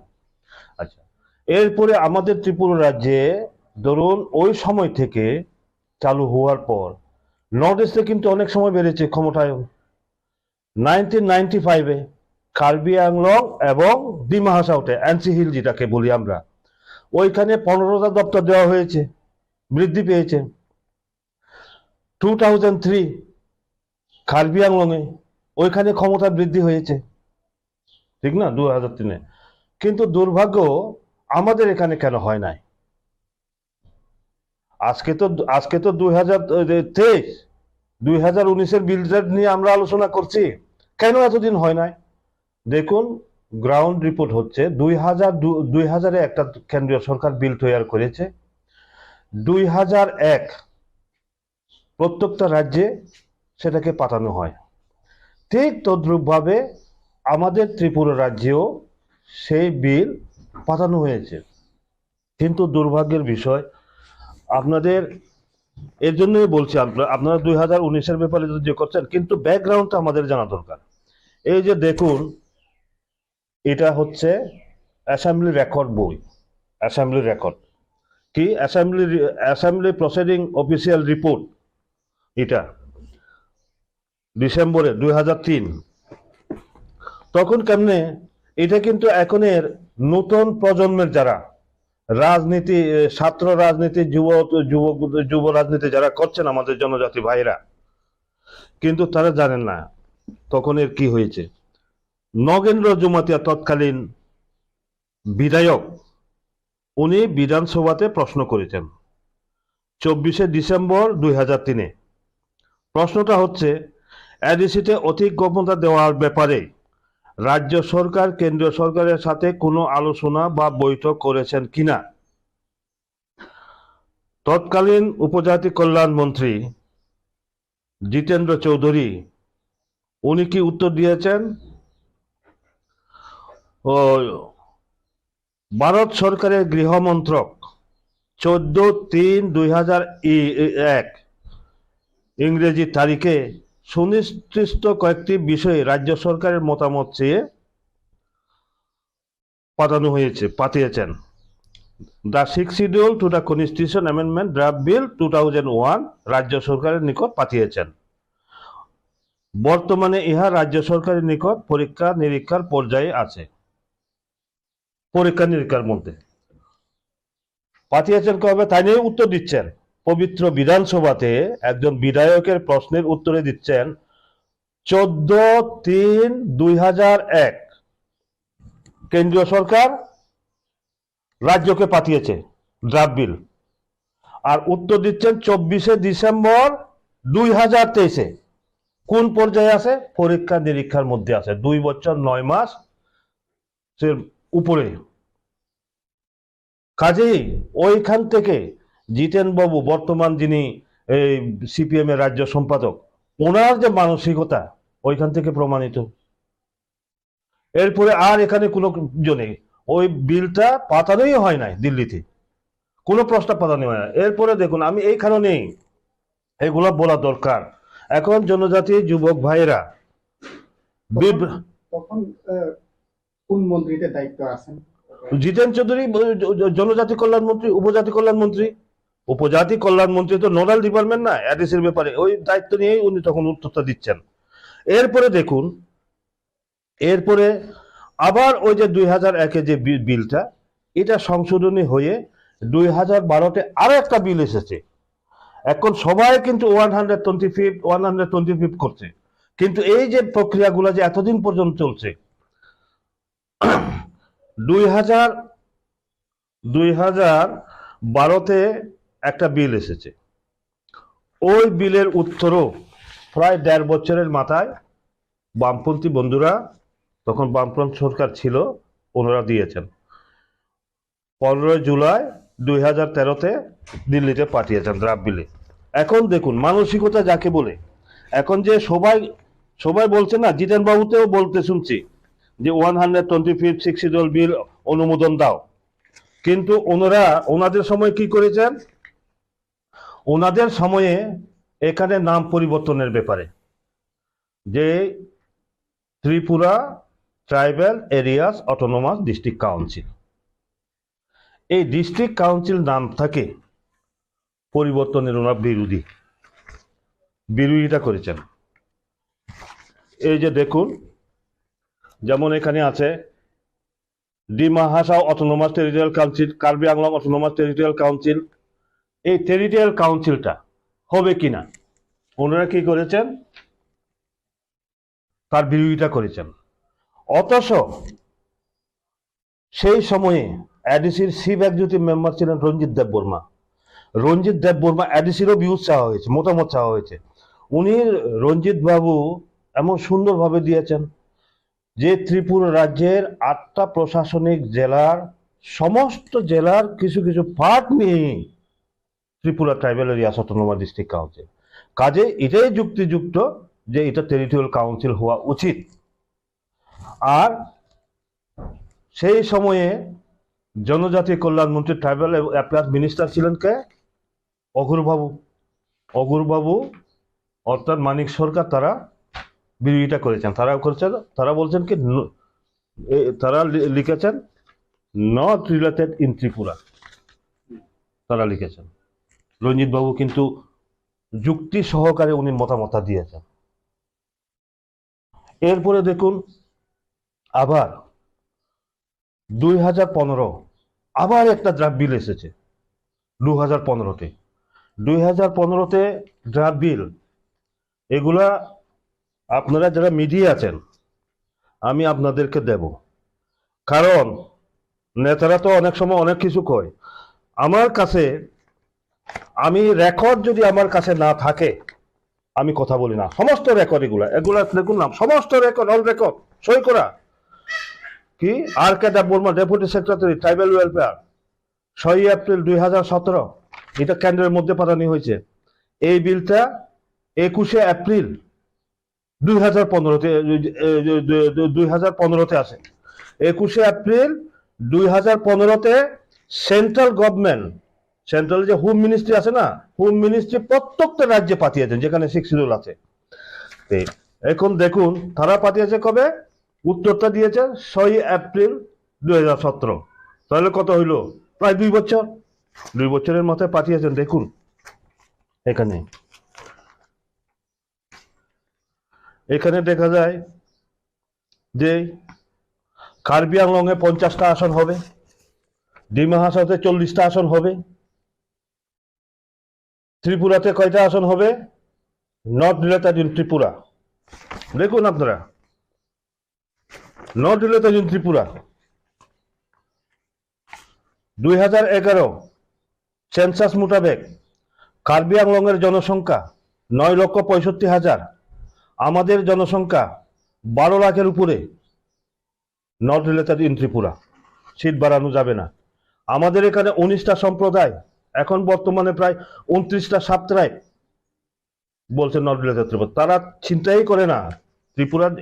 S4: আচ্ছা, এরপরে আমাদের ত্রিপুরা রাজ্যে ধরুন ওই সময় থেকে চালু হওয়ার পর নর্থ ইস্টে কিন্তু অনেক সময় বেড়েছে ক্ষমতায়ন। 1995-এ কার্বি আংলং এবং ডিমা হাসাওতে, এনসি হিল যেটাকে বলি আমরা, ওইখানে 15টা দপ্তর দেওয়া হয়েছে, বৃদ্ধি পেয়েছে। 2003 কার্বি আংলংয়ে, ওইখানে ক্ষমতা বৃদ্ধি হয়েছে, ঠিক না, 2003-এ। কিন্তু দুর্ভাগ্য আমাদের এখানে কেন হয় নাই? আজকে তো 2019-এর বিল নিয়ে আমরা আলোচনা করছি, কেন এতদিন হয় নাই? দেখুন, গ্রাউন্ড রিপোর্ট হচ্ছে 2000-এ একটা কেন্দ্রীয় সরকার বিল তৈরি করেছে। 2001 প্রত্যেকটা রাজ্যে সেটাকে পাঠানো হয়। ঠিক তদ্রূপভাবে আমাদের ত্রিপুরা রাজ্যেও সেই বিল পাঠানো হয়েছে। কিন্তু দুর্ভাগ্যের বিষয়, আপনাদের এর জন্যই বলছি, আপনারা 2019-এর ব্যাপারে যে করছেন, কিন্তু ব্যাকগ্রাউন্ডটা আমাদের জানা দরকার। এই যে দেখুন, এটা হচ্ছে অ্যাসেম্বলি রেকর্ড বই, অ্যাসেম্বলি রেকর্ড কি, অ্যাসেম্বলি প্রসিডিং অফিসিয়াল রিপোর্ট, এটা ডিসেম্বরে 2003। তখন কেমনে, এটা কিন্তু এখনের নতুন প্রজন্মের যারা রাজনীতি, ছাত্র রাজনীতি, যুব রাজনীতি যারা করছেন আমাদের জনজাতি ভাইরা, কিন্তু তারা জানেন না তখন এর কি হয়েছে। নগেন্দ্র জুমাতিয়া তৎকালীন বিধায়ক, উনি বিধানসভাতে প্রশ্ন করেছেন 24শে ডিসেম্বর 2003-এ। প্রশ্নটা হচ্ছে, এডিসিতে অধিক ক্ষমতা দেওয়ার ব্যাপারে রাজ্য সরকার কেন্দ্রীয় সরকারের সাথে কোনো আলোচনা বা বৈঠক করেছেন কিনা। তৎকালীন উপজাতি কল্যাণ মন্ত্রী জিতেন্দ্র চৌধুরী, উনি কি উত্তর দিয়েছেন, ভারত সরকারের গৃহমন্ত্রক 14/3/2001 ইংরেজি তারিখে সুনির্দিষ্ট কয়েকটি বিষয়ে রাজ্য সরকারের মতামত চেয়ে পাঠিয়েছেন। The 6th schedule to the constitution amendment draft bill 2001 রাজ্য সরকারের নিকট পাঠিয়েছেন। বর্তমানে ইহা রাজ্য সরকারের নিকট পরীক্ষা নিরীক্ষার পর্যায়ে আছে। পরীক্ষা নিরীক্ষার মধ্যে পাঠিয়েছেন কবে, তাই নিয়ে উত্তর দিচ্ছেন। পবিত্র বিধানসভাতে একজন বিধায়কের প্রশ্নের উত্তরে দিচ্ছেন 14/3/2001 কেন্দ্রীয় সরকার রাজ্যকে পাঠিয়েছে ড্রাফট বিল, আর উত্তর দিচ্ছেন 24শে ডিসেম্বর 2023-এ। কোন পর্যায়ে আছে? পরীক্ষা নিরীক্ষার মধ্যে আছে, 2 বছর 9 মাস উপরে। কাজেই ওইখান থেকে জিতেন বাবু বর্তমান যিনি এই সিপিএম এর রাজ্য সম্পাদক, ওনার যে মানসিকতা ওইখান থেকে প্রমাণিত। এরপরে আর এখানে কোনো জনে ওই বিলটা পাতানোই হয় নাই, দিল্লিতে কোনো প্রস্তাব পাতানো হয় না। এরপরে দেখুন, আমি এই কারণেই এগুলো বলা দরকার। এখন জনজাতি যুবক ভাইয়েরা
S5: তখন কোন মন্ত্রীদের দায়িত্ব আছেন?
S4: জিতেন চৌধুরী জনজাতি কল্যাণ মন্ত্রী, উপজাতি কল্যাণ মন্ত্রী। উপজাতি কল্যাণ মন্ত্রী তো নোডাল ডিপার্টমেন্ট না এডিসির ব্যাপারে, ওই দায়িত্ব নিয়েই উনি তখন উত্তরটা দিচ্ছেন। এরপরে দেখুন, এরপরে আবার ওই যে 2001-এ যে বিলটা, এটা সংশোধনী হয়ে 2012-তে আরো একটা বিল এসেছে। এখন সবাই কিন্তু 125 করছে, কিন্তু এই যে প্রক্রিয়াগুলো যে এতদিন পর্যন্ত চলছে, 2012-তে একটা বিল এসেছে। ওই বিলের উত্তরও প্রায় 1.5 বছরের মাথায় বামপন্থী বন্ধুরা, তখন বামপন্থী সরকার ছিল, ওনারা দিয়েছেন। 15 জুলাই 2013-তে দিল্লিতে পাঠিয়েছেন ড্রাফট বিলে। এখন দেখুন মানসিকতা যাকে বলে, এখন যে সবাই বলছে না, জিতেন বাবুতেও বলতে শুনছি যে 125 শিডিউল বিল অনুমোদন দাও, কিন্তু ওনাদের সময় কি করেছেন? ওনাদের সময়ে এখানে নাম পরিবর্তনের ব্যাপারে, যে Tripura tribal areas autonomous district council, এই ডিস্ট্রিক্ট কাউন্সিল নাম থাকে পরিবর্তনের ওনার বিরোধিতা করেছেন। এই যে দেখুন, যেমন এখানে আছে Dima Hasao autonomous territorial council, Karbi Anglong autonomous territorial council. এই টেরিটোরিয়াল কাউন্সিলটা হবে কিনা ওনারা কি করেছেন? তার বিরোধিতা করেছেন। অথচ সেই সময়ে এডিসির চিফ এক্সিকিউটিভ মেম্বার ছিলেন রঞ্জিত দেববর্মা। এডিসিরও ভিউজ চাওয়া হয়েছে, মতামত চাওয়া হয়েছে। উনি রঞ্জিত বাবু এমন সুন্দরভাবে দিয়েছেন যে ত্রিপুরা রাজ্যের 8টা প্রশাসনিক জেলার সমস্ত জেলার কিছু কিছু পার্ট নিয়ে Tripura tribal areas autonomous district council. কাজে এটাই যুক্তিযুক্ত যে এটা টেরিটোরিয়াল কাউন্সিল হওয়া উচিত। আর সেই সময়ে জনজাতি কল্যাণ মন্ত্রী ট্রাইবাল অ্যাফেয়ার্স মিনিস্টার ছিলেন কে? অঘুরবাবু অর্থাৎ মানিক সরকার। তারা বিরোধিতা করেছেন। তারা বলছেন কি, তারা লিখেছেন নট রিলেটেড ইন ত্রিপুরা, তারা লিখেছেন। রঞ্জিত বাবু কিন্তু যুক্তি সহকারে উনি মতামত দিয়েছেন। এরপরে দেখুন, আবার 2015 আবার একটা ড্রাফট বিল এসেছে। 2015-তে ড্রাফট বিল, এগুলা আপনারা যারা মিডিয়া আছেন আমি আপনাদেরকে দেব, কারণ নেতারা তো অনেক সময় অনেক কিছু কয়। আমার কাছে, আমি রেকর্ড যদি আমার কাছে না থাকে আমি কথা বলি না। সমস্ত রেকর্ড এগুলা দেখুন না, সমস্ত রেকর্ড, অল রেকর্ড সই করা। কি R K. Debbarma, deputy secretary tribal welfare, 6 April 2017, এটা কেন্দ্রের মধ্যে পাঠানো হয়েছে। এই বিলটা 21 এপ্রিল 2015-তে আসে। 21 এপ্রিল 2015-তে সেন্ট্রাল গভর্নমেন্ট, সেন্ট্রাল যে হোম মিনিস্ট্রি আছে না, হোম মিনিস্ট্রি প্রত্যেকটা রাজ্যে পাঠিয়েছেন যেখানে 6 শিডিউল আছে। এখন দেখুন তারা পাঠিয়েছে কবে? উত্তরটা দিয়েছে 6 এপ্রিল 2017। তাহলে কত হইল? প্রায় 2 বছর। 2 বছরের মাথায় পাঠিয়েছেন। দেখুন এখানে দেখা যায় যে কার্বি আংলংয়ে 50টা আসন হবে, ডিমা হাসাওতে 40টা আসন হবে, ত্রিপুরাতে কয়টা আসন হবে? Not related in Tripura. দেখুন আপনারা, not related in Tripura 2011 census মোতাবেক কার্বি আংলংয়ের জনসংখ্যা 9,65,000, আমাদের জনসংখ্যা 12 লাখের উপরে। Not related in Tripura, seat বাড়ানো যাবে না। আমাদের এখানে 19টা সম্প্রদায়, এখন বর্তমানে প্রায় 29টা সাব ট্রাইব বলছে নট রিলেটেড ত্রিপুরা। তারা চিন্তাই করে না ত্রিপুরার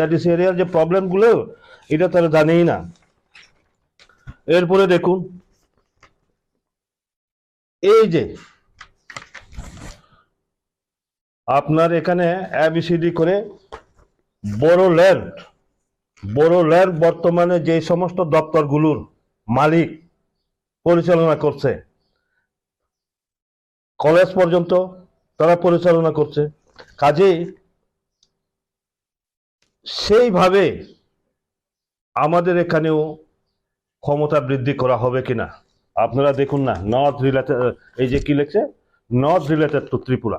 S4: এডিসি এরিয়ার যে প্রবলেমগুলো এটা তারা জানেই না। এরপরে দেখুন এই যে আপনার এখানে ABCD করে বড় ল্যান্ড বর্তমানে যে সমস্ত দপ্তরগুলোর মালিক পরিচালনা করছে, কলেজ পর্যন্ত তারা পরিচালনা করছে। কাজেই সেইভাবে আমাদের এখানেও ক্ষমতা বৃদ্ধি করা হবে কিনা আপনারা দেখুন না। নট রিলেটেড, এই যে কি লিখছে, not related to Tripura,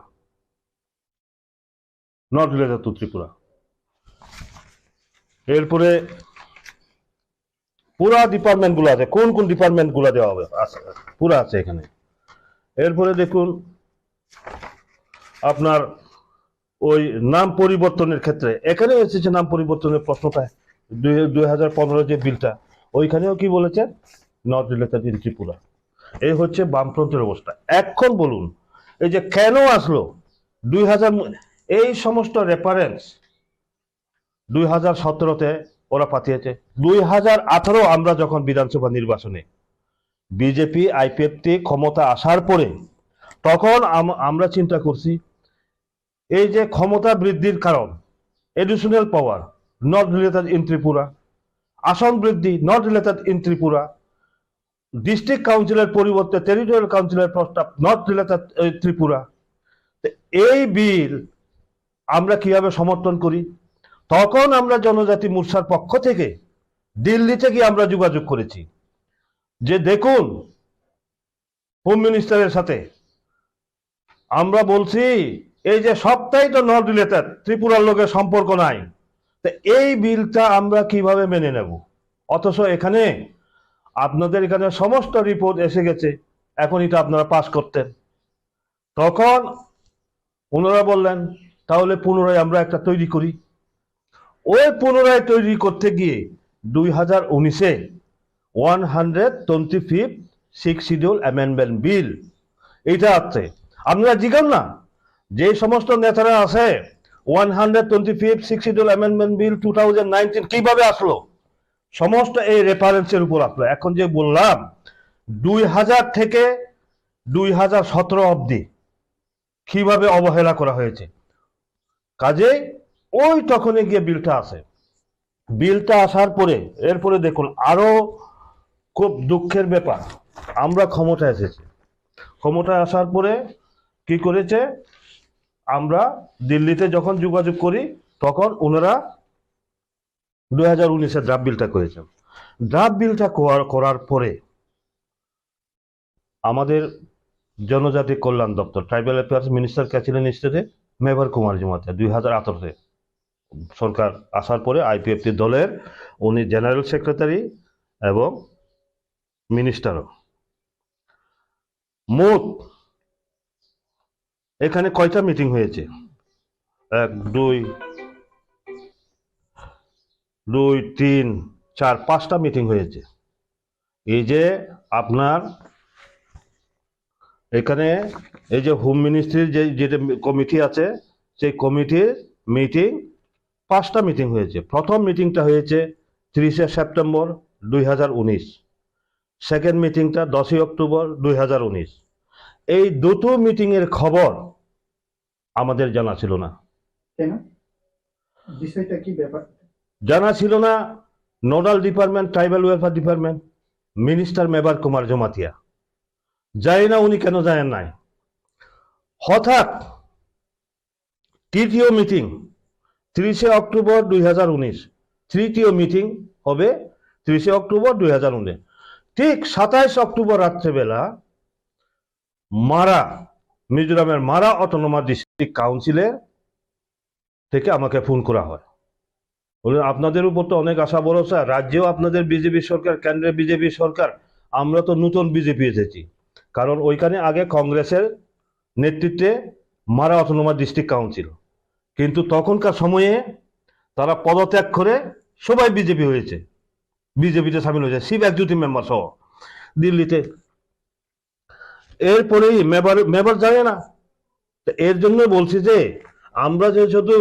S4: not related to Tripura. এরপরে পুরা ডিপার্টমেন্ট গুলো আছে, কোন কোন ডিপার্টমেন্ট গুলো দেওয়া হবে পুরা আছে এখানে। এরপরে দেখুন আপনার ওই নাম পরিবর্তনের ক্ষেত্রে এখানে এসেছে নাম পরিবর্তনের প্রশ্নটা 2015 যে বিলটা, ওইখানেও কি বলেছে, নট রিলেটেড ইন ত্রিপুরা। এই হচ্ছে বামফ্রন্টের অবস্থা। এখন বলুন এই যে কেন আসলো 2000, এই সমস্ত রেফারেন্স 2017-তে ওরা পাঠিয়েছে। 2018 আমরা যখন বিধানসভা নির্বাচনে বিজেপি IPFT ক্ষমতা আসার পরে তখন আমরা চিন্তা করছি এই যে ক্ষমতা বৃদ্ধির কারণ additional power not related in Tripura, আসন বৃদ্ধি not related in Tripura, district কাউন্সিলের পরিবর্তে টেরিটোরিয়াল কাউন্সিলের প্রস্তাব নট রিলেটেড ত্রিপুরা। এই বিল আমরা কিভাবে সমর্থন করি? তখন আমরা জনজাতি মোর্চার পক্ষ থেকে দিল্লিতে গিয়ে আমরা যোগাযোগ করেছি যে দেখুন হোম মিনিস্টারের সাথে আমরা বলছি এই যে সবটাই তো নট রিলেটেড, ত্রিপুরার লোকের সম্পর্ক নাই, তো এই বিলটা আমরা কিভাবে মেনে নেব? অথচ এখানে আপনাদের এখানে সমস্ত রিপোর্ট এসে গেছে, এখন এটা আপনারা পাস করতেন। তখন ওনারা বললেন তাহলে পুনরায় আমরা একটা তৈরি করি। ওই পুনরায় তৈরি করতে গিয়ে 2019-এ 125th 6th schedule amendment bill এটা আছে। আপনারা জিজ্ঞান না যে সমস্ত নেতারা আছে 125th 6th schedule amendment bill 2019 কিভাবে আসলো, সমস্ত এই রেফারেন্সের উপর আসলো। এখন যে বললাম 2000 থেকে 2017 অবধি কিভাবে অবহেলা করা হয়েছে, কাজে ওই তখনে গিয়ে বিলটা আসে। বিলটা আসার পরে এরপরে দেখুন আরো খুব দুঃখের ব্যাপার, আমরা ক্ষমতায় এসেছি, ক্ষমতায় আসার পরে কি করেছে, আমরা দিল্লিতে যখন যোগাযোগ করি তখন ওনারা 2019-এ ড্রাফট বিলটা করেছেন। ড্রাফট বিলটা করার পরে আমাদের জনজাতি কল্যাণ দপ্তর ট্রাইবাল অ্যাফেয়ার্স মিনিস্টার ছিলেন স্টেটে মেবার কুমার জমাতিয়া। 2018-তে সরকার আসার পরে IPFT দলের উনি জেনারেল সেক্রেটারি এবং মিনিস্টারও। মোট এখানে কয়টা মিটিং হয়েছে? 1 2 3 4 5টা মিটিং হয়েছে। এই যে আপনার এখানে এই যে হোম মিনিস্ট্রির যেটা কমিটি আছে সেই কমিটির মিটিং 5টা মিটিং হয়েছে। প্রথম মিটিংটা হয়েছে 30শে সেপ্টেম্বর 2019, সেকেন্ড মিটিংটা 10ই অক্টোবর 2019। এই দুটো মিটিং এর খবর আমাদের জানা ছিল না।
S5: কেন? বিষয়টা কি ব্যাপার?
S4: জানা ছিল না। Nodal department tribal welfare department minister Mebar Kumar Jamatia, জানি না উনি কেন জানেন নাই। হঠাৎ তৃতীয় মিটিং 30শে অক্টোবর 2019, তৃতীয় মিটিং হবে 30শে অক্টোবর 2019। ঠিক 27 অক্টোবর রাত্রেবেলা মিজোরামের মারা অটোনোমাস ডিস্ট্রিক্ট কাউন্সিলের থেকে আমাকে ফোন করা হয়, বললেন আপনাদের উপর তো অনেক আশা ভরসা, রাজ্যেও আপনাদের বিজেপি সরকার, কেন্দ্রে বিজেপি সরকার, আমরা তো নতুন বিজেপি এসেছি। কারণ ওইখানে আগে কংগ্রেসের নেতৃত্বে মারা অটোনোমাস ডিস্ট্রিক্ট কাউন্সিল, কিন্তু তখনকার সময়ে তারা পদত্যাগ করে সবাই বিজেপি হয়েছে, বিজেপিতে সামিল হয়েছে, শিব একজুটি মেম্বার সহ দিল্লিতে। এরপরেই মেবার যায় না। এর জন্য বলছি যে আমরা যে শুধু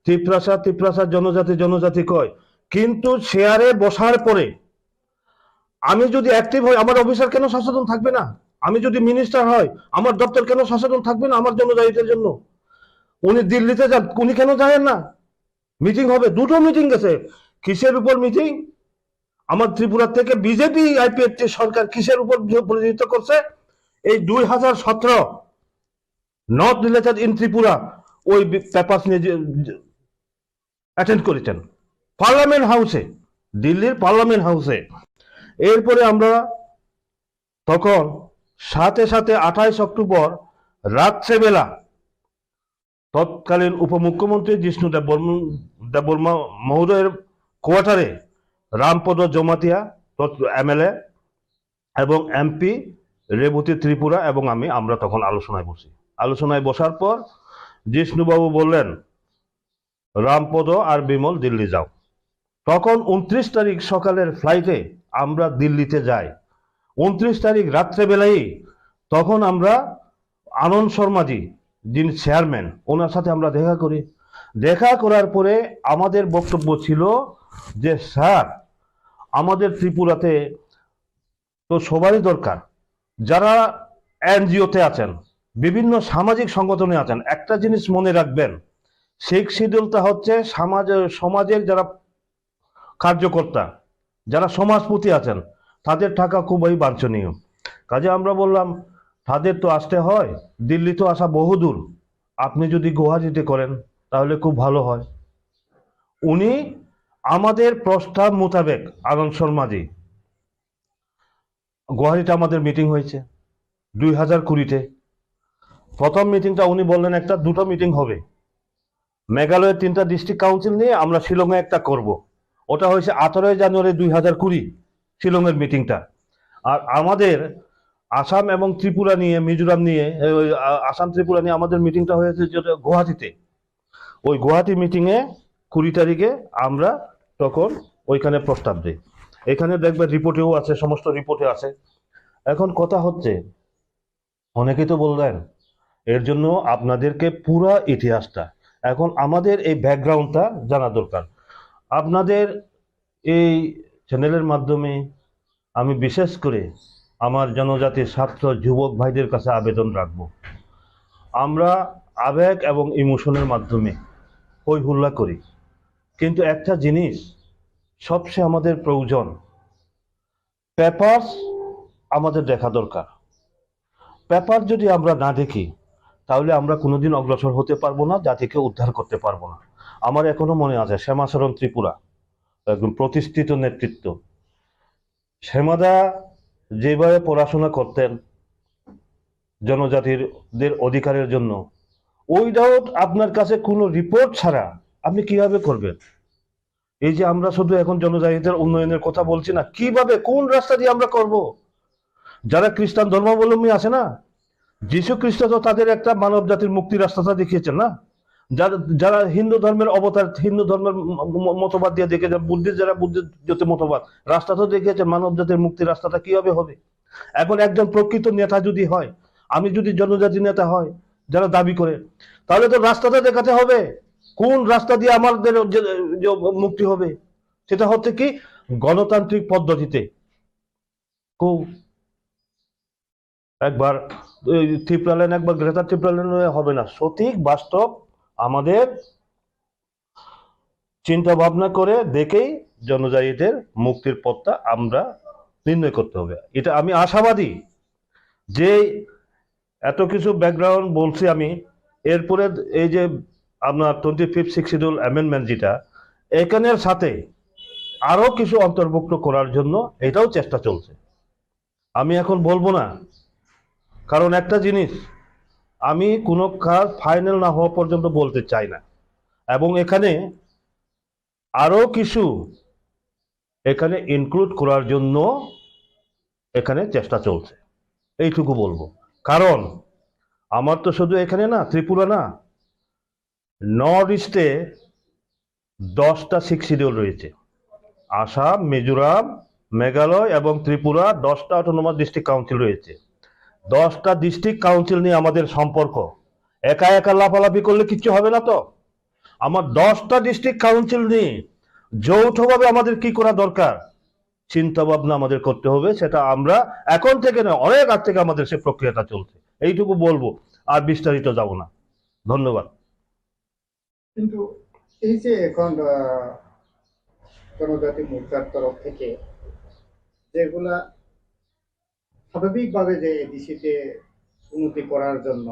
S4: ত্রিপ্রাসা জনজাতি কয়, কিন্তু শেয়ারে বসার পরে আমি যদি অ্যাক্টিভ হই, আমার অফিসার কেন সচেতন থাকবে না? আমি যদি মিনিস্টার হয়, আমার দপ্তর কেন সচেতন থাকবে না আমার জনজাতিদের জন্য? উনি দিল্লিতে যান, উনি কেন যায় না? মিটিং হবে, 2টো মিটিং গেছে। কিসের উপর মিটিং? আমার ত্রিপুরা থেকে বিজেপি আইপিএফটি সরকার কিসের উপর প্রতিনিধিত্ব করছে? এই 2017 নট রিলেটেড ইন ত্রিপুরা ওই পেপারস নিয়ে অ্যাটেন্ড করেছেন পার্লামেন্ট হাউসে, দিল্লির পার্লামেন্ট হাউসে। এরপরে আমরা তখন সাথে 28 অক্টোবর রাত্রেবেলা তৎকালীন উপমুখ্যমন্ত্রী জিষ্ণু দেববর্মা মহোদয়ের কোয়ার্টারে রামপদ জমাতিয়া এমএলএ এবং এমপি রেবতী ত্রিপুরা এবং আমরা তখন আলোচনায় বসি। আলোচনায় বসার পর জিষ্ণুবাবু বললেন, রামপদ আর বিমল দিল্লি যাও। তখন 29 তারিখ সকালের ফ্লাইটে আমরা দিল্লিতে যাই। 29 তারিখ রাত্রেবেলাই তখন আমরা আনন্দ শর্মাজি, যিনি চেয়ারম্যান, ওনার সাথে আমরা দেখা করি। দেখা করার পরে আমাদের বক্তব্য ছিল যে স্যার, আমাদের ত্রিপুরাতে তো সবারই দরকার, যারা এনজিওতে আছেন, বিভিন্ন সামাজিক সংগঠনে আছেন, একটা জিনিস মনে রাখবেন, শেখ শিডিউলটা হচ্ছে সমাজের যারা কার্যকর্তা, যারা সমাজপতি আছেন, তাদের টাকা খুবই বাঞ্ছনীয়। কাজে আমরা বললাম, তাদের তো আসতে হয়, দিল্লি তো আসা বহুদূর, আপনি যদি গুয়াহাটিতে করেন তাহলে খুব ভালো হয়। উনি আমাদের প্রস্তাব মোতাবেক আনন্দ শর্মাজি, গুয়াহাটিতে আমাদের মিটিং হয়েছে 2020-তে। প্রথম মিটিংটা উনি বললেন 2টো মিটিং হবে, মেঘালয়ের 3টা ডিস্ট্রিক্ট কাউন্সিল নিয়ে আমরা শিলংয়ে একটা করব। ওটা হয়েছে 18 জানুয়ারি 2020 শিলংয়ের মিটিংটা। আর আমাদের আসাম এবং ত্রিপুরা নিয়ে, মিজোরাম নিয়ে, আসাম ত্রিপুরা নিয়ে আমাদের মিটিংটা হয়েছে গুয়াহাটিতে। ওই গুয়াহাটি মিটিংয়ে 20 তারিখে আমরা তখন ওইখানে প্রস্তাব দিই। এখানে দেখবে রিপোর্টেও আছে, সমস্ত রিপোর্টে আছে। এখন কথা হচ্ছে, অনেকেই তো বললেন এর জন্য আপনাদেরকে পুরা ইতিহাসটা, এখন আমাদের এই ব্যাকগ্রাউন্ডটা জানা দরকার। আপনাদের এই চ্যানেলের মাধ্যমে আমি বিশেষ করে আমার জনজাতির ছাত্র যুবক ভাইদের কাছে আবেদন রাখব, আমরা আবেগ এবং ইমোশনের মাধ্যমে হই হুল্লা করি, কিন্তু একটা জিনিস সবচেয়ে আমাদের প্রয়োজন, পেপারস আমাদের দেখা দরকার। পেপার যদি আমরা না দেখি তাহলে আমরা কোনোদিন অগ্রসর হতে পারবো না, জাতিকে উদ্ধার করতে পারবো না। আমার এখনো মনে আছে শ্যামাচরণ ত্রিপুরা, একদম প্রতিষ্ঠিত নেতৃত্ব। শ্যামাদা যেভাবে পড়াশোনা করতেন জনজাতিদের অধিকারের জন্য, উইদাউট আপনার কাছে কোনো রিপোর্ট ছাড়া আপনি কিভাবে করবেন? এই যে আমরা শুধু এখন জনজাতিদের উন্নয়নের কথা বলছি না, কিভাবে, কোন রাস্তা দিয়ে আমরা করব? যারা খ্রিস্টান ধর্মাবলম্বী আছে না, যীশু খ্রিস্ট তো তাদের একটা মানব জাতির মুক্তির রাস্তাটা দেখিয়েছেন না। যারা হিন্দু ধর্মের অবতার, হিন্দু ধর্মের মতবাদ দিয়ে দেখেছেন, বুদ্ধিস্ট যারা বুদ্ধিস্ট মতবাদ, রাস্তা তো দেখিয়েছেন মানব জাতির মুক্তির রাস্তাটা কিভাবে হবে। এখন একজন প্রকৃত নেতা যদি হয়, আমি যদি জনজাতি নেতা হয় যারা দাবি করে, তাহলে তো রাস্তাটা দেখাতে হবে, কোন রাস্তা দিয়ে আমাদের মুক্তি হবে। সেটা হচ্ছে কি, গণতান্ত্রিক পদ্ধতিতে। একবার ত্রিপুরা একবার গ্রেটার ত্রিপুরা হবে না, সঠিক বাস্তব আমাদের চিন্তা ভাবনা করে দেখেই জনজাতিদের মুক্তির পথটা আমরা নির্ণয় করতে হবে। এটা আমি আশাবাদী যে এত কিছু ব্যাকগ্রাউন্ড বলছি আমি, এরপরে এই যে আপনার 25 শিডিউল অ্যামেন্ডমেন্ট যেটা, এখানের সাথে আরো কিছু অন্তর্ভুক্ত করার জন্য এটাও চেষ্টা চলছে। আমি এখন বলবো না, কারণ একটা জিনিস, আমি কোনো কাজ ফাইনাল না হওয়া পর্যন্ত বলতে চাই না, এবং এখানে আরো কিছু এখানে ইনক্লুড করার জন্য এখানে চেষ্টা চলছে, এইটুকু বলবো। কারণ আমার তো শুধু এখানে না, ত্রিপুরা না, নর্থ ইস্টে 10টা 6 শিডিউল রয়েছে। আসাম, মিজোরাম, মেঘালয় এবং ত্রিপুরা 10টা অটোনমাস ডিস্ট্রিক্ট কাউন্সিল রয়েছে। 10টা ডিস্ট্রিক্ট কাউন্সিল নিয়ে আমাদের সম্পর্ক, একা একা লাফালাফি করলে কিচ্ছু হবে না তো। আমার 10টা ডিস্ট্রিক্ট কাউন্সিল নিয়ে যৌথভাবে আমাদের কি করা দরকার চিন্তা ভাবনা আমাদের করতে হবে। সেটা আমরা এখন থেকে না, অনেক আগ থেকে আমাদের সে প্রক্রিয়াটা চলছে। এইটুকু বলবো, আর বিস্তারিত যাব না। ধন্যবাদ।
S5: কিন্তু এই যে এখন জনজাতি মোর্চার তরফ থেকে যেগুলা স্বাভাবিকভাবে যে এডিসিতে উন্নতি করার জন্য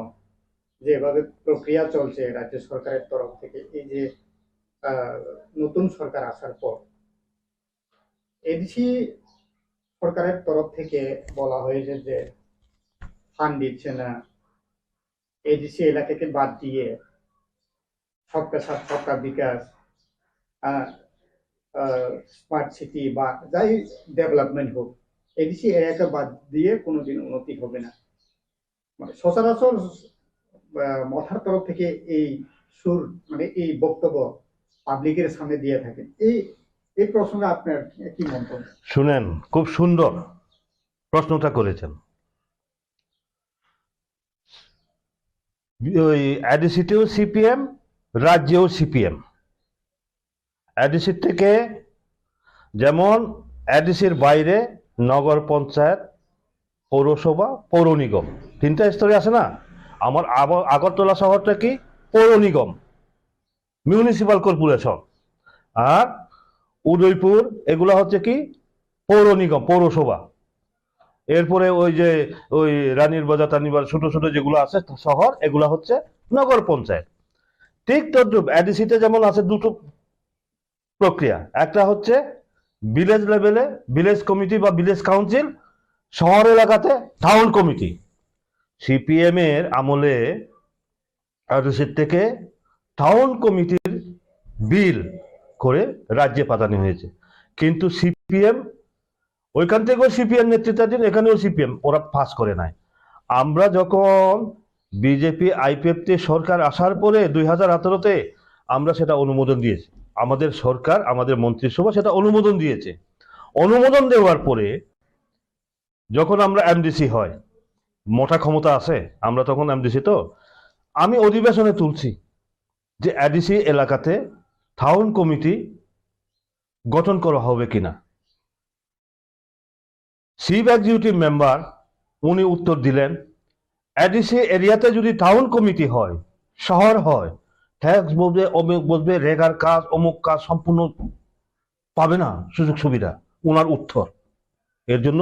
S5: যেভাবে প্রক্রিয়া চলছে রাজ্য সরকারের তরফ থেকে, এই যে নতুন সরকার আসার পর এডিসি সরকারের তরফ থেকে বলা হয়েছে যে ফান্ড দিচ্ছে না, এডিসি এলাকাকে বাদ দিয়ে সবকা সাথ সবকা বিকাশ, স্মার্ট সিটি বা যাই ডেভেলপমেন্ট হোক, এডিসি এলাকা বাদ দিয়ে কোনোদিন উন্নতি হবে না। মানে সচরাচর মথার তরফ থেকে এই সুর, মানে এই বক্তব্য পাবলিকের সামনে দিয়ে থাকেন। এই প্রসঙ্গে আপনার কি মন্তব্য?
S4: শুনেন, খুব সুন্দর প্রশ্নটা করেছেন। ওই এডিসিতেও সিপিএম, রাজ্যেও সিপিএম। এডিসির থেকে যেমন এডিসির বাইরে নগর পঞ্চায়েত, পৌরসভা, পৌর নিগম, 3টা স্তরে আছে না। আমার আগরতলা শহরটা কি পৌর নিগম, মিউনিসিপাল কর্পোরেশন, আর উদয়পুর এগুলা হচ্ছে কি পৌর নিগম, পৌরসভা। এরপরে ওই যে ওই রানীর বাজার টানিবার ছোট ছোট যেগুলো আছে শহর, এগুলা হচ্ছে নগর পঞ্চায়েত। ঠিক তদ্রুপ এডিসিতে যেমন আছে দুটো প্রক্রিয়া, একটা হচ্ছে ভিলেজ লেভেলে ভিলেজ কমিটি বা ভিলেজ কাউন্সিল, শহর এলাকাতে টাউন কমিটি। সিপিএম এর আমলে এডিসির থেকে টাউন কমিটির বিল করে রাজ্যে পাঠানো হয়েছে। কিন্তু সিপিএম ওইখান থেকেও সিপিএম নেতৃত্বাধীন, এখানেও সিপিএম, ওরা পাস করে নাই। আমরা যখন বিজেপি আইপিএফটি সরকার আসার পরে 2018-তে আমরা সেটা অনুমোদন দিয়েছি। আমাদের সরকার, আমাদের মন্ত্রিসভা সেটা অনুমোদন দিয়েছে। অনুমোদন দেওয়ার পরে যখন আমরা এমডিসি হয়, মোটা ক্ষমতা আছে, আমরা তখন এমডিসি, তো আমি অধিবেশনে তুলছি যে এডিসি এলাকাতে টাউন কমিটি গঠন করা হবে কিনা। চিফ এক্সিকিউটিভ মেম্বার উনি উত্তর দিলেন, এডিসি এরিয়াতে যদি টাউন কমিটি হয়, শহর হয়, ট্যাক্স বসবে, অমুক বসবে, রেগার কাজ, অমুক কাজ সম্পূর্ণ পাবে না সুযোগ সুবিধা। ওনার উত্তর, এর জন্য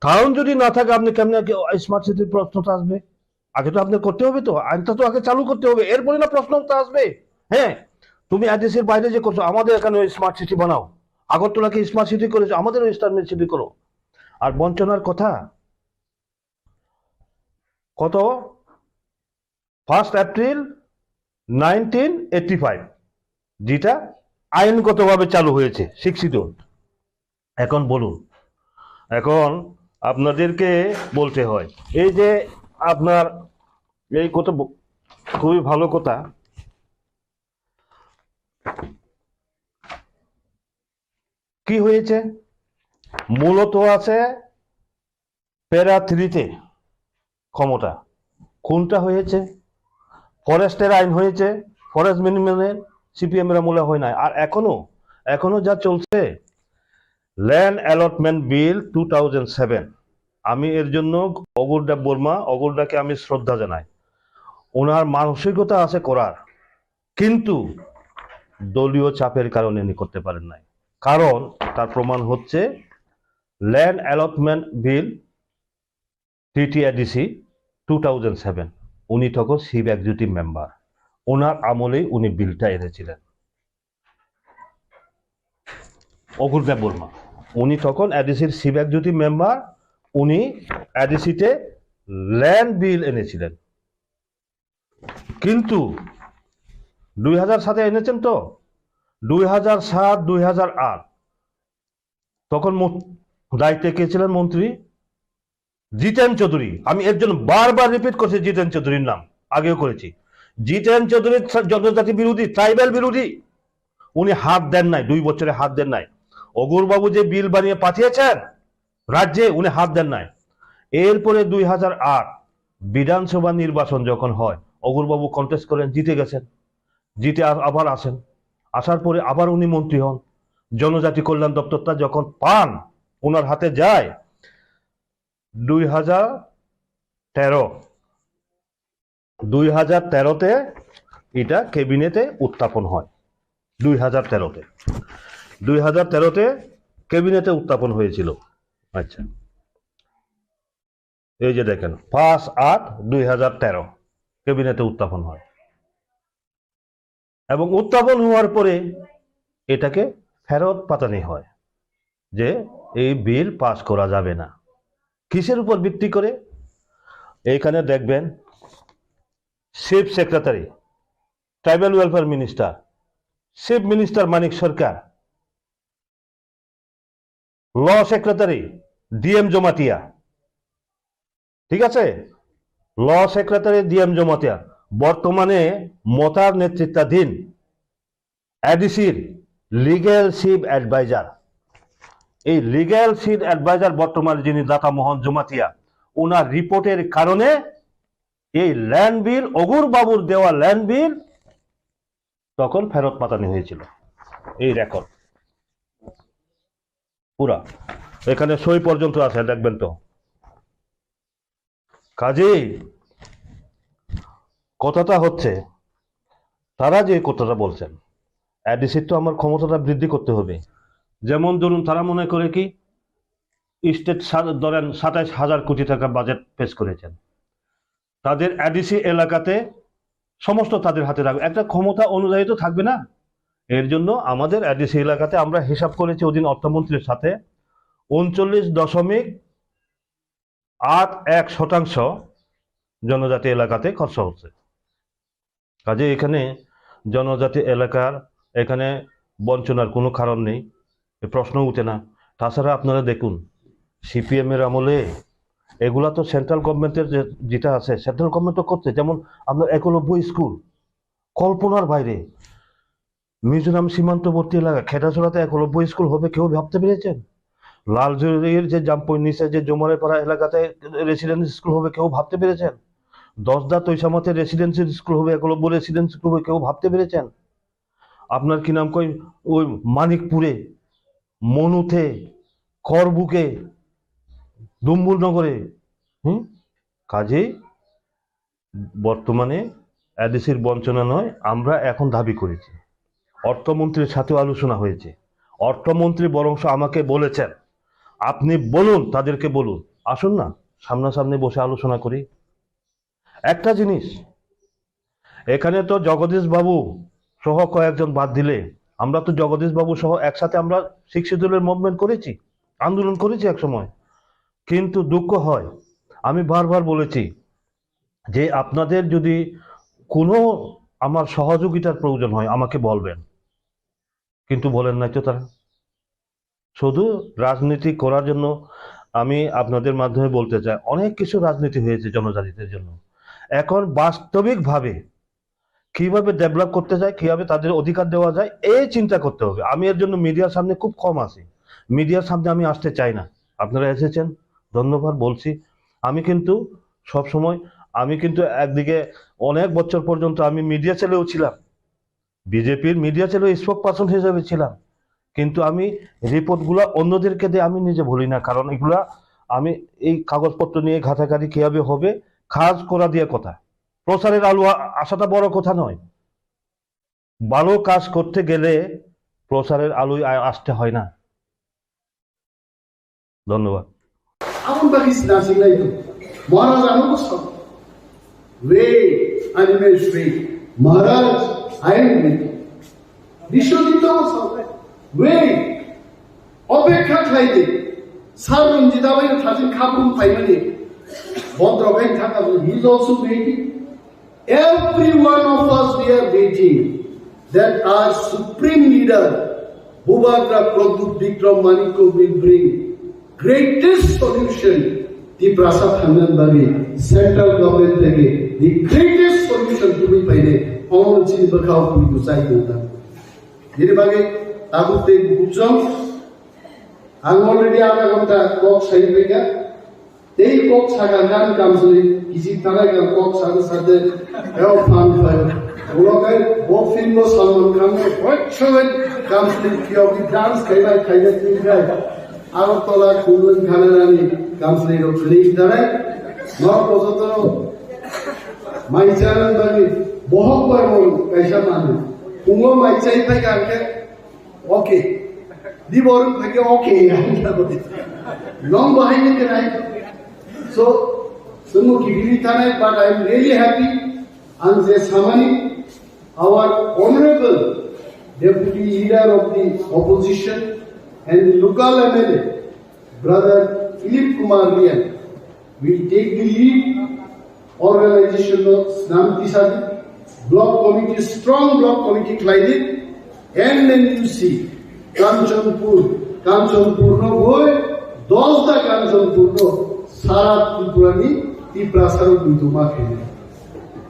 S4: টাউন যদি না থাকে আপনি কেমনে স্মার্ট সিটির প্রশ্নটা আসবে? আগে তো আপনার করতে হবে, তো আইনটা তো আগে চালু করতে হবে, এরপরে না প্রশ্নটা আসবে। হ্যাঁ, তুমি এডিসির বাইরে যে করছো, আমাদের এখানে স্মার্ট সিটি বানাও। আগরতলাকে স্মার্ট সিটি করেছো, আমাদেরও স্মার্ট সিটি করো। আর বঞ্চনার কথা কত? 1 এপ্রিল 1985 যেটা আইনগতভাবে চালু হয়েছে, শিক্ষিত। এখন বলুন, এখন আপনাদেরকে বলতে হয়, এই যে আপনার এই কথা খুবই ভালো কথা। কি হয়েছে? মূলত আছে প্যারা 3-তে ক্ষমতা। কোনটা হয়েছে? ফরেস্টের আইন হয়েছে, ফরেস্ট মিনিমামের সিপিএম এর আমলে হয় নাই। আর এখনো যা চলছে ল্যান্ড অ্যালটমেন্ট বিল 2007, আমি এর জন্য অগুরদা বর্মা, অগুরদাকে আমি শ্রদ্ধা জানাই। ওনার মানসিকতা আছে করার, কিন্তু দলীয় চাপের কারণে উনি করতে পারেন নাই। কারণ তার প্রমাণ হচ্ছে ল্যান্ড অ্যালটমেন্ট বিল টিটিআরডিসি 2007, উনি তখন চিফ এক্সিকিউটিভ মেম্বার, ওনার আমলেই উনি বিলটা এনেছিলেন। অগুরদেব বর্মা উনি তখন এডিসির চিফ এক্সিকিউটিভ মেম্বার, উনি এডিসিতে ল্যান্ড বিল এনেছিলেন। কিন্তু 2007-এ এনেছেন তো, 2007, 2008 তখন দায়িত্বে কে ছিলেন মন্ত্রী? জিতেন চৌধুরী। আমি এর জন্য বারবার রিপিট করছি জিতেন চৌধুরীর নাম, আগেও করেছি। জিতেন চৌধুরী জনজাতি বিরোধী, ট্রাইবেল বিরোধী, উনি হাত দেন নাই, 2 বছরে হাত দেন নাই। অগুরবাবু যে বিল বানিয়ে পাঠিয়েছেন রাজ্যে, উনি হাত দেন নাই। এরপরে 2008 বিধানসভা নির্বাচন যখন হয়, অগুরবাবু কন্টেস্ট করেন, জিতে গেছেন, জিতে আবার আসেন, আসার পরে আবার উনি মন্ত্রী হন। জনজাতি কল্যাণ দপ্তরটা যখন পান, ওনার হাতে যায় 2013-তে এটা ক্যাবিনেটে উত্থাপন হয়। 2013-তে ক্যাবিনেটে উত্থাপন হয়েছিল। আচ্ছা, এই যে দেখেন 5/8/2013 ক্যাবিনেটে উত্থাপন হয়, এবং উত্থাপন হওয়ার পরে এটাকে ফেরত পাঠানো হয় যে এই বিল পাস করা যাবে না। কিসের উপর ভিত্তি করে? এইখানে দেখবেন chief secretary, tribal welfare minister, chief minister Manik Sarkar, law secretary DM Jamatia, ঠিক আছে, ল সেক্রেটারি ডিএম জমাতিয়া, বর্তমানে মতার নেতৃত্বাধীন এডিসির লিগ্যাল চিফ অ্যাডভাইজার। এই লিগ্যাল চিফ অ্যাডভাইজার বর্তমানে যিনি দাতা মোহন জমাতিয়া, ওনার রিপোর্টের কারণে এই ল্যান্ড বিল, অগুর বাবুর দেওয়া ল্যান্ড বিল তখন ফেরত পাঠানো হয়েছিল। এই রেকর্ড পুরা এখানে সই পর্যন্ত আছে, দেখবেন তো। কাজেই কথাটা হচ্ছে, তারা যে কথাটা বলছেন, এডিসির তো আমার ক্ষমতাটা বৃদ্ধি করতে হবে। যেমন ধরুন, তারা মনে করে কি স্টেট ধরেন 27,000 কোটি টাকা বাজেট পেশ করেছেন, তাদের এডিসি এলাকাতে সমস্ত তাদের হাতে রাখবে, একটা ক্ষমতা অনুযায়ী তো থাকবে না। এর জন্য আমাদের এডিসি এলাকাতে আমরা হিসাব করেছি ওদিন অর্থমন্ত্রীর সাথে 39.81% জনজাতি এলাকাতে খরচা হচ্ছে। কাজে এখানে জনজাতি এলাকার এখানে বঞ্চনার কোনো কারণ নেই, প্রশ্ন উঠে না। তাছাড়া আপনারা দেখুন, সিপিএম এর আমলে এগুলা তো সেন্ট্রাল গভর্নমেন্টের যেটা আছে, সেন্ট্রাল গভর্নমেন্ট করছে। যেমন আপনার 91 স্কুল কল্পনার বাইরে, মিজোরাম সীমান্তবর্তী এলাকা খেটাছড়াতে 91 স্কুল হবে, কেউ ভাবতে পেরেছেন? লালজুরির যে জাম্পই নিচে যে জমারেপাড়া এলাকাতে রেসিডেন্সি স্কুল হবে, কেউ ভাবতে পেরেছেন? 10দা তৈসামাতে রেসিডেন্সি স্কুল হবে, 91 রেসিডেন্সি স্কুল হবে, কেউ ভাবতে পেরেছেন? আপনার কি নাম কই ওই মানিকপুরে, মনুতে, করবুকে, দুম্বুরনগরে। কাজেই বর্তমানে এডিসির বঞ্চনা নয়, আমরা এখন দাবি করেছি। অর্থমন্ত্রীর সাথেও আলোচনা হয়েছে, অর্থমন্ত্রী বরংশ আমাকে বলেছেন, আপনি বলুন, তাদেরকে বলুন, আসুন না সামনাসামনি বসে আলোচনা করি। একটা জিনিস, এখানে তো জগদীশ বাবু সহ কয়েকজন বাদ দিলে, আমরা তো জগদীশ বাবু সহ একসাথে আমরা শিক্ষিতদের মুভমেন্ট করেছি, আন্দোলন করেছি এক সময়। কিন্তু দুঃখ হয়, আমি বারবার বলেছি যে আপনাদের যদি কোনো আমার সহযোগিতার প্রয়োজন হয় আমাকে বলবেন, কিন্তু বলেন নাই তো তারা। শুধু রাজনীতি করার জন্য আমি আপনাদের মাধ্যমে বলতে চাই, অনেক কিছু রাজনীতি হয়েছে জনজাতিদের জন্য। এখন বাস্তবিকভাবে কিভাবে ডেভেলপ করতে যায়, কিভাবে তাদের অধিকার দেওয়া যায়, এই চিন্তা করতে হবে। আমি এর জন্য মিডিয়ার সামনে খুব কম আসি, মিডিয়ার সামনে আমি আসতে চাই না। আপনারা এসেছেন, ধন্যবাদ বলছি। আমি কিন্তু সবসময়, আমি কিন্তু একদিকে অনেক বছর পর্যন্ত আমি মিডিয়া ছেলেও ছিলাম, বিজেপির মিডিয়া ছেলে স্পোক পার্সন হিসেবে ছিলাম, কিন্তু আমি রিপোর্টগুলো অন্যদেরকে দিয়ে আমি নিজে বলি না, কারণ এগুলা আমি এই কাগজপত্র নিয়ে ঘাটাঘাটি কিভাবে হবে, কাজ করা দিয়ে কথা। প্রচারের আলো আসাটা বড় কথা নয়, ভালো কাজ করতে গেলে প্রচারের আলোয় আসতে হয় না। ধন্যবাদ।
S6: Amun bagis nasing na ito. Maharaj, ano gusto? Wait, animal free. Maharaj, I am with you. Nisho dito mo sa akin. Wait, অপেক্ষা খাইতে সারুন জিদাবাই থাকেন খাবুন ফাইনালি বদ্রবাই থাকা he is also waiting. Every one of us we are waiting that our supreme leader Bhubadra Pradhup Vikram Maniko will bring greatest solution. The Prasad Handanbagi central government থেকে the greatest solution তুমি পাইলে অমর চিনি বখাও তুমি দুসাই কোটা এর বাগে তাগুতে বুঝম আং already আধা ঘন্টা cock Sai Pega Tei kok saga gan kamsli kisi tara gan kok saga sade eo fan fai ulokai bo film no Salman Khan ne whatsoever kamsli kyo ki dance kai tingai Agartala Kulun Khanarani kamsli ro klik darai nor pojotoro mai charan bagi bohok bar mon kaisa manu ungo mai chai thai kanke okay di borun thake okay long behind it right. So, Sungu Kibiri Thanai, but I am really happy and they summoning our honorable deputy leader of the opposition and local MLA, brother Philip Kumar Rian, will take the lead organization of Snamti Sadi, block committee, strong block committee Klaidit, and then you see Kanchanpur no boy, Dosda Kanchanpur no. सारा त्रिपुरानी त्रिपुरासारो गुंतुमा खेले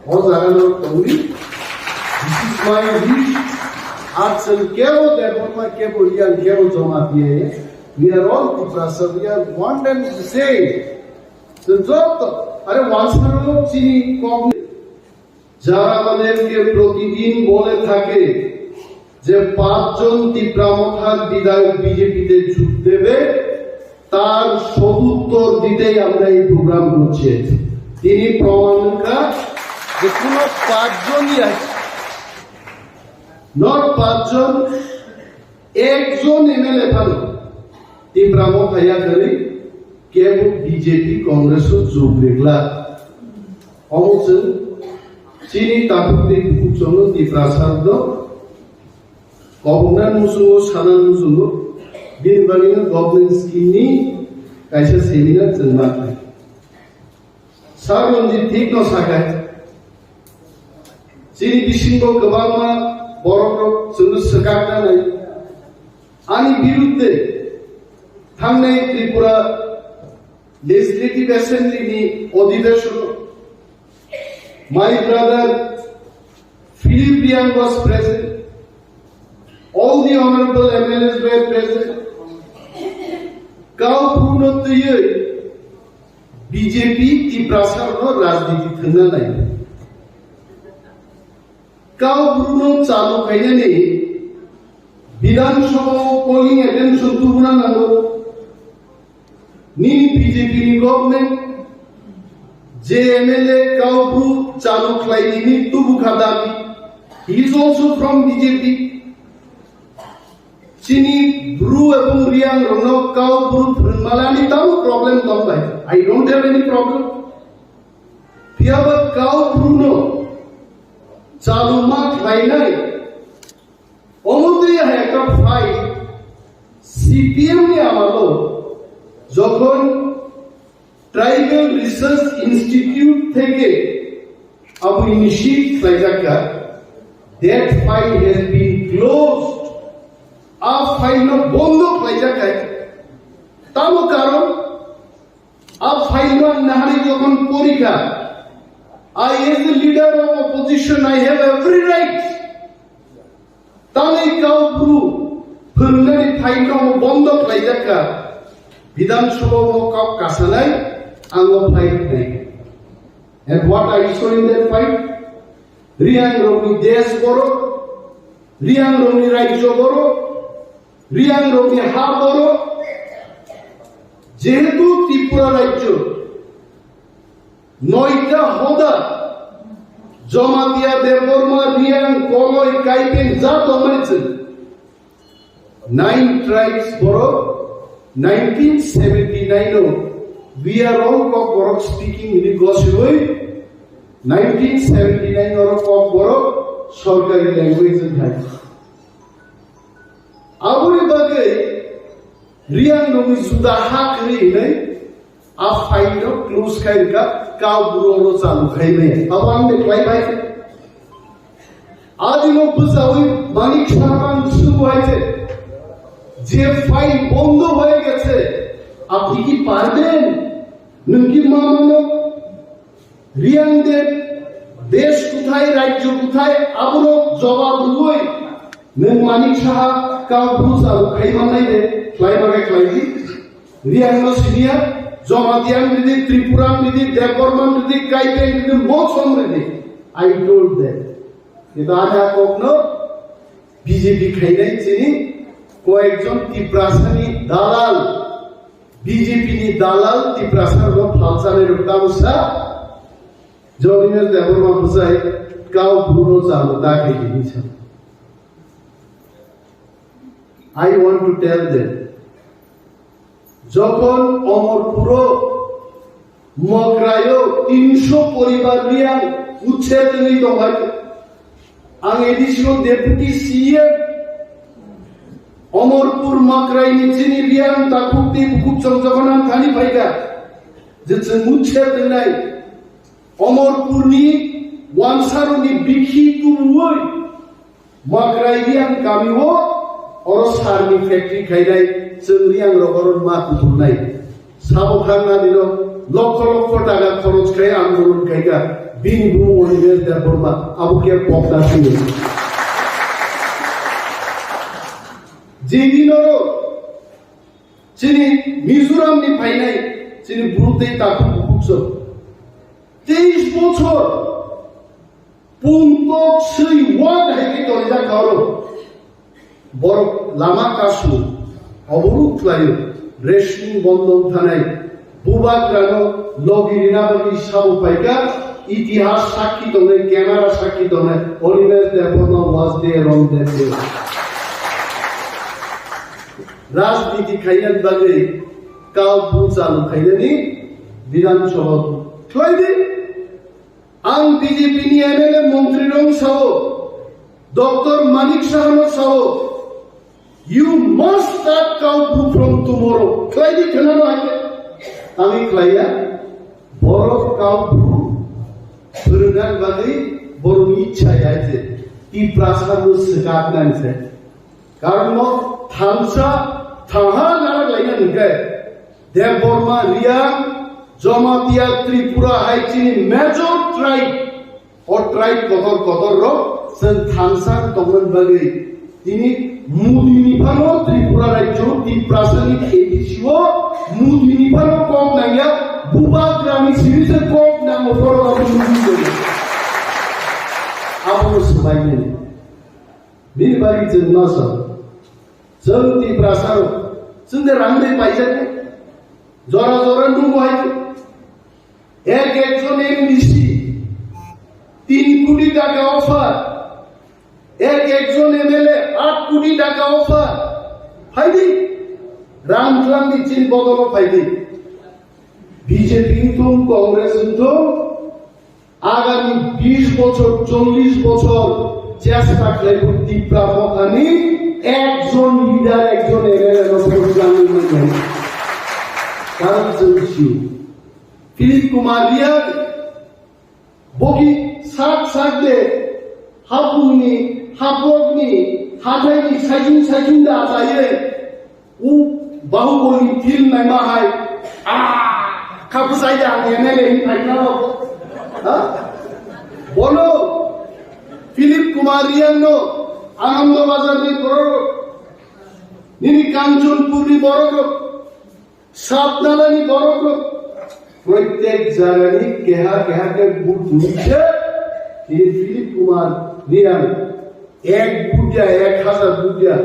S6: और जागानो तौरी this is my wish आजल केवो देवमा केवो लिया केवो जमा दिए we are all Tripurasa we are one and the same so जब अरे वांसरो चीनी कॉम যারা আমাদেরকে প্রতিদিন বলে থাকে যে 5 জন ত্রিপুরা মথার বিধায়ক বিজেপিতে যোগ দেবে তার সদুত্তর দিতেই আমরা এই প্রোগ্রাম করছি তিনি প্রমাণকা যে কোনো 5 জনই আছে নট 5 জন একজন এমএলএ ভালো ত্রিপুরা মথাইয়া করে কেবল বিজেপি কংগ্রেস যোগ রেগলা অবশ্য চিনি তাপুতে কুচলো ত্রিপুরা সাধ্য কবনা মুসু Sanan মুসু Binbangin government scheme ni kaisa seminar jengmak. Sarwanji thik no sakai. Sini bisingko kebangma borok sunu sekakna nai. Ani birudde thangnai Tripura Legislative Assembly ni odhibeshon. My brother Philip Rian was present. All the honorable MLAs were present. Kau puno tuye BJP Tripurasar no राजनीति थंगना नहीं. Kau puno चालू कहीं नहीं. विधानसभा polling attention tu बुना नंगो. Nini BJP ni government JMLA kau puno चालू kलाई ni tu bukhadabi. He is also from BJP. Chini Bru এবং Riang Ronok Kau Bru Malani tahu problem tahu lah. I don't have any problem. Piabat Kau Bruno Chalumak lainai. Omudriya hai ekta fight CPM ni amalo. Jokhon Tribal Research Institute theke abu initiate kaijaka. That fight has been closed. आप file में बंदो खाइजा खाए तालो कारण आप file में नहारी जोखन परीक्षा I as the leader of opposition I have every right ताले cow Bru फुलने file में बंदो खाइजा का विधानसभा में काउ कासनाई आंगो फाइल नहीं and what I saw in that fight Riang Romi देश बोरो Riang Romi राज्य बोरो Riang Romi Haboro যেহেতু ত্রিপুরা রাজ্য 9টা হোদা জমাতিয়া দেববর্মা রিয়াং কলই কাইপেন যা দমাইছেন 9 tribes বড় 1979 we are all KOKBOROK speaking in Gosway 1979 or KOKBOROK সরকারি ল্যাঙ্গুয়েজ থাকে Aburi bagai Riang Nomi sudah hak ni नहीं आप फाइल नो क्लोज करेगा काउ बुरो चालू खाइने अब हम देखलाई भाई आज लोग बुझाओ मानिक सामान शुरू হয়েছে যে ফাইল বন্ধ হয়ে গেছে আপনি কি পারবেন নকি মামনো রিয়াংদের দেশ কোথায় রাজ্য কোথায় আবরো জবাব রুই নং মানিক সাহা কাউ বুঝাও খাইমান নাই দে ফ্লাইভাগে ফ্লাইজি রিয়াংনো senior Jamatian Ridi, Tripuran Ridi, Deborman Ridi, KOKPIN Ridi, Moksam Ridi. I told them, Idana Kokno, BJP Khainai Chini, Koekjon Tiprasani Dalal, BJP ni Dalal, Tiprasar Ro Phalsane Ruktamusa, Jomimel Deborman Musai, Kau Bruno Zamuta Khainai. I want to tell them, যখন অমরপুর মকরায়ো 300 পরিবার নিয়ে উচ্ছেদ নিত হয় আং additional deputy CM Amarpur মকরাই নিচিনি বিয়ান তাকুতি বুকুচং যখন আং থানি ফাইকা যে উচ্ছেদ নাই অমরপুরনি ওয়ানসারনি বিখি তুই মকরাই বিয়ান কামিও और सारनी फैक्ट्री खाइनाय जोंनि आं रगरन मा कुथुमनाय साबखांना दिनो लक्ष लक्ष टाका खरच खाय आंदोलन खायगा बिनि बुमनिबे देबरमा आबुके पक्ता सिनो जेदिनरो चिनि मिजोरामनि फाइनाय चिनि ब्रुते ताकु बुकुसो 23 বছর পুন্তক সেই ওয়ান হাইকে তরিজা খাওয়ালো বড় লামা কাশু অবরোধ লাইও রেশমি বন্ধন থানায় বুবাগ্রানো লগিরিনাবলি সাবপাইকা ইতিহাস সাক্ষী দনে ক্যামেরা সাক্ষী দনে অলিমের দেবনা ওয়াজ দে রং দে রাজনীতি খাইয়ান বাগে কাল বুচালু খাইলেনি বিধানসভা খাইদি আং বিজেপি নি এমএলএ মন্ত্রী রং সহ ডক্টর মানিক সাহানো সহ You must start KOKBOROK from tomorrow. Klai di kenano ake. Ami klaiya borok KOKBOROK berenang bagi borong icha yaite. Ti prasanu sekat nanse. Karena thamsa thaha nara laina nikai. Deborma Riang Jamatia Tripura Haichini major tribe or tribe kotor ro sen thamsa tongan bagi. Ini Mudinipano Tripura Rajo di Prasani Edisio Mudinipano Kong Naya Buba Grami Sirisa Kong Namo Foro Mudinipano Abu Sebaiknya Bini bagi jenasa Jeng di Prasaro Jeng de Ramde Paisaknya Zora-zora nunggu aja Ekjon MDC 3 কোটি টাকা offer একজন MLA 8 কোটি টাকা offer ফাইদি রামক্লান্তি চিন বদল ফাইদি BJP তো কংগ্রেস তো আগামী 20 বছর 40 বছর চেষ্টা করবে তীব্র মতানি একজন লিডার একজন এমএলএ নবগ্রামী মধ্যে কারণ চলছে ফিলিপ কুমার রিয়া বগি সাত দে হাপুনি হাপগনি হাজাইনি সাইজিন দা আসায়ে উ বাহুবলি ফিল্ম নাই মাহাই খাপুসাই দা এমএলএ ফাইনা বলো ফিলিপ কুমার রিয়ানো আনন্দবাজার নি বড় নিনি কাঞ্চনপুরি বড় সাতনালানি বড় প্রত্যেক জায়গায় কেহাকে বুট নিচ্ছে ফিলিপ কুমার রিয়ান এক বুটিয়া 1000 বুটিয়া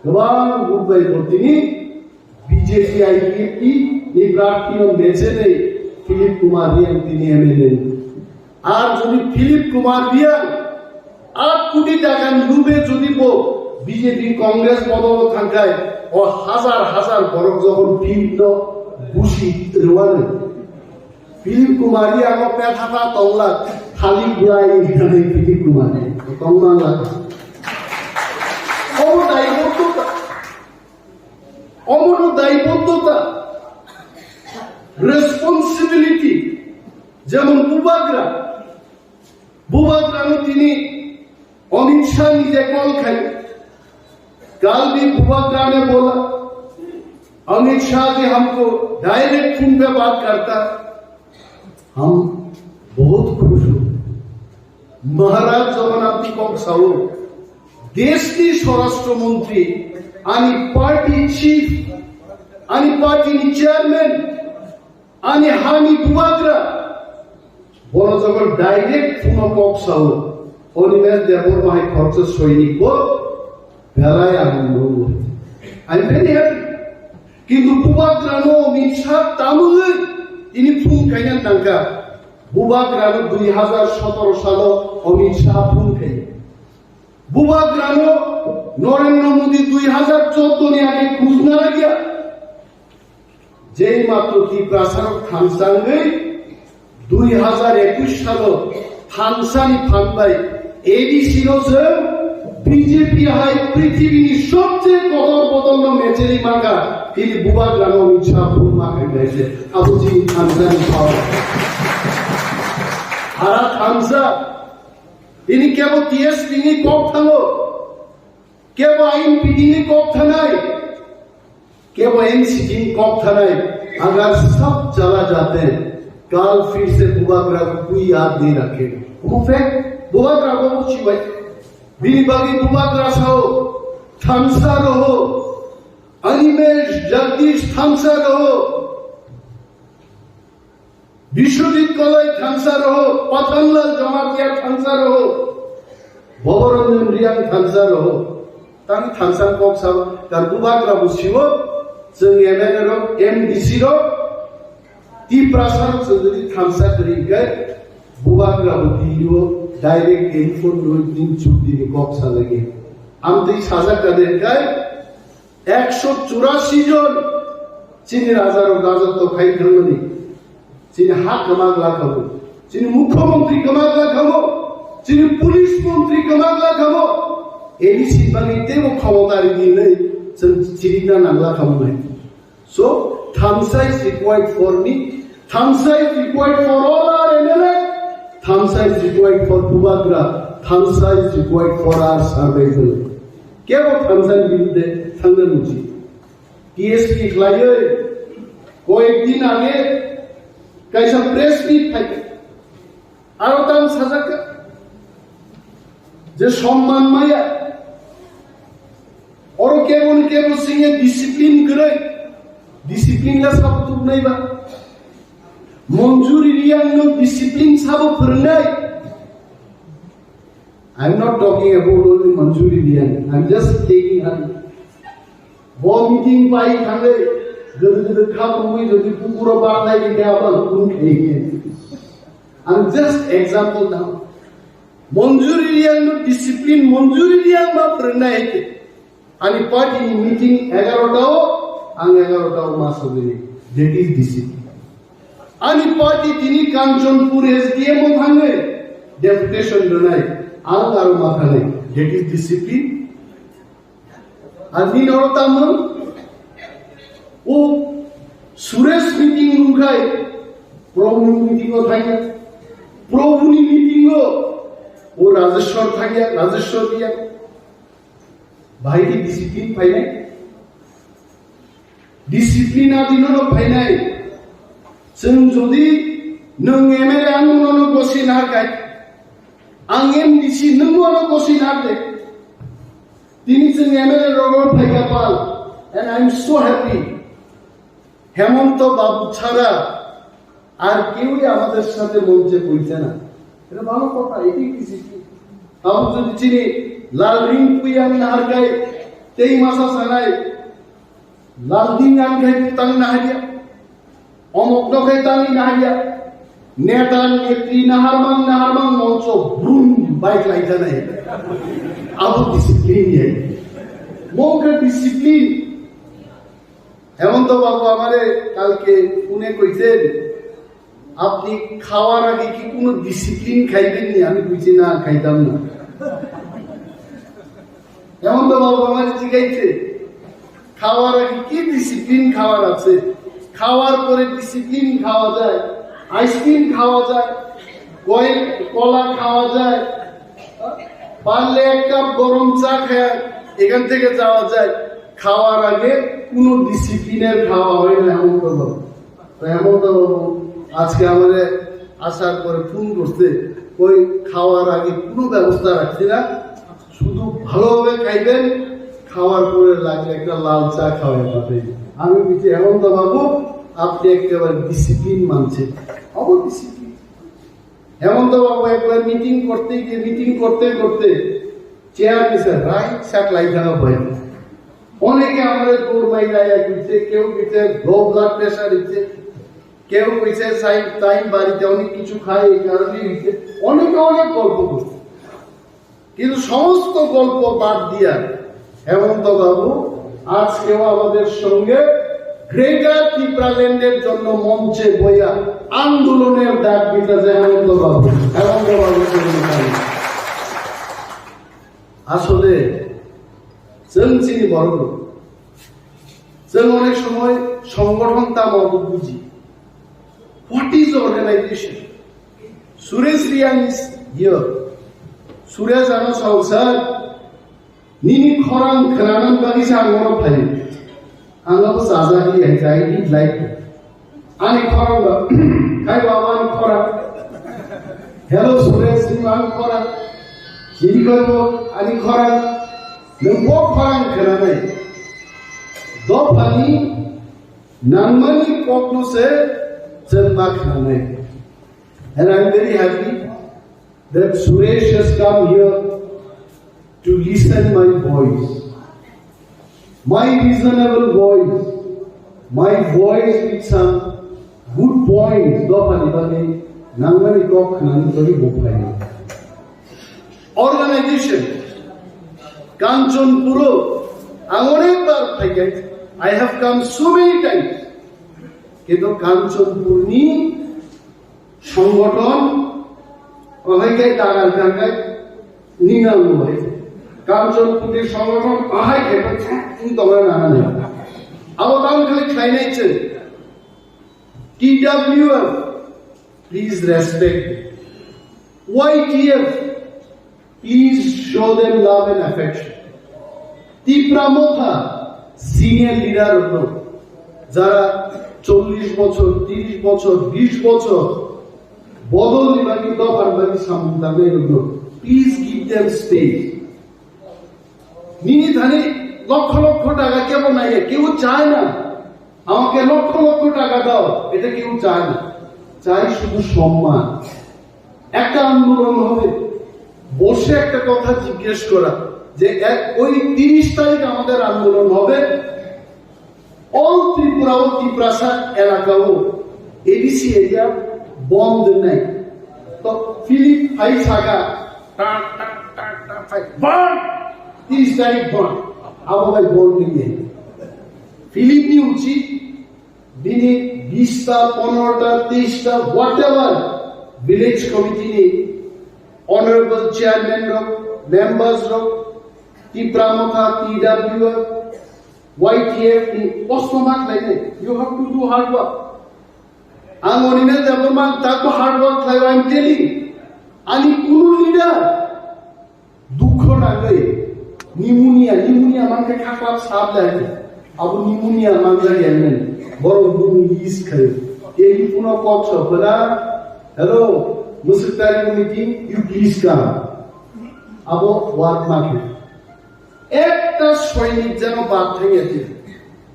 S6: গবান বুটবাই করতেনি বিজেপি আইপিপি এই প্রার্থীও বেছে নেই ফিলিপ কুমার রিয়ান তিনি এমএলএ আর যদি ফিলিপ কুমার রিয়ান 8 কোটি টাকা লুবে যদি বিজেপি কংগ্রেস বদল থাকায় ও হাজার বড় যখন ফিল্ড বুশি রওয়ানে ফিলিপ কুমার রিয়ান পেথাতা তংলা খালি গুলাই এখানে ফিলিপ কুমার তংলা অমর দায়বদ্ধতা রেসপন্সিবিলিটি যেমন বুবাগ্রামে তিনি अमित शाह নিজে কল খাই कल भी बुबाग्राम ने बोला अमित शाह जी हमको डायरेक्ट फोन पे बात करता हम बहुत खुश हूं महाराज जगन्नाथ कम साहू देश की स्वराष्ट्र मंत्री आणि पार्टी चीफ आणि party chairman Ani hani bubagra. Bono jokon direct puno koksao. Onimer debor mahai khorcha soinik bo belai agundo. I'm very happy. Kintu bubagrano mitsa tamule ini phun kainan tangka. Bubagrano 2017 salo Amit Shah phun kai. Bubagrano Narendra Modi 2014 ni age khujna lagia. যেই মাত্র কি প্রাসারক থানসাঙ্গে 2021 সাল থানসানি ফান্দাই ADC রোজে BJP high পৃথিবীর সবচেয়ে কদরবদন্য মেচেরি মাকা তিনি বুবা গ্রাম ইচ্ছা ফুল মাকে গেছে আবুজি থানসানি পাওয়া হারা থানসা তিনি কেবল টিএস তিনি কক থানো কেবল আইন পিডিনি কক থানায় केवल एनसीटी कॉक थाने अगर सब चला जाते हैं कल फिर से बुबाग्रा को कोई याद नहीं रखेगा वो फैक्ट बुबाग्रा को पूछी भाई बिनी बागी बुबाग्रा साहो थानसा रहो अनिमेश जगदीश थानसा रहो विश्वजीत कलई थानसा रहो पतनलाल जमातिया थानसा रहो भवरंजन रियांग थानसा रहो ताकि थानसा कॉक साहो कर बुबाग्रा बुझियो जों एमएलए रो एमडीसी रो ती प्रसार जों थामसा करिगै बुबाग्रा बुदियो डाइरेक्ट टेलिफोन रो दिन छुट्टी नि कक्सा लगे आम दै साजा कादेरगाय 184 जन चिनि राजारो गाजत तो खाइ खांगनि चिनि हा कमाग लाखाबो चिनि मुख्यमंत्री कमाग लाखाबो चिनि पुलिस मंत्री कमाग लाखाबो एडीसी बागै तेबो क्षमतारि दिनै Chirina Nangla Kamai. So, Thamsa is required for me, Thamsa is required for all our MLA, Thamsa is required for Bubagra, Thamsa is required for our survival. Kya wo Thamsa biruddhe Thangna nuchi. TSP khlaiye, koekdin age, kaisa press meet thake. Aro tam sajaka, je সম্মান মায়া और केवल केवल सिंह discipline करे discipline ला सब तुम नहीं बा मंजूरी रियांग नो डिसिप्लिन सब फरनाई I am not talking about only Manjuri Reang I am just taking हर वो मीटिंग पाई खाले जद खा मुई जद पुकुरो बानाई के आबल तुम खेगे I am just example now Manjuri Reang नो डिसिप्लिन मंजूरी रियांग मा फरनाई आणि पार्टी मीटिंग 11टाओ आंग 11टाओ मासोबे दैट इज डिसिप्लिन आणि पार्टी तिनी कांचनपुर एसडीएम थांगे डेपुटेशन दनाय आंग आरो माथाने दैट इज डिसिप्लिन आणि नरता मन ओ सुरेश मीटिंग रुखाय प्रभु मीटिंग थांगे प्रभुनी मीटिंग ओ राजेश्वर थांगे राजेश्वर दिया भाई की डिसिप्लिन फाइनाई डिसिप्लिन आदिनो फाइनाई जों जदि नों एमएलए आंनो गसिन हारगाय आं एमडीसी नोंनो गसिन हारदे दिनै जों एमएलए रगो फाइगापाल and I am so happy Hemanta babu ছাড়া আর কেউই আমাদের সাথে মঞ্চে বইছে না এটা ভালো কথা এটাই ডিসিপ্লিন আমি যদি চিনি लाल रिंग पुयां नारगाय तेई मासा सानाय लाल दिंग आंगाय तंग नाहरिया अमक नखाय तांग नाहरिया नेता नेत्री नाहारमां मंचो ब्रुम बाइक लाइजा नाही अब डिसिप्लिन है मोके डिसिप्लिन हेमंत बाबू हमारे কালকে পুনে কইছেন আপনি খাওয়ার আগে কি কোনো ডিসিপ্লিন খাইবেন নি আমি কইছি না খাইতাম না এমন তো বাবু আমার জিজ্ঞাইছে খাওয়ার আগে কি ডিসিপ্লিন খাওয়ার আছে খাওয়ার পরে ডিসিপ্লিন খাওয়া যায় আইসক্রিম খাওয়া যায় কলা খাওয়া যায় পারলে এক কাপ গরম চা খায় এখান থেকে যাওয়া যায় খাওয়ার আগে কোনো ডিসিপ্লিনের খাওয়া হয় না এমন তো বাবু এমন তো বাবু আজকে আমাদের আসার পরে ফোন করতে ওই খাওয়ার আগে কোনো ব্যবস্থা রাখছি না শুধু ভালোভাবে খাইবেন খাওয়ার পরে লাগলে একটা লাল চা খাওয়াই পাবে আমি বলছি হেমন্ত বাবু আপনি একেবারে ডিসিপ্লিন মানছেন, অবডিসিপ্লিন। হেমন্ত বাবু একবার মিটিং করতে গিয়ে মিটিং করতে করতে চেয়ার নিছে রাইট সাইড লাই থাকা হয়। অনেকে আমাদের দৌড় মাইলাইয়া দিচ্ছে, কেউ দিচ্ছে লো ব্লাড প্রেশার দিচ্ছে, কেউ কইছে টাইম বাড়িতে অনেক কিছু খায় এই কারণে দিচ্ছে, অনেকে অনেক গল্প করছে। কিন্তু সমস্ত গল্প বাদ দিয়া হেমন্ত বাবু আজকেও আমাদের সঙ্গে গ্রেটার ত্রিপুরাল্যান্ডের জন্য মঞ্চে বইয়া আন্দোলনের ডাক দিতেছে হেমন্ত বাবু। হেমন্ত বাবু আসলে চিনি বড় অনেক সময় সংগঠন তা মত বুঝি। What is organisation? Suresh Reang is here. Suresh আনো সংসার নিনি খরাং খেলানান বাগিসা আঙ্গর ফাই আঙ্গাবো সাজাহি আই ডিড লাইক আনি খরাং খাই বাবা আনি খরাং হ্যালো সুরেশ নি আং খরাং চিনি করব আনি খরাং নবো খরাং খেলানাই দফানি নামমানি কখনো সে জন্মা খেলানাই। And I'm very happy that Suresh has come here to listen my voice, my reasonable voice, my voice with some good points. Organization, Kanchanpura, I have come so many times. কিন্তু কাঞ্চনপুরনি সংগঠন অনেকে টাকার টাকায় নিলাম হয়েছে। কাঞ্চনপুরের সংগঠন আহাই খেটেছে কিন্তু আমরা নানা নেই আবার খালি খাই নাইছে। TWF, please respect. YTF, please show them love and affection. Tripura মোথা senior leader হলো যারা 40 বছর 30 বছর 20 বছর বদল নিবাকি দফার বাকি সামনে হলো। Please give them space. Mini ধানে লক্ষ লক্ষ টাকা কেমন নাই, কেউ চায় না আমাকে লক্ষ লক্ষ টাকা দাও, এটা কেউ চায় না। চাই শুধু সম্মান। একটা আন্দোলন হবে, বসে একটা কথা জিজ্ঞেস করা যে ওই 30 তারিখ আমাদের আন্দোলন হবে, অল ত্রিপুরা ও ত্রিপুরা এলাকাও এডিসি এরিয়া বন্ধ নাই। তো ফিলিপ ফাই থাকা 30 তারিখ বন্ধ আবার বন্ধ নিয়ে ফিলিপ নি উচিত দিনে 20টা 15টা 23টা হোয়াট এভার ভিলেজ কমিটি নিয়ে অনারেবল চেয়ারম্যান রক মেম্বার্স রক Tripura Motha TWF YTF ni postmark like you have to do hard work. Angonina development tako hard work like I'm telling. Ani kunu leader dukho na gai pneumonia manke khakap sab lage abu pneumonia manja gelmen boro dum is khare telephone box bala hello musikari meeting you please come abo work market একটা সৈনিক যেন বাদ ভেঙেছে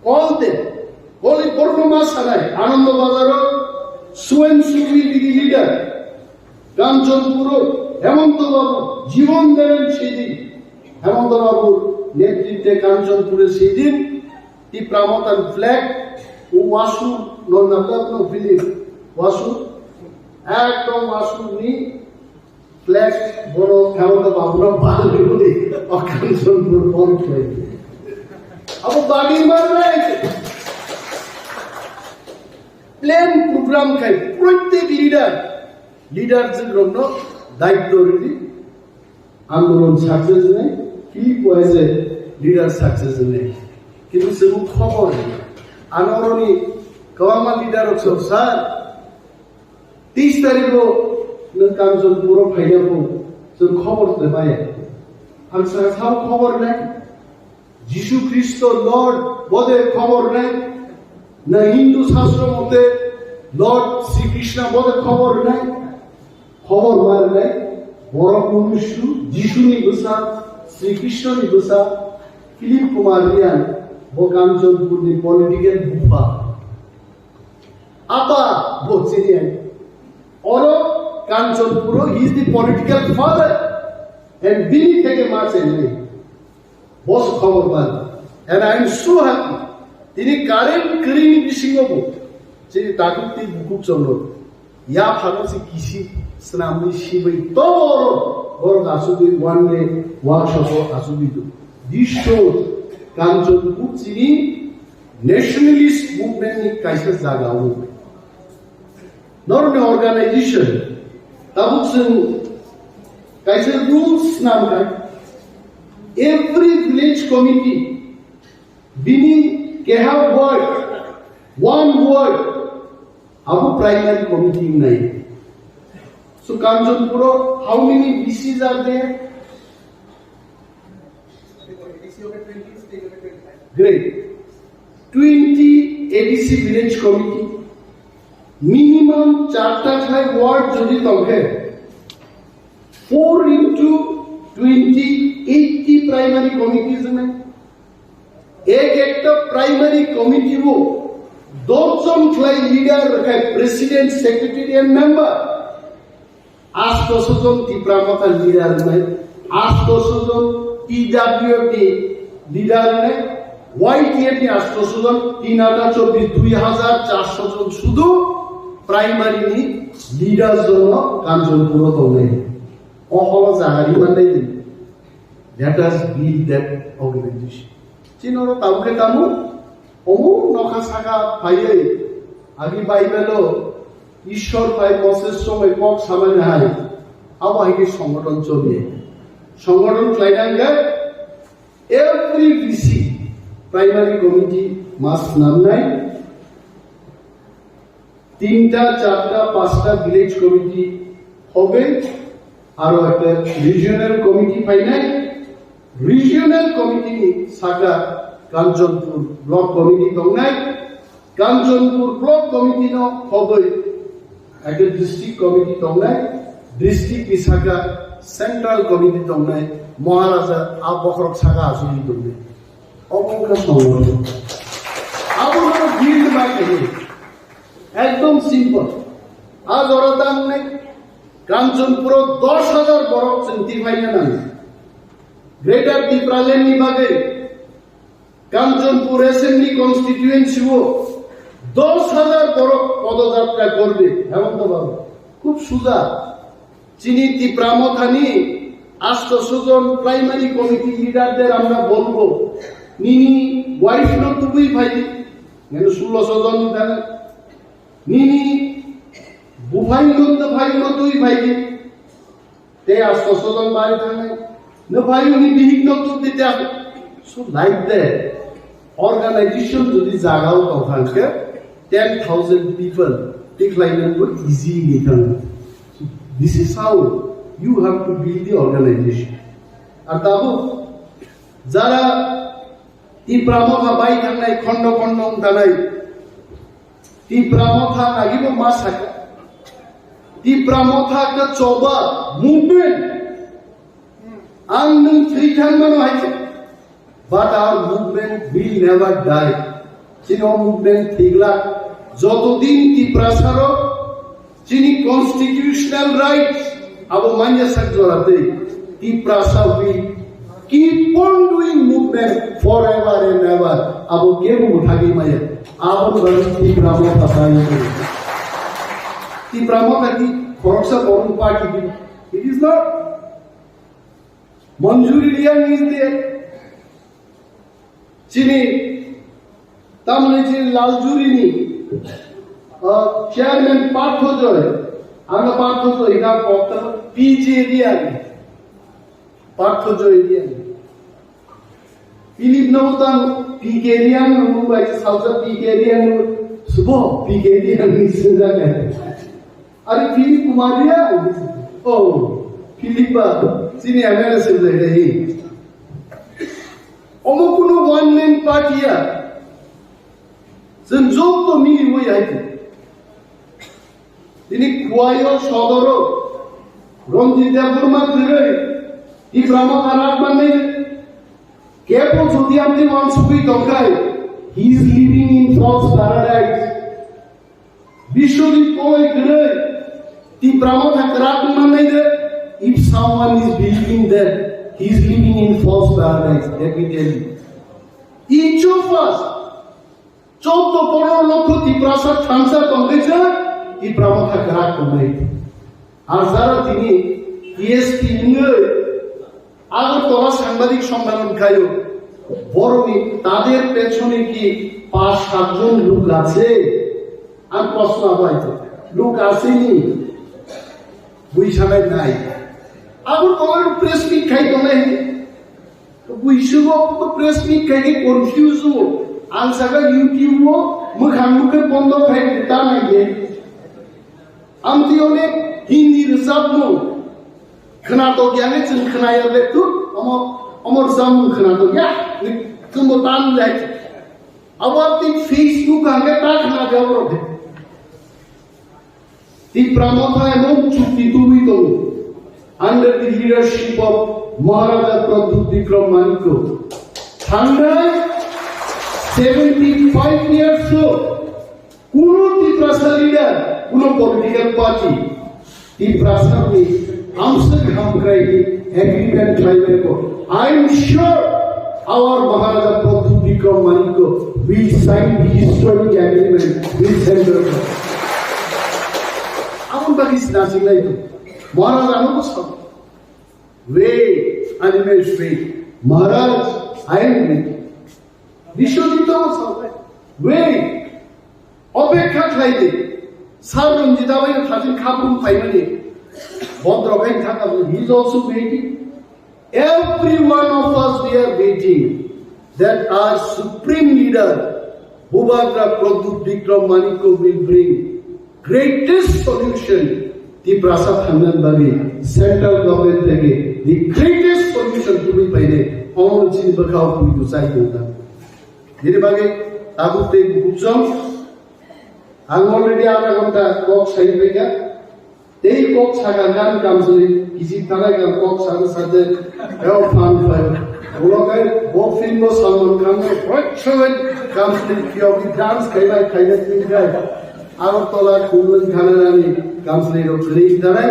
S6: call দে বলি performance ছাড়াই Anandabazar swan সুবি leader Kanchanpur হেমন্ত বাবু জীবন দেন সেদিন হেমন্ত বাবুর নেতৃত্বে কাঞ্চনপুরে সেদিন ত্রিপুরামতার ফ্ল্যাগ ও ওয়াসু নন্দাপ্ন ফিলিপ ওয়াসু একদম ওয়াসু নি ফ্ল্যাগ বড় হেমন্ত বাবুরা ভালো বলে অকাঞ্চনপুর বন্ধ হয়ে আবার বাড়ি মারবে প্ল্যান প্রোগ্রাম খাই প্রত্যেক লিডারদের জন্য দায়িত্ব রেডি আন্দোলন সাকসেস নেই কি কয়েছে লিডার সাকসেস নেই কিন্তু সে খবর নেই আনরণী কওয়ামা লিডার হচ্ছে স্যার 30 তারিখও কাঞ্চনপুর ফাইনাবো जों खबर देबाय आं साव खबर নাই যিশু খ্রিস্ট লর্ড বদে খবর নাই না হিন্দু শাস্ত্র মতে লর্ড শ্রীকৃষ্ণ বদে খবর নাই খবর মার নাই বড় মনুষ্য যিশু নি বসা শ্রীকৃষ্ণ নি বসা ফিলিপ কুমার রিয়ান ও কাঞ্চনপুর নি political বুফা apa bochini oro Kanchanpuro, he is the political father and bini theke ma chenni boss khobor ban and I am so happy tini current clean bisingobo je takuti bukuk chonro ya phalo se kisi snamni shibai toro or asubi one day workshop asubi do this shows Kanchanpur chini nationalist movement ni kaisa jaga ho not an organization tabuksen kaisa rules namka every village committee bini ke have word one word abu primary committee nai so Kanchanpur how many BCs are there great 20 ADC village committee minimum 4 ward jodi tonghe 4 into 20 80 primary committees mein ek ekta primary committee wo dojon khlai leader rakha president secretary and member astojon tipramata leader mai astojon PWD leader mai YTF astojon 3024 2400 জন শুধু primary নি leader জন্য Kanchanpur তলে অহল জাহারি মানে let us build that organization চিনর তাউকে তামু ওমু নখা সাগা পাইয়ে আগি বাইবেলো ঈশ্বর পাই বসের সময় কক সামান্য হাই আবাহিকে সংগঠন চলিয়ে সংগঠন ক্লাইডাঙ্গে every BC primary committee must namnai 3টা 4টা 5টা village committee hobe aro ekta regional committee painai regional committee ni saga Kanchanpur block committee tongnai Kanchanpur block committee no hobe ekta district committee tongnai district ni saga central committee tongnai Maharaja Abokrok saga asuni tongnai অবঙ্কা সংগঠন আপনারা build বাকি একদম simple আজ ওরা দাম নেই Kanchanpur 10,000 বড় চিন্তি পাইনা না গ্রেটার ত্রিপুরাল্যান্ড নিবাগে Kanchanpur অ্যাসেম্বলি কনস্টিটিউয়েন্সি ও 10,000 বড় পদযাত্রা করবে হেমন্ত বাবু খুব সুজা চিনি ত্রিপুরামথানি 800 জন প্রাইমারি কমিটি লিডারদের আমরা বলবো নিনি ওয়াইফ ন তুই ভাই মানে 1600 জন দেন নিনি বুভাই নন্দ ভাই ন তুই ভাই তে 800 জন বাড়ি থাকে না ভাই উনি বিহিত তো দিতে সো লাইক দ্যাট অর্গানাইজেশন যদি জাগাও তখনকে 10,000 পিপল ডিক্লাইন করে ইজি নিতাম this is how you have to build the organization আর তাবো যারা ত্রিপুরামথা বাই থাকনাই খন্ড খন্ড দানাই ত্রিপুরামথা লাগিব মা সাকা ত্রিপুরামথা কা চবা মুভমেন্ট আং নং থ্রি থাকমানো হাইছে but our movement will never die চিনি মুভমেন্ট থিগলা যতদিন ত্রিপুরা সারো চিনি কনস্টিটিউশনাল রাইটস আবো মান্য সাকজরাতে ত্রিপুরা সা will keep on doing movement forever and ever. Abu kemu uthagi maya. Abu bagi Tipramotha sahi. Tipramotha ki khoroksa born party. It is not. Manjuri Liang is there. Chini Tamil Chini Laljuri ni Chairman Partho Joy. Anga Partho Joy ina pokta PJ Liang. Partho Joy Liang. Philip Nautan, Picarian, Mumbai, South Picarian, Subo, Picarian is there. Are Philip Kumaria? Oh, Philippa, Senior American is there. Omokuno one man party here. Zenjok to me, we have it. Dini Kuayo Shodoro, Rondi Deburma, Ipramotha Ratman. Kepo Jodiamdi wants to be Tokai. He is living in false paradise. Visually if someone is believing that he is living in false paradise, let me tell you. Each of us, 14-15 লক্ষ ত্রিপ্রাসাদ থামসা কংগ্রেসের এই ব্রাহ্মণা গ্রাহ কমাই আর যারা তিনি TSP নিয়ে আগরতলা সাংবাদিক সম্মেলন খাইও বরং তাদের পেছনে কি 5-7 জন লোক আছে আর প্রশ্ন হয়তো লোক আসেনি বুঝাবে নাই আগরতলার প্রেস মিট খাইতো নাই তো বুঝব তো প্রেস মিট খাইকে কনফিউজ হবো आंसागा यूट्यूब वो मुखामुखे बंद खाई देता नहीं है आमतियों ने हिंदी रसाब नो खना तो क्या ने चंद खना यार ले तू अमर जामुन खना तो क्या तुम बतान ले अब आप ती फेसबुक आगे ता खना जाओ रो ती प्रमोथा एवं चुप्पी तू भी तो under the leadership of Maharaja Pradhup Vikram Maniko Panda 75 years old. Kuno Tiprasa leader, kuno political party. Tiprasa me, amsa ham krai agreement krai ko. I am sure our Maharaja Pradhup Vikram Maniko will sign the historic agreement with Central. Amun bagis nasing na ito. Maharaj ano ko sa? Wait, animal faith. Maharaj, I am ready. Biswajit wait অপেক্ষা খাইলে সার রঞ্জিতা ভাই থাকেন খাবুন পাইবেনি ভদ্র ভাই থাকা he is also waiting every one of us we are waiting that our supreme leader ভূভাদ্রা Pradyot Bikram Manikya will bring greatest solution the প্রাসাদ খান্দান বাড়ি সেন্ট্রাল গভর্নমেন্ট থেকে দি গ্রেটেস্ট সলিউশন তুমি পাইলে অমর চিন বখাও তুমি তো চাই না Jadi bagi aku teh bujang, ang already ada kota kok saya pega, teh kok sahagan kamsuli, kisi tanah kan kok sahaja, kau fan fan, kalau kau box film lo Salman Khan lo, right showen kamsuli kau di dance kaya tinggal, aku tolak kulen kanan ni kamsuli lo kering tanah,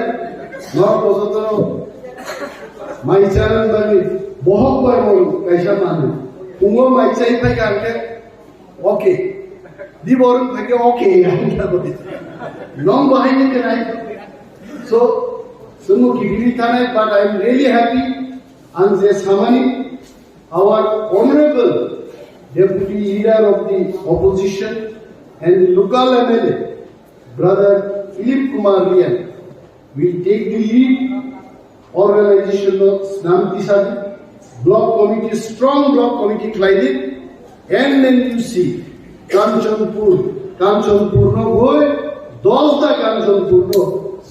S6: mau kosoto, mai channel bagi, bohong baru kaisa manu. Ungo mai chai pai karke okay di borun thake okay anta bote long bahine ke nai so sumu ki dili thanai but I am really happy and the samani our honorable deputy leader of the opposition and local MLA brother Philip Kumar Rian will take the lead organization of Snamti Sadi block committee, strong block committee Klaidit, and then you see Kanchanpur no boy, Dolta Kanchanpur no,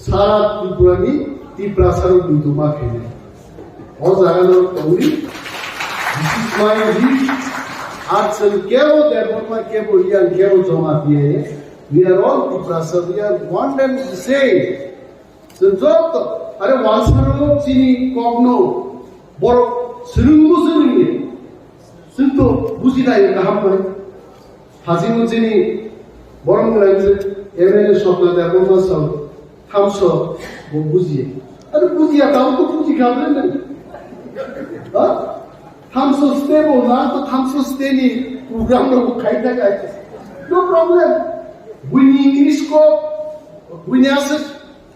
S6: Sara Tripurani, Tiprasaru Dutuma Kene. All Zagano Tauri, this is my wish. Artsel Kevo, Dermama Kevo, Ian Kevo Zomatie, we are all Tiprasa, we are one and the same. So, Zoto, Are Wansaro Chini Kogno, Boro. Sering Sinto Buzina Kahapan Hazimuchini Borong Lands, Evan Shopla, the Bomaso, Hamso, Buzi. And Buzia down to Buzi Cabin. Hamso stable, not the Hamso steady, Uganda Kaita. No problem. We need English scope, we need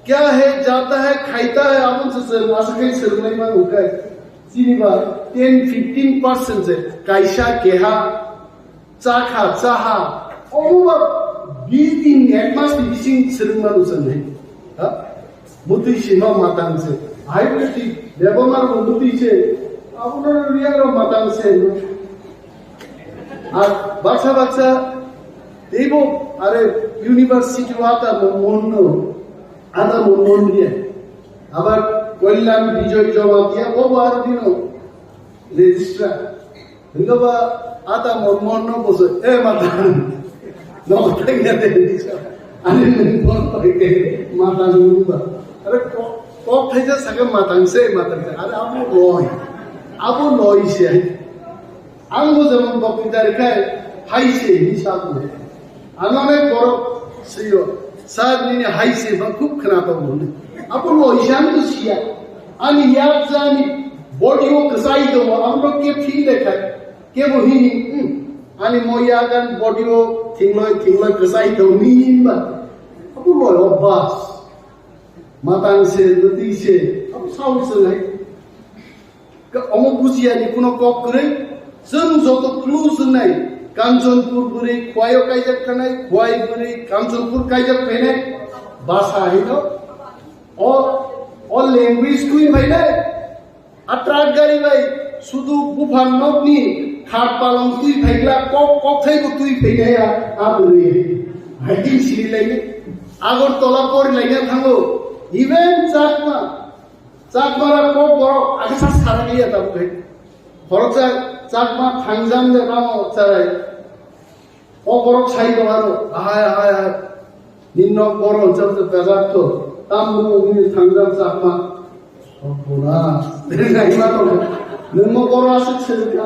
S6: क्या है जाता है खाइता है आप उनसे मासके सिरमई में उठे सिनेमा 10-15% से कैसा केहा चाहा ओवर 20 दिन एडवांस बिसिंग सिरमई उसन है मुद्दी सीमा मातांग से हाइब्रिड लेबोमार मुद्दी से आप उन्होंने रियल मातांग से बाचा देखो अरे यूनिवर्सिटी वाता मोनो आधा मोन दिया अबर कल्याण विजय जमा दिया वो बार दिनों रजिस्ट्रार इनको बा आधा मोन नो बोले ए मातान नो तंगे दे दिशा अरे मोन पढ़े मातान उन्होंने अरे कॉक थे जो सके मातान से अरे आपो लॉय से आंगो जमान बपिदार का हाई से हिसाब में आंगो में करो siyo sar ni hai se ba khub khana to bol apun lo isham to siya ani yat jani body o kasai to amro ke feel lekha ke bohini ani moya gan body o thingloi kasai to ni ba apun lo obas matang se duti se ap sau se lai ka omo busia ni kuno kop kre जों जत clues होनाय कांचनपुर बुरै खवायो कायजाक थानाय खवाय बुरै कांचनपुर कायजाक फैनाय भाषा हैनो a language कुइ फैनाय अट्राक गारि बाय सुदु बुफान नकनि खाट पालं कुइ फैग्ला कक थैबो कुइ फैनाया आ बुरै हाइदिं सिरिलायनो आगरतला परिलायनो थांगो इभेन चाकमारा कक बर आगसा सारागैया दाबो फरजा चाकमा थांजाम दे नामो चाराय KOKBOROK साइ दमारो आहाय निन्न बरो जब बेजातो तामबो नि थांजाम चाकमा सपना देनायमा तो नोंमो बरोआसो छेलका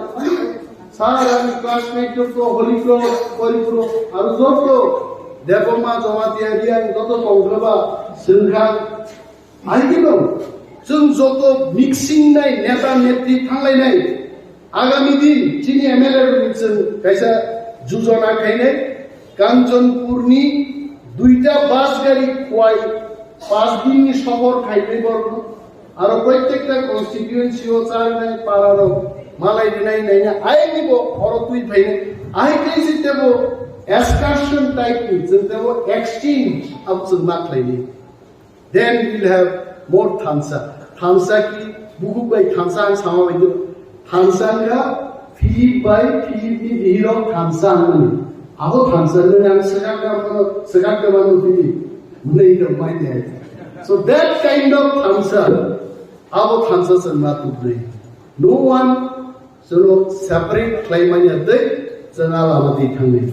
S6: सारानि क्लासमेट तो हलिको परिपुरो आरो जतो देबमा जमातिया रियां जतो तंग्रबा सोंखा आइगिनो जों जतो मिक्सिं नाय नेता नेत्रि थांलायनाय आगामी दिन चीनी एमएलए जों कैसा जुजना खाइने कांचनपुरनि दुईटा बास गाड़ी खवाय 5 दिननि शहर खाइने बरनो आरो प्रत्येकटा कन्स्टिट्युएन्सि ओ चारनाय पारानो मालाय दिनाय नायना आइनिबो हरतुइ फाइने आइ कैसे देबो एक्सकर्शन टाइप नि जों देबो एक्सचेंज अब जों माख्लायनि then we will have more थांसा की बुहु बाय थांसा आं सामा बायदो थांसांगा फिलिप बाय फिलिपनि हिरो थांसांनि आबो थांसांनो नां सगागमानो फिलिप नै द माइने सो दैट काइंड ऑफ थांसा आबो थांसा सन्मा तुब्रै नो वन जों सेपरेट क्लाइमानिया दै जोंहा लामादि थांनि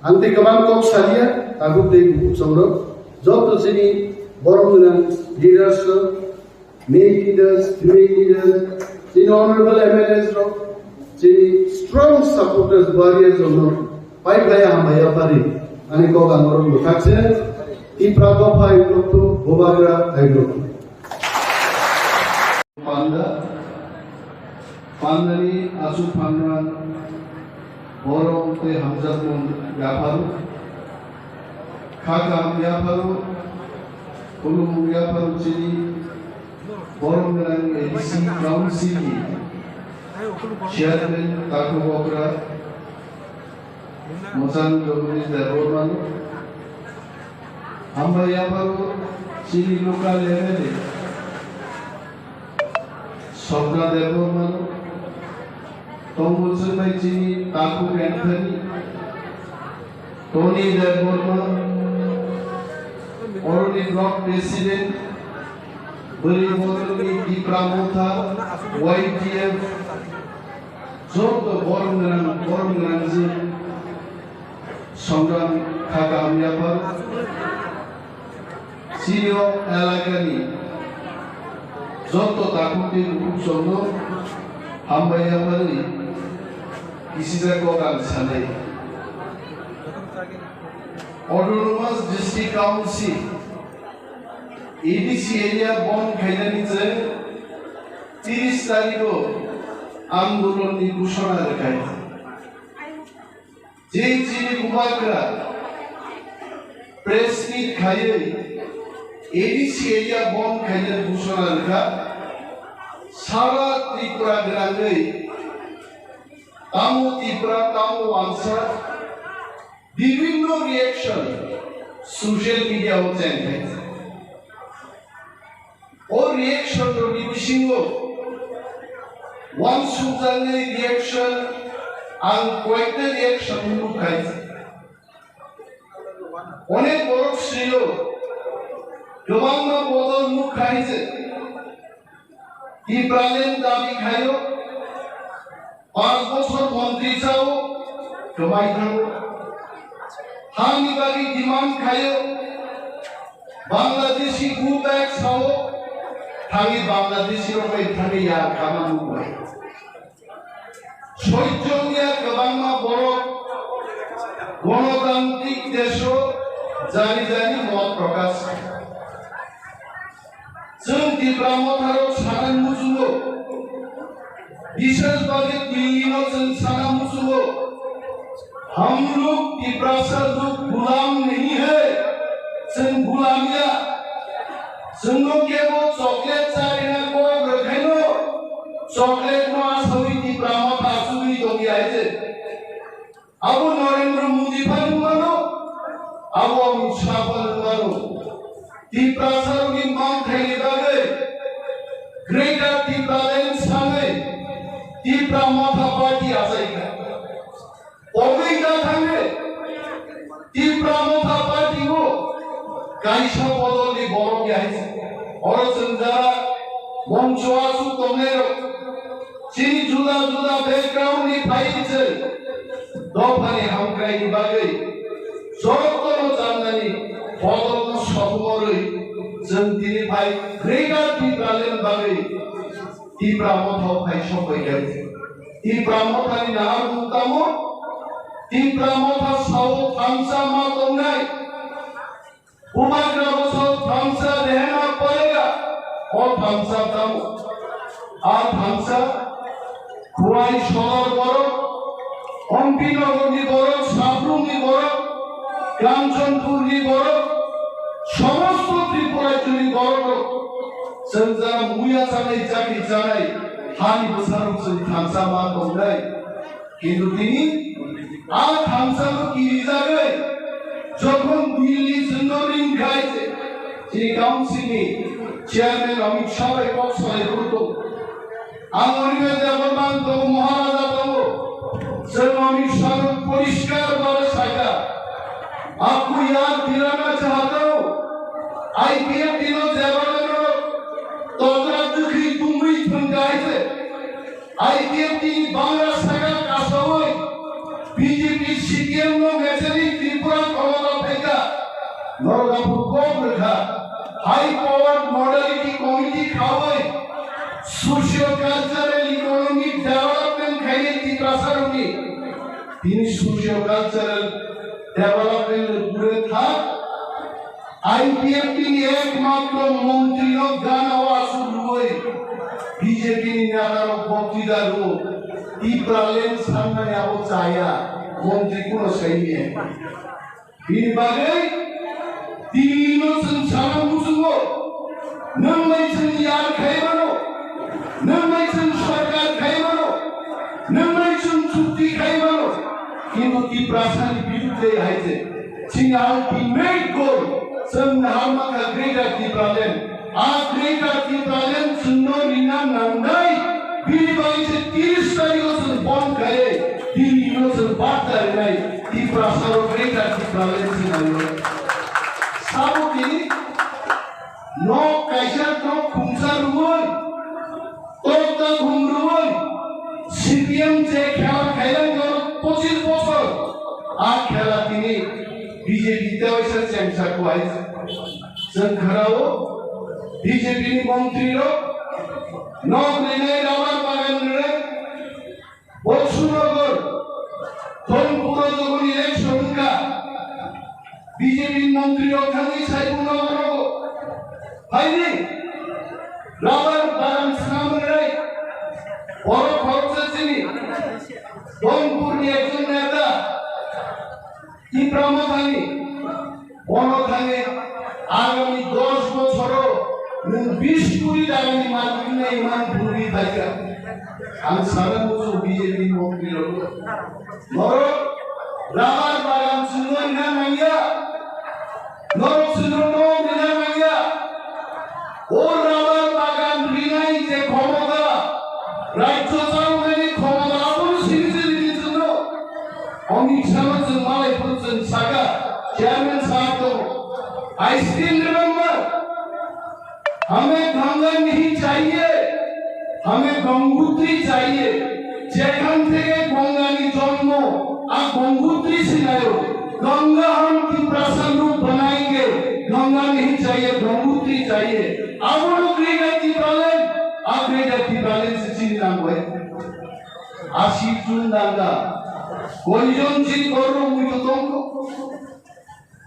S6: आंते गोबां कक सालिया आगु दै बुसंरो जब जोंनि बर'मोना leaders male leaders female leaders the honorable MLAs the strong supporters warriors of Paipaya Hamaya Pari and Koganoro Lukachen, Iprabo Hydro, Bobagra Hydro. Pandani Asu Pandan Borom Te Hamzatun Yaparu Kakam Yaparu Kulum Yaparu Chili Borom Nang ADC Council Chairman KOKBOROK Mosan Jomis Deborman Ambayaparu Chili local MLA Sobra Deborman Tombulsumai Chili Taku Anthony Tony Deborman already block president Beri Dipramotha YTF Zoto Bornganzi Songram Kagamyapar CEO Alagani Zoto Takuti Sono Hambayapari Isisa Kogan Sane Autonomous District Council ADC area bond খাইলানি যে 30 তারিখও আন্দোলন নি ঘোষণা রাখায় যে চিনি কুমাকরা press meet খাইয়ে ADC area bond খাইলানি ঘোষণা রাখা সারা ত্রিপুরা গ্রামে তামো ত্রিপুরা তামো আনসার বিভিন্ন রিঅ্যাকশন সোশ্যাল মিডিয়া হচ্ছে or reaction to divisingo one suzanne reaction and quite the reaction look at onek borok shriyo jomangna bodol look khaise ki pralen dabi khayo 5 bochor মন্ত্রী চাও জমাই থাকো হামি বাড়ি ডিমান্ড খায়ো বাংলাদেশি গু ব্যাগ চাও থাকি বাংলাদেশি রকম থাকি ইয়া খামানো হয় সৈজনিয়া গবাংমা বড় গণতান্ত্রিক দেশ जानी जानी मत प्रकाश जों त्रिपुरा मथाराव साना मुजुगो विशेष बागे दिल्लीयाव जों साना मुजुगो हम लोग त्रिपुरा से लोग गुलाम नहीं है जों गुलामिया जों लोग केवल चॉकलेट चारिना कोई रखाइनो चॉकलेट नो आसवी त्रिपुरा मथा सुबी तो गया है अब नरेंद्र मोदी फानुमानो अब अमित शाह फानुमानो त्रिपुरा सरगी मांग खाइले बागे ग्रेटर त्रिपुरा लैंड साने त्रिपुरा मथा पार्टी आजाइगा ओबेगा थांगे त्रिपुरा मथा पार्टी को काइसा बदलनि बरो गयाइसे और संजारा मंचवा सु तमेरो चिनी जुदा जुदा बैकग्राउंड नि फाइसे दफानि हामक्राइनि बागै जरतनो जाननानि बदलनो सबमरै जों दिनैहाय ग्रेटर त्रिपुरा लैंड बागै त्रिपुरा मथाव फाइ सफैगोन त्रिपुरा मथानि नाम बुंतामो त्रिपुरा मथा साव थांसा मा दंनाय उमाग्रा बसो थांसा रहना पड़ेगा और थांसा तम আর थांसा खुआई शहर बड़ो अम्बिनगरनि बड़ो साब्रुमनि बड़ो कांचनपुरनि बड़ो समस्त त्रिपुरानि बड़ो जों जा मुया जानाय चाकरि जानाय हानि बोसाराव जों थांसा मा दंनाय किन्तु दिनै आ थांसाखौ गिरि जागोन যখন দিল্লি সুন্দরিং গাইছে যে কাউন্সিলনি চেয়ারম্যান অমিত শাহ একক সরে করতো আঙুলিবে দেবমান তো মহারাজা তো সে অমিত শাহ পরিষ্কার বলে সাইকা आपको याद दिलाना चाहता हूँ आईपीएल दिनों जवानों तो अगर दुखी तुम्ही फंगाइसे आईपीएल की बांग्ला सागा कासोई बीजेपी सीएम नो मेसेरी त्रिपुरा कमला फेंका नरगापुर कोबरेखा हाई पावर मॉडलिटी कमिटी खावे सोशियो कल्चरल इकोनॉमिक डेवलपमेंट खाइए त्रिपुरा सरनी तीन सोशियो कल्चरल डेवलपमेंट पूरे था आईपीएफ की एकमात्र मंत्री लोग गाना वासुर हुए बीजेपी ने नारा बक्तिदार हो त्रिपुरा लैंड सामने आओ चाया मंत्री को सही है इन बारे तीनों संसार मुझको नम्बर सन यार खाए बनो नम्बर सन सरकार खाए बनो नम्बर सन छुट्टी खाए बनो किंतु त्रिपुरा सानी बिरुद्ध है जे चिंग अल्टीमेट गोल सम नामा का ग्रेटर त्रिपुरा लैंड आ ग्रेटर त्रिपुरा लैंड सुनो रीना नंदाई बिलिबाई से 30 तारीखों से बंद करे दिल्ली से बात कर रहे त्रिपुरा सारो ग्रेटर त्रिपुरा लैंड से नहीं साबो की नो कैसा नो खुमसा रुवन तो तक घूम रुवन सीपीएम से खेला खेला जो 25 बছর आ खेला तिनी बीजेपी ते वैसे चेंजा को आई संखराओ बीजेपी मंत्री लो नौकरी रावण बागान रे बसुनगर धनपुर जगन इलेक्शन का बीजेपी मंत्री ओखाने साइबुनगर को फाइनी रावण बागान सामने बड़ खर्च चिनी धनपुर नि एकजन नेता त्रिपुरा मथानि बनथाने आगामी 10 বছরও 20 কোটি টাকা নি মার্কেটে ইমান ভুরি থাকা আমি সারা বছর বিজেপি মন্ত্রী লোক নর রাবার বাগান শুনো না মাইয়া নর শুনো না মাইয়া ও রাবার বাগান বিনাই যে ক্ষমতা রাজ্য সরকারি ক্ষমতা আপন সিরিজে দিয়েছিল অমিত শাহ মালাই প্রচন সাগা চেয়ারম্যান साहब तो आई स्टिल रिमेंबर हमें गंगा नहीं चाहिए हमें गंगोत्री चाहिए যেখান থেকে গঙ্গানি জন্ম আর गंगोत्री सिलायो गंगा हम त्रिपुरा रूप बनाएंगे गंगा नहीं चाहिए गंगोत्री चाहिए अब लोग ग्रेटर त्रिपुरा लैंड अब ग्रेटर त्रिपुरा लैंड से चिन्ह हुए आशीष चुन दांगा कोई जोन चिन्ह करो मुझे तो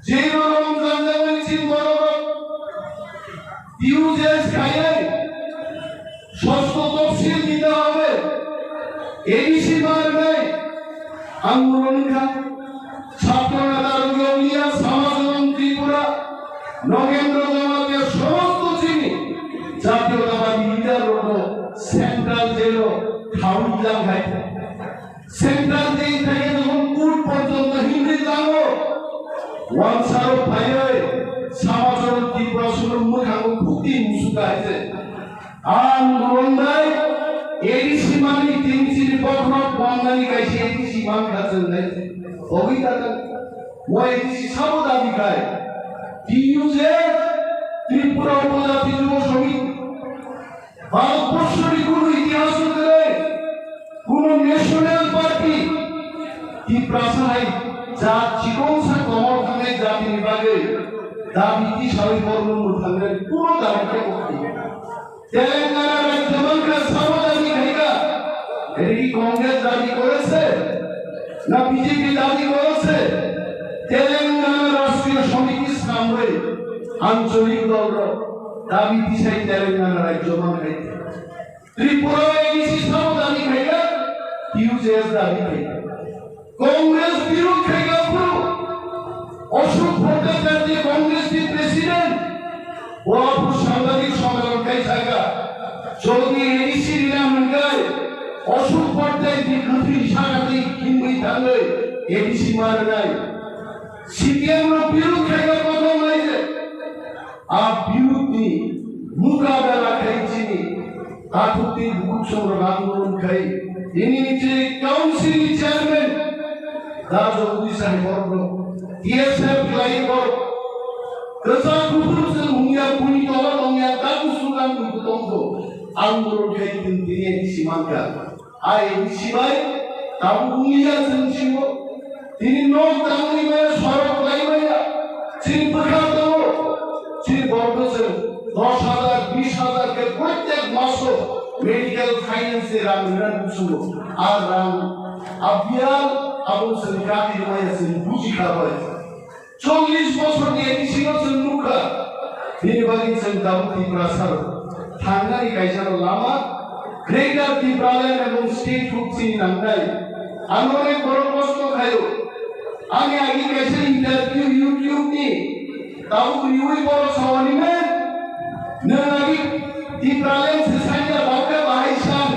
S6: যেরকম জানজামানি চিন বড় ইউজেস খাইয়ে ষষ্ঠ তফসিল দিতে হবে এডিসি মারবে আন্দোলনকা ছাত্র নেতা রুগিয়া সমাজ এবং ত্রিপুরা নগেন্দ্র জামাতের সমস্ত চিনি জাতীয়তাবাদী লিডার সেন্ট্রাল জেল খাউইলাম খাই সেন্ট্রাল জেল থেকে যখন কোর্ট পর্যন্ত হিন্দি জানো ওয়ান সারো ভাইয়ে সমাজ এবং ত্রিপুরা শুরু মুখাঙ্গ ভুক্তি মুসুকা আছে আন্দোলন এডিসি মানি তিন চিনি পক্ষ বন্দানি গাইছে এডিসি মান খাচ্ছেন নাই অভিজ্ঞতা মই এডিসি সব দাবি খায় টিইউজে ত্রিপুরা উপজাতি যুব সমিতি ভারতবর্ষের কোনো ইতিহাস ধরে কোন ন্যাশনাল পার্টি কি প্রাসায় যা জীবন সা কমর ভাঙে জাতি বিভাগে দাবি কি সবাই বর্ণন ভাঙে পুরো দাবিকে করতে তেলেঙ্গানা রাজ্যমন্ত্রী সর্বদাবি খাইকা এটা কি কংগ্রেস দাবি করেছে না বিজেপি দাবি করেছে তেলেঙ্গানা রাষ্ট্রীয় সমিতির সামনে আঞ্চলিক দল দাবি দিশাই তেলেঙ্গানা রাজ্যমন্ত্রী ত্রিপুরা এডিসি সর্বদাবি খাইকা ইউজেস দাবি খাইকা কংগ্রেস বিরোধ খাইকা পুরো অশোক ভট্টাচার্য কংগ্রেস প্রেসিডেন্ট ওয়াপুর সাংবাদিক সম্মেলন খাই থাকা যদি এডিসি নিলাম গায় অশোক ভট্টাচার্য বিরোধী সাংবাদিক হিন্দি থাকলে এডিসি মার নাই সিপিএম বিরোধ খাইকা প্রথম হয়েছে আর বিরোধী মোকাবেলা খাইছি কাকুতি বুকুসম আন্দোলন খাই ইনি নিচে কাউন্সিল চেয়ারম্যান রাজৌরি সাহেব বর্গ টিএসএফ লাইন বর্গ কেসা কুকুরসেন হুঙ্গিয়া পুনি তলা হুঙ্গিয়া কাকু সুগান কুতংতো আন্দোলন খাই তিনি এডিসি মানকা আর এডিসি ভাই তাবু হুঙ্গিয়া সেনসিব তিনি নক দামনি মে সরক লাইমাইয়া চিন প্রখা দাও চিন বর্গসেন 10,000 20,000 কে প্রত্যেক মাসে মেডিকেল ফাইন্যান্সে রামনান সুগো আর রাম আবিয়াল আবু সরকারি মায়াসে বুঝি খাওয়ায় 40 বছর দিয়ে এডিসি নসেন মুখা নির্বাচিত সেন দাউতি প্রাসার থাঙ্গারি কাইসার লামা গ্রেটার ত্রিপুরাল্যান্ড এবং স্টেট ফুকসি নামনাই আমি অনেক বড় প্রশ্ন খাইও আমি আগে কাইসে ইন্টারভিউ ইউটিউব নি তাও ইউই বড় সওয়ালি মে নাকি ত্রিপুরাল্যান্ড সোসাইটি বাউকে বাহাইসান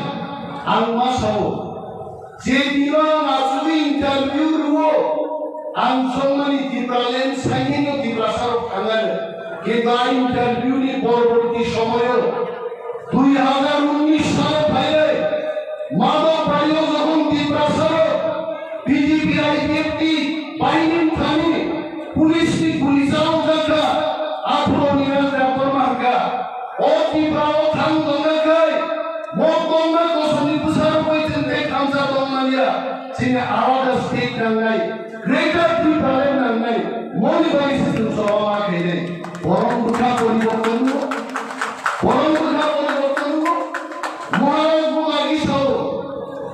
S6: আংমা সাও যে দিন নাচুই ইন্টারভিউ রুও আং সম্মানি ত্রিপুরাল্যান্ড সাইনিনো ত্রিপুরাসার থাঙ্গার কিন্তু ইন্টারভিউ নি পরবর্তী সময়ে 2019 সালে বাইরে মাদক প্রায় যখন ত্রিপুরাসার বিজেপি আইপিএফটি বাইনিন থানি পুলিশাও দেখা আফ্রো নিরাজ রাপরমানকা ও ত্রিপুরাও থাং দঙ্গাকাই মত দঙ্গা কোসনি পুসার কইছেন তে খামসা দঙ্গালিয়া সিনে আওয়াজ স্টেট দঙ্গাই গ্রেটার ত্রিপুরাল্যান্ড দঙ্গাই মনি বাইসে সওয়া খেলে বরং দুঃখা পরিবর্তন महाराज को आगे सो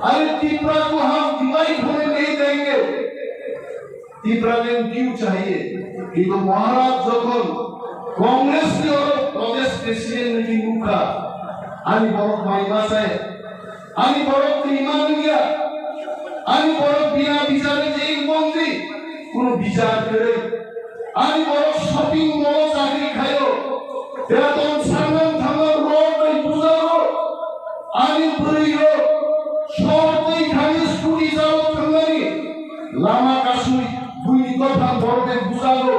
S6: अरे त्रिपुरा को हम डिवाइड होने नहीं देंगे त्रिपुरा में क्यों चाहिए कि तो महाराज जखन कांग्रेस की और प्रदेश प्रेसिडेंट की मुखा आनी बड़ो माइमा से आनी बड़ो ईमान गया आनी बड़ो बिना विचारे जे मंत्री कोनो विचार करे आनी बड़ो शॉपिंग मॉल चाकरी खायो बेतन सामान थांगर रोड में बुझारो आनी बुरियो शॉर्टी खाली स्कूटी जाओ थांगरी लामा कासुई दुई कथा बड़े बुझारो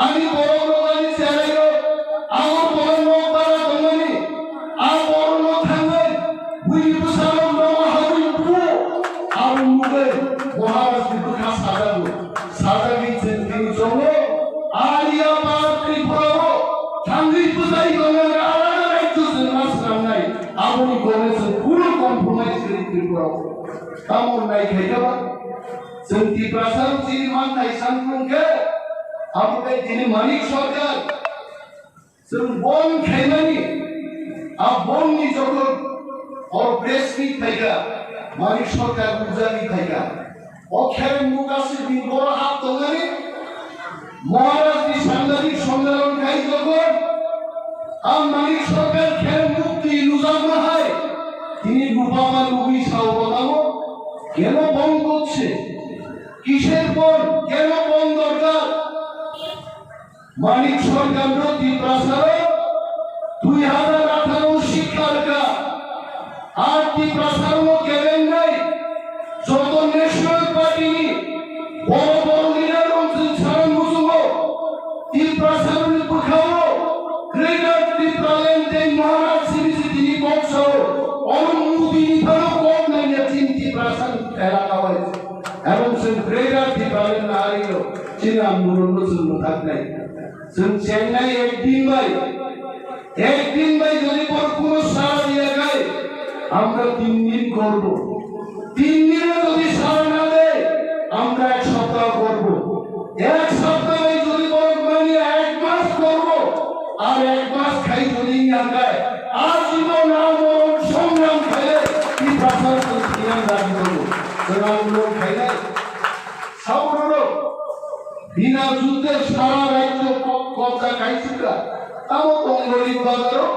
S6: आनी बड़ो लोगानी चेरायो आगो बड़ो लोग बारा थांगरी आ बड़ो लोग थांगर बुई बुझारो लोग हावी पु आउ मुगे महाराज की दुखा सादा की चिंतिन जोलो आलिया बार त्रिपुरा थांगी बुझाई गंगा आलाना राइटु जन्मास नामनाय आबुनि गनेसन पुरो कम्प्रोमाइज करि त्रिपुरा कामर नाय खाइदाबा जों त्रिपुरासार चिनि माननाय सानफ्रोमके आबुकै दिनै मानिक सरकार जों बन खाइनानि आ बननि जगत और प्रेस मिट थाइगा मानिक सरकार बुझानि थाइगा अखेर मुगासि बिन बर हात दंगानि মহারাজ সাংবাদিক সম্মেলন খাই যখন মানিক সরকার খেল মুক্তি লুজাম না হয় তিনি রূপামা লুবি সাও বানাবো কেন বন করছে কিসের বন কেন বন দরকার মানিক সরকার প্রতি প্রসার 2018 শিক্ষার কা আর কি প্রসারও কেলেন নাই যত ন্যাশনাল পার্টি বড় বড় লিডার অঞ্চল ছাড়ান বুঝবো কি প্রসারণ বুঝাবো গ্রেটার ত্রিপুরাল্যান্ডে মহারাজ সিরিজ তিনি বংশ অনুমতি নিধানো কম নাই চিন্তি প্রসারণ এলাকা হয়েছে এবং সে গ্রেটার ত্রিপুরাল্যান্ড না আইলো চিনা আন্দোলন জন্য থাক নাই চেন্নাই একদিন ভাই যদি কোনো সারা দিয়ে গায় আমরা 3 দিন করব 3 দিনে যদি সারা না দেয় আমরা 1 সপ্তাহ করব 1 সপ্তাহে যদি মানে 1 মাস করব আর 1 মাস খাই যদি না গায় আজীবন আমরণ সংগ্রাম খেলে কি প্রচার করছিলাম দাবি করব সংগ্রাম খাইলে সবরল বিনা যুদ্ধে সারা রাজ্য কবজা খাইছিল তাও তো ললিত বাজারও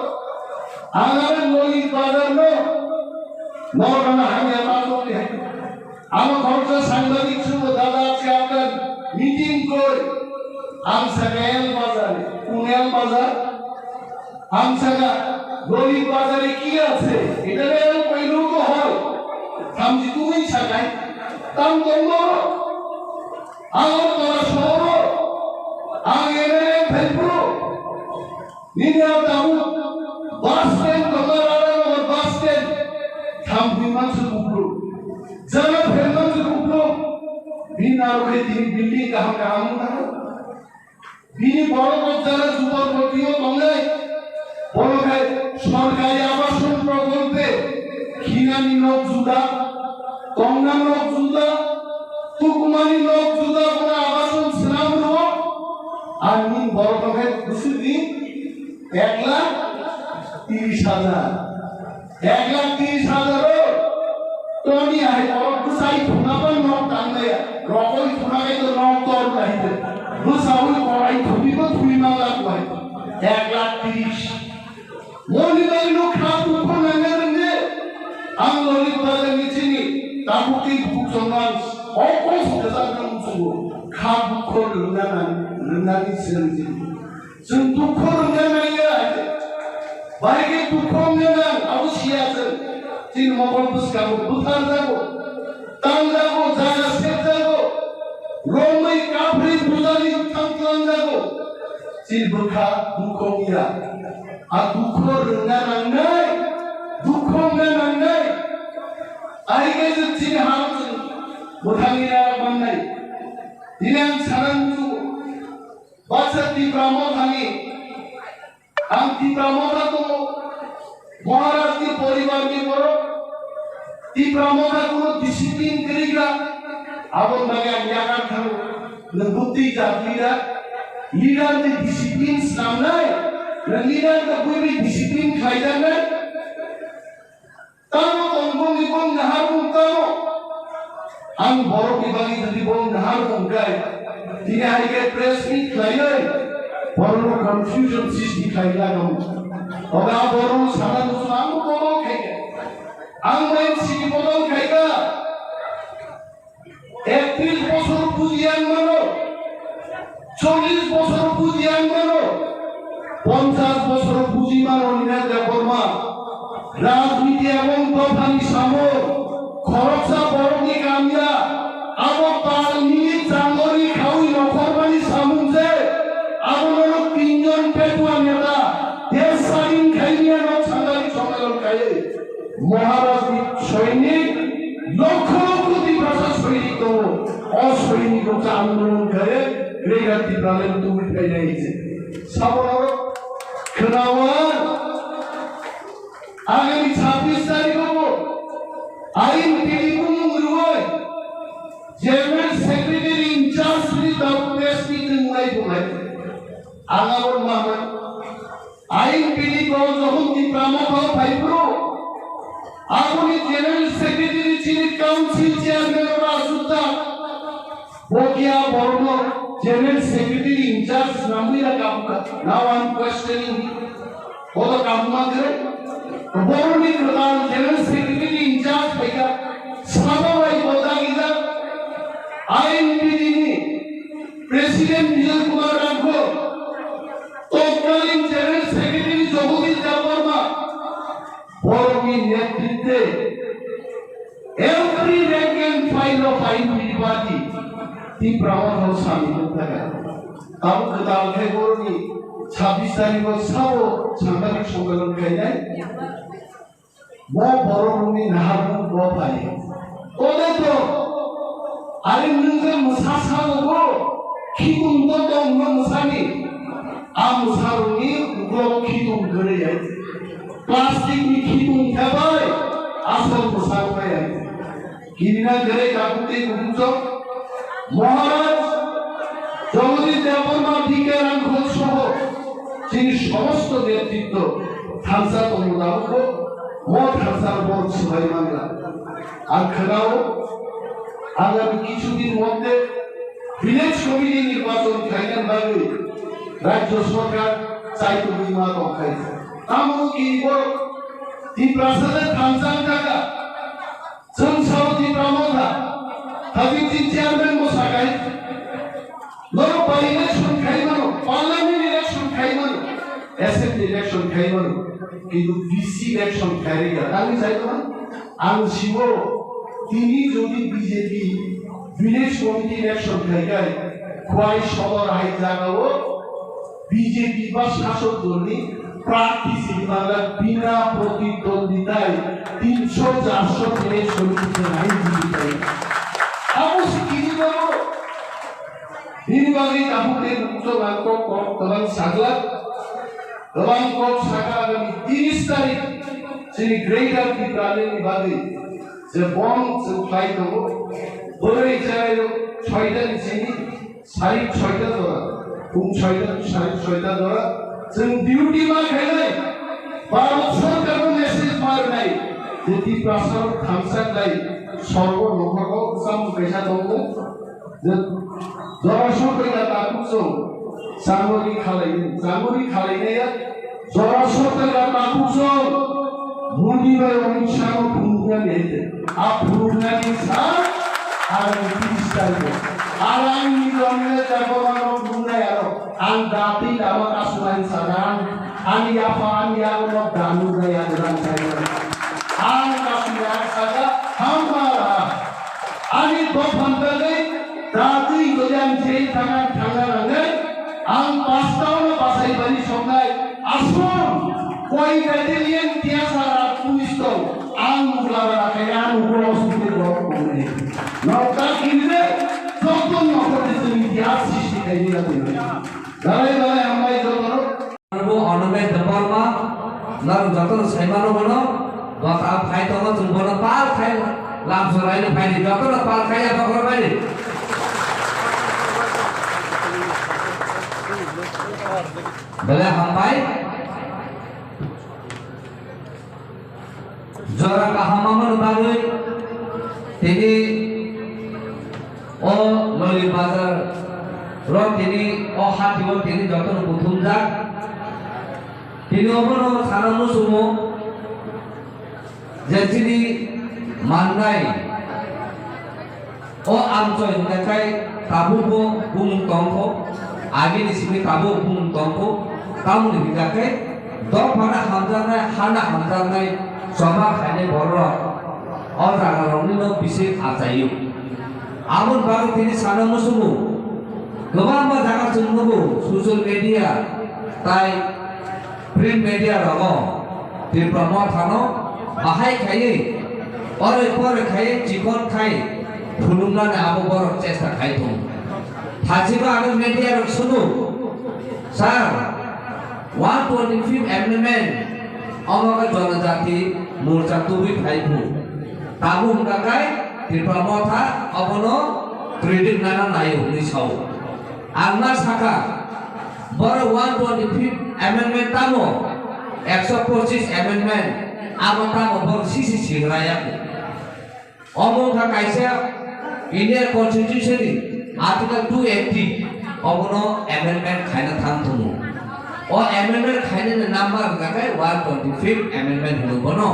S6: আগামী ললিত বাজার নরকানা হাঙ্গে বাজতে আমার খরচা সাংবাদিক শুভ দাদা আজকে আপনার মিটিং কই আমসাগাল বাজারে কুনেল বাজার আমসাগা ললিত বাজারে কি আছে এটা এর কইলো তো হয় কামজি তুমি ছাগাই তাম তোমরা আমার তোরা শহর আগে ফেলবো নিনা দাও বাস স্ট্যান্ড তোমার বাস স্ট্যান্ড থাম বিমান से উপর জানা ফেলমান से উপর বিনা রোগে তিনি বিল্ডিং কাম না বিনি বড় বড় যারা সুপার প্রতিও বাংলায় বড় গায় সরকারি আবাসন প্রকল্পে খিনানি লোক জুদা কংনাম লোক জুদা তুকুমানি লোক জুদা বড় আবাসন শ্রাম লোক আর নিন বড় গায় দুসুদি 1,30,000 1,30,000 टोनी है और कुसाई थुनापन नॉक टांगे रॉकल थुनागे तो नॉक तोड़ नहीं थे रुसाउल कोई थुनी को थुनी ना लगवा है 1,30,000 मोनी बाई लोग खाप ऊपर नंगे नंगे हम लोग बाले नीचे नी ताबुकी बुकसोंगान और कौन सा जैसा काम सुनो खाप खोल रंगा नी सिरंजी जों दुखो रंगा नहीं है बाइके दुखो रंगा अवश्य है तीन मोबाइल पुस्तक को बुधार जागो तांग जागो जाना सेट जागो रोमई काफरी बुधारी तंतन जागो तीन बुखा दुखो मिया आ दुखो रंगा नंगाई दुखो नंगाई आई के जो तीन हाथ बुधारी ना बननाई दिनांग सारंगु बासती प्रामोधानी हम ती प्रामोधा तो महाराज की परिवार की करो ती प्रामोधा को डिसिप्लिन करेगा अब नया यागार था बुद्धि जातीरा लीडर की डिसिप्लिन सामने है लीडर का कोई भी डिसिप्लिन खाइदा नहीं तारो तंगों निकों नहार मुकाओ हम बोरो की बागी जल्दी बोल नहार मुकाए तीन hari के प्रेस मीट खाइले बोरो कंफ्यूजन सिस्टम खाइला कम ओगा बोरो सारा दुश्मन को बोलो खाएगा आंगन सिटी बोलो खाएगा 31 বছর পুজিয়ান মানো 40 বছর পুজিয়ান মানো 50 বছর পুজি মানো নিনা কর্মা রাজনীতি এবং দফানি সামো খরচা বড়নি কামিয়া আবো পালনি জাঙ্গরি খাউই নখরবানি সামুজে আবো তিনজন পেটুয়া নেতা দেশ স্বাধীন খাইনিয়া নছাঙ্গালি সম্মেলন খাইয়ে মহারাজ সৈনিক লক্ষ লক্ষ দিবসা সৈনিক তো অসৈনিক আন্দোলন করে গ্রেগাতি প্রাণের তুমি খাইনাইছে সাবর খনাওয়ান আগামী 26 তারিখ হবো আইন টেলিফোন রুয় general secretary in charge with press meeting মুলাই বলাই আগামী মাহ আইন টেলিফোন যখন কি প্রামভাব ভাইব্রো আপনি general secretary chief council chairman রাসুতা বকিয়া বর্ণ general secretary in charge Nambuya Kapuka. Now I'm questioning Oda Kapumandre. Boroni Pradhan General Secretary in charge Peka. Sabawai Oda Giza. I am the President Nijal Kumar Rangko. Topkaling General Secretary Jogudi Jabarma. Boroni Netritte. Every rank and file of INPD party. The Brahman House Sami Kamu Kadal Kegorni, 26 तारीख को सब सांगठनिक सम्मेलन किया जाए वो बरोनी नहाबू वो पाए ओदे तो आरे मुझे मुसासा वो खीतुम तो मुसानी आ मुसारोनी वो खीतुम करे जाए प्लास्टिक में खीतुम खाए आसल मुसारो का जाए किरना करे कापुते कुछ महाराज জগদীশ দেববর্মা দিকে রাঙ্গল সহ যিনি সমস্ত নেতৃত্ব থানসা তমুদাবক মত হাসার বড় সবাই বাংলা আর খেলাও আগামী কিছুদিন মধ্যে ভিলেজ কমিটি নির্বাচন খাইলেন ভাবে রাজ্য সরকার চাইতো বিমা রক্ষায় তামও কি বড় ত্রিপ্রাসাদের থানসান টাকা जों साउथि ब्राह्मणा हाबिति चेयरमैन मोसागाय लोग बाय इलेक्शन खाइमानो पार्लियामेंट इलेक्शन खाइमानो एसेंब्ली इलेक्शन खाइमानो किन्तु डीसी इलेक्शन खाइरिया आंनि जायगा आं सिबो তিনি যদি বিজেপি ভিলেজ কমিটি ইলেকশন খাইগাय খোয়াই সদর হাই জায়গাও বিজেপি বা শাসক দলনি প্রার্থী সিলমালা বিনা প্রতিদ্বন্দ্বিতায় 300-400 দিনের সমিতিতে নাই জিতাই অবশ্যই কি বলবো নির্বাহী কাপুতে মুক্ত বাক্য কম সাগলা গবাং কম সাগা আগামী 30 তারিখ যিনি গ্রেটার ত্রিপুরানি বাদে যে বন ফ্লাই দেবো বলে ইচ্ছায় 6টা নিচেনি 6:30 ধরা ঘুম 6টা 6:30 ধরা जों डिउटी मा खाइनाय भारत सरकारनो मेसेज मारनाय जे ত্রিপুরাসার थामसानलाय सर्व नखरखौ साम पैसा दङ जे जरासरकाया ताकुजों जांगुरि खालायनाया जरासरकाया ताकुजों मुनिबाय अमितशाहखौ बुंनानै हेते आ बुंनानै सा आरो 30 तारिख आंनि गावनो जाबोरानो बुंनाय आरो आं दाति दामा कासुमान सादान आंनि आफा आंनि आगो दानु गया गोदान जायो आं कासुमान सादा हामबारा आंनि दफानदै दाति गोदान जे थांगानानै आं पास्टावनो बासायबानि संनाय आसुर कय बेटेलियन तियासारा पुलिस दं आं मुगलारा खायना आं उग्रसुनि गरखौने नौका किने Tokong nokor di sini dia sisi kayak ni lah. Galai hamai jodoh.
S7: Arbo onomen deparma, nar jodoh Chawmanu bono, buat apa kaya tono jumbono pal kaya, langsung aja kaya jodoh pal kaya apa kalau kaya. Bela hamai, jora kahamaman baru, ini ও ললি বাজার র তিনি ও হাতিব তিনি যত প্রথম যাক তিনি অবনো সারানো সুমো যে তিনি মাননাই ও আমচয় দেখাই তাবুবো বুম তংখ আগে নিসিমি তাবু বুম তংখ তামুনি বিদাকে দফানা হামজানায় হানা হামজানায় সভা খাইনে বড় ও জায়গা রঙিন বিশেষ আচাইও आमुन बारू तिनी साना मुसुमु गोबां जागा जोंनोबो ससियेल मिडिया ताई प्रिंट मिडिया रङ त्रिपुरा म थानो बाहाय खायै अरे पर खायै चिकन खाय फुलुमनानै आबो बर चेष्टा खाय थौ थासिबा आरो मिडिया रङ सुनु सर 125 एमएमएन अमगा जनजाति मोर्चा तुबि खायफु ताबु हुनकाय त्रिपुरा मथा अबनो ट्रेडिं नाना नायो निसाव आंना साका बर 125 एमेंडमेंट तामो 125 एमेंडमेंट आमता बर सिसि सिंगराया अमो का कायसे Indian constitution article 280 obono amendment khaina thang thumu o amendment khaina ni number gakai 125th amendment hubono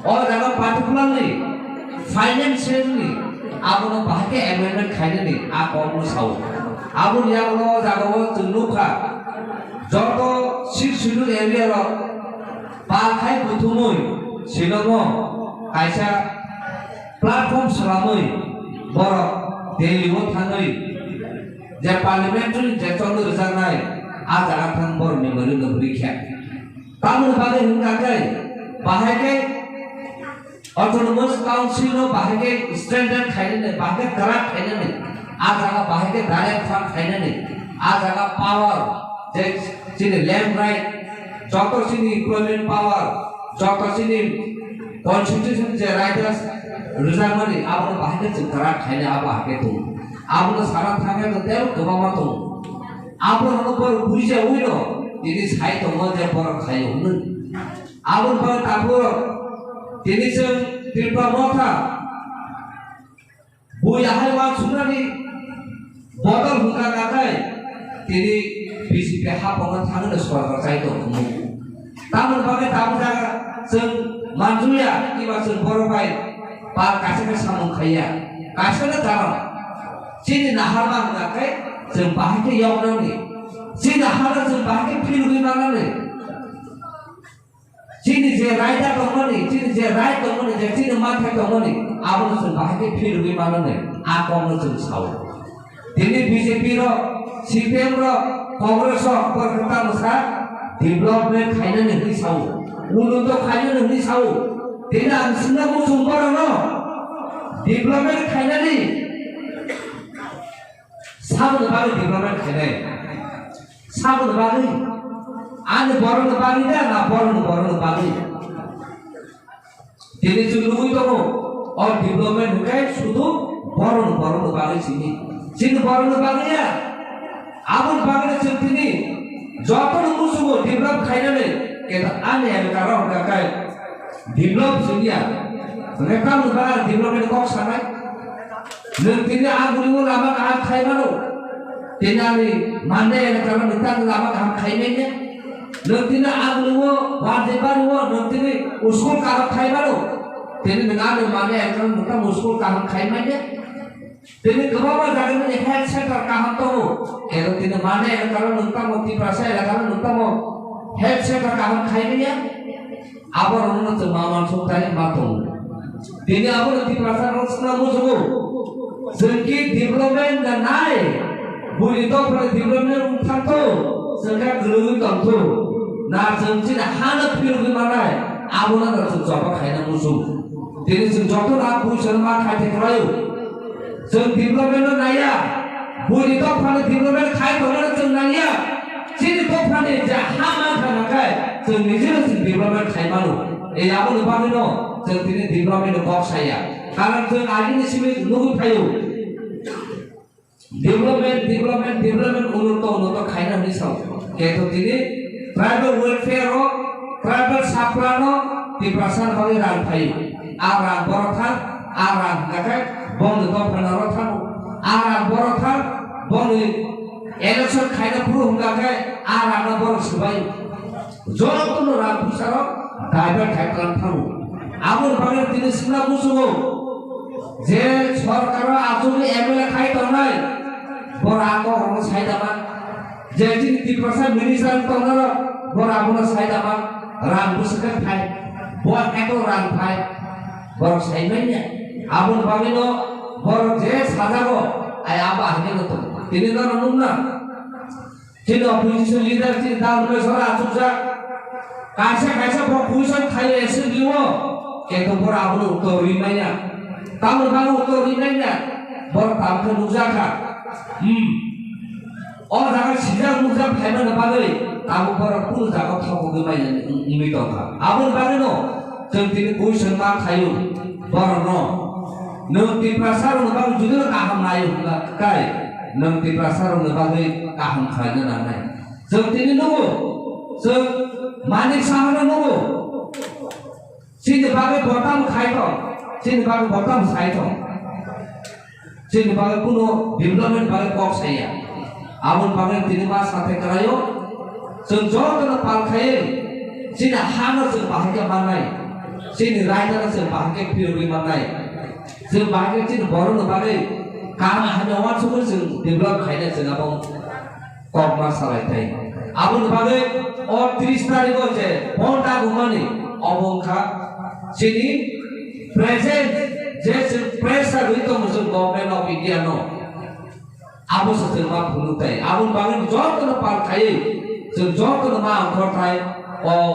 S7: o jaga particularly financially abono bahake amendment khaina ni a komu sau abun yabono jaga o tunukha joto sirsilu area ro pakai buthumui silomo kaisa platform salamui borok Delhi thangai je parliamentary je cholu janai a jaga thang bor memory nobri kha tamun bage hunka kai bahake autonomous council no bahake standard khaine ne bahake corrupt khaine ne a jaga bahake direct fund khaine ne a jaga power je chini land right joto chini equivalent power joto chini constitution je writers Rizamani, abang bahaya cengkerat hanya apa itu. Abang sekarang tanya tentang kemana tu. Abang nomor buja wino, ini saya tu macam orang kaya umum. Abang pada tabur, ini seng Tripura mota. Buaya hewan sudah ni, botol bukan kakai. Ini bisi pihak pengacara dan sekolah saya tu umum. Taman pakai taman jaga seng manjuya, kibat seng borbai. Par kasih ke samung kaya, kasih ke dalam. Sini naharman ngakai, sembah ke yang ni. Sini nahar sembah ke pilih mana ni. Sini je raja tomani, sini je raja tomani, sini mata tomani. Abang sembah ke pilih mana ni. Aku mau sembah. Ini BJP ro, CPM ro, Kongres ro, berkata mesra, development kaya ni risau. Untuk kaya ni risau. Tidak semua musuh orang no, diplomat kaya ni, sahabat bagi diplomat kaya ni, sahabat bagi, ane borong bagi dah, na borong bagi. Jadi cuma itu no, orang diplomat bukan suatu borong bagi sini borong bagi ya, abang bagi seperti ni, jauh musuh diplomat kaya ni, kita ane yang karang kakai. Develop sedia, mereka lupa develop itu kok sampai. Nanti aku lihat lama kaham Chawmanu, tinggali mana yang kalau kita lama kaham Chawmanu. Nanti aku lihat wajib baru, nanti usul kaham Chawmanu. Tinggali mana yang kalau kita usul kaham Chawmanu. Tinggali kebawah jadi mana health center kaham tu. Kalau tinggali mana yang kalau kita mau TRIPURA kalau kita mau health center kaham Chawmanu. Abang orang tu maman sultan matung. Ini abang nanti perasaan orang senang musuh. Sengkit development dan naik. Bukan pada development tentu. Sengkit gelung tentu. Nah sengkit hana pilih mana? Abang nanti terjawab kaya musuh. Jadi sengkit aku selama kaya terayu. Sengkit development naya. Bukan pada development kaya orang senangnya. Sini tu pada jahat mana kaya. Sendiri development Chawmanu, aku lupa ni no, sendiri development kok saya. Karena tu hari ni sini nunggu kayu. Development unut kaya ni sah. Ketu ini tribal welfare ro, tribal sapra ro, diperasaan kali rantai. Arang borothan, arang kakak, bond tu penarothan, arang borothan, bond election kaya puru kakak, arang borot sebaik. Jorok tu orang pusara, driver kaitan tahu. Amun bagai jenis semua musuh. Je sorkara asuli MLA kaitan lain. Borago orang saya dapat. Jadi TRIPURA minister tonara, borago saya dapat. Rambu sekat kai, buat itu rantai. Bor saya mainnya. Amun bagai no, bor je sadago. Ayah apa ini tu? Ini orang nuna. Jadi opposition leader jadi tahun besar asupsa. Kaisa proposal kaya esok kita berapa untuk rimanya, tamu untuk rimanya, berapa nuzaka, orang sidang nuzak kaya mana tamu berapa nuzak tamu rimanya ini toka. Abang bagi no, jadi kuisan mak kayu, berno, nanti pasar nubang juga kaham layu kai, nanti pasar nubang kaham kaya nanai. Seperti ini nunggu, manik sama nunggu. Sini bagai botol kaitong, sini bagai botol kaitong, sini bagai kuno development bagai kok saya. abon bangen tini mas sampai kerayo senjol kena palkai sini hana sebahagia manai sini raja sebahagia pilih manai sebahagia sini baru sebagai karena hanya wan suku sing develop kaya sing abang kok masalah itu abon sebagai और 30 तारीख को जे Panda घुमाने abang kah sini present जैसे pressure हुई तो मुझे government of India no अब से मा भूलते अब बांगन जॉब तो पार खाए जो जॉब तो मा अंकर खाए और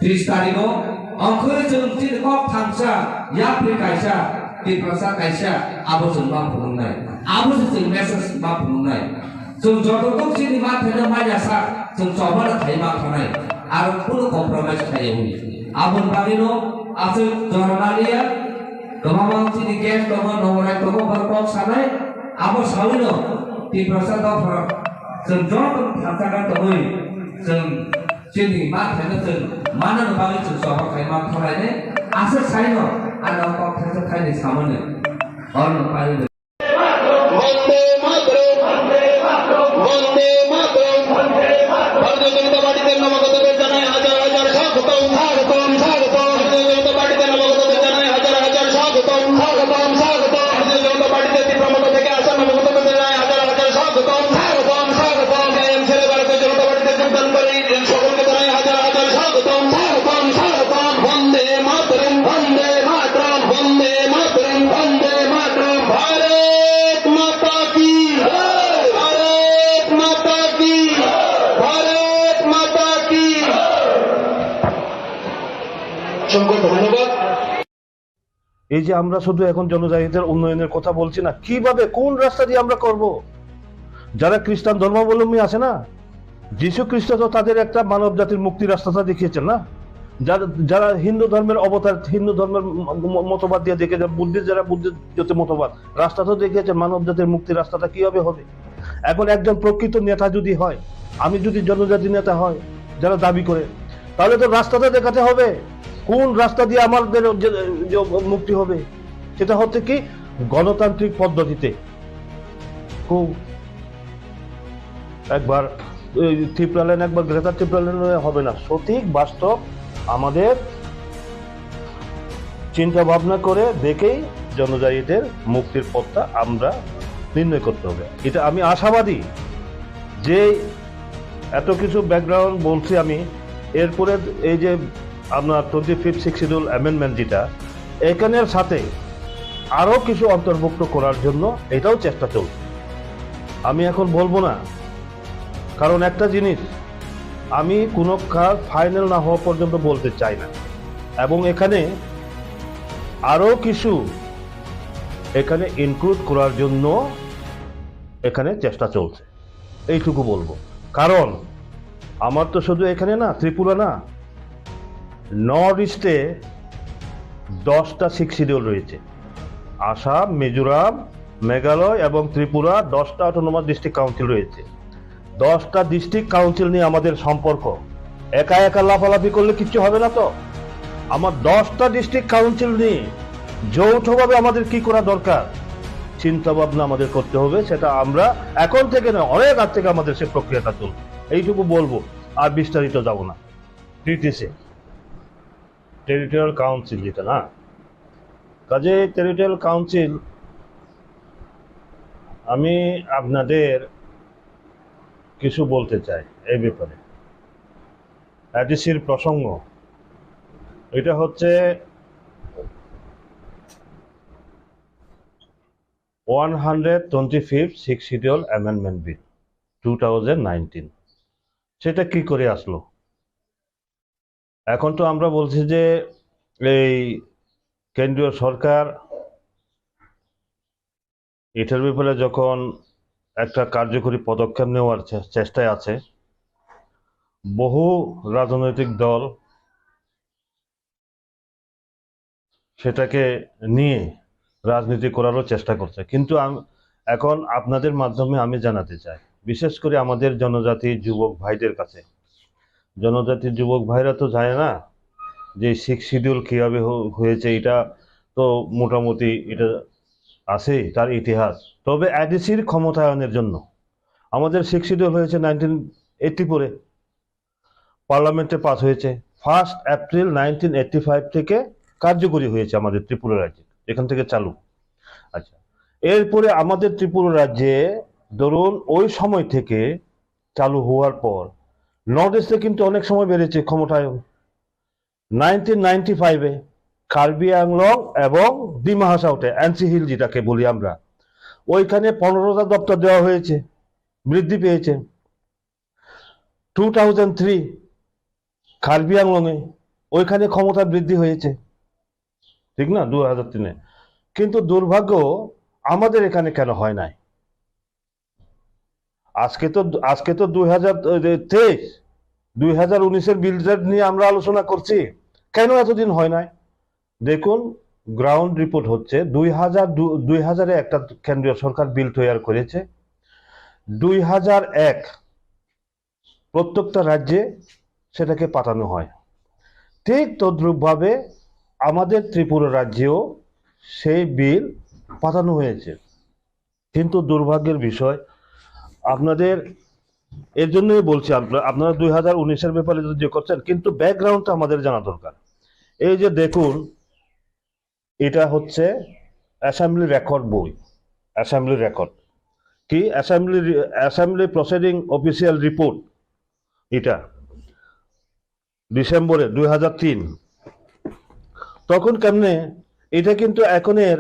S7: 30 तारीख को अंकर जो तीन को थांसा या फिर कैसा तीन प्रसा कैसा अब से मा भूलना अब से मैसेज मा भूलना जो जॉब तो सीधी बात है ना मा जैसा जो जॉब वाला खाए मा खाना और पूरा कॉम्प्रोमाइज खाए हुई अब बांगनो आज जॉब लिया Kemampuan sini gas, kemampuan nomor itu berkok sana, apa sahwino di proses dokter, senjol tentang temui, sini mat hanya mana nubangin sesuatu kayak mat kalau ini, asal saya ada kok terus kayak di sana nih, orang paling
S1: Vande Mataram Vande Mataram Vande Mataram Vande Mataram Bharatiya Janata party के नवगत जनाय हजार हजार स्वागतम स्वागतम स्वागतम Bharatiya Janata party के नवगत जनाय हजार हजार स्वागतम स्वागतम स्वागतम भारतीय जनता पार्टी के प्रमुख থেকে আসা নবগত জনায় হাজার হাজার স্বাগতম স্বাগতম স্বাগতম এম ছেলে ভারতীয় জনতা পার্টিতে যোগদান করে সকলকে জানাই হাজার হাজার স্বাগতম স্বাগতম স্বাগতম वंदे मातरम वंदे मातरम वंदे मातरम वंदे मातरम भारत माता की भारत माता की भारत माता की সংকট ধন্যবাদ
S4: এই যে আমরা শুধু এখন জনজাতিদের উন্নয়নের কথা বলছি না, কিভাবে কোন রাস্তা দিয়ে আমরা করব? যারা খ্রিস্টান ধর্মাবলম্বী আছে না, যীশু খ্রিস্ট তো তাদের একটা মানব জাতির মুক্তির রাস্তাটা দেখিয়েছেন না। যারা হিন্দু ধর্মের অবতার, হিন্দু ধর্মের মতবাদ দিয়ে দেখে বুদ্ধিস্ট যারা বুদ্ধিস্ট মতবাদ রাস্তা তো দেখিয়েছেন, মানব জাতির মুক্তির রাস্তাটা কিভাবে হবে? এখন একজন প্রকৃত নেতা যদি হয়, আমি যদি জনজাতি নেতা হয় যারা দাবি করে, তাহলে তো রাস্তাটা দেখাতে হবে কোন রাস্তা দিয়ে আমাদের মুক্তি হবে। সেটা হচ্ছে কি গণতান্ত্রিক পদ্ধতিতে। খুব একবার ত্রিপুরা লাইন একবার গ্রেটার ত্রিপুরা লাইন হবে না, সঠিক বাস্তব আমাদের চিন্তা ভাবনা করে দেখেই জনজাতিদের মুক্তির পথটা আমরা নির্ণয় করতে হবে। এটা আমি আশাবাদী যে এত কিছু ব্যাকগ্রাউন্ড বলছি আমি, এরপরে এই যে আপনার 25 শিডিউল অ্যামেন্ডমেন্ট যেটা এখানের সাথে আরো কিছু অন্তর্ভুক্ত করার জন্য এটাও চেষ্টা চলছে। আমি এখন বলবো না, কারণ একটা জিনিস আমি কোনো কাজ ফাইনাল না হওয়া পর্যন্ত বলতে চাই না, এবং এখানে আরো কিছু এখানে ইনক্লুড করার জন্য এখানে চেষ্টা চলছে, এইটুকু বলবো। কারণ আমার তো শুধু এখানে না, ত্রিপুরা না, নর্থ ইস্টে 10টা 6 শিডিউল রয়েছে। আসাম, মিজোরাম, মেঘালয় এবং ত্রিপুরা 10টা অটোনমাস ডিস্ট্রিক্ট কাউন্সিল রয়েছে। 10টা ডিস্ট্রিক্ট কাউন্সিল নিয়ে আমাদের সম্পর্ক, একা একা লাফালাফি করলে কিচ্ছু হবে না। তো আমার 10টা ডিস্ট্রিক্ট কাউন্সিল নিয়ে যৌথভাবে আমাদের কি করা দরকার চিন্তা ভাবনা আমাদের করতে হবে। সেটা আমরা এখন থেকে নয়, অনেক আগ থেকে আমাদের সে প্রক্রিয়াটা চলবে, এইটুকু বলবো, আর বিস্তারিত যাব না। টিটিসি টেরিটোরিয়াল কাউন্সিল যেটা না, কাজে টেরিটোরিয়াল কাউন্সিল আমি আপনাদের কিছু বলতে চাই এই ব্যাপারে। এডিসির প্রসঙ্গ এটা হচ্ছে 125th 6th schedule amendment bill 2019। সেটা কি করে আসলো? এখন তো আমরা বলছি যে এই কেন্দ্রীয় সরকার এটার ব্যাপারে যখন একটা কার্যকরী পদক্ষেপ নেওয়ার চেষ্টায় আছে, বহু রাজনৈতিক দল সেটাকে নিয়ে রাজনীতি করারও চেষ্টা করছে। কিন্তু এখন আপনাদের মাধ্যমে আমি জানাতে চাই, বিশেষ করে আমাদের জনজাতি যুবক ভাইদের কাছে, জনজাতির যুবক ভাইরা তো জানে না যে 6 শিডিউল কিভাবে হয়েছে, এটা তো মোটামুটি এটা আছে তার ইতিহাস। তবে এডিসির ক্ষমতায়নের জন্য আমাদের 6 শিডিউল হয়েছে 1984-এ, পার্লামেন্টে পাস হয়েছে। 1 এপ্রিল 1985 থেকে কার্যকরী হয়েছে আমাদের ত্রিপুরা রাজ্যে, এখান থেকে চালু। আচ্ছা, এরপরে আমাদের ত্রিপুরা রাজ্যে ধরুন ওই সময় থেকে চালু হওয়ার পর নর্থ ইস্টে কিন্তু অনেক সময় বেড়েছে ক্ষমতায়ন। 1995-এ কার্বি আংলং এবং ডিমা হাসাওতে এনসি হিল যেটাকে বলি আমরা, ওইখানে 15টা দপ্তর দেওয়া হয়েছে, বৃদ্ধি পেয়েছে। 2003 কার্বি আংলংয়ে ওইখানে ক্ষমতা বৃদ্ধি হয়েছে, ঠিক না, 2003-এ। কিন্তু দুর্ভাগ্য আমাদের এখানে কেন হয় নাই? আজকে তো 2023, 2019-এর বিলটা নিয়ে আমরা আলোচনা করছি, কেন এতদিন হয় নাই? দেখুন, গ্রাউন্ড রিপোর্ট হচ্ছে 2000-এ একটা কেন্দ্রীয় সরকার বিল তৈরি করেছে, 2001 প্রত্যেকটা রাজ্যে সেটাকে পাঠানো হয়। ঠিক তদ্রূপভাবে আমাদের ত্রিপুরা রাজ্যেও সেই বিল পাঠানো হয়েছে। কিন্তু দুর্ভাগ্যের বিষয়, আপনাদের এর জন্যই বলছি, আপনারা 2019-এর ব্যাপারে যে করছেন, কিন্তু ব্যাকগ্রাউন্ডটা আমাদের জানা দরকার। এই যে দেখুন, এটা হচ্ছে অ্যাসেম্বলি রেকর্ড বই, অ্যাসেম্বলি রেকর্ড কি, অ্যাসেম্বলি প্রসিডিং অফিসিয়াল রিপোর্ট, এটা ডিসেম্বরে 2003। তখন কেমনে, এটা কিন্তু এখনের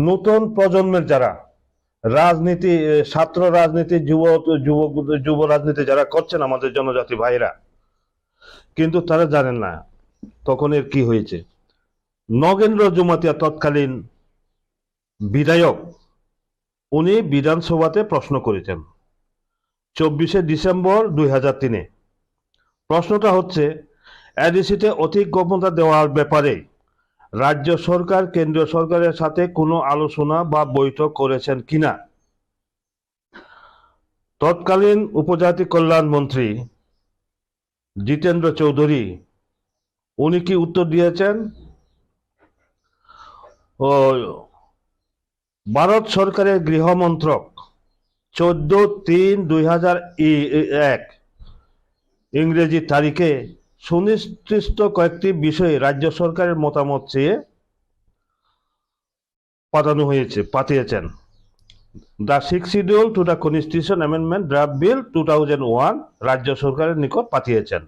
S4: নতুন প্রজন্মের যারা রাজনীতি, ছাত্র রাজনীতি, যুব রাজনীতি যারা করছেন আমাদের জনজাতি ভাইরা, কিন্তু তারা জানেন না তখন এর কি হয়েছে। নগেন্দ্র জমাতিয়া তৎকালীন বিধায়ক, উনি বিধানসভাতে প্রশ্ন করেছেন 24শে ডিসেম্বর 2003-এ। প্রশ্নটা হচ্ছে, এডিসিতে অধিক ক্ষমতা দেওয়ার ব্যাপারে রাজ্য সরকার কেন্দ্রীয় সরকারের সাথে কোনো আলোচনা বা বৈঠক করেছেন কিনা। তৎকালীন উপজাতি কল্যাণ মন্ত্রী জিতেন্দ্র চৌধুরী, উনি কি উত্তর দিয়েছেন, ভারত সরকারের গৃহ মন্ত্রক 14/3/2001 ইংরেজি তারিখে সুনির্দিষ্ট কয়েকটি বিষয়ে রাজ্য সরকারের মতামত চেয়ে পাঠিয়েছেন। The 6 schedule to the constitution amendment draft bill 2001 রাজ্য সরকারের নিকট পাঠিয়েছেন।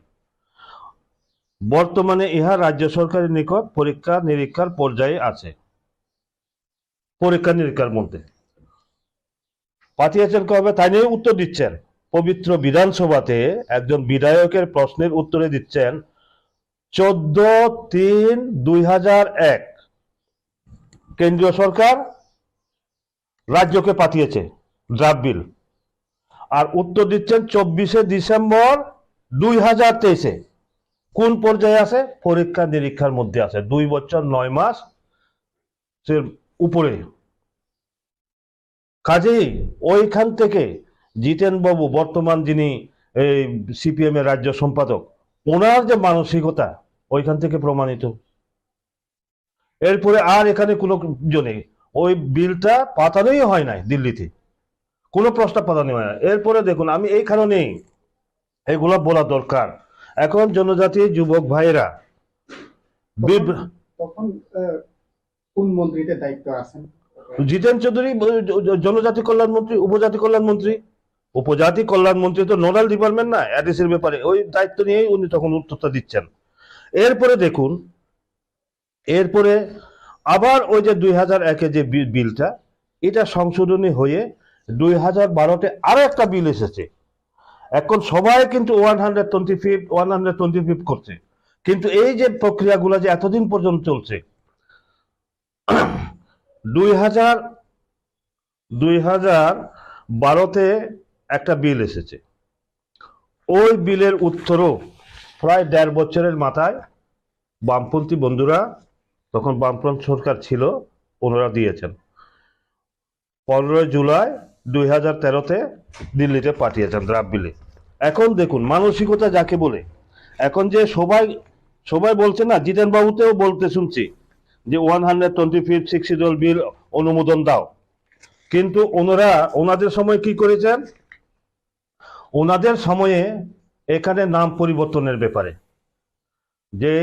S4: বর্তমানে ইহা রাজ্য সরকারের নিকট পরীক্ষা নিরীক্ষার পর্যায়ে আছে। পরীক্ষা নিরীক্ষার মধ্যে পাঠিয়েছেন কবে, তাই নিয়ে উত্তর দিচ্ছেন। পবিত্র বিধানসভাতে একজন বিধায়কের প্রশ্নের উত্তরে দিচ্ছেন 14/3/2001 কেন্দ্রীয় সরকার রাজ্যকে পাঠিয়েছে ড্রাফট বিল, আর উত্তর দিচ্ছেন 24শে ডিসেম্বর 2023-এ। কোন পর্যায়ে আছে? পরীক্ষা নিরীক্ষার মধ্যে আছে, 2 বছর 9 মাস উপরে। কাজেই ওইখান থেকে জিতেন বাবু, বর্তমান যিনি সিপিএম এর রাজ্য সম্পাদক, ওনার যে মানসিকতা ওইখান থেকে প্রমাণিত। এরপরে আর এখানে কোনো জনে ওই বিলটা পাঠানোই হয় নাই, দিল্লিতে কোনো প্রস্তাব পাঠানো হয় না। এরপরে দেখুন, আমি এই কারণেই এগুলো বলা দরকার। এখন জনজাতি যুবক ভাইরা,
S5: তখন কোন মন্ত্রীতে দায়িত্ব আছেন?
S4: জিতেন চৌধুরী জনজাতি কল্যাণ মন্ত্রী, উপজাতি কল্যাণ মন্ত্রী। উপজাতি কল্যাণ মন্ত্রী তো নোডাল ডিপার্টমেন্ট না, এডিসির ব্যাপারে ওই দায়িত্ব নিয়েই উনি তখন উত্তরটা দিচ্ছেন। এরপরে দেখুন, এরপরে আবার ওই যে 2001-এ যে বিলটা, এটা সংশোধনী হয়ে 2012-তে আরো একটা বিল এসেছে। এখন সবাই কিন্তু 125 করছে, কিন্তু এই যে প্রক্রিয়াগুলো যে এতদিন পর্যন্ত চলছে, 2012-তে একটা বিল এসেছে। ওই বিলের উত্তরও প্রায় 1.5 বছরের মাথায় বামপন্থী বন্ধুরা, তখন বামপন্থী সরকার ছিল, ওনারা দিয়েছেন। 15 জুলাই 2013-তে দিল্লিতে পাঠিয়েছেন ড্রাফট বিলে। এখন দেখুন মানসিকতা যাকে বলে, এখন যে সবাই বলছে না, জিতেন বাবুতেও বলতে শুনছি যে 125 6 শিডিউল বিল অনুমোদন দাও, কিন্তু ওনাদের সময় কি করেছেন, ওনাদের সময়ে এখানে নাম পরিবর্তনের ব্যাপারে যে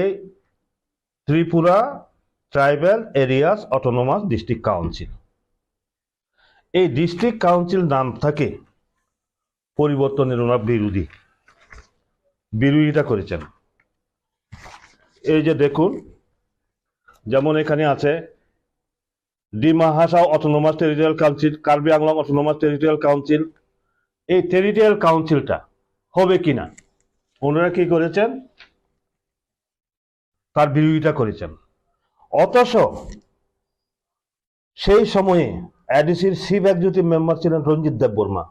S4: Tripura tribal areas autonomous district council, এই ডিস্ট্রিক্ট কাউন্সিল নাম থাকে পরিবর্তনের ওনার বিরোধিতা করেছেন। এই যে দেখুন, যেমন এখানে আছে Dima Hasao autonomous territorial council, Karbi Anglong autonomous territorial council. এই টেরিটোরিয়াল কাউন্সিলটা হবে কিনা ওনারা কি করেছেন, তার বিরোধিতা করেছেন। অথচ সেই সময়ে এডিসির চিফ এক্সিকিউটিভ মেম্বার ছিলেন রঞ্জিত দেববর্মা।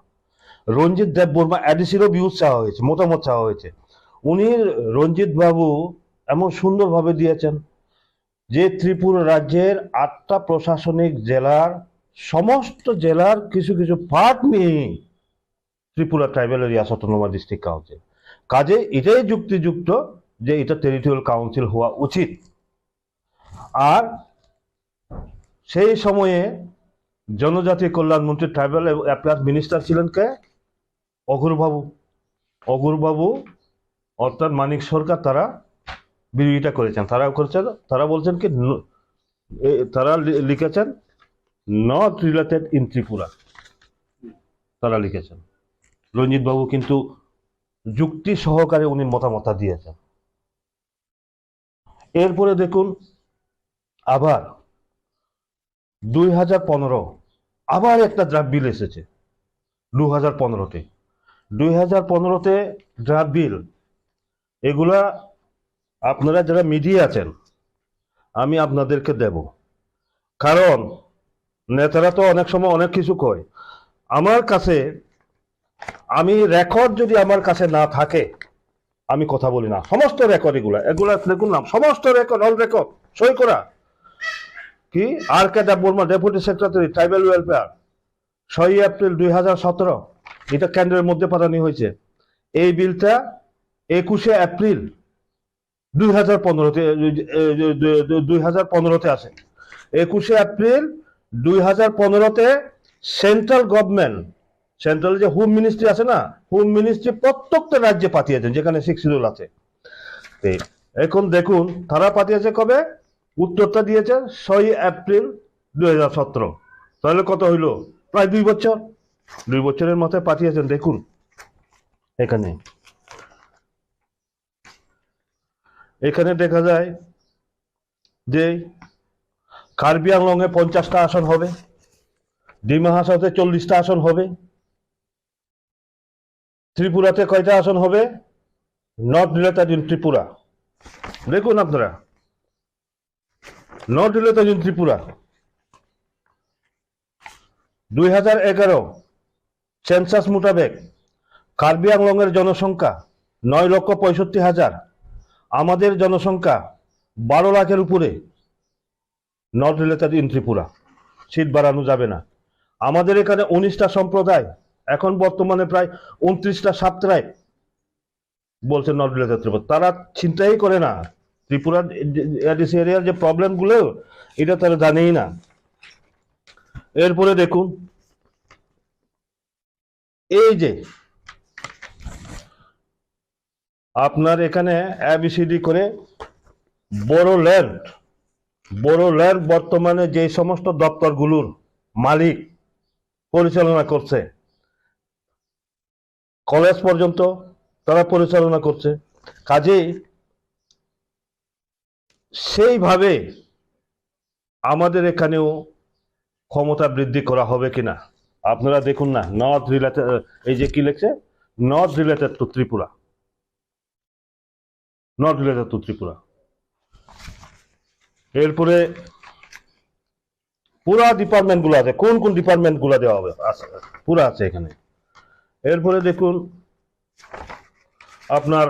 S4: রঞ্জিত দেববর্মা এডিসিরও ভিউজ চাওয়া হয়েছে, মতামত চাওয়া হয়েছে। উনি রঞ্জিত বাবু এমন সুন্দরভাবে দিয়েছেন যে ত্রিপুরা রাজ্যের 8টা প্রশাসনিক জেলার সমস্ত জেলার কিছু কিছু পার্ট নিয়ে Tripura tribal areas autonomous district council. কাজে এটাই যুক্তিযুক্ত যে এটা টেরিটোরিয়াল কাউন্সিল হওয়া উচিত। আর সেই সময়ে জনজাতি কল্যাণ মন্ত্রী ট্রাইবাল অ্যাফেয়ার্স মিনিস্টার ছিলেন কে? অঘুরবাবু অর্থাৎ মানিক সরকার, তারা বিরোধিতা করেছেন। তারা বলছেন কি, তারা লিখেছেন নট রিলেটেড ইন ত্রিপুরা, তারা লিখেছেন। রঞ্জিত বাবু কিন্তু যুক্তি সহকারে উনি মতামত দিয়েছেন। এরপরে দেখুন, আবার 2015 আবার একটা ড্রাফট বিল এসেছে 2015-তে। 2015-তে ড্রাফট বিল, এগুলা আপনারা যারা মিডিয়া আছেন আমি আপনাদেরকে দেব, কারণ নেতারা তো অনেক সময় অনেক কিছু কয়। আমার কাছে, আমি রেকর্ড যদি আমার কাছে না থাকে আমি কথা বলি না। সমস্ত রেকর্ড এগুলা দেখুন না, সমস্ত রেকর্ড, অল রেকর্ড, সই করা। K R K Debbarma, deputy secretary tribal welfare, 6 April 2017, এটা কেন্দ্রের মধ্যে পাঠানো হয়েছে। এই বিলটা 21 এপ্রিল 2015-তে আসে। 21 এপ্রিল 2015-তে সেন্ট্রাল গভর্নমেন্ট, সেন্ট্রাল যে হোম মিনিস্ট্রি আছে না, হোম মিনিস্ট্রি প্রত্যেকটা রাজ্যে পাঠিয়েছেন যেখানে 6 শিডিউল আছে। এখন দেখুন তারা পাঠিয়েছে কবে, উত্তরটা দিয়েছে 6 এপ্রিল 2017। তাহলে কত হইল? প্রায় 2 বছর। 2 বছরের মাথায় পাঠিয়েছেন। দেখুন এখানে দেখা যায় যে কার্বি আংলং এ 50টা আসন হবে, ডিমা হাসাওতে 40টা আসন হবে, ত্রিপুরাতে কয়টা আসন হবে? Not related in Tripura. দেখুন আপনারা, not related in Tripura 2011 census মোতাবেক কার্বি আংলং এর জনসংখ্যা 9,65,000, আমাদের জনসংখ্যা 12 লাখের উপরে। Not related in Tripura, seat বাড়ানো যাবে না। আমাদের এখানে 19টা সম্প্রদায়, এখন বর্তমানে প্রায় 29টা সাবট্রাইব বলছে নট রিলেটেড ত্রিপুরা। তারা চিন্তাই করে না ত্রিপুরা এডিসি এরিয়ার যে প্রবলেমগুলো, এটা তারা জানেই না। এরপরে দেখুন, এই যে আপনার এখানে এবিসিডি করে বড় ল্যান্ড বর্তমানে যে সমস্ত দপ্তরগুলোর মালিক পরিচালনা করছে, কলেজ পর্যন্ত তারা পরিচালনা করছে। কাজেই সেইভাবে আমাদের এখানেও ক্ষমতা বৃদ্ধি করা হবে কিনা আপনারা দেখুন না। নট রিলেটেড, এই যে কি লিখছে, not related to Tripura, not related to Tripura. এরপরে পুরা ডিপার্টমেন্ট গুলো আছে, কোন কোন ডিপার্টমেন্ট গুলো দেওয়া হবে পুরা আছে এখানে। এরপরে দেখুন আপনার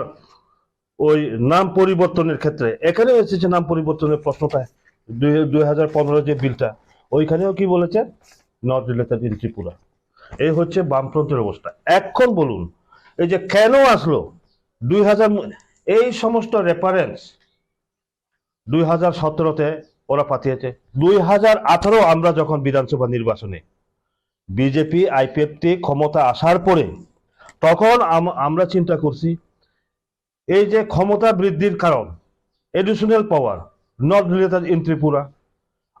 S4: ওই নাম পরিবর্তনের ক্ষেত্রে এখানে এসেছে নাম পরিবর্তনের প্রশ্নটা 2015 যে বিলটা, ওইখানেও কি বলেছে, নট রিলেটেড ইন ত্রিপুরা। এই হচ্ছে বামফ্রন্টের অবস্থা। এখন বলুন এই যে কেন আসলো 2000, এই সমস্ত রেফারেন্স 2017-তে ওরা পাঠিয়েছে। 2018 আমরা যখন বিধানসভা নির্বাচনে বিজেপি আইপিএফটি ক্ষমতা আসার পরে তখন আমরা চিন্তা করছি এই যে ক্ষমতা বৃদ্ধির কারণ additional power not related in Tripura,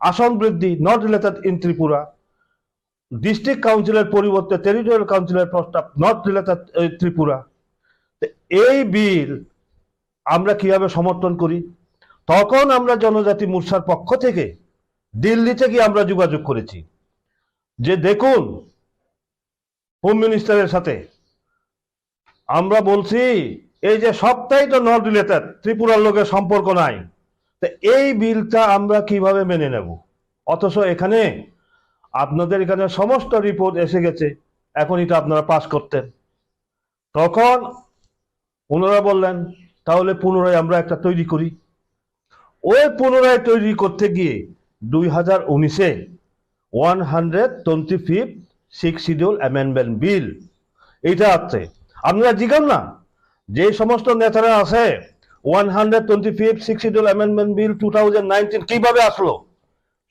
S4: আসন বৃদ্ধি not related in Tripura, district কাউন্সিলের পরিবর্তে টেরিটোরিয়াল কাউন্সিলের প্রস্তাব নট রিলেটেড ত্রিপুরা। এই বিল আমরা কিভাবে সমর্থন করি? তখন আমরা জনজাতি মোর্চার পক্ষ থেকে দিল্লিতে গিয়ে আমরা যোগাযোগ করেছি যে দেখুন হোম মিনিস্টারের সাথে আমরা বলছি এই যে সবটাই তো নট রিলেটেড, ত্রিপুরার লোকের সম্পর্ক নাই, তো এই বিলটা আমরা কিভাবে মেনে নেব? অথচ এখানে আপনাদের এখানে সমস্ত রিপোর্ট এসে গেছে, এখন এটা আপনারা পাস করতেন। তখন ওনারা বললেন তাহলে পুনরায় আমরা একটা তৈরি করি। ওই পুনরায় তৈরি করতে গিয়ে 2019-এ 125th 6th schedule amendment bill এইটা আছে। আপনারা জিজ্ঞান না যে সমস্ত নেতারা আছে 125th 6th schedule amendment bill 2019 কিভাবে আসলো?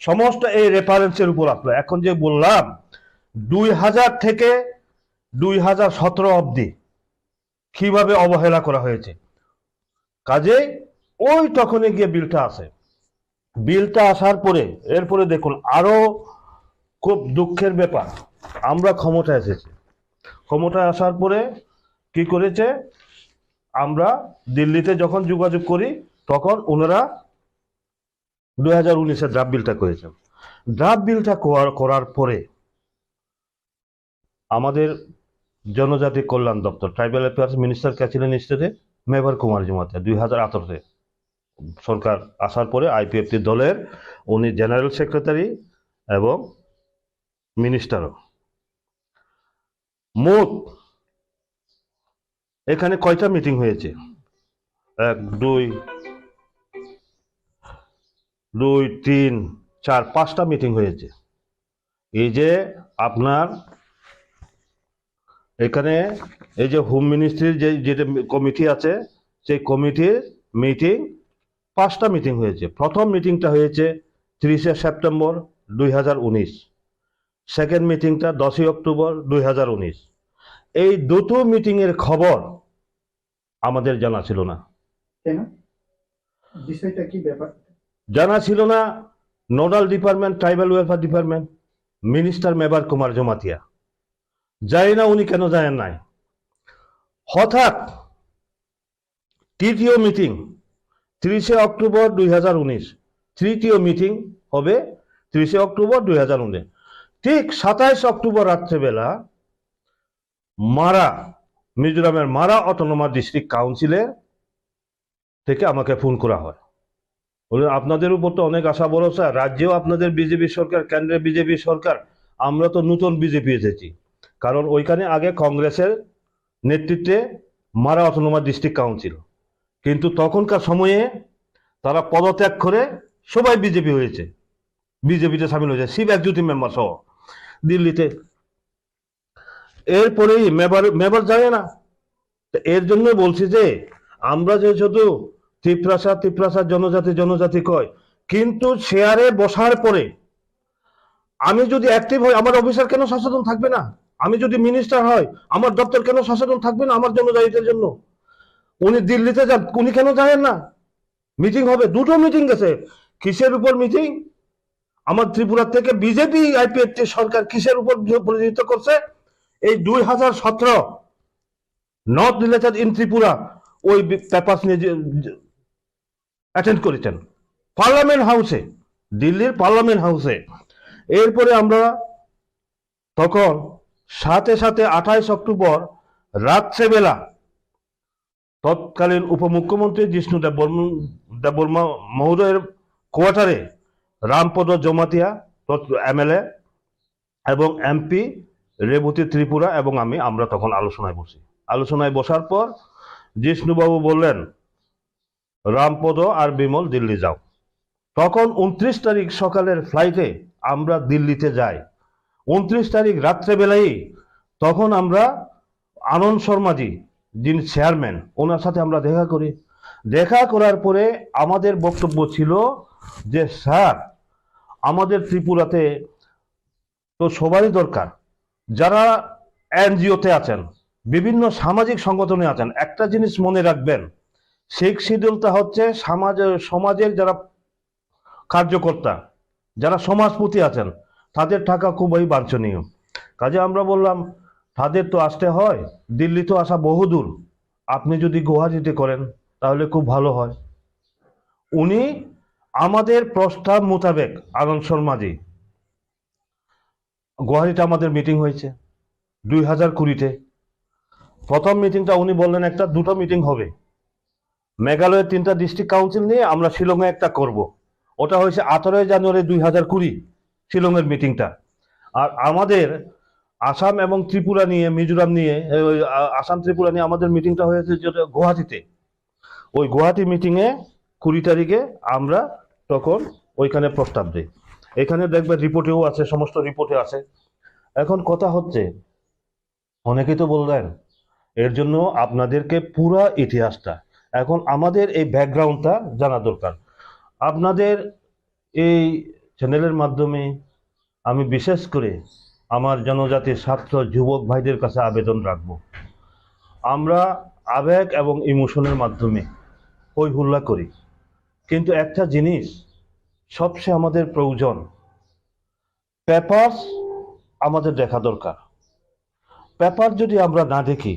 S4: সমস্ত এই রেফারেন্সের উপর আসলো। এখন যে বললাম 2000 থেকে 2017 অবধি কিভাবে অবহেলা করা হয়েছে, কাজে ওই তখনই গিয়ে বিলটা আসে। বিলটা আসার পরে এরপরে দেখুন আরো খুব দুঃখের ব্যাপার, আমরা ক্ষমতায় এসেছি, ক্ষমতায় আসার পরে কি করেছে, আমরা দিল্লিতে যখন যোগাযোগ করি তখন ওনারা 2019-এ ড্রাফট বিলটা করেছেন। ড্রাফট বিলটা করার পরে আমাদের জনজাতি কল্যাণ দপ্তর ট্রাইবাল অ্যাফেয়ার্স মিনিস্টার কে ছিলেন স্টেটে, মেবার কুমার জমাতিয়া 2018-তে সরকার আসার পরে আইপিএফটি দলের উনি জেনারেল সেক্রেটারি এবং মিনিস্টারও। মোট এখানে কয়টা মিটিং হয়েছে? 1 2 3 4 5টা মিটিং হয়েছে। এই যে আপনার এখানে এই যে হোম মিনিস্ট্রির যেটা কমিটি আছে সেই কমিটির মিটিং 5টা মিটিং হয়েছে। প্রথম মিটিংটা হয়েছে 30শে সেপ্টেম্বর 2019, সেকেন্ড মিটিংটা 10ই অক্টোবর 2019। এই দুটো মিটিংয়ের খবর আমাদের জানা ছিল না।
S5: কেন? বিষয়টা কি ব্যাপার?
S4: জানা ছিল না nodal department tribal welfare department minister Mebar Kumar Jamatia, জানি না উনি কেন জানেন নাই। হঠাৎ তৃতীয় মিটিং 30শে অক্টোবর 2019, তৃতীয় মিটিং হবে 30শে অক্টোবর 2019। ঠিক 27 অক্টোবর রাত্রেবেলা মারা মিজোরামের মারা অটোনোমাস ডিস্ট্রিক্ট কাউন্সিলের থেকে আমাকে ফোন করা হয়, বলে আপনাদের উপর তো অনেক আশা ভরসা, রাজ্যেও আপনাদের বিজেপি সরকার, কেন্দ্রে বিজেপি সরকার, আমরা তো নতুন বিজেপি এসেছি। কারণ ওইখানে আগে কংগ্রেসের নেতৃত্বে মারা অটোনোমাস ডিস্ট্রিক্ট কাউন্সিল, কিন্তু তখনকার সময়ে তারা পদত্যাগ করে সবাই বিজেপি হয়েছে, বিজেপিতে সামিল হয়েছে, শিব একজুটি মেম্বার সহ দিল্লিতে। এরপরেই মেবার জানে না। এর জন্য বলছি যে আমরা যে শুধু ত্রিপ্রাসা জনজাতি কয়, কিন্তু শেয়ারে বসার পরে আমি যদি অ্যাক্টিভ হই আমার অফিসার কেন সচেতন থাকবে না? আমি যদি মিনিস্টার হয় আমার দপ্তর কেন সচেতন থাকবে না আমার জনজাতিদের জন্য? উনি দিল্লিতে যান, উনি কেন জানেন না? মিটিং হবে, দুটো মিটিং গেছে। কিসের উপর মিটিং? আমার ত্রিপুরা থেকে বিজেপি আইপিএফটি সরকার কিসের উপর পরিচিত করছে? এই 2017 নট রিলেটেড ইন ত্রিপুরা ওই পেপার নিয়ে অ্যাটেন্ড করেছেন পার্লামেন্ট হাউসে, দিল্লির পার্লামেন্ট হাউসে। এরপরে আমরা তখন সাথে 28 অক্টোবর রাত্রেবেলা তৎকালীন উপমুখ্যমন্ত্রী জিষ্ণু দেববর্মা মহোদয়ের কোয়ার্টারে রামপদ জমাতিয়া এমএলএ এবং এমপি রেবতী ত্রিপুরা এবং আমরা তখন আলোচনায় বসি। আলোচনায় বসার পর জিষ্ণুবাবু বললেন রামপদ আর বিমল দিল্লি যাও। তখন 29 তারিখ সকালের ফ্লাইটে আমরা দিল্লিতে যাই। 29 তারিখ রাত্রেবেলায় তখন আমরা আনন্দ শর্মাজি যিনি চেয়ারম্যান ওনার সাথে আমরা দেখা করি। দেখা করার পরে আমাদের বক্তব্য ছিল যে স্যার আমাদের ত্রিপুরাতে তো সবারই দরকার, যারা এনজিওতে আছেন, বিভিন্ন সামাজিক সংগঠনে আছেন। একটা জিনিস মনে রাখবেন, সিক্স শিডিউলটা হচ্ছে সমাজের যারা কার্যকর্তা, যারা সমাজপতি আছেন, তাদের থাকা খুবই বাঞ্ছনীয়। কাজে আমরা বললাম তাদের তো আসতে হয়, দিল্লি তো আসা বহুদূর, আপনি যদি গুয়াহাটিতে করেন তাহলে খুব ভালো হয়। উনি আমাদের প্রস্তাব মোতাবেক আনন্দ শর্মাজি, গুয়াহাটিতে আমাদের মিটিং হয়েছে 2020-তে। প্রথম মিটিংটা উনি বললেন একটা দুটো মিটিং হবে, মেঘালয়ের 3টা ডিস্ট্রিক্ট কাউন্সিল নিয়ে আমরা শিলংয়ে একটা করব। ওটা হয়েছে 18 জানুয়ারি 2020 শিলংয়ের মিটিংটা। আর আমাদের আসাম এবং ত্রিপুরা নিয়ে, মিজোরাম নিয়ে, আসাম ত্রিপুরা নিয়ে আমাদের মিটিংটা হয়েছে যেটা গুয়াহাটিতে। ওই গুয়াহাটি মিটিংয়ে 20 তারিখে আমরা তখন ওইখানে প্রস্তাব দিই। এখানে দেখবে রিপোর্টেও আছে, সমস্ত রিপোর্টে আছে। এখন কথা হচ্ছে, অনেকেই তো বললেন এর জন্য আপনাদেরকে পুরা ইতিহাসটা, এখন আমাদের এই ব্যাকগ্রাউন্ডটা জানা দরকার। আপনাদের এই চ্যানেলের মাধ্যমে আমি বিশেষ করে আমার জনজাতির ছাত্র যুবক ভাইদের কাছে আবেদন রাখব, আমরা আবেগ এবং ইমোশনের মাধ্যমে হই হুল্লা করি, কিন্তু একটা জিনিস সবচেয়ে আমাদের প্রয়োজন, পেপারস আমাদের দেখা দরকার। পেপার যদি আমরা না দেখি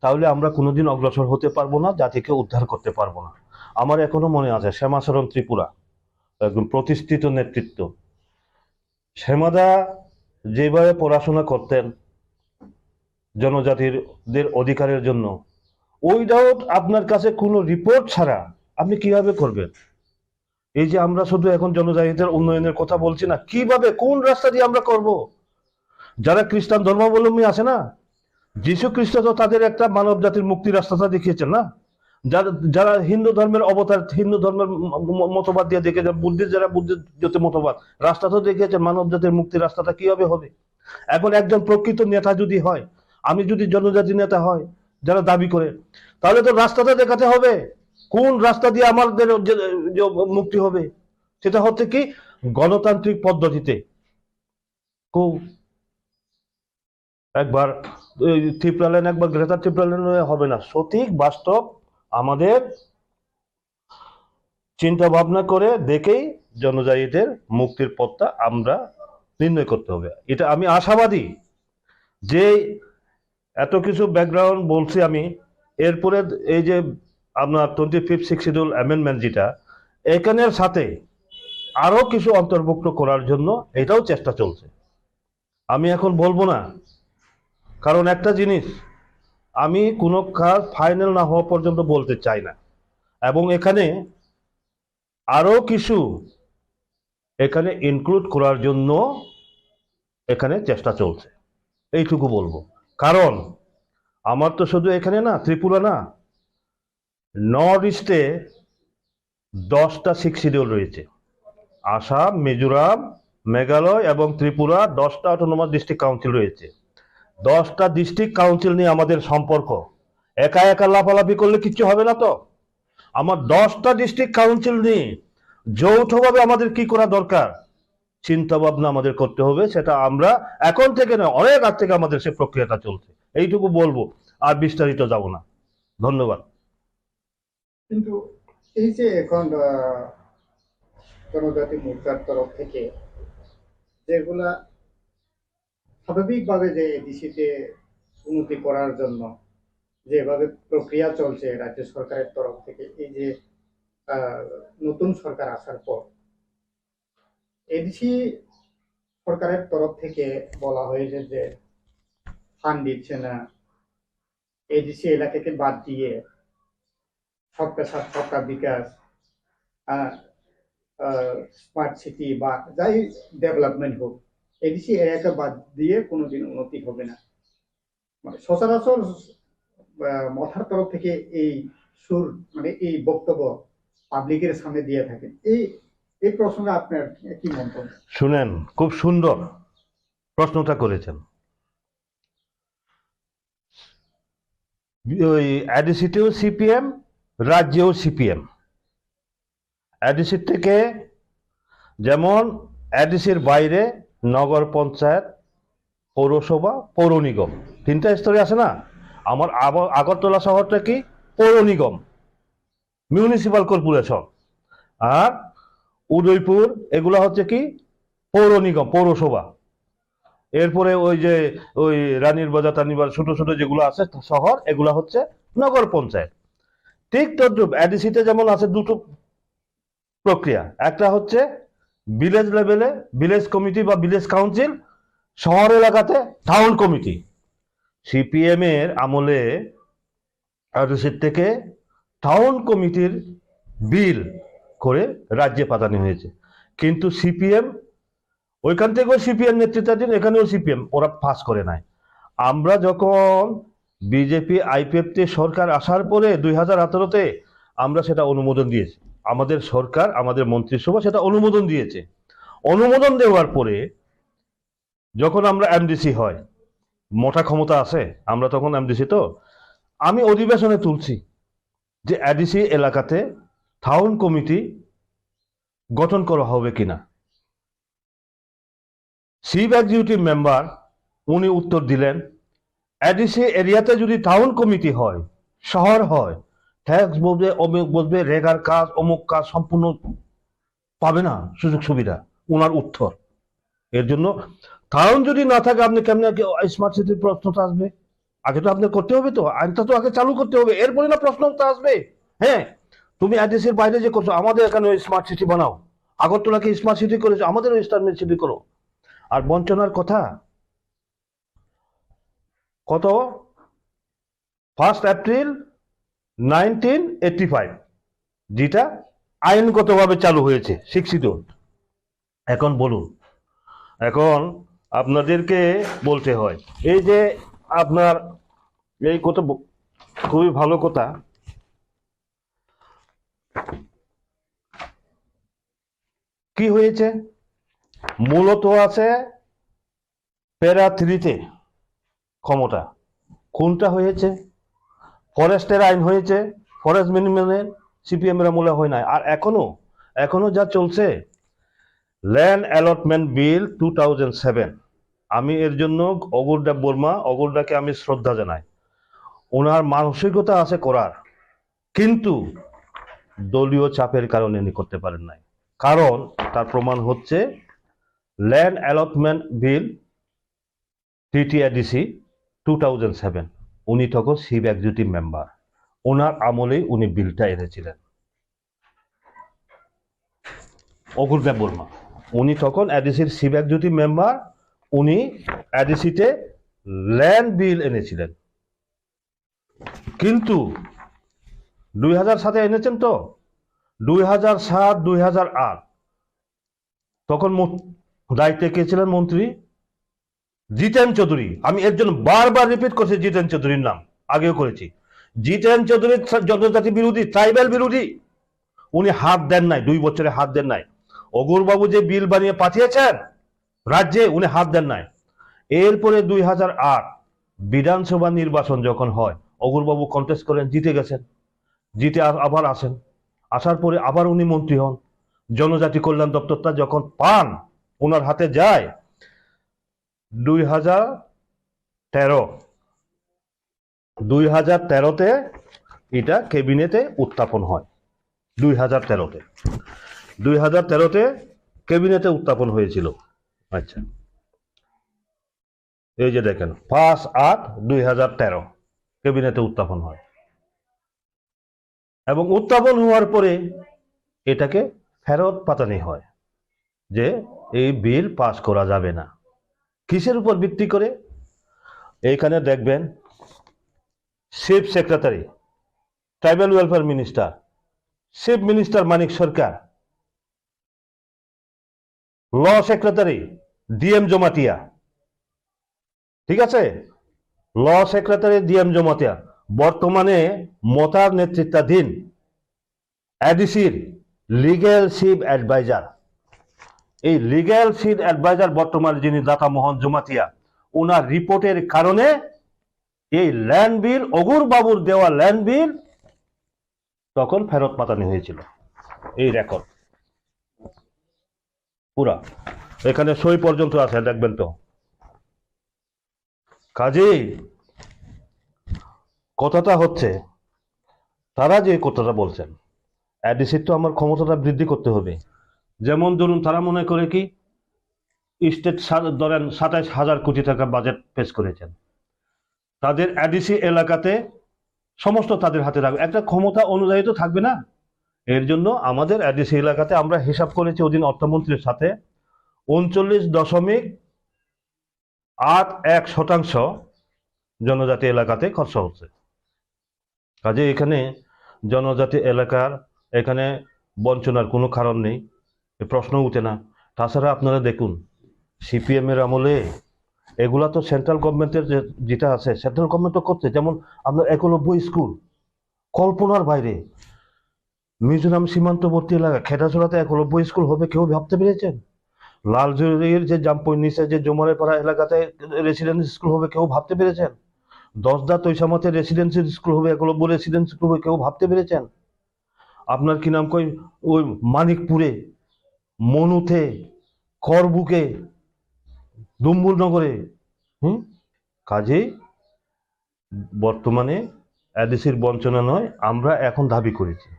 S4: তাহলে আমরা কোনোদিন অগ্রসর হতে পারবো না, জাতিকে উদ্ধার করতে পারবো না। আমার এখনো মনে আছে শ্যামাচরণ ত্রিপুরা, একদম প্রতিষ্ঠিত নেতৃত্ব। শ্যামাদা যেভাবে পড়াশোনা করতেন জনজাতিদের অধিকারের জন্য, উইদাউট আপনার কাছে কোনো রিপোর্ট ছাড়া আপনি কিভাবে করবেন? এই যে আমরা শুধু এখন জনজাতিদের উন্নয়নের কথা বলছি না, কিভাবে, কোন রাস্তা দিয়ে আমরা করব? যারা খ্রিস্টান ধর্মাবলম্বী আছে না, যীশু খ্রিস্ট তো তাদের একটা মানব জাতির মুক্তির রাস্তাটা দেখিয়েছেন না। যারা হিন্দু ধর্মের অবতার, হিন্দু ধর্মের মতবাদ দিয়ে দেখেছেন, বুদ্ধিস্ট যারা বুদ্ধিস্ট মতবাদ, রাস্তা তো দেখিয়েছেন, মানব জাতির মুক্তির রাস্তাটা কিভাবে হবে। এখন একজন প্রকৃত নেতা যদি হয়, আমি যদি জনজাতি নেতা হয় যারা দাবি করে, তাহলে তো রাস্তাটা দেখাতে হবে, কোন রাস্তা দিয়ে আমাদের মুক্তি হবে। সেটা হচ্ছে কি গণতান্ত্রিক পদ্ধতিতে। খুব একবার ত্রিপুরালেন, একবার গ্রেটার ত্রিপুরালেন হবে না, সঠিক বাস্তব আমাদের চিন্তা ভাবনা করে দেখেই জনজাতিদের মুক্তির পথটা আমরা নির্ণয় করতে হবে। এটা আমি আশাবাদী যে এত কিছু ব্যাকগ্রাউন্ড বলছি আমি, এরপরে এই যে আপনার 25 শিডিউল অ্যামেন্ডমেন্ট যেটা, এখানের সাথে আরো কিছু অন্তর্ভুক্ত করার জন্য এটাও চেষ্টা চলছে। আমি এখন বলবো না, কারণ একটা জিনিস আমি কোনো কাজ ফাইনাল না হওয়া পর্যন্ত বলতে চাই না, এবং এখানে আরো কিছু এখানে ইনক্লুড করার জন্য এখানে চেষ্টা চলছে, এইটুকু বলবো। কারণ আমার তো শুধু এখানে না, ত্রিপুরা না, নর্থ ইস্টে 10টা সিক্স শিডিউল রয়েছে। আসাম, মিজোরাম, মেঘালয় এবং ত্রিপুরা 10টা অটোনমাস ডিস্ট্রিক্ট কাউন্সিল রয়েছে। 10টা ডিস্ট্রিক্ট কাউন্সিল নিয়ে আমাদের সম্পর্ক, একা একা লাফালাফি করলে কিচ্ছু হবে না। তো আমার 10টা ডিস্ট্রিক্ট কাউন্সিল নিয়ে যৌথভাবে আমাদের কি করা দরকার, চিন্তা ভাবনা আমাদের করতে হবে। সেটা আমরা এখন থেকে নয়, অনেক আগ থেকে আমাদের সে প্রক্রিয়াটা চলছে। এইটুকু বলবো, আর বিস্তারিত যাব না। ধন্যবাদ।
S5: কিন্তু এই যে এখন জনজাতি মোর্চার তরফ থেকে যেগুলা স্বাভাবিকভাবে যে এডিসিতে উন্নতি করার জন্য যেভাবে প্রক্রিয়া চলছে রাজ্য সরকারের তরফ থেকে, এই যে নতুন সরকার আসার পর এডিসি সরকারের তরফ থেকে বলা হয়েছে যে ফান্ড দিচ্ছে না, এডিসি এলাকাকে বাদ দিয়ে সবকা সাথ সবকা বিকাশ, স্মার্ট সিটি বা যাই ডেভেলপমেন্ট হোক, এডিসি এলাকা বাদ দিয়ে কোনোদিন উন্নতি হবে না। মানে সচরাচর মথার তরফ থেকে এই সুর, মানে এই বক্তব্য পাবলিকের সামনে দিয়ে থাকেন। এই প্রসঙ্গে আপনার কি মন্তব্য?
S4: শুনেন, খুব সুন্দর প্রশ্নটা করেছেন। ওই এডিসিতেও সিপিএম, রাজ্যেও সিপিএম। এডিসি থেকে যেমন এডিসির বাইরে নগর পঞ্চায়েত, পৌরসভা, পৌর নিগম, 3টা স্তরে আছে না। আমার আগরতলা শহরটা কি পৌর নিগম, মিউনিসিপাল কর্পোরেশন, আর উদয়পুর এগুলা হচ্ছে কি পৌর নিগম, পৌরসভা। এরপরে ওই রানীর বাজার টানির বাজার ছোট ছোট যেগুলো আছে শহর, এগুলা হচ্ছে নগর পঞ্চায়েত। ঠিক তদ্রুপ এডিসিতে যেমন আছে দুটো প্রক্রিয়া, একটা হচ্ছে ভিলেজ লেভেলে ভিলেজ কমিটি বা ভিলেজ কাউন্সিল, শহর এলাকাতে টাউন কমিটি। সিপিএম এর আমলে এডিসির থেকে টাউন কমিটির বিল করে রাজ্যে পাঠানো হয়েছে, কিন্তু সিপিএম ওইখান থেকেও সিপিএম নেতৃত্বাধীন, এখানেও সিপিএম, ওরা পাস করে নাই। আমরা যখন বিজেপি আইপিএফটি সরকার আসার পরে 2018-তে আমরা সেটা অনুমোদন দিয়েছি, আমাদের সরকার আমাদের মন্ত্রিসভা সেটা অনুমোদন দিয়েছে। অনুমোদন দেওয়ার পরে যখন আমরা এমডিসি হয়, মোটা ক্ষমতা আছে আমরা তখন এমডিসি, তো আমি অধিবেশনে তুলছি যে এডিসি এলাকাতে টাউন কমিটি গঠন করা হবে কিনা। চিফ এক্সিকিউটিভ মেম্বার উনি উত্তর দিলেন, এডিসি এরিয়াতে যদি টাউন কমিটি হয়, শহর হয়, ট্যাক্স বলবে, অমুক বলবে, রেগার কাজ অমুক কাজ সম্পূর্ণ পাবে না সুযোগ সুবিধা। ওনার উত্তর, এর জন্য টাউন যদি না থাকে আপনি কেমন স্মার্ট সিটির প্রশ্নটা আসবে? আগে তো আপনার করতে হবে, তো আইনটা তো আগে চালু করতে হবে, এরপরে না প্রশ্নটা আসবে। হ্যাঁ, তুমি এডিসির বাইরে যে করছো, আমাদের এখানে স্মার্ট সিটি বানাও, আগরতলাকে স্মার্ট সিটি করেছো, আমাদেরও স্মার্ট সিটি করো। আর বঞ্চনার কথা কত, 1 এপ্রিল 1985 যেটা আইনগতভাবে চালু হয়েছে, শিক্ষিত। এখন বলুন, এখন আপনাদেরকে বলতে হয়, এই যে আপনার এই কথা খুবই ভালো কথা, কি হয়েছে মূলত আছে প্যারা 3-তে ক্ষমতা। কোনটা হয়েছে? ফরেস্টের আইন হয়েছে, ফরেস্ট মিনিমামের সিপিএম এর আমলে হয় নাই। আর এখনো যা চলছে ল্যান্ড অ্যালটমেন্ট বিল 2007, আমি এর জন্য অগরদা বর্মা, অগরদাকে আমি শ্রদ্ধা জানাই, ওনার মানসিকতা আছে করার, কিন্তু দলীয় চাপের কারণে উনি করতে পারেন নাই। কারণ তার প্রমাণ হচ্ছে ল্যান্ড অ্যালটমেন্ট বিল টিটিআইডিসি 2007, উনি তখন চিফ এক্সিকিউটিভ মেম্বার, ওনার আমলেই উনি বিলটা এনেছিলেন। অগুরদেব বর্মা উনি তখন এডিসির চিফ এক্সিকিউটিভ মেম্বার, উনি এডিসিতে ল্যান্ড বিল এনেছিলেন। কিন্তু 2007-এ এনেছেন, তো 2007, 2008 তখন দায়িত্বে কে ছিলেন মন্ত্রী? জিতেন চৌধুরী। আমি এর জন্য বারবার রিপিট করছি জিতেন চৌধুরীর নাম, আগেও করেছি। জিতেন চৌধুরী জনজাতি বিরোধী, ট্রাইবাল বিরোধী, উনি হাত দেন নাই, 2 বছরে হাত দেন নাই। অগুরবাবু যে বিল বানিয়ে পাঠিয়েছেন রাজ্যে, উনি হাত দেন নাই। এরপরে 2008 বিধানসভা নির্বাচন যখন হয়, অগুরবাবু কন্টেস্ট করেন, জিতে গেছেন, জিতে আবার আসেন, আসার পরে আবার উনি মন্ত্রী হন। জনজাতি কল্যাণ দপ্তরটা যখন পান, ওনার হাতে যায় 2013-তে এটা ক্যাবিনেটে উত্থাপন হয়। 2013-তে ক্যাবিনেটে উত্থাপন হয়েছিল। আচ্ছা, এই যে দেখেন 5/8/2013 ক্যাবিনেটে উত্থাপন হয়, এবং উত্থাপন হওয়ার পরে এটাকে ফেরত পাঠানো হয় যে এই বিল পাস করা যাবে না। কিসের উপর ভিত্তি করে? এইখানে দেখবেন chief secretary, tribal welfare minister, chief minister Manik Sarkar, law secretary DM Jamatia, ঠিক আছে, ল সেক্রেটারি ডিএম জমাতিয়া, বর্তমানে মতার নেতৃত্বাধীন এডিসির লিগ্যাল চিফ অ্যাডভাইজার। এই লিগ্যাল চিফ অ্যাডভাইজার বর্তমানে যিনি দাতা মোহন জমাতিয়া, ওনার রিপোর্টের কারণে এই ল্যান্ড বিল, অগুর বাবুর দেওয়া ল্যান্ড বিল তখন ফেরত পাঠানো হয়েছিল। এই রেকর্ড পুরা, এখানে সই পর্যন্ত আছে, দেখবেন তো। কাজেই কথাটা হচ্ছে তারা যে কথাটা বলছেন অ্যাডিসির তো আমার ক্ষমতাটা বৃদ্ধি করতে হবে। যেমন ধরুন তারা মনে করে কি স্টেট ধরেন ২৭,০০০ কোটি টাকা বাজেট পেশ করেছেন, তাদের অ্যাডিসি এলাকাতে সমস্ত তাদের হাতে থাকবে, একটা ক্ষমতা অনুযায়ী তো থাকবে না। এর জন্য আমাদের অ্যাডিসি এলাকাতে আমরা হিসাব করেছি ওদিন অর্থমন্ত্রীর সাথে ৩৯.৮১% জনজাতি এলাকাতে খরচ হচ্ছে। কাজে এখানে জনজাতি এলাকার এখানে বঞ্চনার কোনো কারণ নেই, প্রশ্ন উঠে না। তাছাড়া আপনারা দেখুন সিপিএম এর আমলে এগুলা তো সেন্ট্রাল গভর্নমেন্টের যেটা আছে সেন্ট্রাল গভর্নমেন্ট তো করছে, যেমন আপনার ৯১ স্কুল কল্পনার বাইরে। মিজোরাম সীমান্তবর্তী এলাকা খেটাছড়াতে ৯১ স্কুল হবে কেউ ভাবতে পেরেছেন? লালজুরির যে জাম্পই নিচে যে জমারে পাড়া এলাকাতে রেসিডেন্সি স্কুল হবে কেউ ভাবতে পেরেছেন? দশদা তৈসামাতে রেসিডেন্সি স্কুল হবে, ৯১ রেসিডেন্সি স্কুল হবে কেউ ভাবতে পেরেছেন? আপনার কি নাম কই ওই মানিকপুরে, মনুতে, করবুকে, ডুম্বুরনগরে। কাজেই বর্তমানে অ্যাডিসির বঞ্চনা নয়, আমরা এখন দাবি করেছি,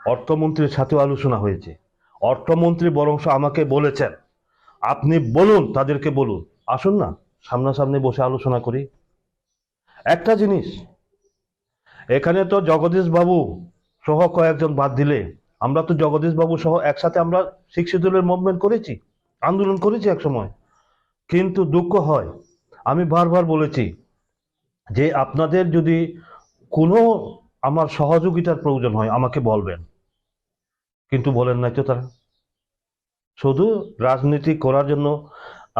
S4: অর্থমন্ত্রীর সাথেও আলোচনা হয়েছে। অর্থমন্ত্রী বরংশ আমাকে বলেছেন আপনি বলুন, তাদেরকে বলুন আসুন না সামনাসামনি বসে আলোচনা করি। একটা জিনিস, এখানে তো জগদীশ বাবু সহ কয়েকজন বাদ দিলে, আমরা তো জগদীশ বাবু সহ একসাথে আমরা শিক্ষিতদের মুভমেন্ট করেছি, আন্দোলন করেছি এক সময়। কিন্তু দুঃখ হয়, আমি বারবার বলেছি যে আপনাদের যদি কোনো আমার সহযোগিতার প্রয়োজন হয় আমাকে বলবেন, কিন্তু বলেন নাই তো তারা। শুধু রাজনীতি করার জন্য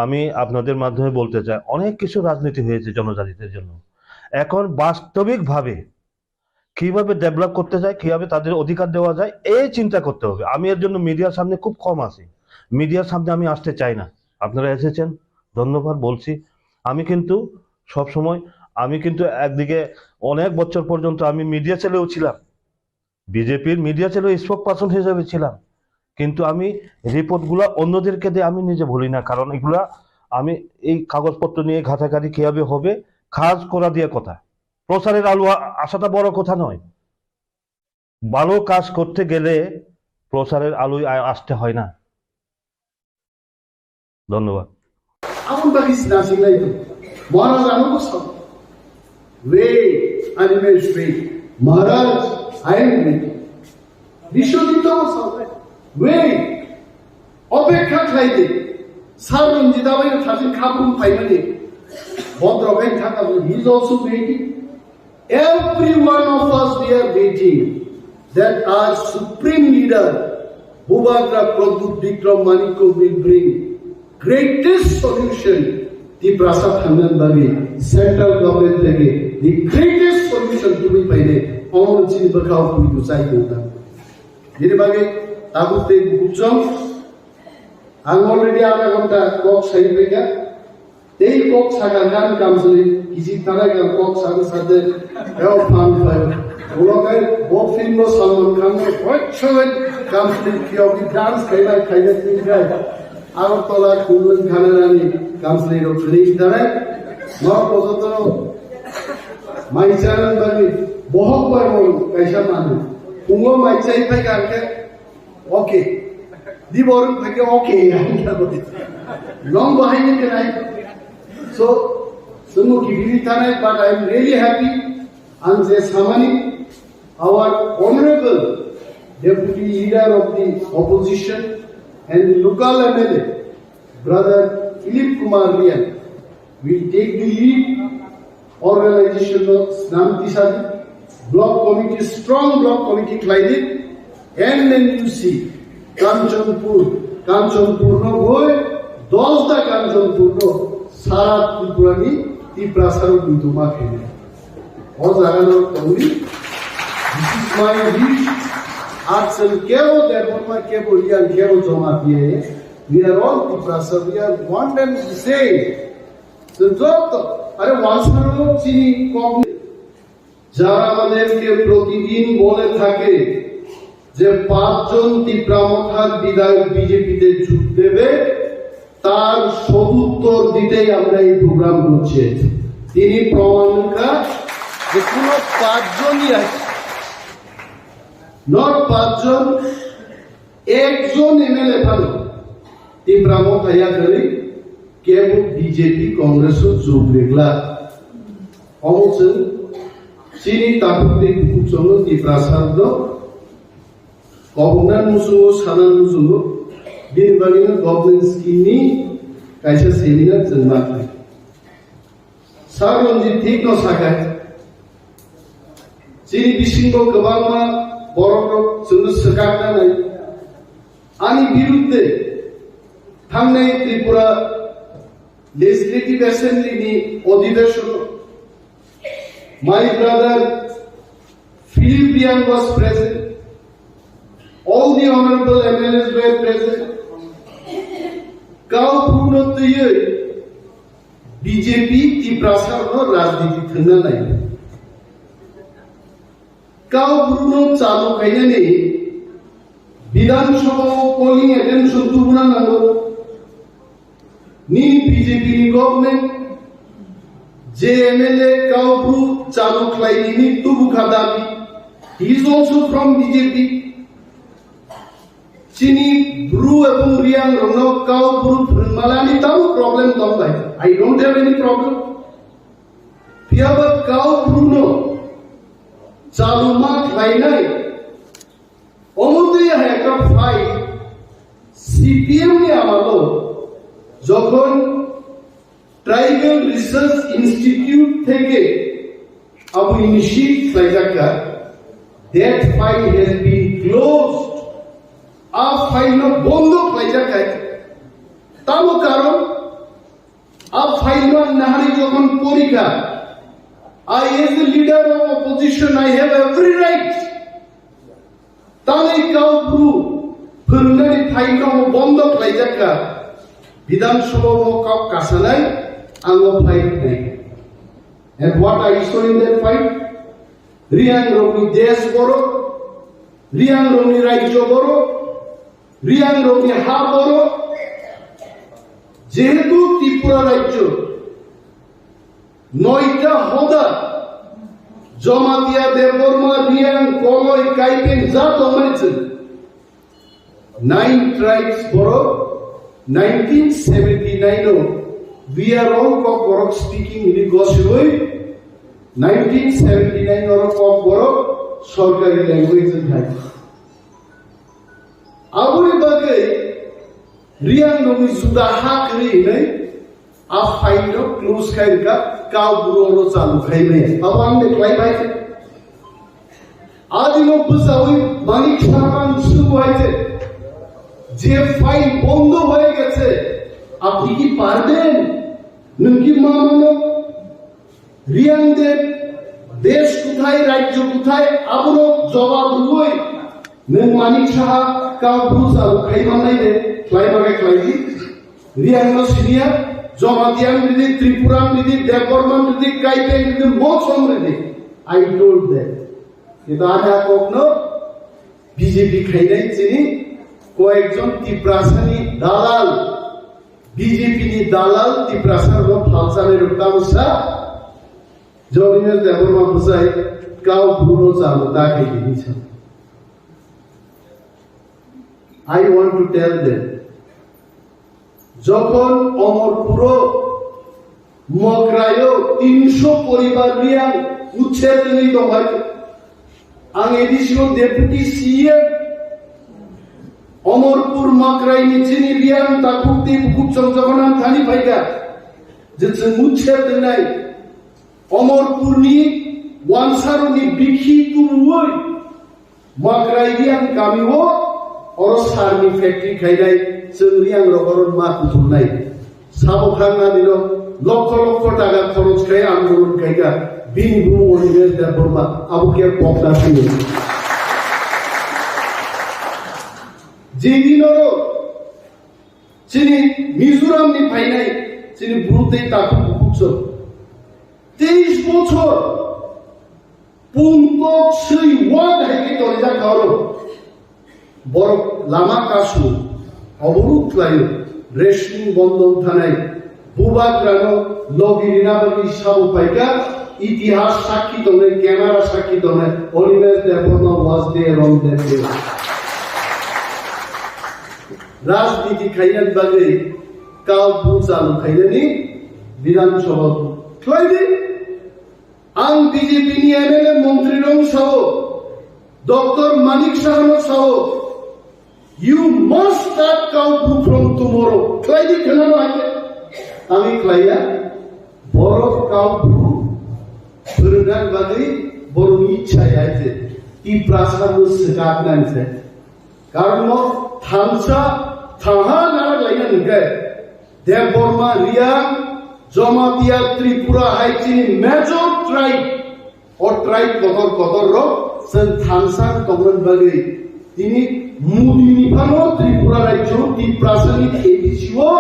S4: আমি আপনাদের মাধ্যমে বলতে চাই, অনেক কিছু রাজনীতি হয়েছে জনজাতিদের জন্য। এখন বাস্তবিকভাবে কিভাবে ডেভেলপ করতে যায়, কিভাবে তাদের অধিকার দেওয়া যায় এই চিন্তা করতে হবে। আমি এর জন্য মিডিয়ার সামনে খুব কম আসি, মিডিয়ার সামনে আমি আসতে চাই না। আপনারা এসেছেন, ধন্যবাদ বলছি। আমি কিন্তু সবসময় একদিকে অনেক বছর পর্যন্ত আমি মিডিয়া ছেলেও ছিলাম, বিজেপির মিডিয়া ছেলে স্পোক পারসন হিসেবে ছিলাম, কিন্তু আমি রিপোর্টগুলো অন্যদেরকে দিয়ে আমি নিজে বলি না, কারণ এগুলা আমি এই কাগজপত্র নিয়ে ঘাটাঘাটি কিভাবে হবে কাজ করা দিয়ে কথা। প্রচারের আলো আসাটা বড় কথা নয়, ভালো কাজ করতে গেলে প্রচারের আলোয় আসতে হয় না। ধন্যবাদ।
S6: Amun bagis nasing na ito. Maharaj, ano ko sa? Wait, animals wait. Maharaj, I am waiting. Vishwadito ko sa? Wait. অপেক্ষা খাইতে সার রঞ্জিতাবাই থাকেন খাবুন পাইমানে ভদ্রবেন থাকা he is also waiting. Every one of us we are waiting that our supreme leader Bhubagra Pradhup Vikram Manikko will bring greatest solution. The Prasad Handan Bagi central government থেকে the greatest solution তুমি পাইলে অমর চিনি বাখাও তুমি তো চাই কোটা যেটা বাগে তাগুতে বুঝছম আং অলরেডি আধা ঘন্টা কক সাইড পেকা এই কক সাগা গান কামসলি কিছু তারা গান কক সাগা সাথে এও ফান পায় ওলাকাই বহুত ফিল্ম সালমান খান হোয়াটসঅ্যাপ কামসলি কি অফ ডান্স খাইলা তিন গায় আগরতলা খুলন খানের রানী কামসলি রক্ষণী দাঁড়ায় নর পর্যন্ত মাইচারণ বানি বহুত বার বল পয়সা মানুষ পুঙ্গ মাইচাই থেকে আনকে ওকে দি বরং থেকে ওকে long behind it right. So sumu ki viditane, but I am really happy and say Samani, our honorable deputy leader of the opposition and the local MLA, brother Philip Kumar Rian, will take the lead. Organization of Snamti Sadi, block committee, strong block committee Klaidit, and then you see Kanchanpur no boy, Dosda Kanchanpur no, Sara Tripurani, Tiprasaru Dutuma Kene. All Zarano Tauri, this is my wish. Axel Kevo, Deborma Kevo, Rian Kevo Joma Pie, we are all Tiprasa, we are one and the same. So, আরে ওয়ানসারও চিনি কম। যারা আমাদেরকে প্রতিদিন বলে থাকে যে 5 জন তীব্রামথার বিধায়ক বিজেপিতে যোগ দেবে, তার সদুত্তর দিতেই আমরা এই প্রোগ্রাম করছি। তিনি প্রমাণিকা যে কোনো 5 জনই আছে, নট 5 জন, একজন এমএলএ ভালো তিপ্রাম খাইয়া করে কেবল বিজেপি কংগ্রেস যোগ রেগলা অবশ্য চিনি তাপুতে বুকুচঙ্গ তিপ্রাসাদ গভর্নর মুসুঙ্গ সানান মুসুঙ্গ দিনবাগিনো গভর্নমেন্ট স্কিमनि কাইসা সেমিনার জন্মা सार रंजित ठीक न साखाय चिनि बिसिंग गोबांमा बर'फोर जोंनो सोगारनानै आंनि बिरुद्धे थांनाय त्रिपुरा लेजिस्लेटिव एसेम्बलिनि अधिवेशन my brother Philip Riang was present, all the honorable MLAs were present. गाव पूर्णतयै बीजेपी तिप्रासारनो राजनीति थंना नाय गाव पूर्ण चालू खायनानै विधानसभा पोलिंग एटेंशन तुबना नांगौ नि बीजेपी नि गवर्नमेंट जे एमएलए गाव पूर्ण चालू खायनानै तुबुखा दाबि he is also from BJP चिनी ब्रू एवं रियांग रंगनो गाव ब्रू फुरमालानि ताव प्रॉब्लम दंबाय I don't have any problem पियाबा गाव ब्रूनो चालुमा खायनाय अमोदय हेका फाइट सीपीएम नि आमालो যখন ट्राइबल रिसर्च इंस्टीट्यूट থেকে अब इनिशिएट खायजाका that fight has been closed आप फाइल में बंदो खायजाका ताबो कारण आप फाइल में नाहारी जखन परीक्षा I as a leader of opposition I have every right ताले गाव ब्रू फोरनानै फाइल में बंदो खायजाका विधानसभा में गाव कासानाय आंगो फाइट नाय and what I saw in that fight Reang रंगनि देश बरो रियांग रंगनि राज्य बरो रियांग रंगनि हा बरो जेहेतु त्रिपुरा राज्य 9টা হদা জমাতিয়া দেববর্মা রিয়াং কলয় কাইপেন যা দমাইছে 9 tribes বড় 1979 we are all KOKBOROK speaking negotiable 1979 or KOKBOROK সরকারি ল্যাঙ্গুয়েজ থাকে আবুরি বাগে रियांग नोंनि जुदा हाकरि नै आ फाइल क्लोज खायगा गाव ब्रुरो चालू खायनाय अब आं देखलाय बायसे आदिनो बुझावै मानिक सामान सुबायছে যে ফাইল বন্ধ হয়ে গেছে আপনি কি পারবেন নকি মামানো রিয়াংদের দেশ কোথায় রাজ্য কোথায় আবরো জবাব লই নং মানিক সাহা গাव ब्रु चालू खायमानाय दे Klaibagai Klaiji, Riangno Senior, Jomatian Ridi, Tripuran Ridi, Deborman Ridi, Kaipen Ridi, Moksam Ridi. I told them. Kita ada kokno, BJP Kainai Sini, Koekjon Tiprasani Dalal, BJP ni Dalal, Tiprasan Ro Falsani Ruktamusa, Jomines Deborman Musai, Kau Bruno Saluta Kainisa. I want to tell them. যখন অমরপুর মকরায়ো 300 পরিবার রিয়াং উচ্ছেদ নিত হয় আং additional deputy CM Amarpur মকরাই নিচিনি রিয়াং তাকুতি বুকুচং যখন আং থানি ফাইকা যে जों উচ্ছেদ নাই অমরপুরনি ওয়ানসারনি বিখি তুই মকরাই রিয়াং গামিও और सारनि फैक्ट्री खायनाय जों रियां रगरन मा कुथुमनाय साबो खांना दिनो लक्ष लक्ष टाका खरच खाय आंदोलन खायगा बिनि बुमनि देर बर्मा आबुके पक्का फैयो जेदिनरो चिनि मिजोरामनि फायनाय चिनि ब्रुते ताकु बुकुचो 23 বছর পুংকক সই ওয়ান হাইকে তরিজা কারো বড় লামা কাসু অবরোধ লাইন রেশমিং বন্ধন থানায় বুবা গ্রাম লগিরিনাবাগি সাবু পাইকা ইতিহাস সাক্ষী দনে ক্যামেরা সাক্ষী দনে অলিভের দেবর্মা ওয়াজ দেয়ার অন দ্যাট ডে রাজনীতি খাইয়ান বাগে কাল চালু খাইয়ানি বিধানসভা খাইদি आं बीजेपी नि एमएलए मंत्री रं सह डॉक्टर मानिक साहनो सह you must start KOKBOROK from tomorrow claidi khelano ake ami claiya boro KOKBOROK phurgan bagi boro ichha aite I prasanu sekat nanse karon thamsa thaha nara laina nike deborma riang Jamatia Tripura Haitini major tribe or tribe kotor ro sen thansan tomon bagi tini mudini phano Tripura rajyo ti prasani edisio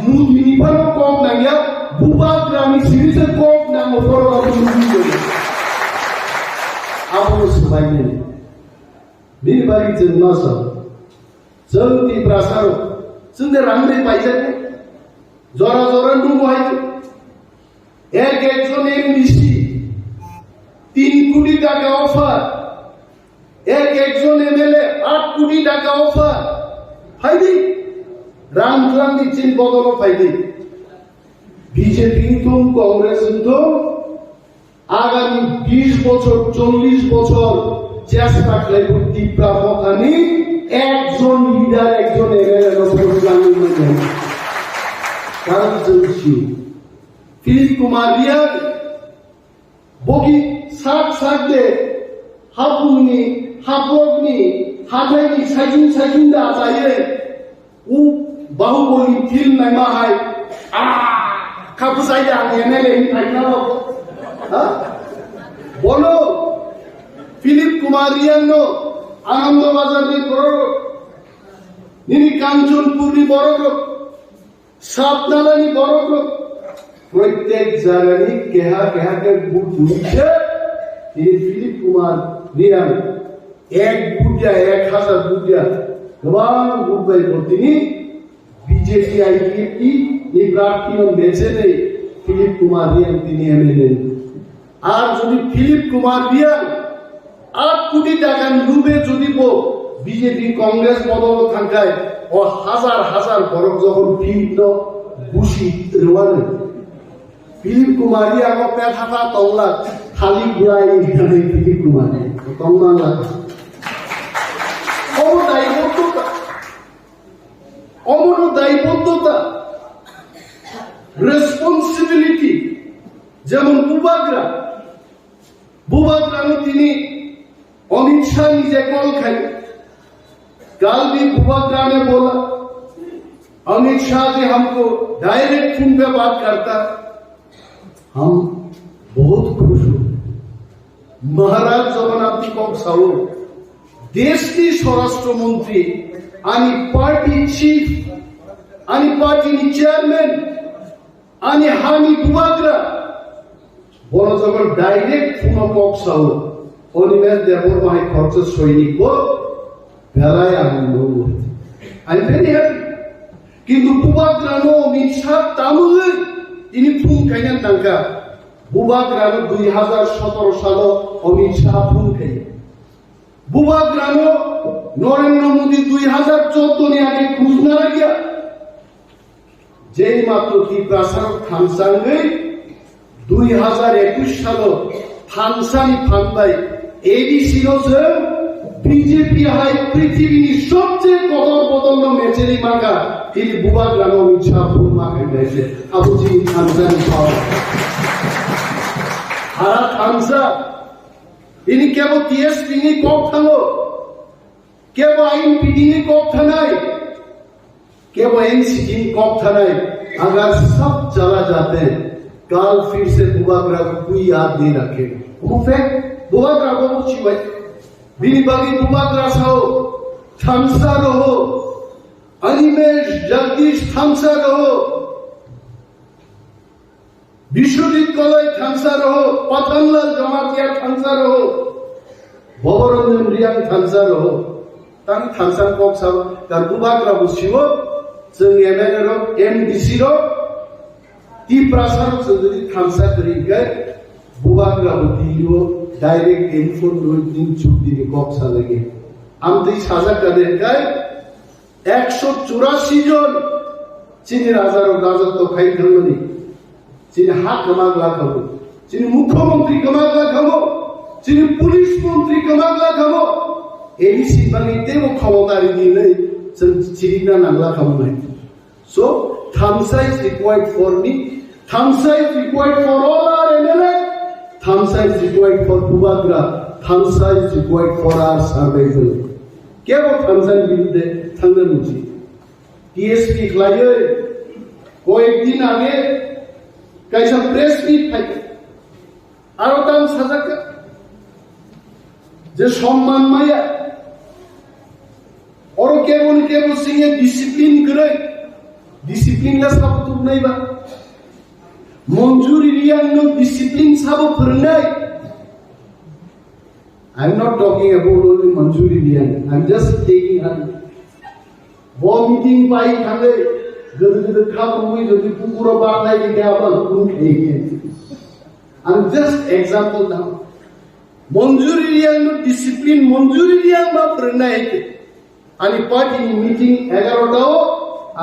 S6: mudini phano kom nangya buba grami series kom nang oforo mudini kori abu sebaiknya bini bagi jenasa jeng ti prasaro sende rangde paijane jora nungu haitu एक एकजन MDC 3 কোটি টাকা offer এক একজন MLA 8 কোটি টাকা offer ফাইদি Ram দিচ্ছেন বদল ফাইদি বিজেপি তো কংগ্রেস তো আগামী 20 বছর 40 বছর চেষ্টা করলে তীব্রা মতানি একজন লিডার একজন এমএলএ এর উপর জামিন নেই কারণ চলছে Philip Kumariya bogi sak de hapuni hapogni hadaini sajun da asaye u bahuboli film nai ma hai kapusai da MLA thaina ha bolo Philip Kumariya no Anando Bazar ni borok nini Kanchanpur ni borok Sapnala ni borok প্রত্যেক জায়গায় কেহাকে বুট নিচ্ছে তিনি Philip Kumar Reang এক বুটিয়া 1000 বুটিয়া গবাং বুটবাই তিনি BJP IDP এই প্রার্থীও বেছে নেই Philip Kumar Reang তিনি এমএলএ আর যদি ফিলিপ কুমার রিয়াং 8 কোটি টাকা লুবে যদি বিজেপি কংগ্রেস বদল থাকায় ও হাজার বরক যখন ফিল্ড বুশি রওয়ানা Philip Kumari ako petha tongla khali gurai ni Philip Kumari tongla la omono daibotota responsibility যেমন বুবাগ্রা no তিনি অমিত শাহ নিজে কল খাই कल भी बुबाग्रा ने बोला अमित शाह जी हमको डायरेक्ट फोन पे बात करता हम बहुत खुश हो महाराज जगन्नाथ कम साहू देश की स्वराष्ट्र मंत्री आणि पार्टी चीफ आणि पार्टी चेयरमैन आणि हामी बुबाग्रा बोलो जगन डायरेक्ट फोन कम साहू অনিমেষ দেবর মাই খরচ সৈনিক বেলায় আনন্দ আই ভেরি হ্যাপি কিন্তু বুবাগ্রানো অমিত শাহ তামুল তিনি ফোন খাইলেন টাকা বুবাগ্রানো 2017 সাল অমিত শাহ ফোন খাইলেন বুবাগ্রানো নরেন্দ্র মোদী 2014 নে আগে খুঁজ না লাগিয়া যেই মাত্র কি প্রাসাদ খানসাঙ্গে 2021 সাল খানসানি ফান্দাই एडीसी बीजेपी हाई पृथ्वी सबसे कदर बदल मेचेरी मांगा তিনি বুবাগ্রানো ইচ্ছা ফুল মাকে গেছে আবুজি খানসানি পাওয়া হারা খানসা তিনি কেবল টিএসপি নি কক থালো কেবল আইন পিডি নি কক থানায় केवल एनसीटी কক থানায় अगर सब चला जाते हैं कल फिर से बुबाग्रा को कोई याद नहीं रखेगा वो फैक्ट बुबाग्रा को पूछी भाई बिनी बागी बुबाग्रा साहो थामसा रहो अनिमेश जगदीश थामसा रहो विश्वजीत कलई थामसा रहो पतनलाल जमातिया थामसा रहो भवरंजन रियां थामसा रहो तां थामसा कक साहो तार बुबाग्रा बुछिबो जों एमएलए रो एमडीसी रो ती प्रासार जों थामसा करिगे बुबाग्राबो दिलियो डाइरेक्ट टेलिफोन दिन चुक्ति कक्सा लगे आमते साजा कादेर गाय 184 जन चीनी राजारो राजत्व खाई थांगोनी चीनी हा कमागला खामो चीनी मुख्यमंत्री कमागला खामो चीनी पुलिस मंत्री कमागला खामो एडिसी बांगी तेबो क्षमतारि दिनै जों चिरिना नांगला खामो सो थामसा is required for me थामसा is required for all our MLA थामसा is required for Bubagra थामसा is required for our survival केवल थामसा बिरुद्धे थांगोन उचित टीएसपी खलायो कয়েকদিন আগে কাইসা প্রেস মিট থাকে আর তাম সাজাকা যে সম্মান মায়া और केवल सिंह डिसिप्लिन करे डिसिप्लिन ला सब तुम नहीं बा मंजूरी रियांग नो डिसिप्लिन सब फरनाय I am not talking about only Manjuri Reang I am just taking हर वो मीटिंग पाई थांगे गद खाब मुई जदि पुकुरो बाटलाय के आबा कुन खेगे I am just example now Manjuri Reang नो डिसिप्लिन मंजूरी रियांग बा फरनाय आणि पार्टीनी मीटिंग 11टाओ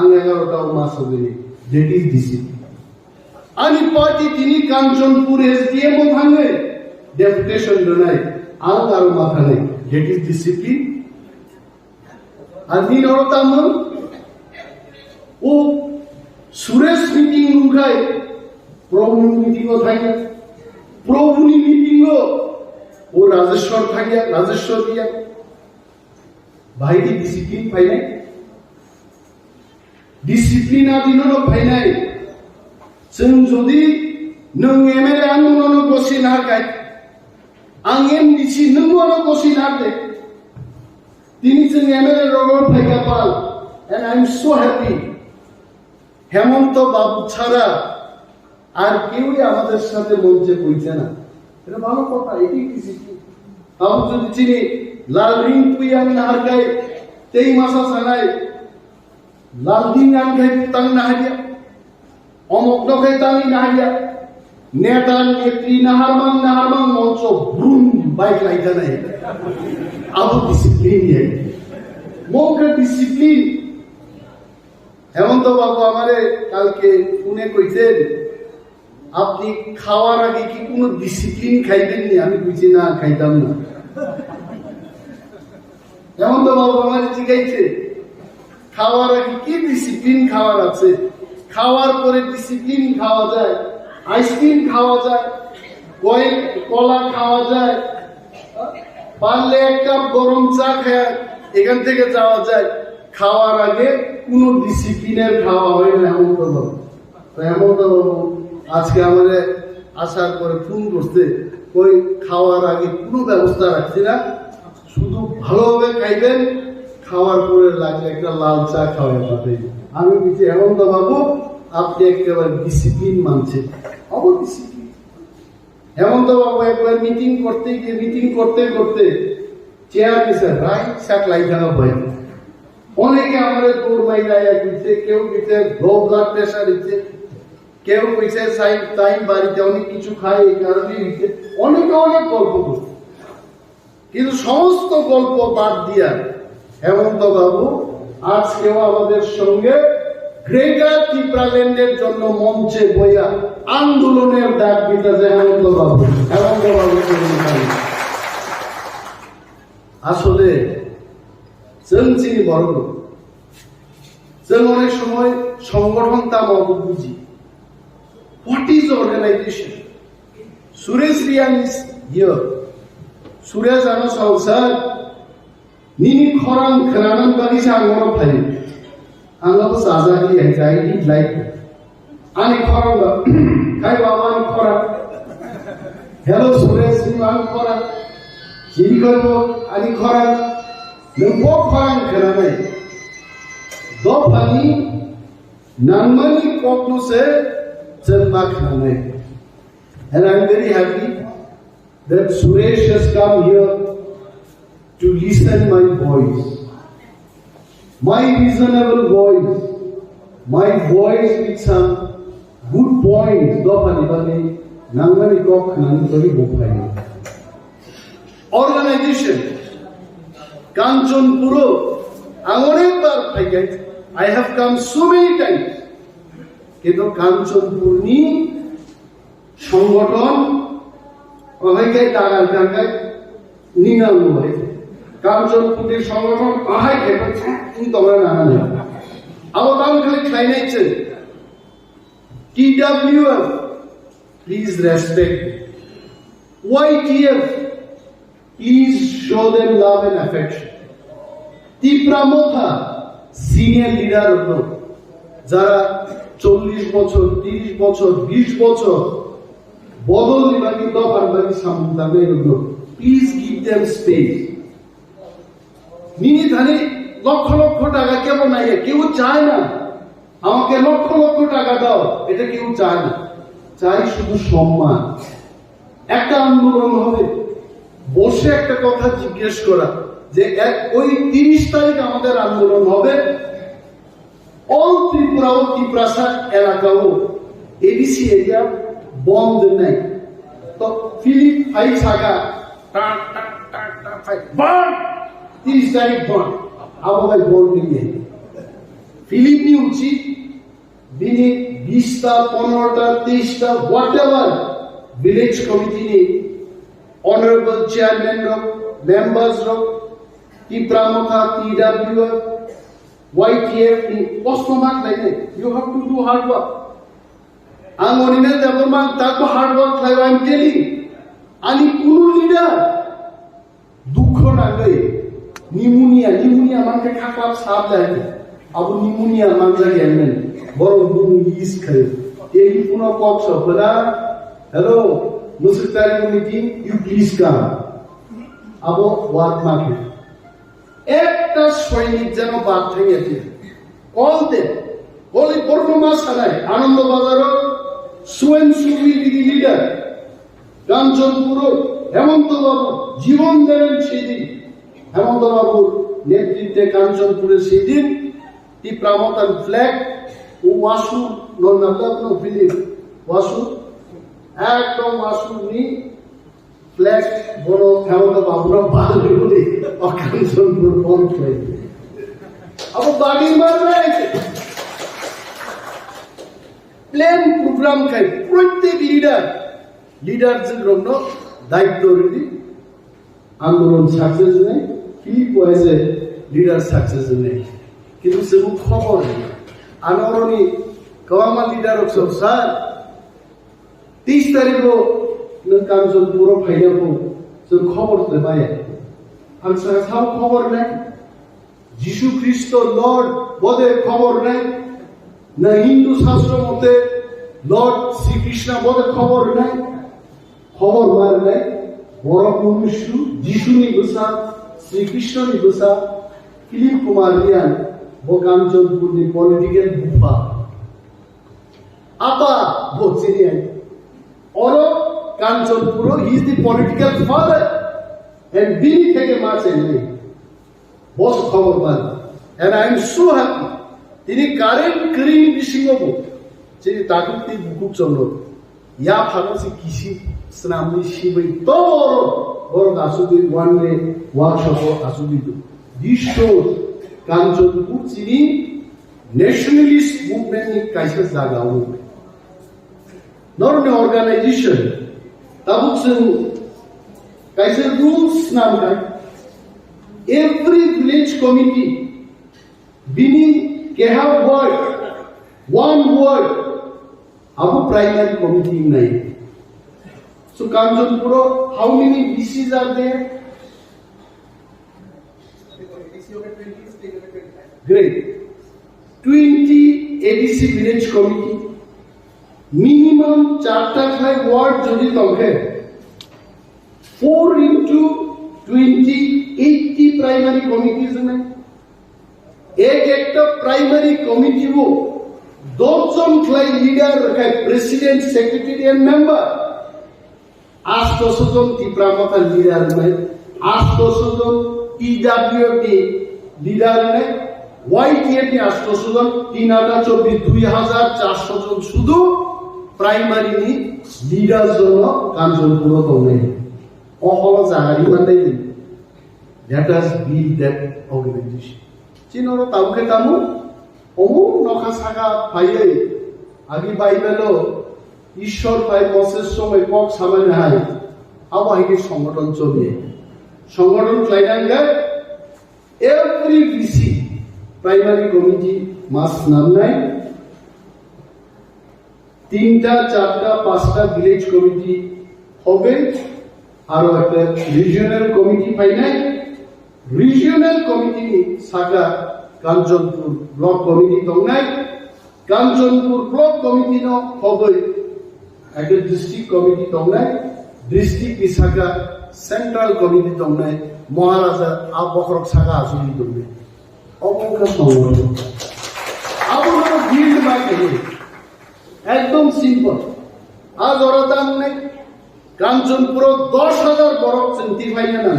S6: आंग 11टाओ मासोगेनी दैट इज डिसिप्लिन आणि पार्टी तिनी कांचनपुर एसडीएम थांगे डेपुटेशन दोनाय आंग आरो माथा नाही दैट इज डिसिप्लिन आणि नरतामन ओ सुरेश मीटिंग उखाय प्रभु मीटिंग थांगे प्रभुनी मीटिंग ओ राजेश्वर थांगे राजेश्वर दिया भाई की डिसिप्लिन फाइनाय डिसिप्लिन आदिनो फाइनाय जों जदि नों एमएलए आंनो गसि नारगाय आं एमडीसी नोंनो गसि नारदे তিনি जों एमएलए रगो फाइगा पाल and I am so happy Hemanta babu ছাড়া আর কেউই আমাদের সাথে মঞ্চে বইছে না এটা ভালো কথা এটি ডিসিপ্লিন আমি যদি চিনি लाल रिंग पुयां नारगाय तेई मासा सानाय लाल दिन आंगाय तंग नाहरिया अमक नखाय तांग नाहरिया नेता नेत्री नाहारमान मंचो ब्रूम बाइक लाइता नहीं अब डिसिप्लिन है मोके डिसिप्लिन हेमंत बाबू हमारे कल के पुणे কইছেন আপনি খাওয়ার আগে কি কোনো ডিসিপ্লিন খাইতেন নি আমি কইছি না খাইতাম না যেমন তো বাবু আমার জিজ্ঞাসা খাওয়ার আগে কি ডিসিপ্লিন খাওয়ার আছে খাওয়ার পরে ডিসিপ্লিন খাওয়া যায় আইসক্রিম খাওয়া যায় কলা খাওয়া যায় পারলে এক কাপ গরম চা খায় এখান থেকে যাওয়া যায় খাওয়ার আগে কোনো ডিসিপ্লিনের খাওয়া হয় না হেমন্ত বাবু আজকে আমাদের আসার পরে ফোন করতে ওই খাওয়ার আগে কোনো ব্যবস্থা রাখছি না শুধু ভালোভাবে খাইবেন খাওয়ার পরে লাগলে একটা লাল চা খাওয়াই পাবে আমি বলছি হেমন্ত বাবু আপনি একেবারে ডিসিপ্লিন মানছেন ডিসিপ্লিন হেমন্ত বাবু একবার মিটিং করতে করতে চেয়ার দিছে রাইট সাইড লাইটানো হয় অনেকে আমাদের দূর মাইরাইয়া দিচ্ছে কেউ দিচ্ছে লো ব্লাড প্রেশার দিচ্ছে কেউ কইছে টাইম বাড়িতে অনেক কিছু খায় এই কারণে দিচ্ছে অনেকে অনেক গল্প করছে কিন্তু সমস্ত গল্প বাদ দিয়া হেমন্ত বাবু আজকেও আমাদের সঙ্গে গ্রেটার ত্রিপুরাল্যান্ডের জন্য মঞ্চে বইয়া আন্দোলনের ডাক দিতেছে হেমন্ত বাবু আসলে जों চিনি বড় जों অনেক সময় সংগঠন তা মত বুঝি what is organisation Suresh Reang is here Suresh আনো সংসার নিনি খরাং খরানান বাগি সাঙ্গর ফাই আঙ্গা সাজাকি এনজাইটি লাইক আনি খরাং খাই বাবা আনি খরাং হ্যালো সুরেশ রিয়াং খরাং জিনি করব আনি খরাং नोंबो खरां खोनानै दफानि नांमानि ककनुसे जों मा खोनानै and I am very happy that Suresh has come here to listen my voice, my reasonable voice, my voice with some good points dofani bani nangmani kok nang tori bukhaini. Organization Kanchanpuro Angonebar Paget. I have come so many times. Keto Kanchanpurni Shongoton Ohaike Tagal Ningal Mohe. Kanchanpuri Shongoton Ohaike in Tomana. Our uncle Kleinetchen TWF, please respect. YTF, please show them love and affection. TRIPURA, senior leader of the যারা 40 বছর 30 বছর 20 বছর বদল নিবাকি দফার বাকি সামনে রইল please give them space mini ধানে লক্ষ লক্ষ টাকা কেউ নাই কেউ চায় না আমাকে লক্ষ লক্ষ টাকা দাও এটা কেউ চায় না চাই শুধু সম্মান একটা আন্দোলন হবে বসে একটা কথা জিজ্ঞেস করা যে ওই 30 তারিখ আমাদের আন্দোলন হবে অল ত্রিপুরা ও ত্রিপ্রাসাদ এলাকাও এডিসি এরিয়া বন্ধ নাই তো ফিলিপ ফাই ছাগা টাক টাক টাক টাক ফাই বন্ধ 30 তারিখ বন্ধ আবহাওয়ায় বল নিয়ে ফিলিপ নি উচিত দিনে 20টা 15টা 30টা হোয়াটএভার ভিলেজ কমিটি নি অনারেবল চেয়ারম্যান রক মেম্বার্স রক Tripura TWF YTF ni postmark like you have to do hard work angonine development tak hard work like I am telling ani kunu leader dukho na gai pneumonia manke khakap sab lai abu pneumonia manja gyan boro dum is khai telephone box bala hello municipal meeting you please come abo work market একটা সৈনিক যেন বাদ থেকে গেছে কলতে বলি performance নাই আনন্দ বাজার swan সুবি লিডার কাঞ্চনপুর হেমন্ত বাবু জীবন দেন সেই দিন হেমন্ত বাবুর নেতৃত্বে কাঞ্চনপুরে সেই দিন ত্রিপুরামতান ফ্ল্যাগ ও ওয়াসু নন্দাপ্ন ফিলিপ ওয়াসু একদম ওয়াসু নি ফ্ল্যাগ বড় হেমন্ত বাবুরা বাঁধবে বলে অকাঞ্চনপুর বন্ধ হয়ে আবার বাড়ি মারবে প্ল্যান প্রোগ্রাম খাই প্রত্যেক লিডারদের জন্য দায়িত্ব রয়েছে আন্দোলন সাকসেস নেই ফিলিপ ওয়াইজে লিডার সাকসেস নেই কিন্তু সেগুলো খবর নেই আন্দোলনী কমামা লিডার সব স্যার 30 তারিখও কাঞ্চনপুর ফাইনাবো जों খবর দেবাই आं साव खबर নাই যিশু খ্রিস্ট লর্ড বদে খবর নাই না হিন্দু শাস্ত্র মতে লর্ড শ্রীকৃষ্ণ বদে খবর নাই খবর মার নাই বড় মনুষ্য যিশু নি বসা শ্রীকৃষ্ণ নি বসা ফিলিপ কুমার রিয়ান কাঞ্চনপুর নি পলিটিক্যাল বুফা আপা ভোচেরিয়ান और Kanchanpur, he is the political father and Bini থেকে মাছে নেই বস খবর পান and I am so happy তিনি কারেন্ট ক্রিম বিসিংবো যে তাকুতি বুকুক চন্দ্র ইয়া ফাগসি কিসি স্নামনি শিবই তো বড় আসুদি ওয়ান ডে ওয়ার্কশপ আসুদি this shows Kanchanpur চিনি ন্যাশনালিস্ট মুভমেন্ট নি কাইসে জাগাও not an organization tabuksen kaise rules nam kai every village committee bini ke have one word abu primary committee nai so Kanchanpur how many BCs are there great 20 ADC village committee minimum 4 ward যদি তবে 4 into 20 80 primary committees में एक primary committee वो 2 जन क्लाई leader रखे president secretary and member 800 जन Tripura leader में 800 जन TWF लीडर में YTF 800 जन 3024 2400 जन শুধু प्राइमारी नि लीडर्स जन कांचनपुर दंनाय अहल जागारि माननाय let us build that organization चिनोरो ताउके तामु ओमु नखा सागा फायै आगि बाइबेलो ईश्वर पाइ मसेस समय पक सामान्य हाय आवाहिके संगठन चलिए संगठन क्लाइनांगा every VC primary committee must নামনাই তিনটা চারটা পাঁচটা ভিলেজ কমিটি হবে আর একটা regional committee final regional committee সাকা কাঞ্চনপুর ব্লক কমিটি দংনাই কাঞ্চনপুর ব্লক কমিটি ন হবে একটা ডিস্ট্রিক্ট কমিটি দংনাই ডিস্ট্রিক্ট সাকা সেন্ট্রাল কমিটি দংনাই মহারাজা আবকরক সাকা আসলি দংনাই অবকাশ সংগঠন আপনারা বিল্ড বাকি একদম সিম্পল আজ ওরা দাম নেই কাঞ্চনপুর 10,000 বরফ চিন্তি ফাইনা না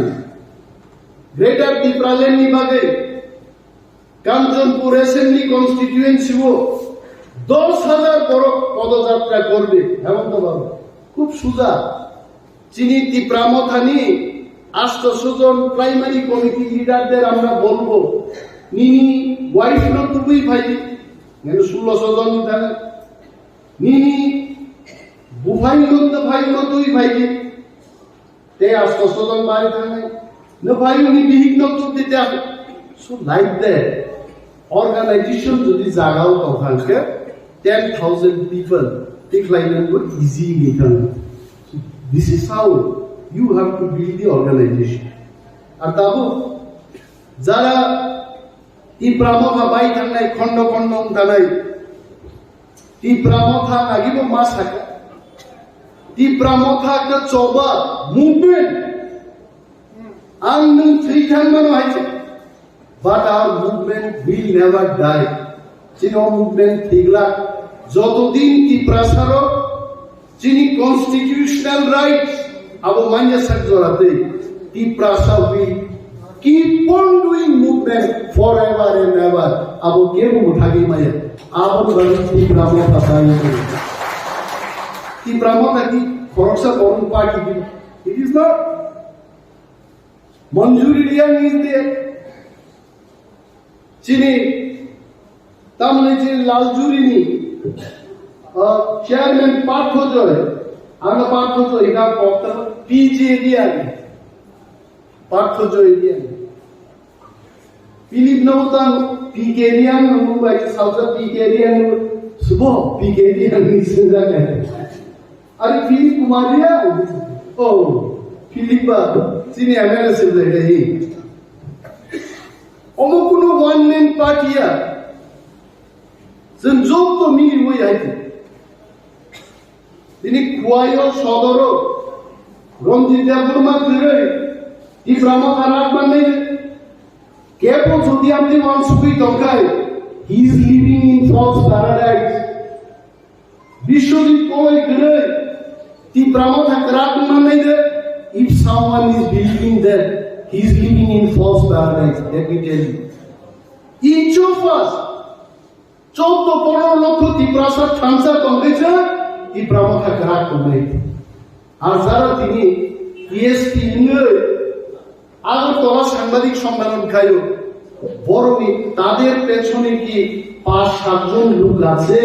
S6: গ্রেটার ত্রিপুরাল্যান্ড বিভাগে কাঞ্চনপুর অ্যাসেম্বলি কনস্টিটিউয়েন্সি ও 10,000 বরফ পদযাত্রা করবে হেমন্ত বাবু খুব সুজা চিনি ত্রিপুরামথানি 800 জন প্রাইমারি কমিটি লিডারদের আমরা বলবো নিনি ওয়াইফ নতুবই ভাই 1600 জন দেন নিনি বুফাই নন্দ ভাই নতুই ভাই তে 800 জন বাড়ি থাকে ন ভাই উনি বিহিক নতুন দিতে সো লাইক দ্যাট অর্গানাইজেশন যদি জাগাও তখনকে 10,000 পিপল ডিক্লাইনিং উইথ ইজি নিতাম this is how you have to build the organization আর তাবো যারা ত্রিপুরামথা বাই থাকনাই খন্ড খন্ড থানাই ত্রিপুরামথা নাগিব মাস থাকে ত্রিপুরামথা একটা চবা মুভমেন্ট আং নং থ্রি থাকমানো হয়েছে but our movement will never die চিনো মুভমেন্ট ঠিকলা যতদিন ত্রিপুরাসার চিনি কনস্টিটিউশনাল রাইটস আবো মাইয়া সাক জড়াতে ত্রিপুরাসা will keep on doing movement forever and ever abo kemu thagi maya abo bari Tripura Motha পাই ত্রিপুরামথা কি খরচা বড় party it is not Manjuri Liang is there chini tamle chini laljuri ni chairman Partho joy anga Partho joy ika pokta PJ dia Partho joy dia Philip Nautan Pikerian Mumbai South Pikerian Subo Pikerian ni senjaga Are Philip Kumaria oh Philip sini amela senjaga hi Omo kuno one man party ya Zenjok to mili woi haite Dini Kuayo Sodoro Romjit Burma Dire Tripura Motha রাখবেন নাই কেবল যদি আপনি মানসুকি দরকার he is living in fool's paradise Biswajit কই গরে ত্রিপুরামথা রাখবেন নাই if someone is believing that he is living in fool's paradise let me tell you each of us 14-15 লক্ষ ত্রিপুরাসা ঠানসা কংগ্রেসে ত্রিপুরামথা রাখবেন নাই আর যারা তিনি টিএসপি আগরতলা সাংবাদিক সম্মেলন খাইল বড়মি তাদের পেছনে কি 5-7 জন লোক আছে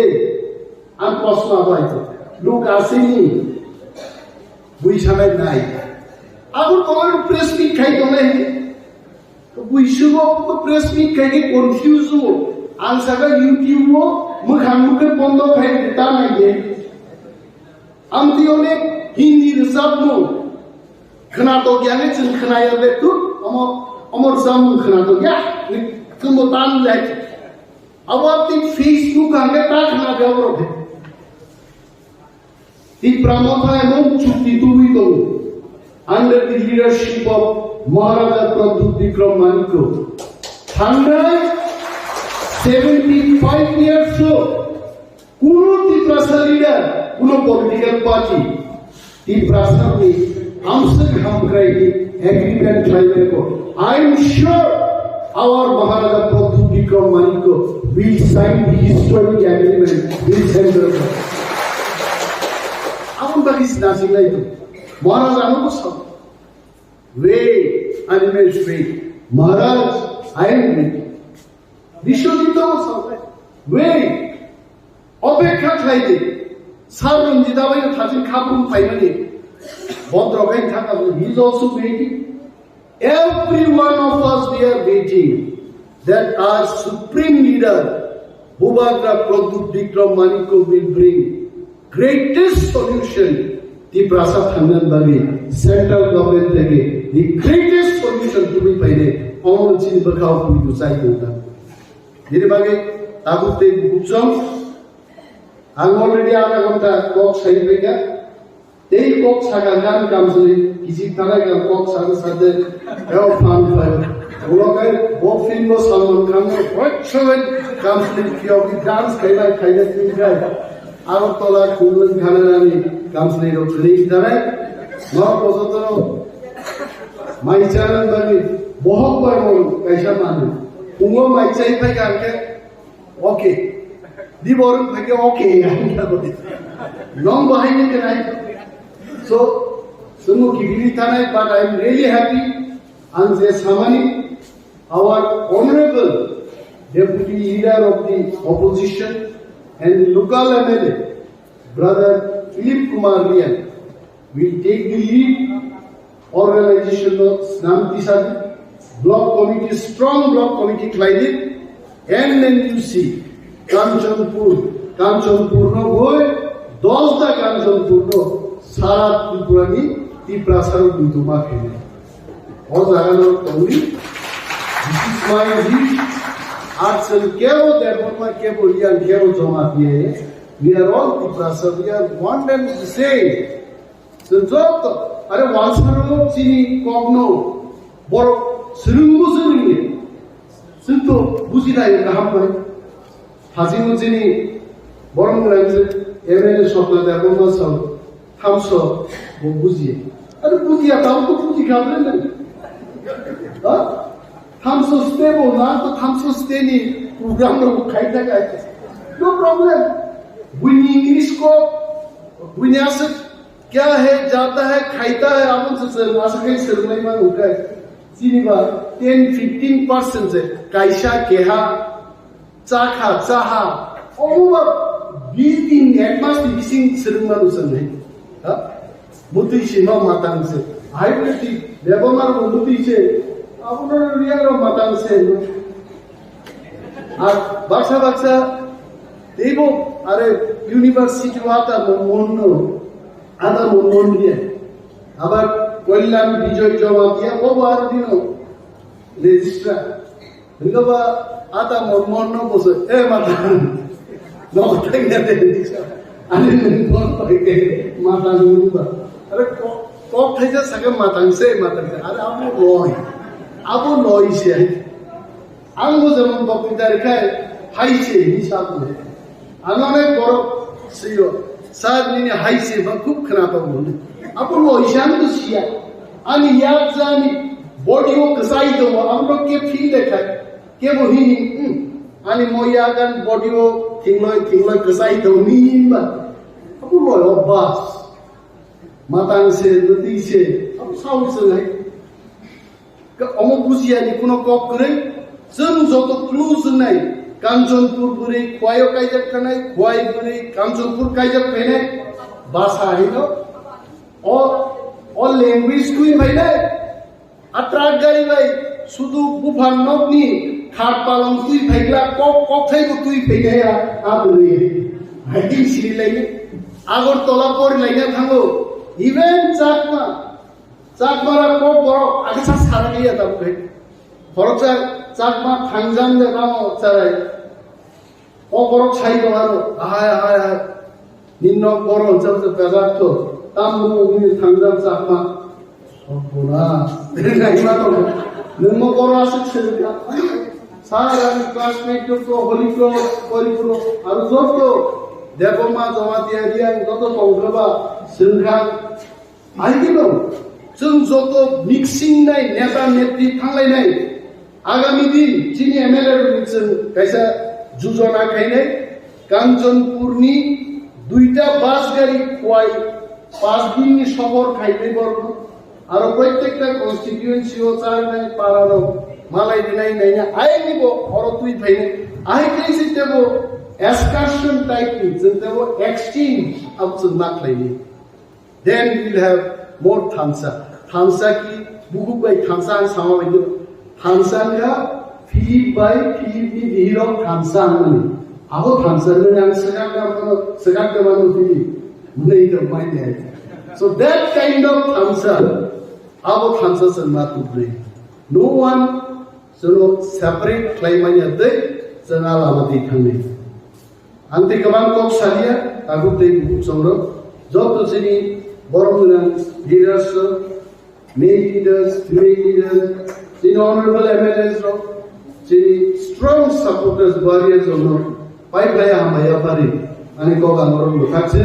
S6: আর প্রশ্ন হয় লোক আসেনি বুঝাবে নাই আগরতলার প্রেস মিট খাইতো নাই তো বুঝব তো প্রেস মিট খাইকে কনফিউজ আনসাগা ইউটিউব মুখে বন্ধ খাই তা নাই আমি অনেক Hindi reserve Kenato giane cun kenaya betu, omor zamu kenato ya, kemutan lek. Awak ti Facebook angge tak kena jawab. Tripura Motha এবং চুক্তি তুই তো under the leadership of Maharaja Pradhup Vikram Manikko. ঠান্ডায় 75 years old. কোন ত্রিপুরাসা লিডার, কোন পলিটিক্যাল পার্টি ত্রিপুরাসা हमसे हम करेंगे एग्रीमेंट क्लाइमेट को I am sure our Maharaja Pradyot Bikram Manikya will sign the historic agreement with Central balis nasing lai tu. Maharaj anu ko sab. Wait, animals wait. Maharaj, I am waiting. Vishwadita ko sab. Wait. Opekha khaide. Sarun jidabai thajin khapum paimani. Bodrokai thaka. He is also waiting. Every one of us we are waiting that our supreme leader, Bhubadra Pradhup Vikram Maniko will bring greatest solution. The Prasad Handan Bagi, central government again, the greatest solution to be paid. All the children bakau to do side of them. Did Bagi, Abu Take Butcham. I'm already out of the box side bigger. They box Hagagan comes in, Kisi Tanaga box and Saturday, Hell Fan Fire. Ulokai, both film was someone comes, what show it comes in Kyoki dance, Kaila Kaila. Aratola Kulan Kanani comes later to leave the right. Not Posotoro. My channel Bagi, Bohok by one, Kaishamanu. Ungo my say Pagaka. Okay. The Borum Paka, okay. Long behind it, right? So, Sumu Kibitana, but I am really happy. And the Samani, our honorable deputy leader of the opposition. And local MLA, Brother Philip Kumar Rian, will take the lead. Organization of Snamti block committee, strong block committee Clyde, and then you see Kanchanpur no boy, Dosda Kanchanpur no, Sara Tripurani, Tiprasar Dutuma Kene. Or Zagano Tony, this is my wish. Artsel Kevo, therefore, Kevo, and Kevo Joma, we are all Tiprasa, we are one and the same. So, Jota, I want to see Kogno, Borok, Sirumusi, Sinto, Busida, Hamai, Hasimuzini, Borom Ramsey, Evan Shopla, the Romas, Hamso, Buzi. I don't put the account to put the government. Hamso stable, not Hamso steady program of Kaita. No problem. We English को विन्यासक क्या है जाता है खाइता है आपन से मासके सरमई में होता है सिनेमा 10-15% से काइशा केहा चाखा चाहा ओवर 20 दिन एडवांस बिसिंग सरमई उसन है हाँ मुद्दी शिमा मातांग से हाइब्रिड लेबोमार मुद्दी से आपन रियल मातांग से আর বাচ্চা বাচ্চা দেব আরে ইউনিভার্সিটি ওয়াতা মন্ন আদা মন্ন দিয়ে আবার কল্যাণ বিজয় জমা দিয়ে ওবার দিন রেজিস্ট্রার লিখবা আদা মন্ন বসে এ মাতা নটাই না দিছে আরে মন পাইতে মাতা নুবা আরে কক থেকে সাকে মাতাংসে মাতাংসে আরে আবু লইছে आंगो जमन बक्तिदार काय हाइसे हिसाब में आंगने बरो सियो साद नि हाइसे ब खूब खराब बोल अपन वो ईशान तो सिया अनि याद जानी बॉडी को कसाई तो हम लोग के फील देखा के वो ही अनि मोया गन बॉडी को थिंगलो कसाई तो नी बा अपन वो अब्बास मातांग से नदी से अब साउ से है का अमो बुसिया नि कुनो कप करे जों जत क्लुज नाय कांचनपुर बुरी खोयो कायजक कनाय खोय बुरी कांचनपुर कायजक फैनाय भाषा हिनो और लैंग्वेज कुई फैनाय अट्राक गाई भाई सुदु बुफान नकनी खाट पालन कुई फैगला कक फैगो कुई फैनाय आ बुरी हाइटिं सिरि लायनो आगर तला पर लायना थांगो इवेन चाकमारा कोकबोरक आगसा सारागिया ताबे खरचा चाकमा थांजान दे नाम चाराय कोकबोरक साइदो आरो हाय निन्न बरो जब बेजातो तामु नि थांजान चाकमा बोला नाइमा तो नमो बरो आसे छेलका सारा क्लासमेट को होलिको परिपुरो आरो जतो देबमा जमा दिया जतो तंग्रबा सिंखा आइदिनो जों जतो मिक्सिं नाय नेता नेत्री थांलायनाय आगामी दिन चिनी एमएलए जों कैसा जुजना खाइनाय कांचनपुरनि दुईटा बास गाड़ी खोय 5 দিননি সফর খাইতে পারবো আর প্রত্যেকটা কনস্টিটিউয়েন্সিও চার নাই পাড়ারও মালাই দিনাই নাই না আই নিব অর তুই ফাইনে আই কেসি দেব এক্সকারশন টাইপ নি দেব এক্সচেঞ্জ আপস নাকলাইনি then we will have more thansa ki buku bai thansa sama bai thansa ka feed by feed ni dihiro thansa mani abo thansa ne ang sagak ka manu feed munai to mai ne so that kind of thansa abo thansa san ma tu bai no one so separate claiming at the sanal amati thangni anti kaman kok salia abu te songro job to sini Boromland leaders, male leaders, female leaders, sini honorable MLAs, sini strong supporters, warriors of no, pai hamaya pari, ani kok angorong lokasi,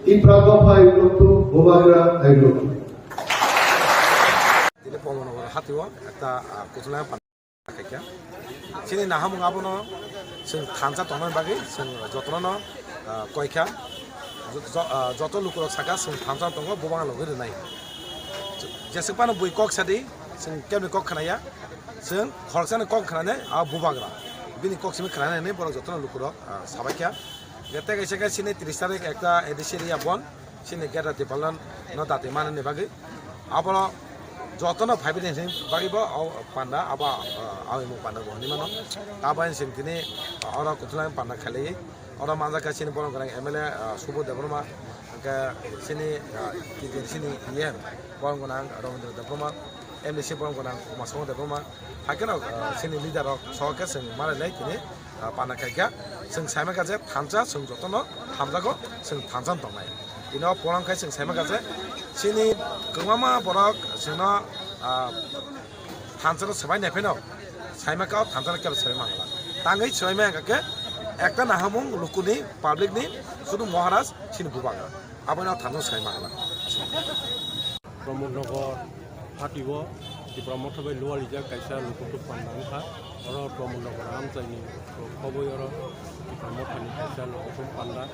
S6: TRIPURA Gopa Lukuthum, Bobagra, Lukuthum.
S8: Jadi pemenang hatiwa, kita kutulah pakai sini naham ngabono, sing thansa toman bagi, sing jotono koika. যত লুকুরক সাকা जों थामसा दङ बबां लगो नाय जेसेबानो बुइ कक सादि जों केमनि कक खानाया जों खरसानो कक खानानै आ बुबाग्रा बिनि कक सिम खानानै बर जत लुकुरक साबायखा गेते गायसे गायसिनि 30 तारिख একটা এডিশিয়া বন সিনে গেরা দেপালন ন দাতে মাননে বাগে আবার যতনো ভাবিনে বাগিব পান্ডা আবা আইমু পান্ডা বনি মানো তাবাই সিমতিনি অরা কুতলাম পান্ডা খালি orang mangsa ke sini borong kerang MLA Subodh Devroma ke sini sini IM borong kerang Romlaikha Devroma MLC borong kerang Masong Devroma akhirnya sini leader soal ke sing mana lagi kini Panda kaya sing sama kaje thansa sing jotono thansa ko sing thansa tongai ini borong kaya sing sama kaje sini kemama borok sini thansa to sebai nepeno sama kau thansa ke sebai mangala tangai sebai mangala একটা নাহামং লুকুনি public নি শুধু মহারাজ সিনি বুবাগা আবনা থানো সাই মাগলা
S9: প্রমোদনগর হাতিব ত্রিপুরা মঠবাই লোয়ালিজা কাইসা লুকুথুম পান্ডাংখা অর প্রমোদনগর আমচাইনি খবই অর ত্রিপুরা মঠানি কাইসা লুকুথুম পান্ডা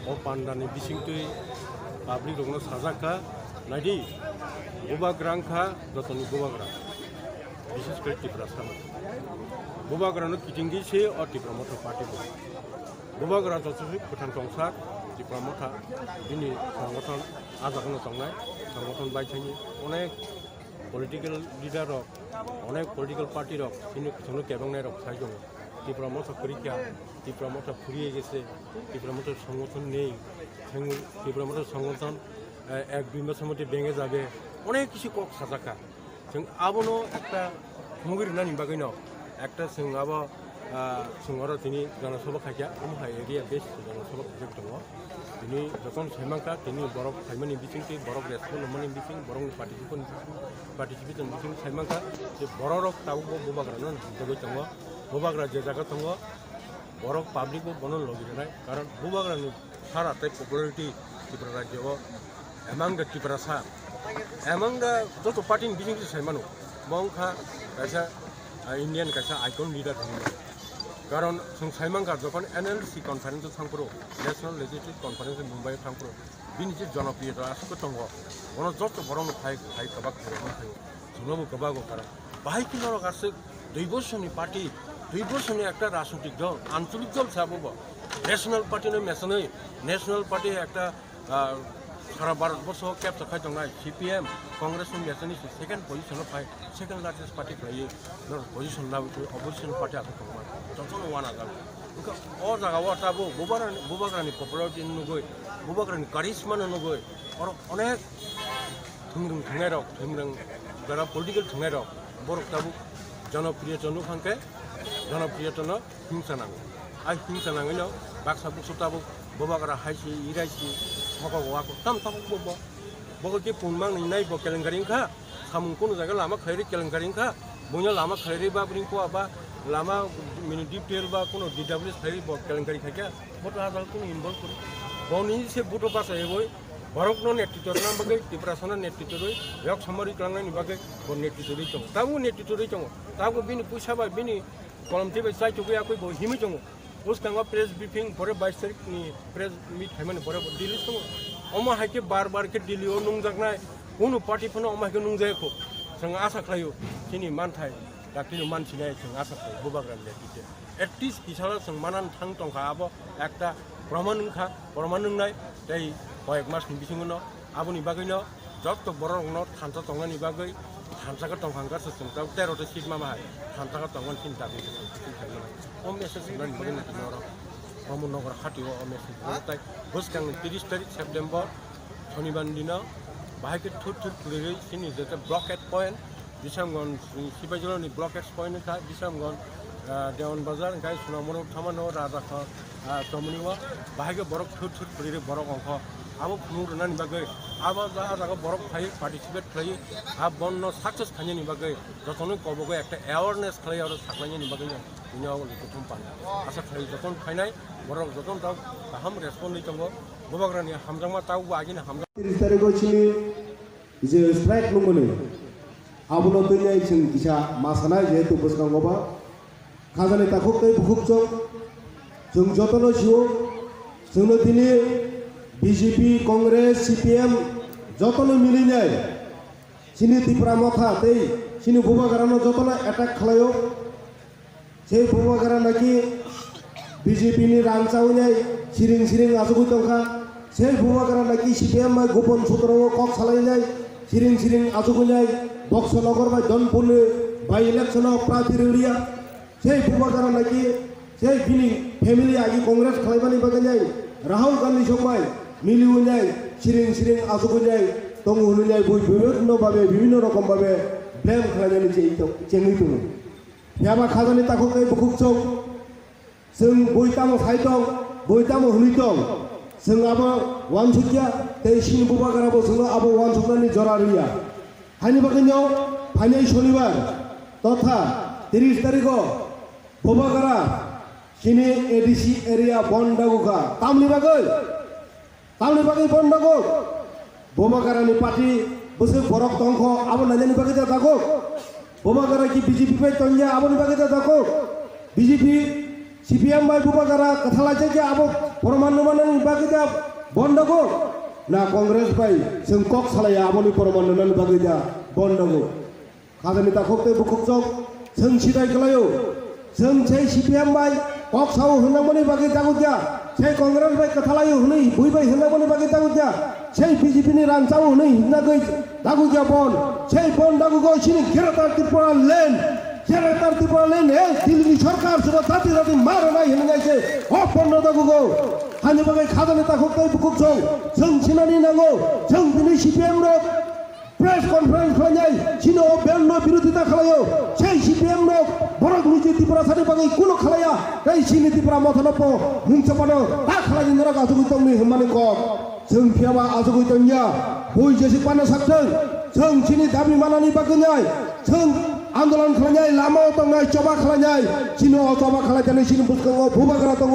S9: ও পান্ডানি বিসিংতুই পাবলিক রংনো সাজাকা নাইদি বুবাগ্রাংখা যতনি বুবাগ্রা বিশেষ করে ত্রিপুরা সামা बुबाग्रानो किटिंगी से और त्रिपुरा मठा पार्टी बुबाग्रा जसुफि भुटान संसार त्रिपुरा मठा दिनै संगठन आजाखौनो संनाय संगठन बायथायनि अनेक पलिटिकल लिडार अनेक पलिटिकल पार्टी दिनै कुथुनो केबांनाय साइ दङ ত্রিপুরা मठा परीक्षा ত্রিপুরা मठा ফুরিয়ে গেছে ত্রিপুরা मठा संगठन নেই ত্রিপুরা मठा संगठन এক দুই মাসের মধ্যে ভেঙে যাবে অনেক কিছু কক সাজাকা जों आबनो একটা मुगिर नानि बागै न একটা जों आबो जोंआरो दिनै जनसभा खायखा उमहा एरिया बेस जनसभा खायखा दङ दिनै जखन सायमांका दिनै बरफ सायमानि बिथिंथि बरफ रेसपन्ड मानि बिथिं बरफ पार्टिसिपेशन बिथिं सायमांका जे बरफ ताबो बुबाग्रानो दगै दङ बुबाग्रा जे जागा दङ बरफ पाब्लिकबो बनन लगिनाय कारण बुबाग्रानि सारा टाइप पपुलारिटी त्रिपुरा राज्यआव एमांगा त्रिपुरा सा एमांगा जत पार्टीनि बिथिंथि सायमानो बंखा कायसा इंडियन कायसा आइकन लीडर दङ कारण जों सायमांगा जखन एनएलसी कन्फारेन्स थांप्रो नेशनल लेजिस्लेटिव कन्फारेन्स मुम्बाइ थांप्रो बिनि जे जनप्रियता आसुक दङ बन जत बरन फाइ कबाक थायो जोंबो कबागो कारण बाहाय किनर गासै 2 বছरनि पार्टी 2 বছरनि একটা राजनैतिक दल आंचलिक दल साबो नेशनल पार्टीनि मेसनै नेशनल पार्टी একটা सारा भारतवर्ष कैप थाखाय दंनाय सीपीएम कांग्रेस मेसनै सेकेंड पोजिशन फाइ सेकेंड लार्जेस्ट पार्टी खायो पोजिशन ना अपोजिशन पार्टी आखो दंमोन जतनो वाना जागो ओ जागाव ताबो बुबाग्रानि पपुलारिटी नुगै बुबाग्रानि कारिश्मा नुगै और अनेक थुंग्रं थुंगाय रक थुंग्रं जरा पॉलिटिकल थुंगाय रक बरक ताबो जनप्रियता नुखांके जनप्रियता न हिंसा नांगौ आइ हिंसा नांगैनो बाक्सा बुसुताबो बुबाग्रा हाइसि इराइसि मको वाको तम बबो बको के पुनमां नै बो केलेंगारिंखा सामुंको जागा लामा खैरि केलेंगारिंखा बुनो लामा खैरि बा ब्रिंको बा लामा मिनि डिटेल बा कोनो डीडब्ल्यूएस खैरि बो केलेंगारि खायका बतो हाजाल को इनवॉल्व करि बनि से बुटो पास हेबोय बरकनो नेतृत्व ना बगै टिप्रासना नेतृत्व यक समरि क्लांनायनि बगै बो नेतृत्व दङ ताबो नेतृत्व दङ ताबो बिनि पैसा बा बिनि कलमथि बा साइट गया कोइ बो हिमि दङ उसकांगा प्रेस ब्रीफिंग परे 22 तारिख नि प्रेस मीट हैमन परे दिल्ली दङ अमा हाइके बार के दिल्लीयाव नंजानाय कोनो पार्टीफोरनो अमा हाइके नंजायाखौ जों आसा खालायो दिनै मानथाय दाखिनि मानसिनाय जों आसा खालायो बुबाग्रान लेखिते एटलिस्ट बिसाला जों मानान थां टंखा आबो एकटा प्रमाण नंनाय दै कयेक मासनि बिथिङावनो आबुनि बागैनो जत बर'नो थान्था टंगानि बागै थान्थाखौ टंखांगासो जों दा 13 सीट मामाहाय थान्थाखौ टंगान सिन दाबि ओ मेसेज होनानै बागै न'र ब्रह्मनगर खाथियाव ओ मेसेज होनाय बोसगां 30 तारिख सेप्टेम्बर शनिबार दिनाव बाहायके थुट खुलिरै सिनि जेते ब्लकेट पॉइंट बिसामगन सिबाइजलनि ब्लकेट पॉइंट का बिसामगन देवन बाजार गाय सुनामनो थामानो राजाखा चमनिवा बाहायके बरक थुट खुलिरै बरक अंख आबो फुनुरनानि बागै आबो जागा बरक फाइ पार्टिसिपेट खालायो आ बन्नो सक्सेस खानिनि बागै जतनो कबगो एकटा अवेयरनेस खालायो आरो साखलायनि बागै बिनियाव लुकुथुम पान्दा आसा खालायो जतन फाइनाय बरक जतन दाव गाहाम रेसपन्ड दंगो बुबाग्रानि हामजामा ताव बागिनि हामजा
S10: 30 तारिखआव चिनि जे स्ट्राइक मोनो आबुनो दैयाय जों दिशा मासानाय जेहेतु बसगांगबा खाजानि ताखुकै बुखुकजों जों जतनो जिउ जोंनो दिनै बीजेपी कांग्रेस सीपीएम जतनो मिलिनाय चिनि त्रिपुरा मथा दै चिनि बुबाग्रानो जतनो अटैक खालायो जे बुबाग्रा नाकि बीजेपी नि रानचावनाय सिरिं आजुगु दंखा से बुबाग्रा नाकि सीपीएम माय गोपन सूत्रआव कक सालायनाय सिरिं आजुगुनाय बक्सनगर बाय दनपुरनि बाय इलेक्शनाव प्रार्थी रेडिया से बुबाग्रा नाकि से बिनि फैमिली आगि कांग्रेस खालायबानि बागैनाय राहुल गांधी संबाय मिलिउनाय सिरिं आजुगुनाय दंहुनाय বিভিন্ন रकम भावे ब्लेम खालायनानै जेंनि दङ याबा खाजानि ताखुकै बुखुकजों जों बयतामो फाइदं बयतामो हुनिदं जों आबो वानसुकिया दै सिन बुबाग्राबो जों आबो वानसुकनानि जरारिया हानि बागैनो फाइनाय शनिबार तथा 30 तारिखआव बुबाग्रा सिनि एडीसी एरिया बन्दागुखा तामनि बागै बन्दागु बुबाग्रानि पार्टी बोसो बरक दंख आबो नायनायनि बागै दागो बुबाग्रा की बीजेपी पे तंजा आबोनि बागै दागो बीजेपी सीपीएम बाय बुबाग्रा कथालाचे के आबो परमाननि बागै दा बन्दागु ना कांग्रेस बाय जों कक सालाया आबोनि परमाननि बागै दा बन्दागु खाजानि ताखुकै बुखुकजों जों सिदाय खालायो जों छै सीपीएम बाय कक साव होनांगौनि बागै दागुजा छै कांग्रेस बाय कथालायो होनै बुइबाय होनांगौनि बागै दागुजा छै बीजेपी नि रानचाव होनै हिनागै दागुजा बन छै बन दागुगो सिनि ग्रेटर त्रिपुरा लैंड है दिल्ली सरकार सुबह जाति मारनाय होनगायसे अपन्न दागुगो हानि बागै खाजानि ताखुकै बुखुकजों जों सिनानि नांगौ जों दिनै सीपीएम नो प्रेस कॉन्फ्रेंस खालामनाय सिनो बेन्न बिरोधिता खालायो छै सीपीएम नो बरक निजे त्रिपुरा सानि बागै कुनो खालाया दै सिनि त्रिपुरा मथनप मुंसपानो ता खालायनि नरक आजुगुतंनि हमानि कक जों फियाबा आजुगुतंया बय जेसे पानो साकथों जों सिनि दाबि मानानि बागैनाय जों आंदोलन खालामनाय लामायाव दंनाय चबा खालामनाय सिनो चबा खालामनानै सिनि बुसगाङाव बुबाग्रा दङ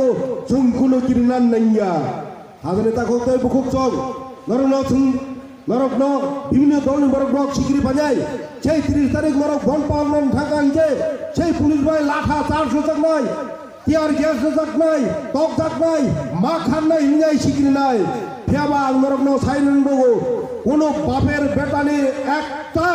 S10: जों कुनो किरिनान नैया हाजानि ताखुकै बुखुकजों नरकनो বিভিন্ন दलनि बरक सिगिरि बानाय छै 30 तारिख मरक बन पावनान थांगांजे छै पुलिस बाय लाठा चार्ज जागनाय टियार गैस जागनाय टक जागनाय मा खाननाय हिंनाय सिगिरिनाय फियाबा नरकनो साइलेन्ट दगो कोनो बापेर बेटानि একটা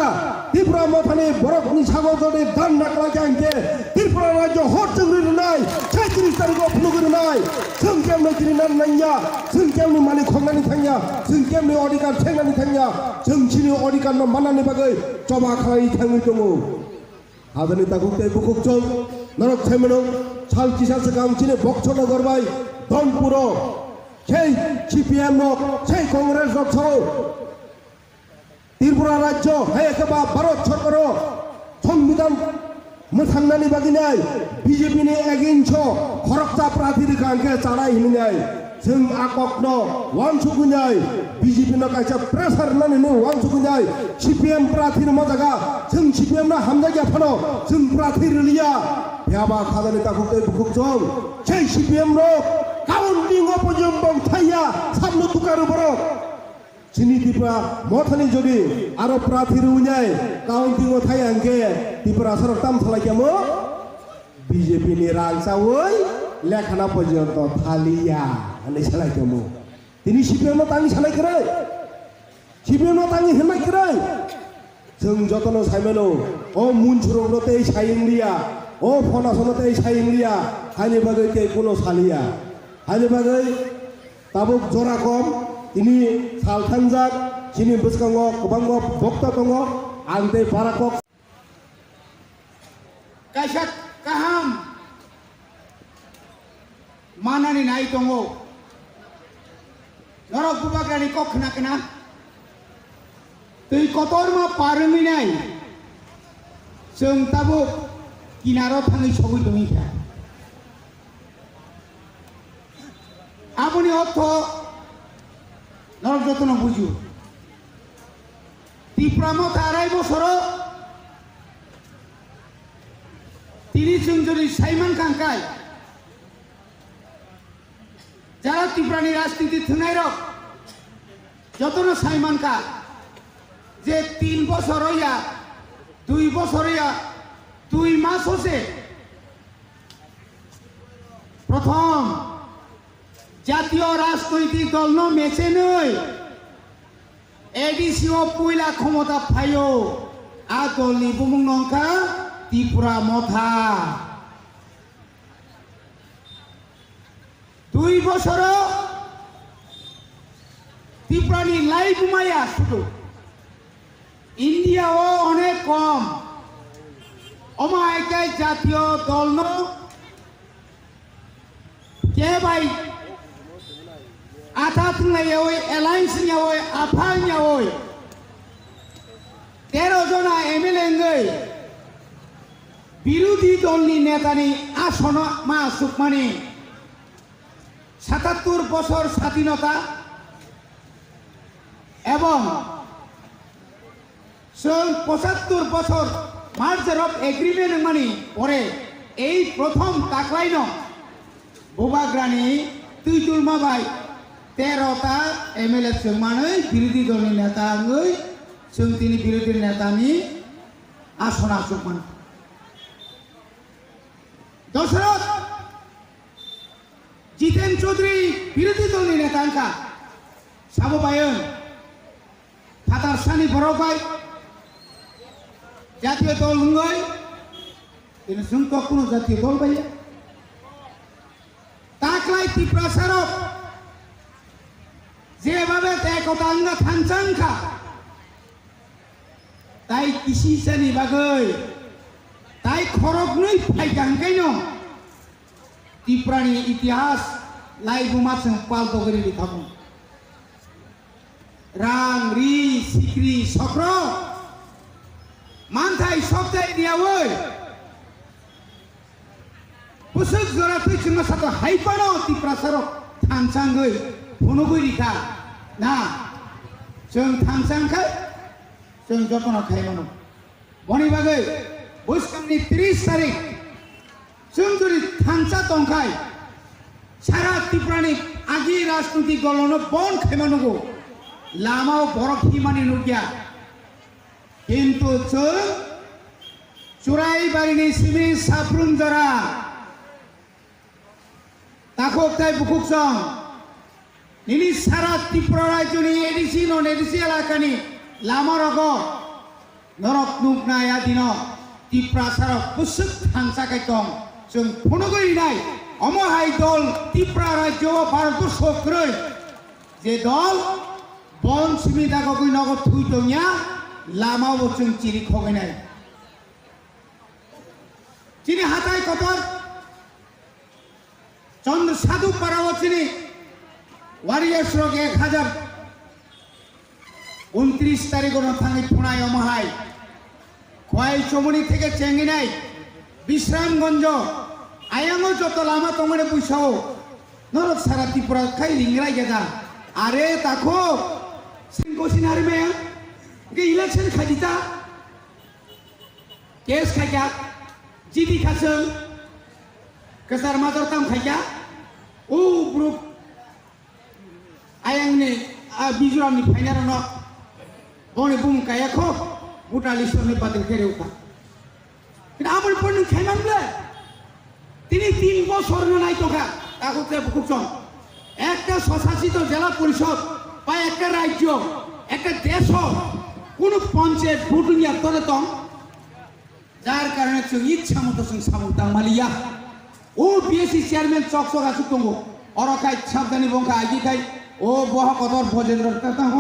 S10: त्रिपुरा मथानि बरकनि सागो जदि दान नाकलाके त्रिपुरा राज्य हर जोंनि नाय 30 तारिखआव फुलुगुरि नाय जों केमनो किरिनान नाया जों केमनि मालिक खंनानि थांया जों केमनि अधिकार थेंनानि थांया जों सिनि अधिकार न माननानि बागै चबा खालाय थाङै दङ हाजानि ताखुकै बुखुकजों नरक थाइमनो साल किसासे गामसिनि बक्सनगर बाय दनपुर छै सीपीएम नो छै कांग्रेस रक्षो त्रिपुरा राज्य है एकेबा भारत सरकार संविधान मोसांनानि बागिनाय बीजेपी नि एगेन्स्ट खरकता प्रार्थी रिखांके चालाय हिनाय जों आककनो वानसुगुनाय बीजेपी न कायसा प्रेसार नानै वानसुगुनाय सीपीएम प्रार्थी मजागा जों सीपीएम ना हामजाया फनो जों प्रार्थी रिलिया याबा खाजानि ताखुकै बुखुकजों छै सीपीएम नो काउन्टिं अपजम बंथाया सामनो तुकारो बरक सिनि त्रिपुरा मथानि जदि आरो प्रार्थी रुनाय काउन्टिं थाय आंके त्रिपुरा सरक ताम थलायकेमो बीजेपी नि रानचावै लेखाना पर्यन्त थालिया होननाय सालायकेमो তিনি CPM tangi sanai krai CPM tangi henai krai जों जतन साइमेनो ओ मुनसुरंगते साइंलिया ओ फनासनते साइंलिया हानि बागै के कोनो सालिया हानि बागै ताबुक जरा कम ini saltanjak sini beskango kebango bokta tongo ante parakok
S5: kasak kaham manani nai tongo norok bubagrani kok kena tui kotor ma parmi nai जों ताबुक किनाराव थाङै सबै दंखा आबुनि अर्थ नरक जतन बुझु त्रिपुरामो आराय बছর তিনি जों साइमान कांकाय যারা ত্রিপুরানি রাজনীতি थुनाय रक जतन साइमान का যে 3 বছর হইয়া 2 বছর হইয়া 2 মাস হচ্ছে প্রথম জাতীয় রাজনৈতিক দল ন মেছে নই এডিসিও পয়লা ক্ষমতা ফাইও আ দলনি বুমুং নংখা ত্রিপুরা মথা 2 বছর ত্রিপুরানি লাইফ মায়া শুধু ইন্ডিয়াও অনেক কম অমায়িকায় জাতীয় দল ন কে ভাই আঠা থুংলাইয়াওই এলায়েন্স নিয়াওই আফা নিয়াওই 13 জনা এমএলএ ngৈ বিরোধী দলনি নেতানি আসন মা সুকমানি 77 বছর স্বাধীনতা এবং 75 বছর মার্জার অফ এগ্রিমেন্ট মানি পরে এই প্রথম তাকলাইন বুবাগ্রানি তুই তুলমা ভাই 13টা এমএলএ মানে বিরোধী দলের নেতা ngৈ जों তিনি বিরোধী নেতানি আসন আসুকমান দশরথ জিতেন চৌধুরী বিরোধী দলের নেতা আনকা সাবো বায়ন ফাতার সানি বড়বাই জাতীয় দল ngৈ তিনি সংখ্যক কোন জাতীয় দল বাইয়া তাকলাই ত্রিপুরা সারক যেভাবে একতা আঙ্গা থানচাংখা তাই কৃষি শ্রেণী বাগৈ তাই খরক নই ফাইকাংকাইন ত্রিপুরানি ইতিহাস লাইবুমা जों पाल्ट करि लिखाबो रां रि सिक्रि सक्र मानथाय सबथाय नियावै पुसुक जराथै जों साथ हाइपानो त्रिपुरा सारक थानसांगै फनगै लिखा ना जों थानसांखाय जों जतन खायमानो बनि बागै बैसागनि 30 तारिख जों जुदि थानसा दंखाय सारा त्रिपुरानि आगि राजनीतिक दलनो बन खायमानगौ लामाव बरफ हिमानि नुगिया किन्तु जों चुराइबारिनि सिमि साफ्रुम जरा ताखोबथाय बुकुकजों निनि सारा त्रिपुरा राज्यनि एडिसि नन एडिसि एलाकानि लामा रग नरक नुगनाया दिन त्रिपुरा सारक पुसुक थांसाखाय दं जों फनगैनाय अमहाय दल त्रिपुरा राज्य भारतबर्ष ख्रै जे दल बन सुबिदा गगै नगद थुइ दंया लामाव जों चिरि खगैनाय चिनि हाथाय कतर चंद्र साधु पारावचिनि वारियर श्रक 1029 तारिख थांगै थुनाय अमहाय खय चमनि থেকে চেঙ্গিনাই বিশ্রামগঞ্জ आयांगो जत लामा तंगने बुइसाओ नरक सारा त्रिपुरा खाय लिंगराय गेदा आरे ताखो सिंकोसिन हारमे के इलेक्शन खादिता केस खाया जिदि खासों केसार मादर ताम खाया ओ ग्रुप आयांगनि बिजुरामनि फाइनार न बने बुम कायाखो बुटालिसरनि बादल केरेउखा किन आबल पन खायमानले তিনি 3 বছর নাই তোকা তাকতে বুকুকজন
S11: একটা স্বশাসিত জেলা পরিষদ বা একটা রাজ্য একটা দেশ কোনো পঞ্চায়েত ভোটুনিয়া তোরে তং যার কারণে जों इच्छा मतो जों सामु दांमालिया ओ बीएससी चेयरमैन चक चक आसु दङ अरखाय साबधानी बंखा आगिखाय ओ बहा कदर भजेन्द्र तंग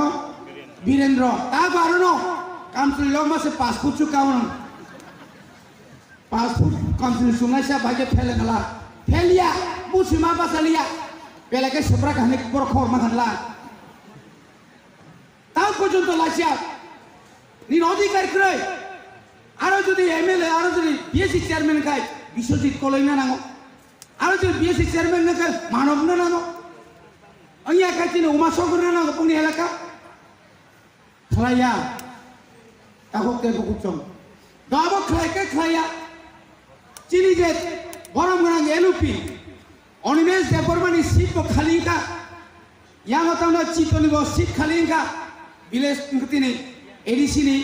S11: वीरेंद्र ता बारनो कामसुल लमासे पासपोर्ट चुकावन पासपोर्ट कामसुल सुनायसा भागे फेलेंगला फेलिया मुसिमा बासालिया बेलाके सब्रा खाने बरखर माखानला ता पर्यन्त लासिया नि अधिकार क्रय आरो যদি এমএলএ आरो যদি বিএসসি চেয়ারম্যান খায় বিশ্বজিৎ কলইনা নাঙো आरो যদি বিএসসি চেয়ারম্যান না খায় মানব না নাঙো আইয়া কাচিনে উমা সগর না নাঙো পুনি এলাকা খালাইয়া তাহকে বুকুচম দাবো খাইকে খাইয়া চিনি যে বরম গরাং এলুপি অনিমেষ দেবরমানি সিট খালিকা ইয়ামতানা চিতনিব সিট খালিকা বিলেস তিনি এডিসিনি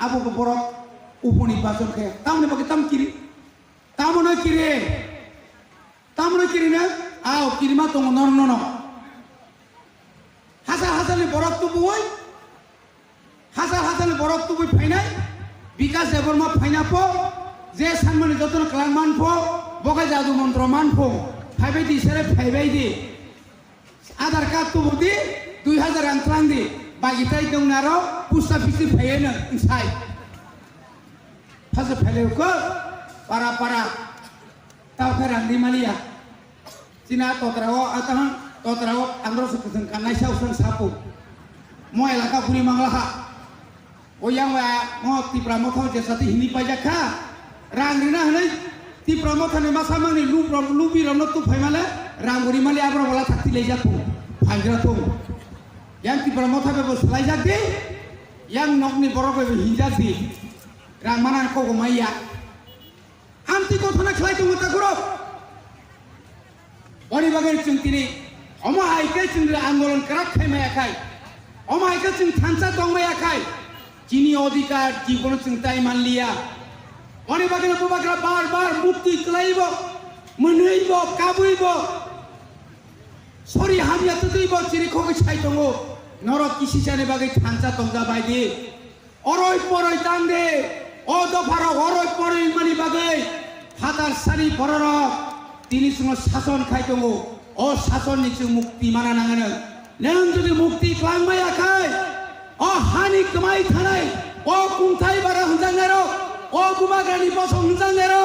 S11: আবু বরক উপনি বাজন খায় তামনে বকে তাম কিরি তামনে কিরি না আও কিরিমা তো নন হাজার হাজারনি বরক তো বই হাজার হাজারনি বরক তো বই ফাইনাই বিকাশ দেবরমা ফাইনাপো যে সানমানি যতন ক্লাং মানফো বকে জাদু মন্ত্র মানফো ফাইবাইদি সেরে ফাইবাইদি আধার কার্ড তো বদি 2000 রাং Klang the বাগিতাই Dong narrow পুস্তা PC ফাইয়েন ইনসাই Fasa pheleu ko para tau kharan di malia sina totrawo atang totrawo andro sekeng kanai sau sang sapu mo elaka puri manglaha oyang wa mo ti pramotho je sati hini pajaka rang rina hanai ti pramotho ne masama ni lubi romno tu phaimale rang guri mali abro bola thakti lejapu phangra tu yang ti pramotho be boslai jakdi yang nokni borok be hinjati Ramanan ko gumaya. Amti ko thona khlai tu mata guro. Bori bagar chungtini. Oma haike chungre आंदोलन कrak khai maya khai. Oma haike chung thansa tong maya khai. Chini अधिकार जीवन chungtai man liya. Bori bagar bubagra bar mukti klaibo. Muneibo kabuibo. Sorry hamya tuibo chiri ko chai tongo. Norok kisi chane bagai thansa tongja baidi. Oroi poroi tande. ও দফার অরয় পরে মানি বাগে হাতার সারি পরর তিনি সঙ্গ শাসন খাইতো ও শাসন নিচে মুক্তি মানা নাঙানো নং যদি মুক্তি ক্লাংমাই আখাই ও হানি কমাই থানাই ও কুমথাই বারা হুজাঙ্গেরো ও গুমাগ্রানি বসং হুজাঙ্গেরো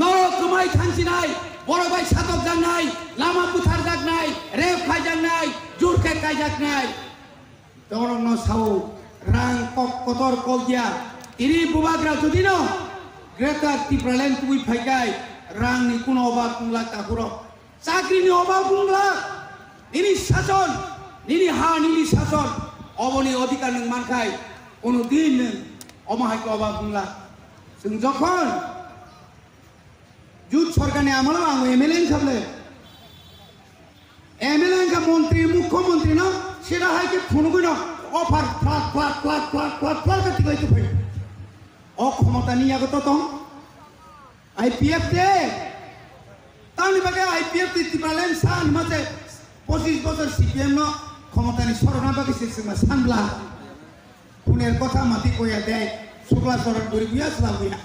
S11: নর কমাই থানছিনাই বড় ভাই সাতক জাংনাই লামা পুথার জাগনাই রেপ খাই জাগনাই জুরকে কাই জাগনাই তরং ন সাউ রাং কতর কল দিয়া ini bubagra judino greta ti pralen tui phaikai rang ni kuno oba kungla takuro sakri ni oba kungla ini sason ini ha ni sason oboni odhikar nang mankai kono din oma hai oba kungla sing jokhon jut sorkar ni amalo ang MLA khable MLA ka মন্ত্রী মুখ্যমন্ত্রী না সেটা হয় কি ফোনগুলো offer flat করতে গইতে ভাই অক্ষমতা নিয়ে আগত তং আইপিএফ দে তাহলে বাগে আইপিএফ দিতে পারলেন সান মাঝে 25 বছর সিপিএম ন ক্ষমতা নি সরনা বাগে সিসমা সানলা পুনের কথা মাটি কইয়া দেয় শুক্লা সরণ করি বিয়া সালাবিয়া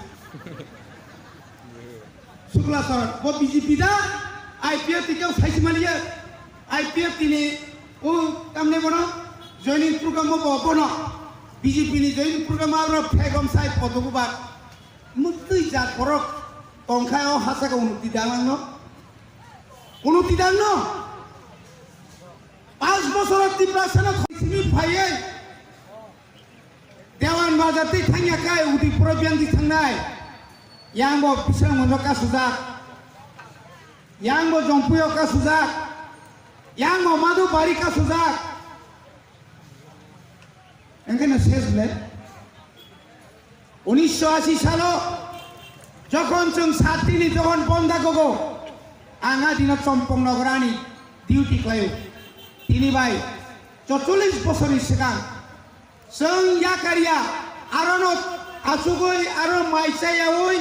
S11: শুক্লা সরণ ও বিজেপি দা আইপিএফ থেকে ফাইসি মালিয়া আইপিএফ তিনি ও কামনে বনা জয়নিং প্রোগ্রাম বনা BJP ni join program agro phegom sai potokubar mutui jat borok tongkhai o hasaka unuti dangno 5 বছর ত্রিপুরা সেনা সিমি ফাইয়ে দেওয়ান বাজাতে থাঙ্গিয়া কাই উদি প্রবিয়ান দি থাংনাই ইয়াংবো পিছাং মনকা সুজাক ইয়াংবো জংপুয় কা সুজাক ইয়াংবো মাদু বাড়ি কা সুজাক এখানে শেষ হলে 1980 সালে যখন जों সাতদিনই যখন বন্ধা গগো আঙা দিন চম্পং নগরানি ডিউটি ক্লাইও তিনি ভাই 44 বছরের সিগাং जों ইয়াকারিয়া আরনো আসুগই আর মাইসাইয়াওই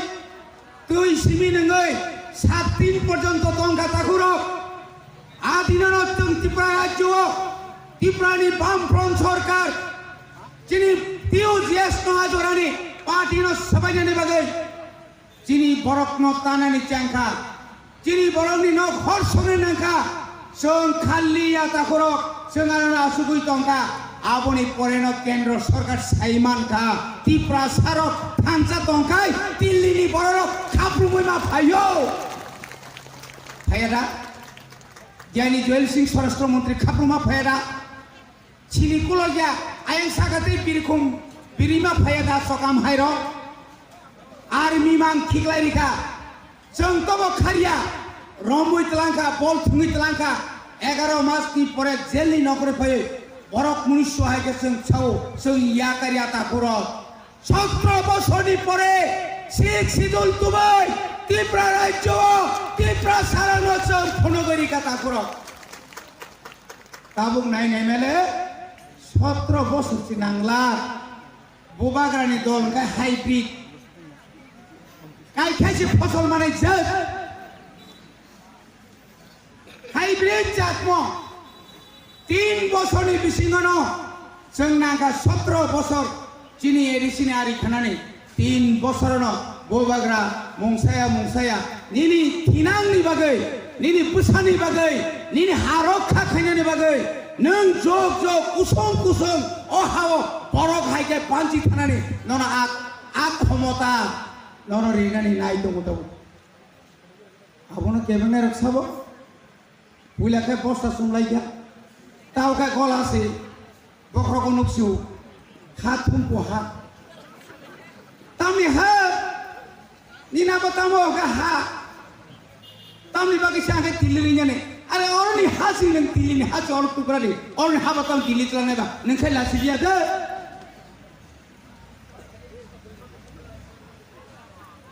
S11: তুই সিমি নঙ্গই 7 দিন পর্যন্ত তংকা তাকুরক আদিনত ত্রিপুরা রাজ্য ত্রিপুরানি বামফ্রন্ট সরকার যিনি পিউ জ্যেষ্ঠ হাজরানি পার্টির সবাইনি বাগে যিনি বরকন তানানি চাঙ্কা যিনি বরকনি ন ঘর্ষণে নাঙ্কা जों खालि याताखरक जों आरो आसुगुइ टंका आबनि परेन केंद्र सरकार साइमानखा त्रिपुरा सारक थांसा टंकाय दिल्लीनि बरक खाप्रुमैमा फायो फायदा ज्ञानी जयल सिंह स्वराष्ट्र मंत्री खाप्रुमा फायदा छिलिकुलगिया आयं सागाते बिरखुम बिरिमा फायदा सकाम हायरो आर्मी मां खिगलायरिखा जों तबो खारिया रमुई तलांका बल थुंगी तलांका 11 मास की परे जेल नि नकरे फये बरक मुनिस सहाय के जों छाव जों याकारिया ताखुर 17 बछरनि परे शेख सिदुल तुबाय त्रिपुरा राज्य त्रिपुरा सारानो जों फनगरिका ताखुर ताबुक नाय नाय मेले 17 बछर सि नांगला बोबाग्रानि दल का हाइब्रिड काय खायसे फसल माने जों हाइब्रिड जातमो 3 बछरनि बिसिङावनो जों नागा 17 बछर जिनि एरिसिनि आरि खानानै 3 बछरावनो बोबाग्रा मुंसाया निनि थिनांनि बागै निनि बुसानि बागै निनि हारक खाखैनानि बागै नों जग कुसुम अहाव बरक हायके पान्सि थानानै नना आक क्षमता नना रिनानि नाय दंगो आबनो केबेने रखसाबो बुलाके बस्ता सुमलाइया तावका गलासे बख्रको नुक्सु हाथुम पोहा तामि हा निना बतामो का हा तामि बाकी सांगे तिलिनि ने अरे औरनि हासि नों तिलिनि हा चोर टुकरानि औरनि हा बताम तिलि चलाने बा नोंखाय लासिबिया दे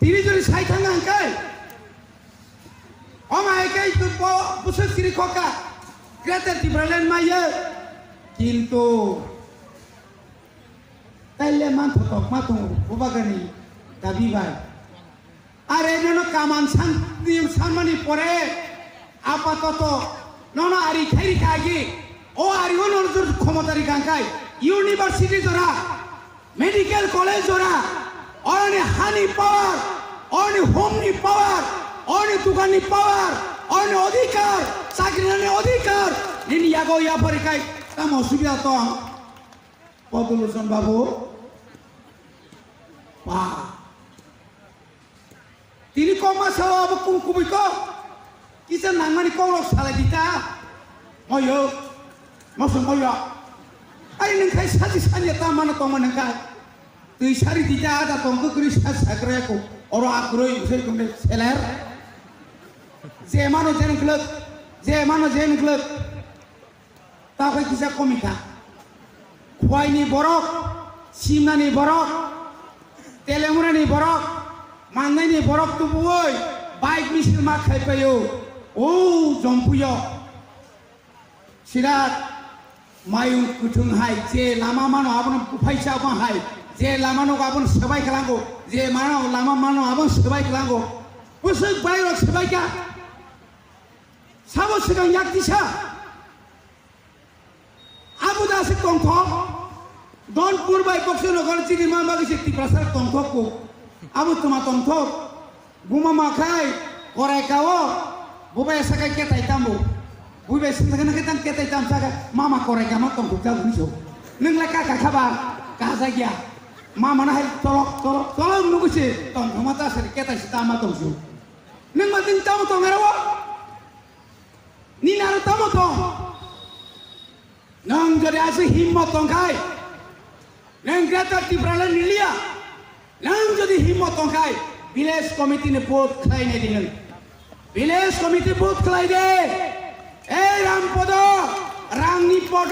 S11: तिरि जरि साइथांगा अंकाय Omai kai tu po pusat kiri koka kereta di berlain maya kintu kaya mantu tok matung ubagani tabi bay are nono kaman san mani pore apa toto nono ari khairi kagi o ari ono dur khomotari gangkai university jora medical college jora oni hani power oni homni power और दुकानी power और अधिकार चाकरी अधिकार निनी यागो या परिकाय काम असुबिदा तो पदुलसन बाबू पा तिनी कमा सावा अब कुमकुबिको किसे नांगमानि कौरक सालाय दिता मयो मयो आई नोंखाय साथि सानिया तामानो तंमा नोंखाय दै सारि दिता आदा तंगो ग्रि साग्रायाखौ और आग्रय उसे कुमने seller Zemano jen klub tahu kisah komika kuai ni borok simna ni borok telemuna ni borok mana ni borok tu boy baik misil mak khai payo oh jompuyo sirat mayung kutung hai je lama mano abon paisa abon hai je lama no abon sebai kelango je mano lama mano abon sebai kelango usuk bayar sebai ka Sabo sedang yak disa. Abu dasik tongkok. Don purbai pokso nogal ciri mama kisi tiprasar tongkokku. Abu tuma tongkok. Buma makai korai kawo. Bubai sakai ketai tamu. Bubai sakai naketang ketai tam sakai mama korai kamu tongkok jauh bisu. Neng leka kabar kazagia. Mama nahai tolong nunggu sih tongkok mata seri ketai sitama tongsu. Neng matin tamu tongerawa. Ni naruh tamu tong, nang jadi asih himmat tongkai, nang kereta di berlain nilia, nang jadi himmat tongkai, village committee ne board kelai ne dengan, village committee board kelai deh, Rampodo, Rangni Podo.